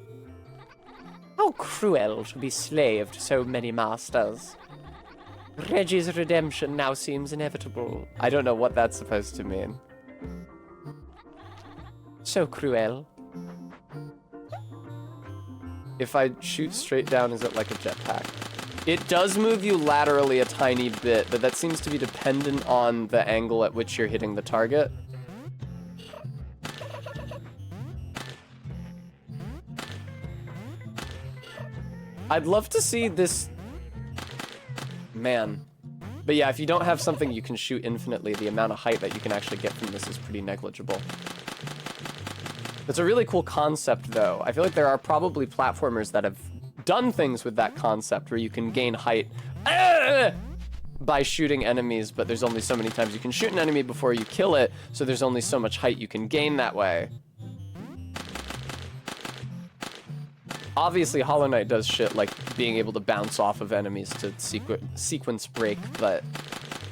How cruel to be slave to so many masters. Reggie's redemption now seems inevitable. I don't know what that's supposed to mean. So cruel. If I shoot straight down, is it like a jetpack? It does move you laterally a tiny bit, but that seems to be dependent on the angle at which you're hitting the target. I'd love to see this... Man. But yeah, if you don't have something you can shoot infinitely, the amount of height that you can actually get from this is pretty negligible. It's a really cool concept, though. I feel like there are probably platformers that have done things with that concept where you can gain height by shooting enemies, but there's only so many times you can shoot an enemy before you kill it, so there's only so much height you can gain that way. Obviously, Hollow Knight does shit like being able to bounce off of enemies to sequence break, but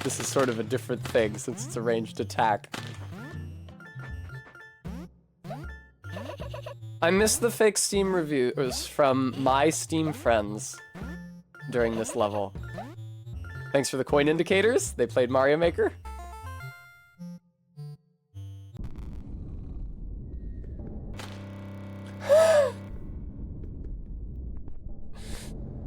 this is sort of a different thing since it's a ranged attack. I missed the fake Steam reviews from my Steam friends during this level. Thanks for the coin indicators. They played Mario Maker.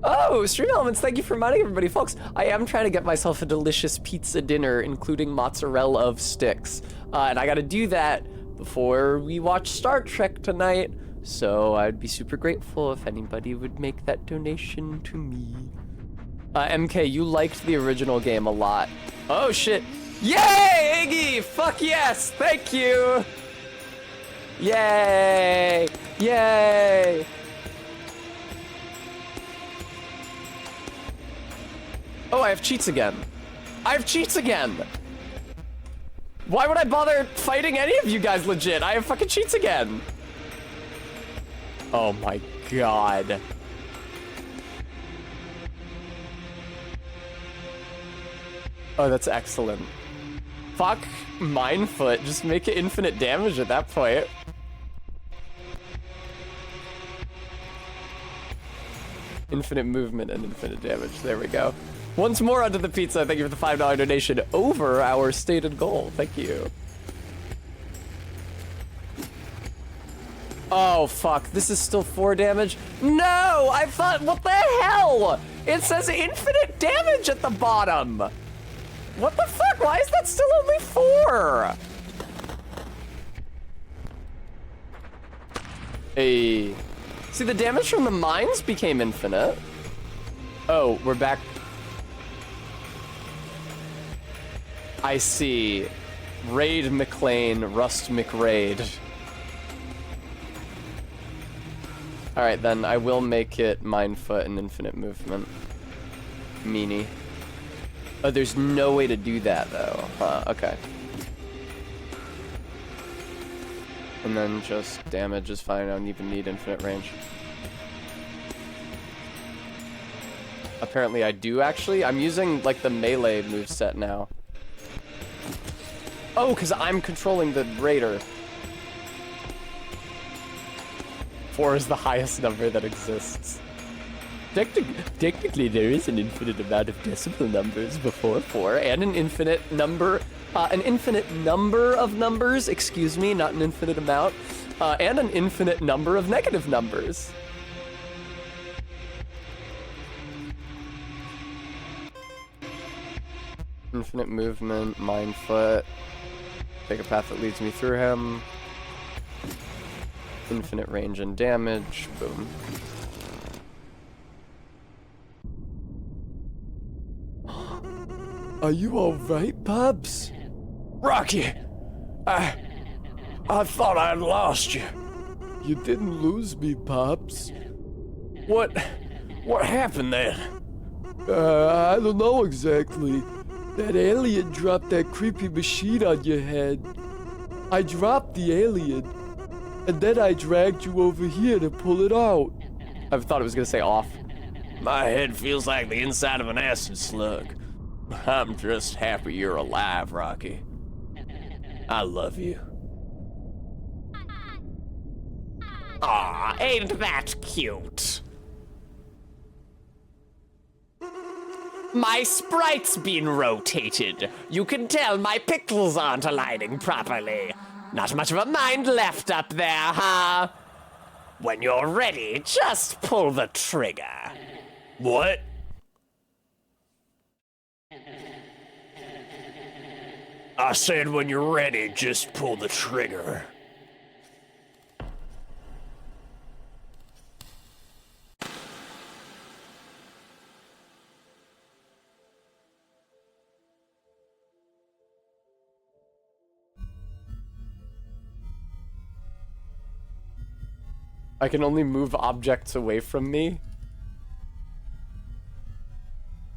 Oh, Stream Elements, thank you for money, everybody. Folks, I am trying to get myself a delicious pizza dinner, including mozzarella of sticks. And I gotta do that before we watch Star Trek tonight. So I'd be super grateful if anybody would make that donation to me. MK, you liked the original game a lot. Oh, shit. Yay, Iggy! Fuck yes! Thank you! Yay! Yay! Oh, I have cheats again. I have cheats again! Why would I bother fighting any of you guys legit? I have fucking cheats again! Oh my god. Oh, that's excellent. Fuck Mindfoot, just make it infinite damage at that point. Infinite movement and infinite damage, there we go. Once more onto the pizza, thank you for the $5 donation over our stated goal, thank you. Oh, fuck. This is still 4 damage? No! I thought, what the hell? It says infinite damage at the bottom. What the fuck? Why is that still only 4? Hey. See, the damage from the mines became infinite. Oh, we're back. I see. Raid McLean, Rust McRaid. Alright then, I will make it Mindfoot and infinite movement. Meanie. Oh, there's no way to do that though. Huh, okay. And then just damage is fine, I don't even need infinite range. Apparently I do actually. I'm using like the melee moveset now. Oh, because I'm controlling the raider. 4 is the highest number that exists. Technically, there is an infinite amount of decimal numbers before 4, and an infinite number of numbers, excuse me, not an infinite amount, and an infinite number of negative numbers. Infinite movement, Mindfoot, take a path that leads me through him. Infinite range and damage, boom. Are you alright, Pops? Rocky! I thought I had lost you. You didn't lose me, Pops. What happened then? I don't know exactly. That alien dropped that creepy machine on your head. I dropped the alien, and then I dragged you over here to pull it out. I thought it was gonna say off. My head feels like the inside of an acid slug. I'm just happy you're alive, Rocky. I love you. Aw, ain't that cute? My sprite's been rotated. You can tell my pixels aren't aligning properly. Not much of a mind left up there, huh? When you're ready, just pull the trigger. What? I said when you're ready, just pull the trigger. I can only move objects away from me.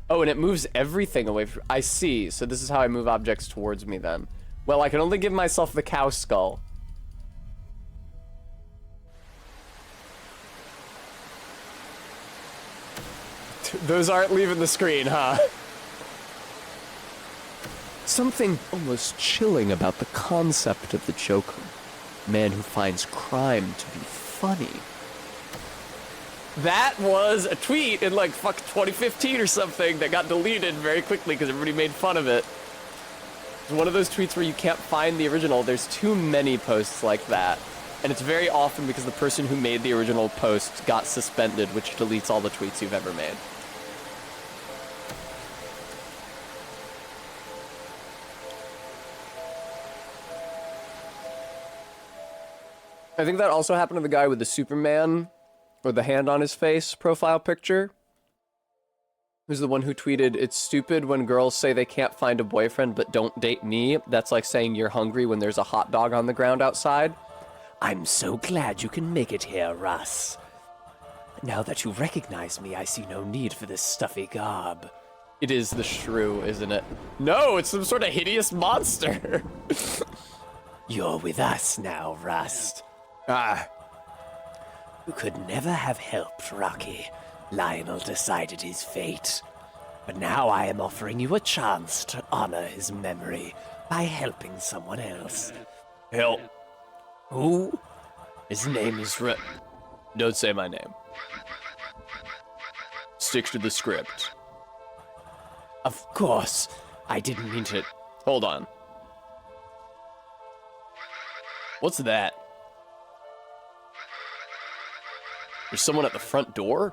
Oh, and it moves everything away from... I see. So this is how I move objects towards me then. Well, I can only give myself the cow skull. Those aren't leaving the screen, huh? Something almost chilling about the concept of the Joker. Man who finds crime to be funny. That was a tweet in like 2015 or something that got deleted very quickly because everybody made fun of it. It's one of those tweets where you can't find the original. There's too many posts like that. And it's very often because the person who made the original post got suspended, which deletes all the tweets you've ever made. I think that also happened to the guy with the Superman, or the hand on his face profile picture. Who's the one who tweeted, "It's stupid when girls say they can't find a boyfriend but don't date me. That's like saying you're hungry when there's a hot dog on the ground outside." I'm so glad you can make it here, Russ. Now that you recognize me, I see no need for this stuffy garb. It is the shrew, isn't it? No, it's some sort of hideous monster. You're with us now, Rust. You could never have helped Rocky. Lionel decided his fate. But now I am offering you a chance to honor his memory by helping someone else. Help. Who? His name is Don't say my name. Stick to the script. Of course. I didn't mean to... Hold on. What's that? There's someone at the front door?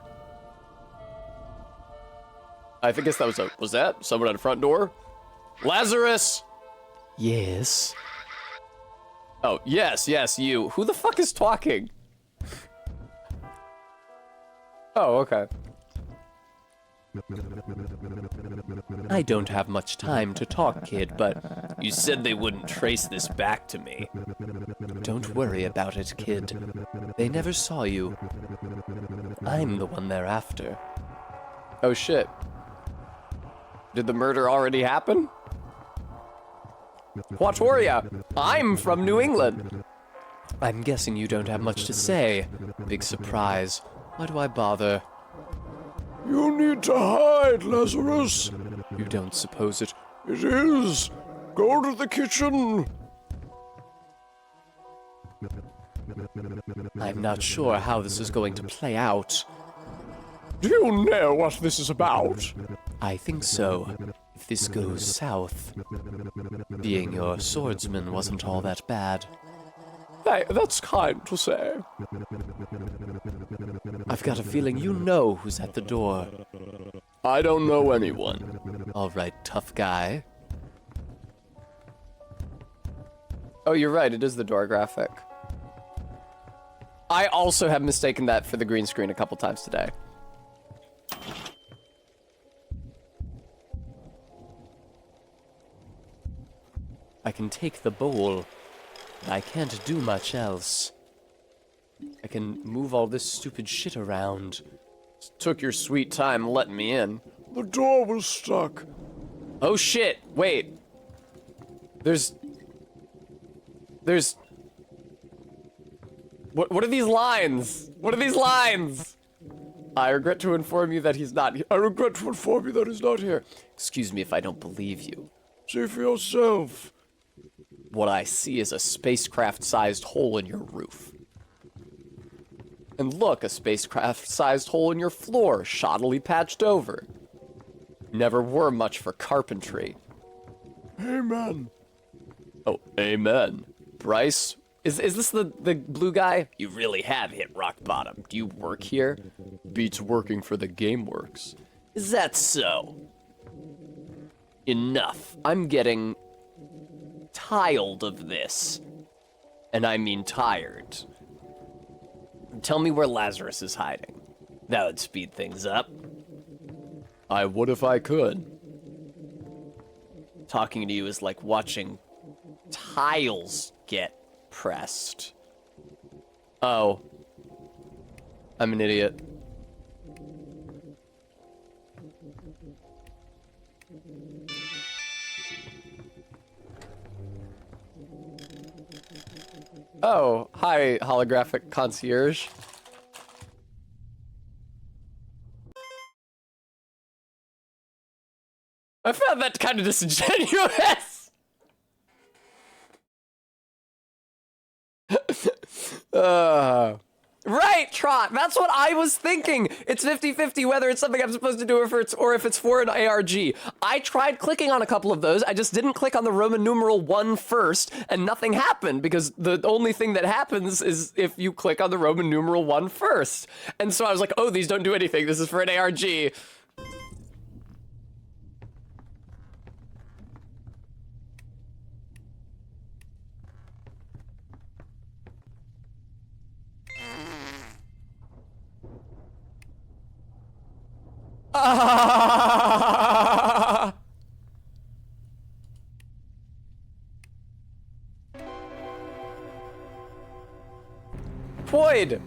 I guess that was was that someone at the front door? Lazarus! Yes. Oh, yes, you. Who the fuck is talking? Oh, okay. I don't have much time to talk, kid, but you said they wouldn't trace this back to me. Don't worry about it, kid. They never saw you. I'm the one they're after. Oh shit. Did the murder already happen? Quatoria, I'm from New England. I'm guessing you don't have much to say. Big surprise. Why do I bother? You need to hide, Lazarus. You don't suppose it? It is. Go to the kitchen. I'm not sure how this is going to play out. Do you know what this is about? I think so. If this goes south, being your swordsman wasn't all that bad. Hey, that's kind to say. I've got a feeling you know who's at the door. I don't know anyone. All right, tough guy. Oh, you're right. It is the door graphic. I also have mistaken that for the green screen a couple times today. I can take the bowl, but I can't do much else. I can move all this stupid shit around. Took your sweet time letting me in. The door was stuck. Oh shit, wait. There's... What are these lines? What are these lines? I regret to inform you that he's not here. I regret to inform you that he's not here. Excuse me if I don't believe you. See for yourself. What I see is a spacecraft-sized hole in your roof. And look, a spacecraft-sized hole in your floor, shoddily patched over. Never were much for carpentry. Amen. Oh, amen. Bryce, is this the blue guy? You really have hit rock bottom. Do you work here? Beats working for the GameWorks. Is that so? Enough. I'm getting Tiled of this. And I mean tired. Tell me where Lazarus is hiding. That would speed things up. I would if I could. Talking to you is like watching tiles get pressed. Oh. I'm an idiot. Oh, hi, holographic concierge. I found that kind of disingenuous. Right, Trot. That's what I was thinking. It's 50-50 whether it's something I'm supposed to do or if it's for an ARG. I tried clicking on a couple of those. I just didn't click on the Roman numeral 1 first, and nothing happened because the only thing that happens is if you click on the Roman numeral 1 first. And so I was like, oh, these don't do anything. This is for an ARG. Quoid,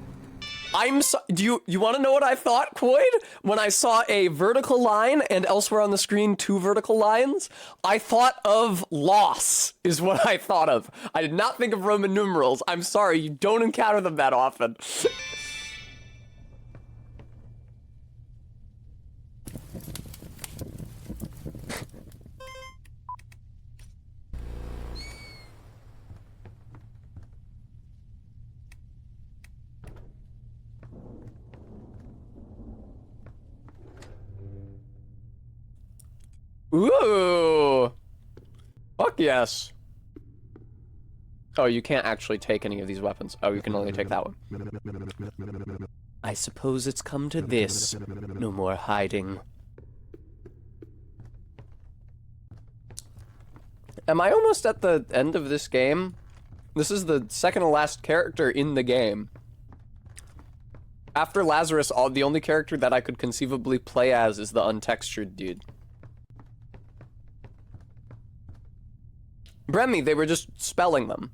do you want to know what I thought, Quoid? When I saw a vertical line and elsewhere on the screen 2 vertical lines, I thought of loss, is what I thought of. I did not think of Roman numerals. I'm sorry, you don't encounter them that often. Ooh! Fuck yes. Oh, you can't actually take any of these weapons. Oh, you can only take that one. I suppose it's come to this. No more hiding. Am I almost at the end of this game? This is the second to last character in the game. After Lazarus, the only character that I could conceivably play as is the untextured dude. Bremy, they were just spelling them.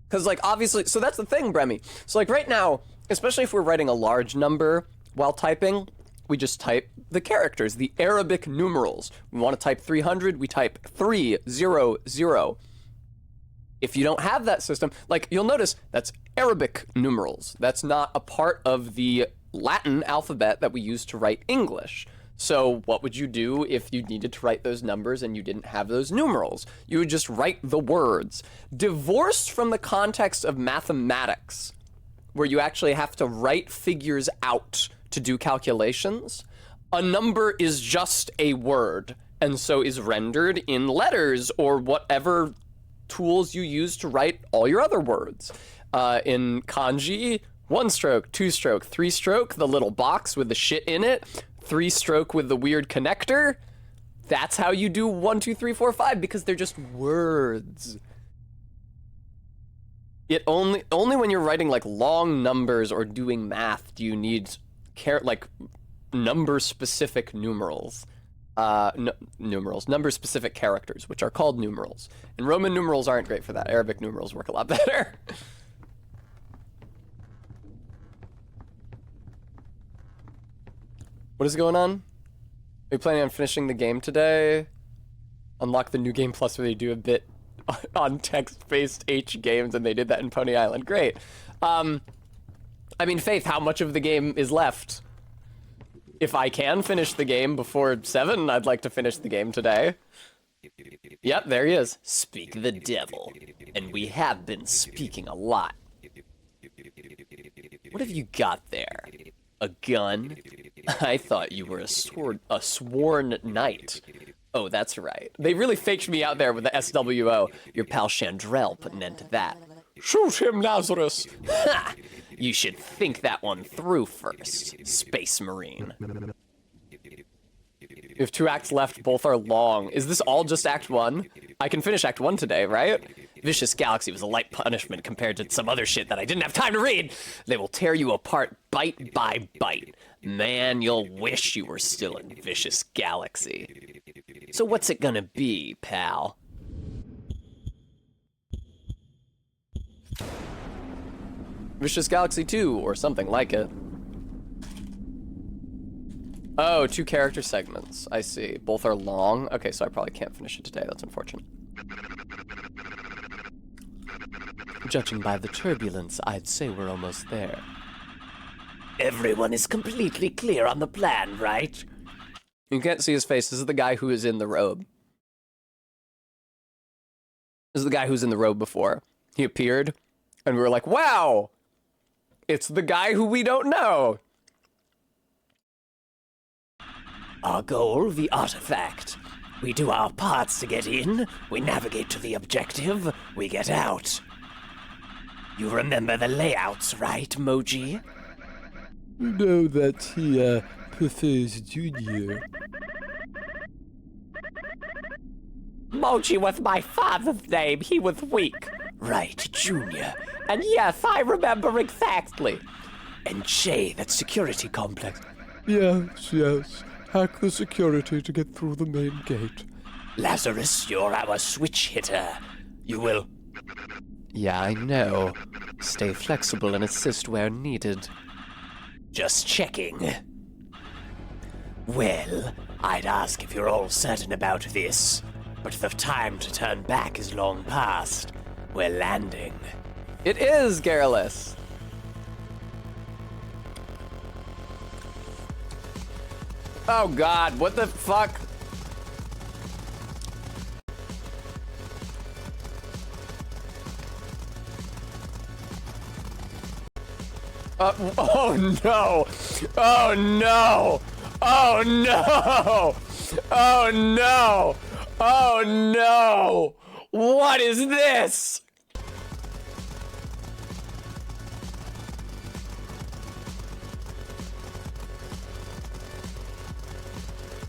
Because, like, obviously, so that's the thing, Bremy. So, like, right now, especially if we're writing a large number while typing, we just type the characters, the Arabic numerals. We want to type 300, we type 300. If you don't have that system, like, you'll notice that's Arabic numerals. That's not a part of the Latin alphabet that we use to write English. So what would you do if you needed to write those numbers and you didn't have those numerals? You would just write the words. Divorced from the context of mathematics, where you actually have to write figures out to do calculations, a number is just a word, and so is rendered in letters or whatever tools you use to write all your other words. In kanji, 1-stroke, 2-stroke, 3-stroke, the little box with the shit in it, 3-stroke with the weird connector. That's how you do 1, 2, 3, 4, 5 because they're just words. It only when you're writing like long numbers or doing math do you need like number specific numerals. Number specific characters, which are called numerals. And Roman numerals aren't great for that. Arabic numerals work a lot better. What is going on? Are you planning on finishing the game today? Unlock the new game plus where they do a bit on text-based H games, and they did that in Pony Island. Great. I mean, Faith, how much of the game is left? If I can finish the game before 7, I'd like to finish the game today. Yep, there he is. Speak the devil. And we have been speaking a lot. What have you got there? A gun? I thought you were a sworn knight. Oh, that's right. They really faked me out there with the SWO. Your pal Chandrell put an end to that. Shoot him, Lazarus! Ha! You should think that one through first, Space Marine. We have 2 acts left, both are long. Is this all just Act 1? I can finish Act 1 today, right? Vicious Galaxy was a light punishment compared to some other shit that I didn't have time to read. They will tear you apart bite by bite. Man, you'll wish you were still in Vicious Galaxy. So what's it gonna be, pal? Vicious Galaxy 2, or something like it. Oh, 2 character segments. I see. Both are long. Okay, so I probably can't finish it today. That's unfortunate. Judging by the turbulence, I'd say we're almost there. Everyone is completely clear on the plan, right? You can't see his face. This is the guy who is in the robe. This is the guy who's in the robe before. He appeared, and we were like, wow! It's the guy who we don't know! Our goal, the artifact. We do our parts to get in, we navigate to the objective, we get out. You remember the layouts, right, Moji? You know that he, prefers Junior. Moji was my father's name. He was weak. Right, Junior. And yes, I remember exactly. And Shay, that security complex. Yes. Hack the security to get through the main gate. Lazarus, you're our switch hitter. You will... Yeah, I know. Stay flexible and assist where needed. Just checking. Well, I'd ask if you're all certain about this, but the time to turn back is long past. We're landing. It is Garrulus! Oh god, what the fuck? Oh no! Oh no! Oh no! Oh no! Oh no! What is this?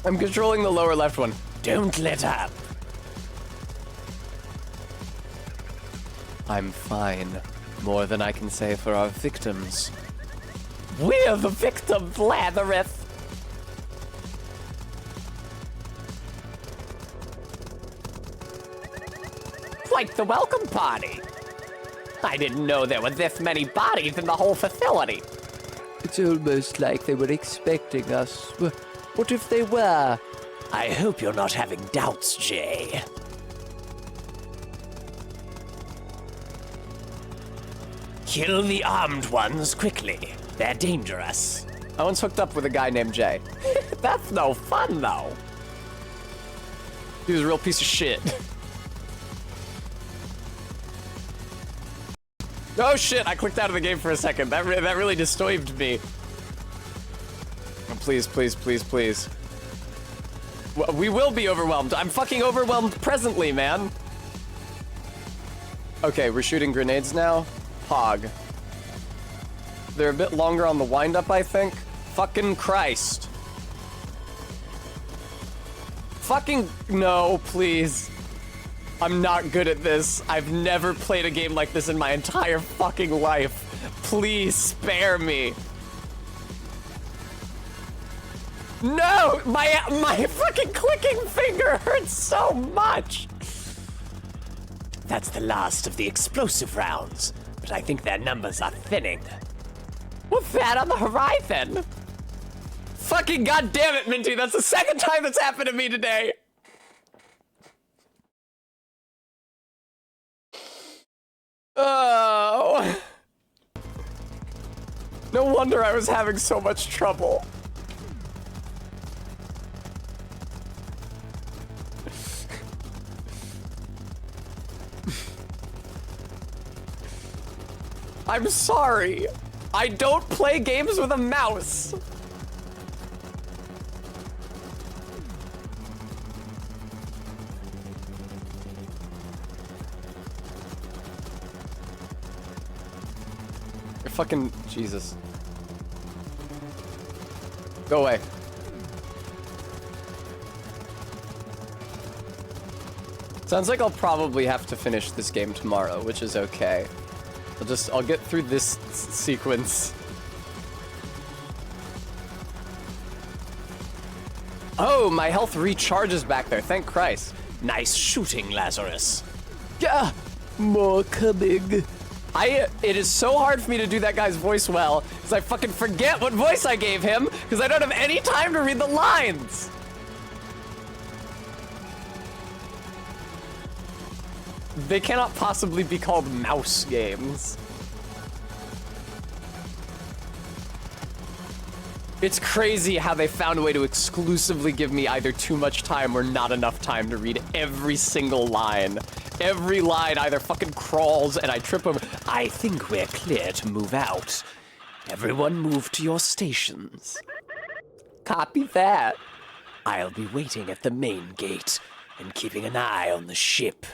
I'm controlling the lower left one. Don't let up. I'm fine. More than I can say for our victims. We're the victims, Lazarus. It's like the welcome party. I didn't know there were this many bodies in the whole facility. It's almost like they were expecting us. What if they were? I hope you're not having doubts, Jay. Kill the armed ones quickly. They're dangerous. I once hooked up with a guy named Jay. That's no fun, though. He was a real piece of shit. Oh shit, I clicked out of the game for a second. That really disturbed me. Oh, please, please, please, please. We will be overwhelmed. I'm fucking overwhelmed presently, man. Okay, we're shooting grenades now. Pog. They're a bit longer on the wind-up, I think. Fucking Christ. Fucking no, please. I'm not good at this. I've never played a game like this in my entire fucking life. Please spare me. No! My fucking clicking finger hurts so much! That's the last of the explosive rounds, but I think their numbers are thinning. What's that on the horizon? Fucking goddamn it, Minty, that's the second time that's happened to me today! Oh. No wonder I was having so much trouble. I'm sorry. I don't play games with a mouse. You're fucking Jesus. Go away. Sounds like I'll probably have to finish this game tomorrow, which is okay. I'll get through this sequence. Oh, my health recharges back there, thank Christ. Nice shooting, Lazarus. Yeah, more coming. It is so hard for me to do that guy's voice well, because I fucking forget what voice I gave him, because I don't have any time to read the lines. They cannot possibly be called mouse games. It's crazy how they found a way to exclusively give me either too much time or not enough time to read every single line. Every line either fucking crawls and I trip over. I think we're clear to move out. Everyone move to your stations. Copy that. I'll be waiting at the main gate and keeping an eye on the ship.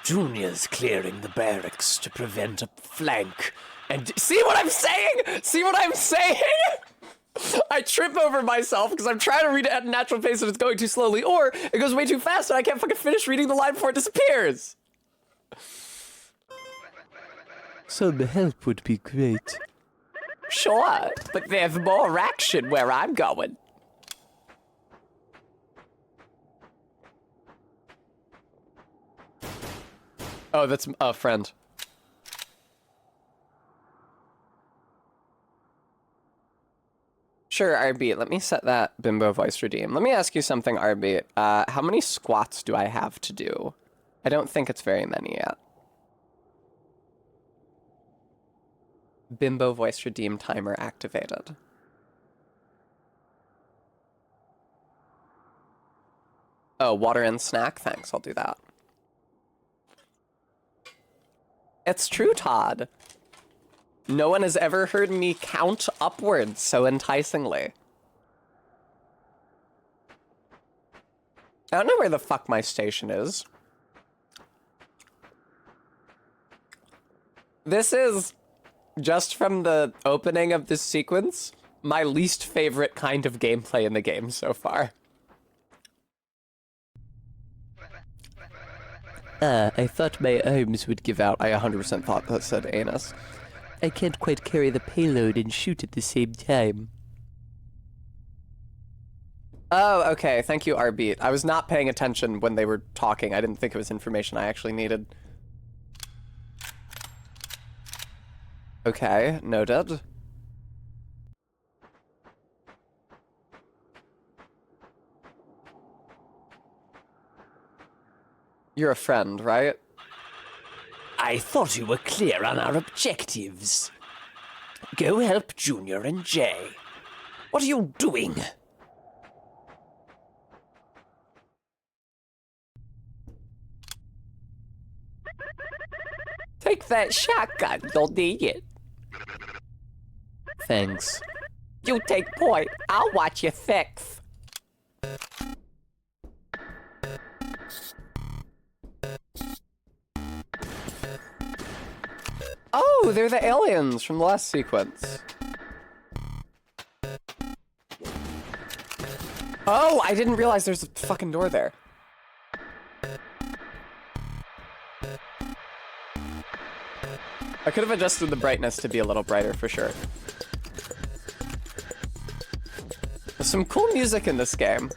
Junior's clearing the barracks to prevent a flank. And see what I'm saying? See what I'm saying? I trip over myself because I'm trying to read it at a natural pace and it's going too slowly, or it goes way too fast and I can't fucking finish reading the line before it disappears. Some help would be great. Sure, but there's more action where I'm going. Oh, that's a friend. Sure, RB, let me set that bimbo voice redeem. Let me ask you something, RB. How many squats do I have to do? I don't think it's very many yet. Bimbo voice redeem timer activated. Oh, water and snack? Thanks, I'll do that. It's true, Todd. No one has ever heard me count upwards so enticingly. I don't know where the fuck my station is. This is, just from the opening of this sequence, my least favorite kind of gameplay in the game so far. I thought my arms would give out. I 100% thought that said anus. I can't quite carry the payload and shoot at the same time. Oh, okay. Thank you, Arbeat. I was not paying attention when they were talking. I didn't think it was information I actually needed. Okay, noted. You're a friend, right? I thought you were clear on our objectives. Go help Junior and Jay. What are you doing? Take that shotgun, you'll need it. Thanks. You take point, I'll watch your six. Oh, they're the aliens from the last sequence. Oh, I didn't realize there's a fucking door there. I could have adjusted the brightness to be a little brighter for sure. There's some cool music in this game.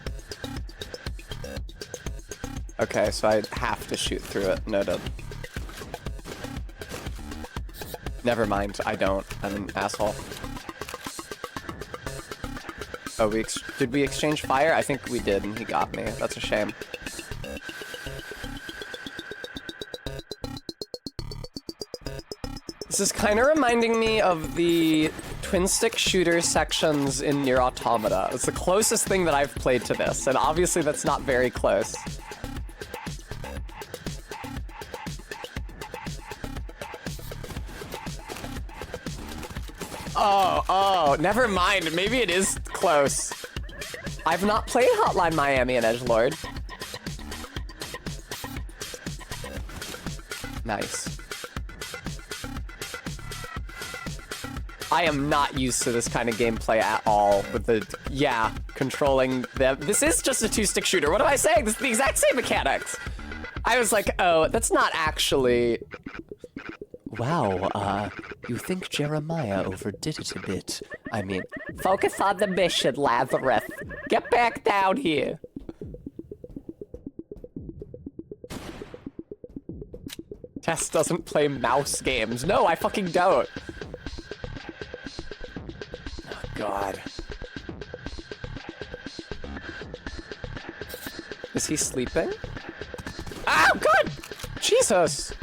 Okay, so I have to shoot through it. Noted. Never mind, I don't. I'm an asshole. Oh, did we exchange fire? I think we did, and he got me. That's a shame. This is kind of reminding me of the twin stick shooter sections in Nier Automata. It's the closest thing that I've played to this, and obviously that's not very close. Oh, never mind. Maybe it is close. I've not played Hotline Miami and Edgelord. Nice. I am not used to this kind of gameplay at all with the, controlling them. This is just a two-stick shooter. What am I saying? This is the exact same mechanics. I was like, oh, that's not actually... Wow, you think Jeremiah overdid it a bit. I mean, focus on the mission, Lazarus. Get back down here. Tess doesn't play mouse games. No, I fucking don't. Oh, God. Is he sleeping? Oh, God! Jesus!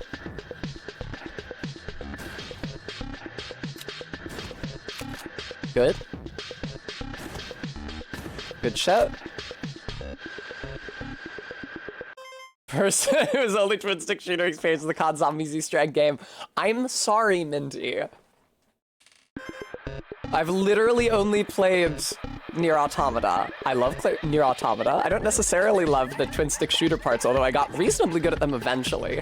Good. Good shot. Person who's only twin stick shooter experience in the COD Zombies Easter egg game. I'm sorry, Minty. I've literally only played Nier Automata. I love Nier Automata. I don't necessarily love the twin stick shooter parts, although I got reasonably good at them eventually.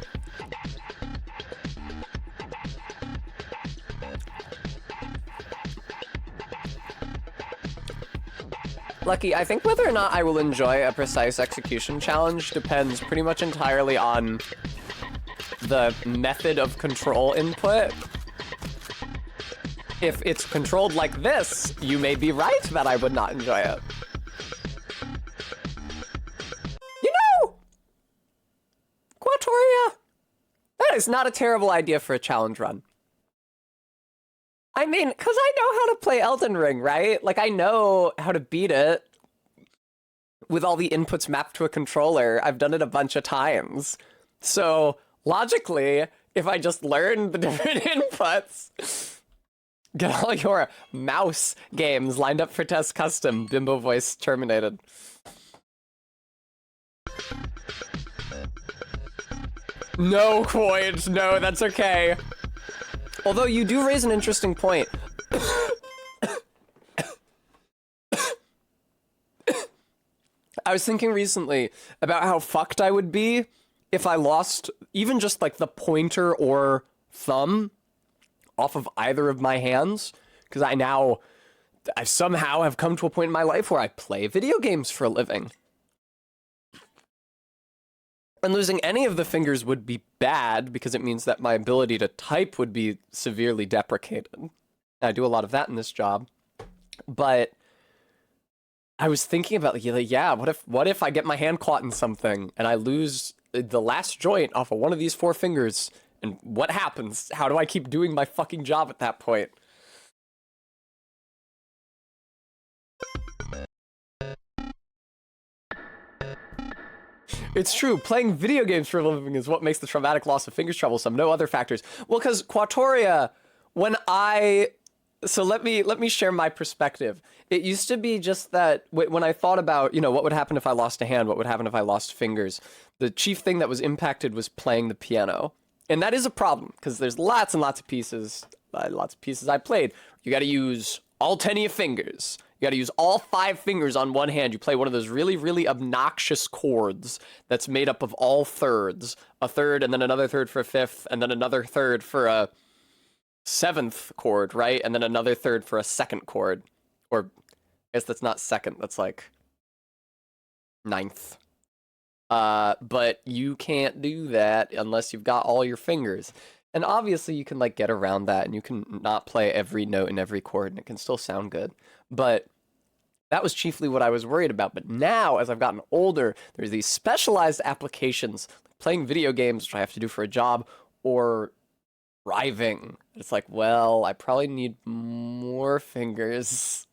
Lucky, I think whether or not I will enjoy a precise execution challenge depends pretty much entirely on the method of control input. If it's controlled like this, you may be right that I would not enjoy it. You know, Quatoria, that is not a terrible idea for a challenge run. I mean, because I know how to play Elden Ring, right? Like, I know how to beat it with all the inputs mapped to a controller. I've done it a bunch of times. So, logically, if I just learn the different inputs, get all your mouse games lined up for Test Custom, Bimbo voice terminated. No, Quoid, no, that's okay. Although you do raise an interesting point. I was thinking recently about how fucked I would be if I lost even just like the pointer or thumb off of either of my hands. Because I somehow have come to a point in my life where I play video games for a living. And losing any of the fingers would be bad because it means that my ability to type would be severely deprecated. I do a lot of that in this job. But I was thinking about, like, yeah, what if I get my hand caught in something and I lose the last joint off of one of these 4 fingers? And what happens? How do I keep doing my fucking job at that point? It's true, playing video games for a living is what makes the traumatic loss of fingers troublesome, no other factors. Well, because Quatoria, so let me share my perspective. It used to be just that when I thought about, what would happen if I lost a hand, what would happen if I lost fingers, the chief thing that was impacted was playing the piano. And that is a problem, because there's lots and lots of pieces I played. You gotta use all 10 of your fingers. You gotta use all 5 fingers on one hand. You play one of those really, really obnoxious chords that's made up of all thirds. A third, and then another third for a 5th, and then another third for a 7th chord, right? And then another third for a 2nd chord. Or, I guess that's not 2nd, that's like 9th. But you can't do that unless you've got all your fingers. And obviously you can like get around that and you can not play every note in every chord and it can still sound good. But that was chiefly what I was worried about. But now, as I've gotten older, there's these specialized applications, like playing video games, which I have to do for a job, or driving. It's like, well, I probably need more fingers.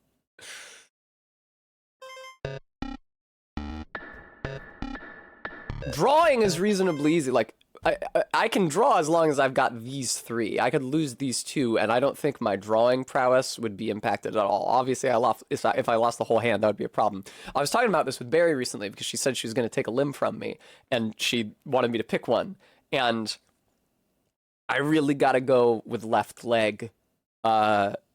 Drawing is reasonably easy. Like, I can draw as long as I've got these 3. I could lose these 2, and I don't think my drawing prowess would be impacted at all. Obviously, if I lost the whole hand, that would be a problem. I was talking about this with Barry recently because she said she was going to take a limb from me, and she wanted me to pick one. And I really got to go with left leg,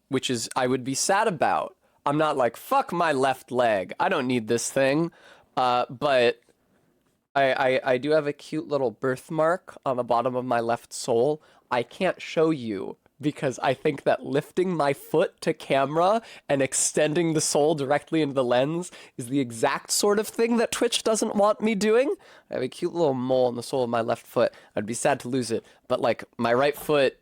which is I would be sad about. I'm not like, fuck my left leg. I don't need this thing. But I do have a cute little birthmark on the bottom of my left sole. I can't show you because I think that lifting my foot to camera and extending the sole directly into the lens is the exact sort of thing that Twitch doesn't want me doing. I have a cute little mole on the sole of my left foot. I'd be sad to lose it, but like my right foot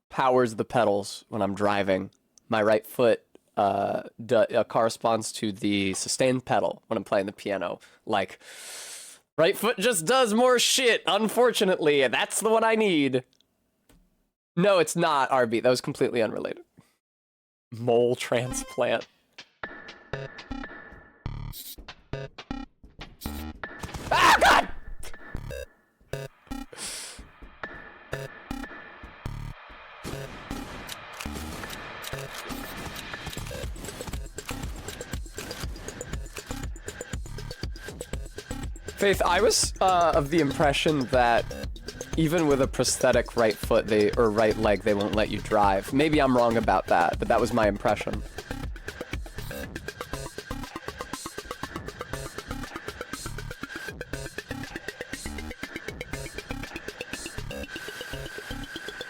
powers the pedals when I'm driving. My right foot corresponds to the sustain pedal when I'm playing the piano. Like, right foot just does more shit, unfortunately. That's the one I need. No, it's not, RB. That was completely unrelated. Mole transplant. Ah, God! Faith, I was of the impression that even with a prosthetic right foot, or right leg, they won't let you drive. Maybe I'm wrong about that, but that was my impression.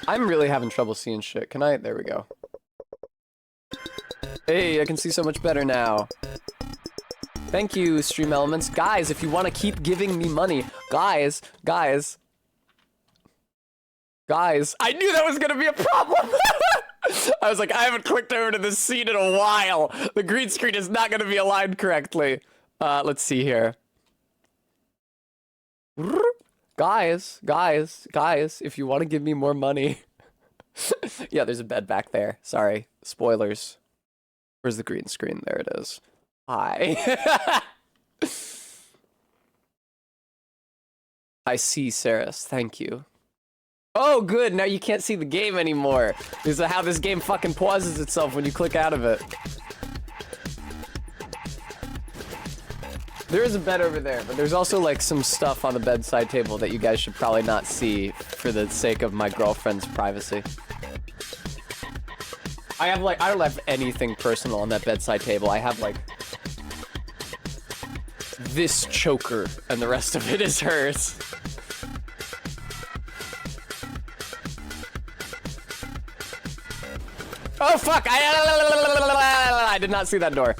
I'm really having trouble seeing shit. Can I? There we go. Hey, I can see so much better now. Thank you, Stream Elements. Guys, if you want to keep giving me money, guys, I knew that was going to be a problem. I was like, I haven't clicked over to this scene in a while. The green screen is not going to be aligned correctly. Let's see here. Guys, if you want to give me more money. Yeah, there's a bed back there. Sorry. Spoilers. Where's the green screen? There it is. Hi. I see, Saris. Thank you. Oh, good. Now you can't see the game anymore. This is how this game fucking pauses itself when you click out of it. There is a bed over there, but there's also like some stuff on the bedside table that you guys should probably not see for the sake of my girlfriend's privacy. I don't have anything personal on that bedside table. I have like this choker, and the rest of it is hers. Oh fuck! I did not see that door.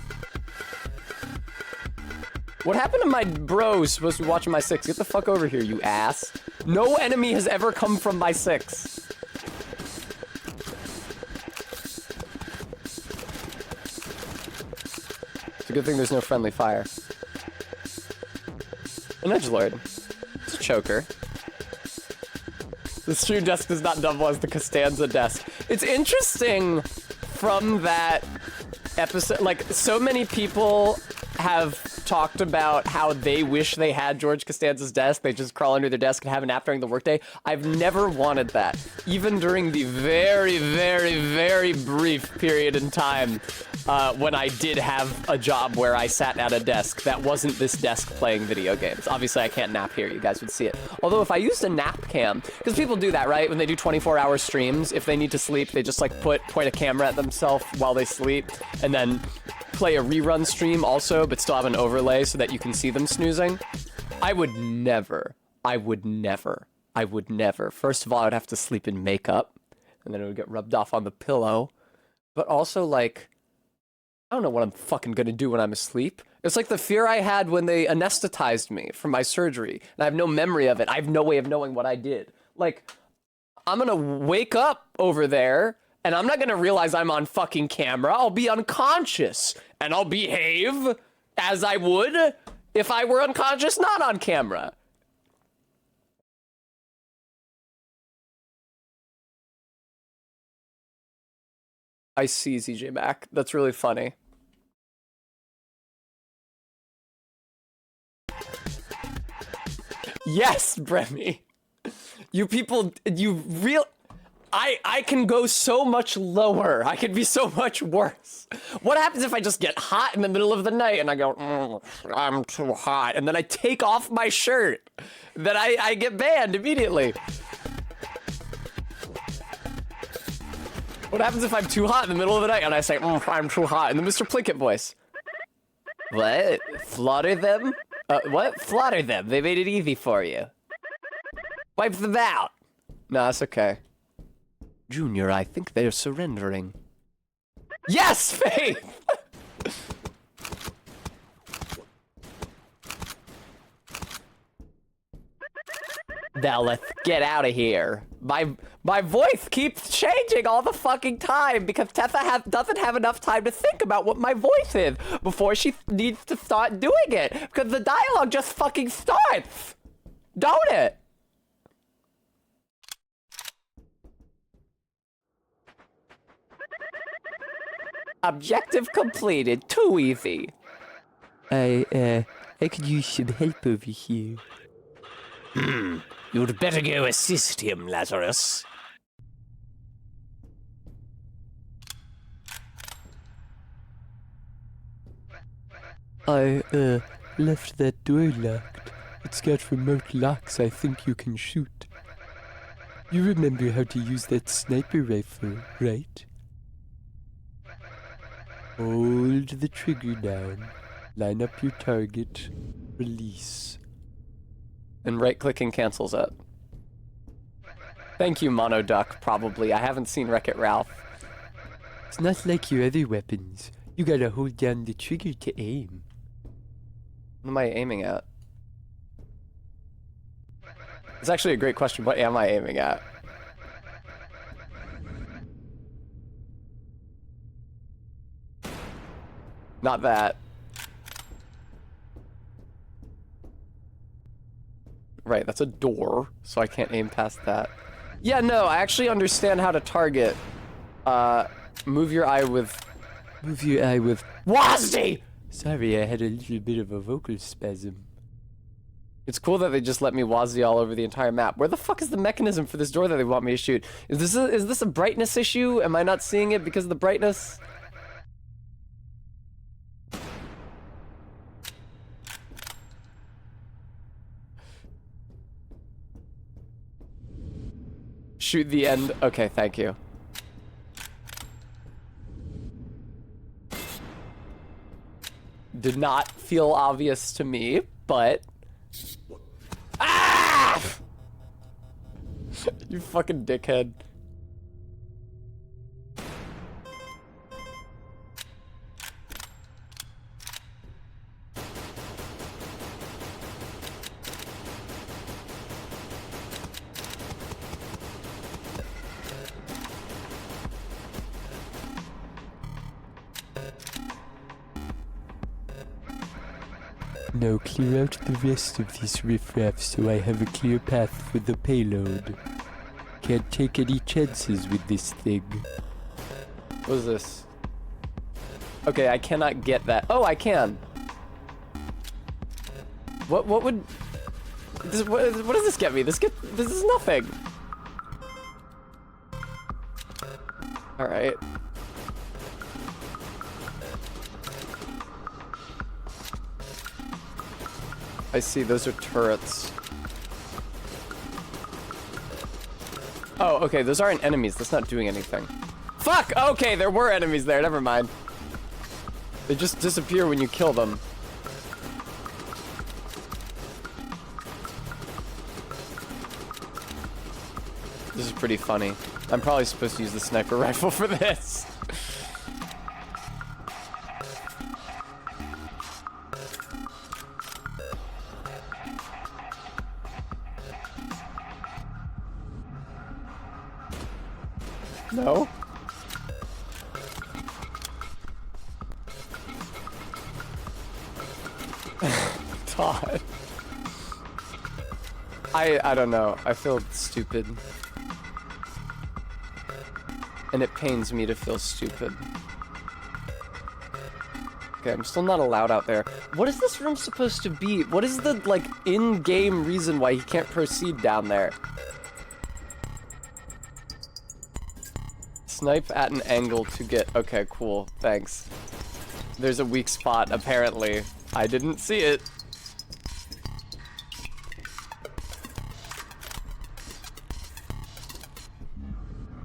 What happened to my bros supposed to be watching my 6? Get the fuck over here, you ass. No enemy has ever come from my 6. It's a good thing there's no friendly fire. An edgelord. It's a choker. The stream desk does not double as the Costanza desk. It's interesting from that episode, like, so many people have talked about how they wish they had George Costanza's desk. They just crawl under their desk and have a nap during the workday. I've never wanted that. Even during the very, very, very brief period in time when I did have a job where I sat at a desk that wasn't this desk playing video games. Obviously, I can't nap here. You guys would see it. Although if I used a nap cam, because people do that, right? When they do 24-hour streams, if they need to sleep, they just like point a camera at themselves while they sleep and then play a rerun stream also, but still have an overlay so that you can see them snoozing. I would never. First of all, I'd have to sleep in makeup, and then it would get rubbed off on the pillow. But also, like, I don't know what I'm fucking gonna do when I'm asleep. It's like the fear I had when they anesthetized me for my surgery, and I have no memory of it. I have no way of knowing what I did. Like, I'm gonna wake up over there, and I'm not gonna realize I'm on fucking camera. I'll be unconscious, and I'll behave as I would if I were unconscious, not on camera. I see, ZJ Mac. That's really funny. Yes, Bremy. You people, I can go so much lower. I could be so much worse. What happens if I just get hot in the middle of the night and I go, I'm too hot, and then I take off my shirt? Then I get banned immediately. What happens if I'm too hot in the middle of the night and I say, I'm too hot, in the Mr. Plinkett voice? What? Slaughter them? What? Slaughter them. They made it easy for you. Wipe them out. No, that's okay. Junior, I think they're surrendering. Yes, Faith! Now let's get out of here. My voice keeps changing all the fucking time because Tessa doesn't have enough time to think about what my voice is before she needs to start doing it. Because the dialogue just fucking starts. Don't it? Objective completed. Too easy. I could use some help over here. You'd better go assist him, Lazarus. I left that door locked. It's got remote locks I think you can shoot. You remember how to use that sniper rifle, right? Hold the trigger down. Line up your target. Release. And right-clicking cancels it. Thank you, Monoduck, probably. I haven't seen Wreck-It Ralph. It's not like your other weapons. You gotta hold down the trigger to aim. What am I aiming at? It's actually a great question. What am I aiming at? Not that. Right, that's a door, so I can't aim past that. Yeah, no, I actually understand how to target. Move your eye with... Move your eye with... WASD! Sorry, I had a little bit of a vocal spasm. It's cool that they just let me WASD all over the entire map. Where the fuck is the mechanism for this door that they want me to shoot? Is this a brightness issue? Am I not seeing it because of the brightness? Shoot the end. Okay, thank you. Did not feel obvious to me, but... Ah! You fucking dickhead. Now clear out the rest of these riffraff so I have a clear path for the payload. Can't take any chances with this thing. What is this? Okay, I cannot get that. Oh, I can. What would... what does this get me? This is nothing. Alright. I see, those are turrets. Oh, okay, those aren't enemies. That's not doing anything. Fuck! Okay, there were enemies there. Never mind. They just disappear when you kill them. This is pretty funny. I'm probably supposed to use the sniper rifle for this. No? Todd. I don't know. I feel stupid. And it pains me to feel stupid. Okay, I'm still not allowed out there. What is this room supposed to be? What is the, like, in-game reason why he can't proceed down there? Snipe at an angle to get... Okay, cool. Thanks. There's a weak spot, apparently. I didn't see it.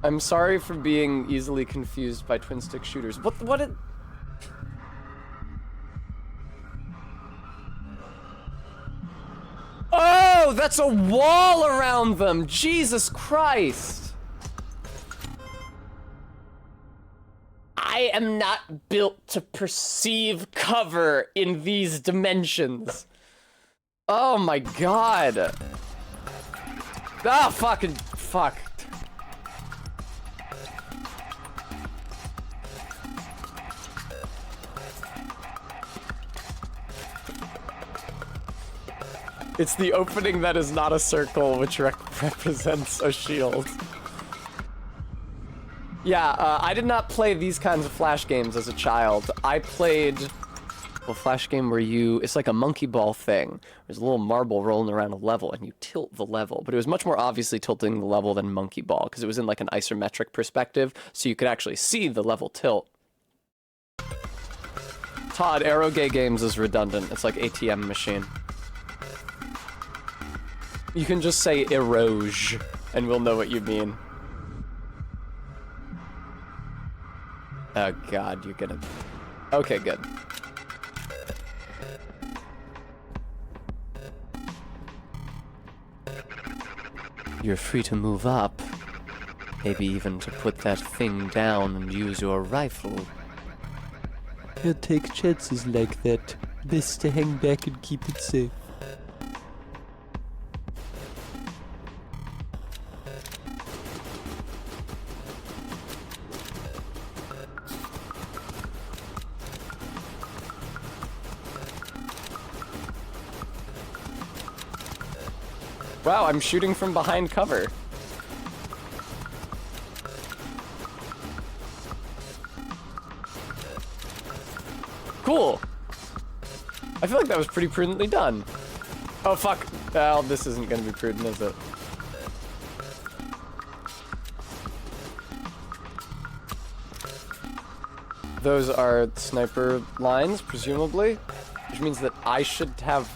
I'm sorry for being easily confused by twin stick shooters. What did... Oh, that's a wall around them! Jesus Christ! I am not built to perceive cover in these dimensions. Oh my god. Ah, fuck. It's the opening that is not a circle, which represents a shield. Yeah, I did not play these kinds of Flash games as a child. I played a Flash game where it's like a monkey ball thing. There's a little marble rolling around a level, and you tilt the level. But it was much more obviously tilting the level than monkey ball, because it was in like an isometric perspective, so you could actually see the level tilt. Todd, Aerogay Games is redundant. It's like ATM machine. You can just say eroge, and we'll know what you mean. Oh god, you're gonna... Okay, good. You're free to move up. Maybe even to put that thing down and use your rifle. He'll take chances like that. Best to hang back and keep it safe. Wow, I'm shooting from behind cover. Cool. I feel like that was pretty prudently done. Oh, fuck. Well, this isn't gonna be prudent, is it? Those are sniper lines, presumably, which means that I should have...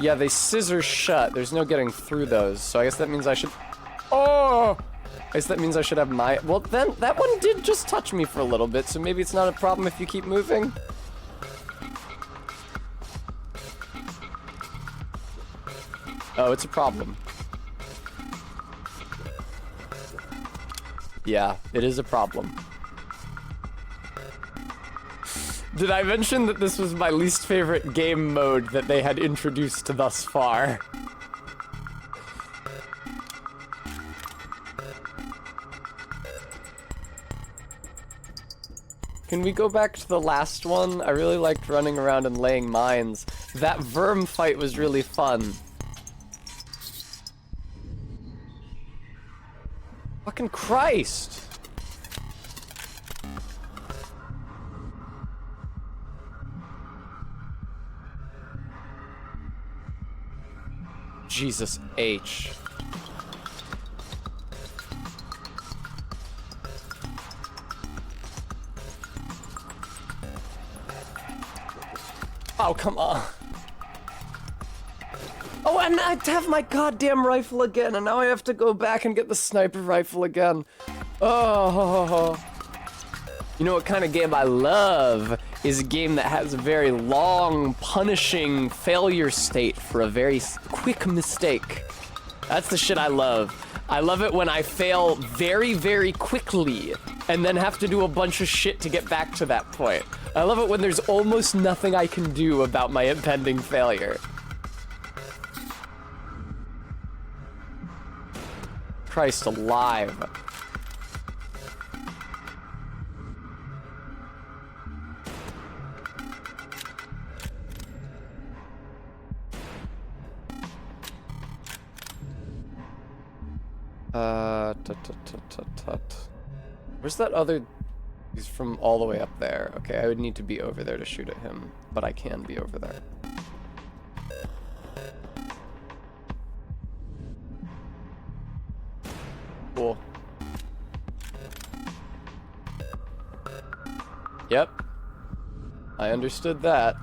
Yeah, they scissor shut. There's no getting through those, so I guess that means I should... Oh! I guess that means I should have my... Well, then, that one did just touch me for a little bit, so maybe it's not a problem if you keep moving. Oh, it's a problem. Yeah, it is a problem. Did I mention that this was my least favorite game mode that they had introduced thus far? Can we go back to the last one? I really liked running around and laying mines. That Verm fight was really fun. Fucking Christ! Jesus H. Oh, come on. Oh, and I have my goddamn rifle again, and now I have to go back and get the sniper rifle again. Oh. You know what kind of game I love is a game that has a very long, punishing failure state for a very quick mistake. That's the shit I love. I love it when I fail very, very quickly and then have to do a bunch of shit to get back to that point. I love it when there's almost nothing I can do about my impending failure. Christ alive. Where's that other... He's from all the way up there. Okay, I would need to be over there to shoot at him, but I can be over there. Yep. I understood that.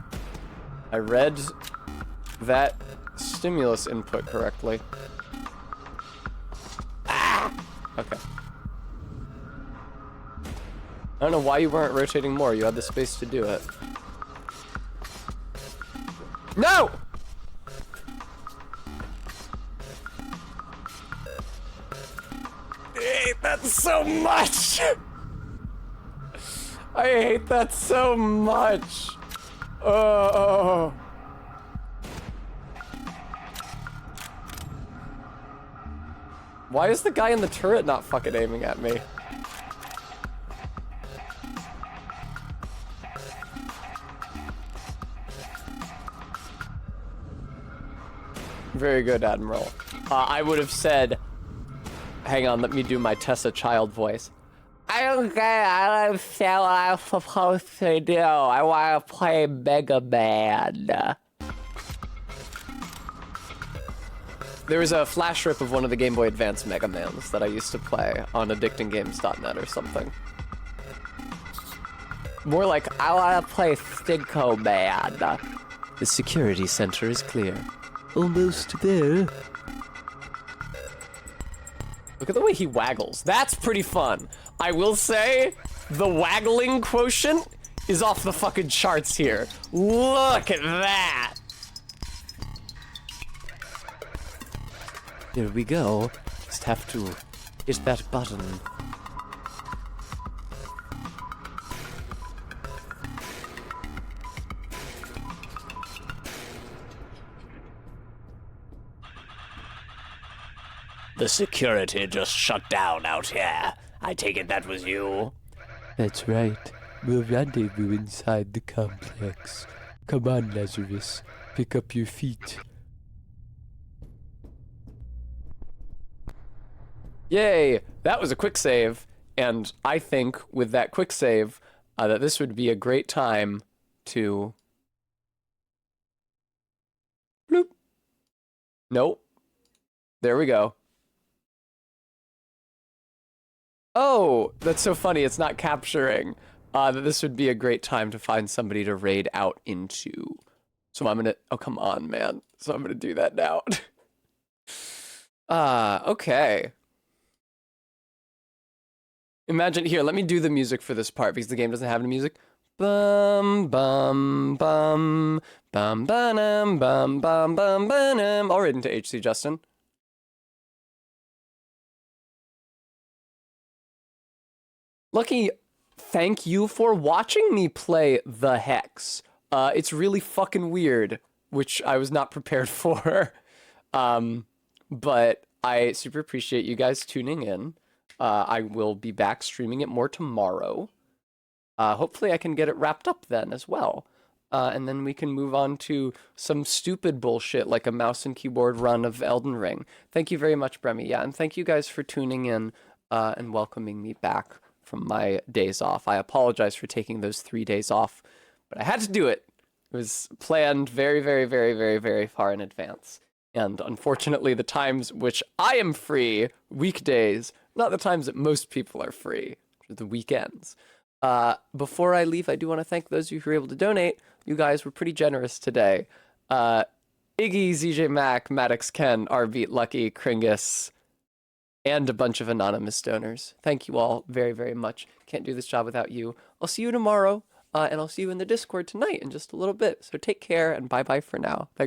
I read that stimulus input correctly. Ah! Okay. I don't know why you weren't rotating more. You had the space to do it. No! I hate that so much! I hate that so much! Oh. Why is the guy in the turret not fucking aiming at me? Very good, Admiral. I would have said... Hang on, let me do my Tessa Child voice. I don't get it. I don't understand what I'm supposed to do. I want to play Mega Man. There was a flash rip of one of the Game Boy Advance Mega Mans that I used to play on addictinggames.net or something. More like, I want to play Stinko Man. The security center is clear. Almost there. Look at the way he waggles. That's pretty fun. I will say, the waggling quotient is off the fucking charts here. Look at that. Here we go. Just have to hit that button. The security just shut down out here. I take it that was you? That's right. We'll rendezvous inside the complex. Come on, Lazarus. Pick up your feet. Yay! That was a quick save, and I think with that quick save, that this would be a great time to... Bloop. Nope. There we go. Oh, that's so funny. It's not capturing that this would be a great time to find somebody to raid out into. So I'm gonna... Oh, come on, man. So I'm gonna do that now. Okay. Imagine, here, let me do the music for this part because the game doesn't have any music. Bum, bum, bum, bum, ba-num, bum, bum, bum, ba-num. I'll read into HC Justin. Lucky, thank you for watching me play The Hex. It's really fucking weird, which I was not prepared for. But I super appreciate you guys tuning in. I will be back streaming it more tomorrow. Hopefully I can get it wrapped up then as well. And then we can move on to some stupid bullshit like a mouse and keyboard run of Elden Ring. Thank you very much, Bremy. Yeah, and thank you guys for tuning in and welcoming me back from my days off. I apologize for taking those 3 days off, but I had to do it. It was planned very, very, very, very, very far in advance. And unfortunately, the times which I am free, weekdays, not the times that most people are free, the weekends. Before I leave, I do want to thank those of you who were able to donate. You guys were pretty generous today. Iggy, ZJ Mac, Maddox Ken, Arbeat, Lucky, Kringus, and a bunch of anonymous donors. Thank you all very, very much. Can't do this job without you. I'll see you tomorrow, and I'll see you in the Discord tonight in just a little bit. So take care, and bye-bye for now. Thanks.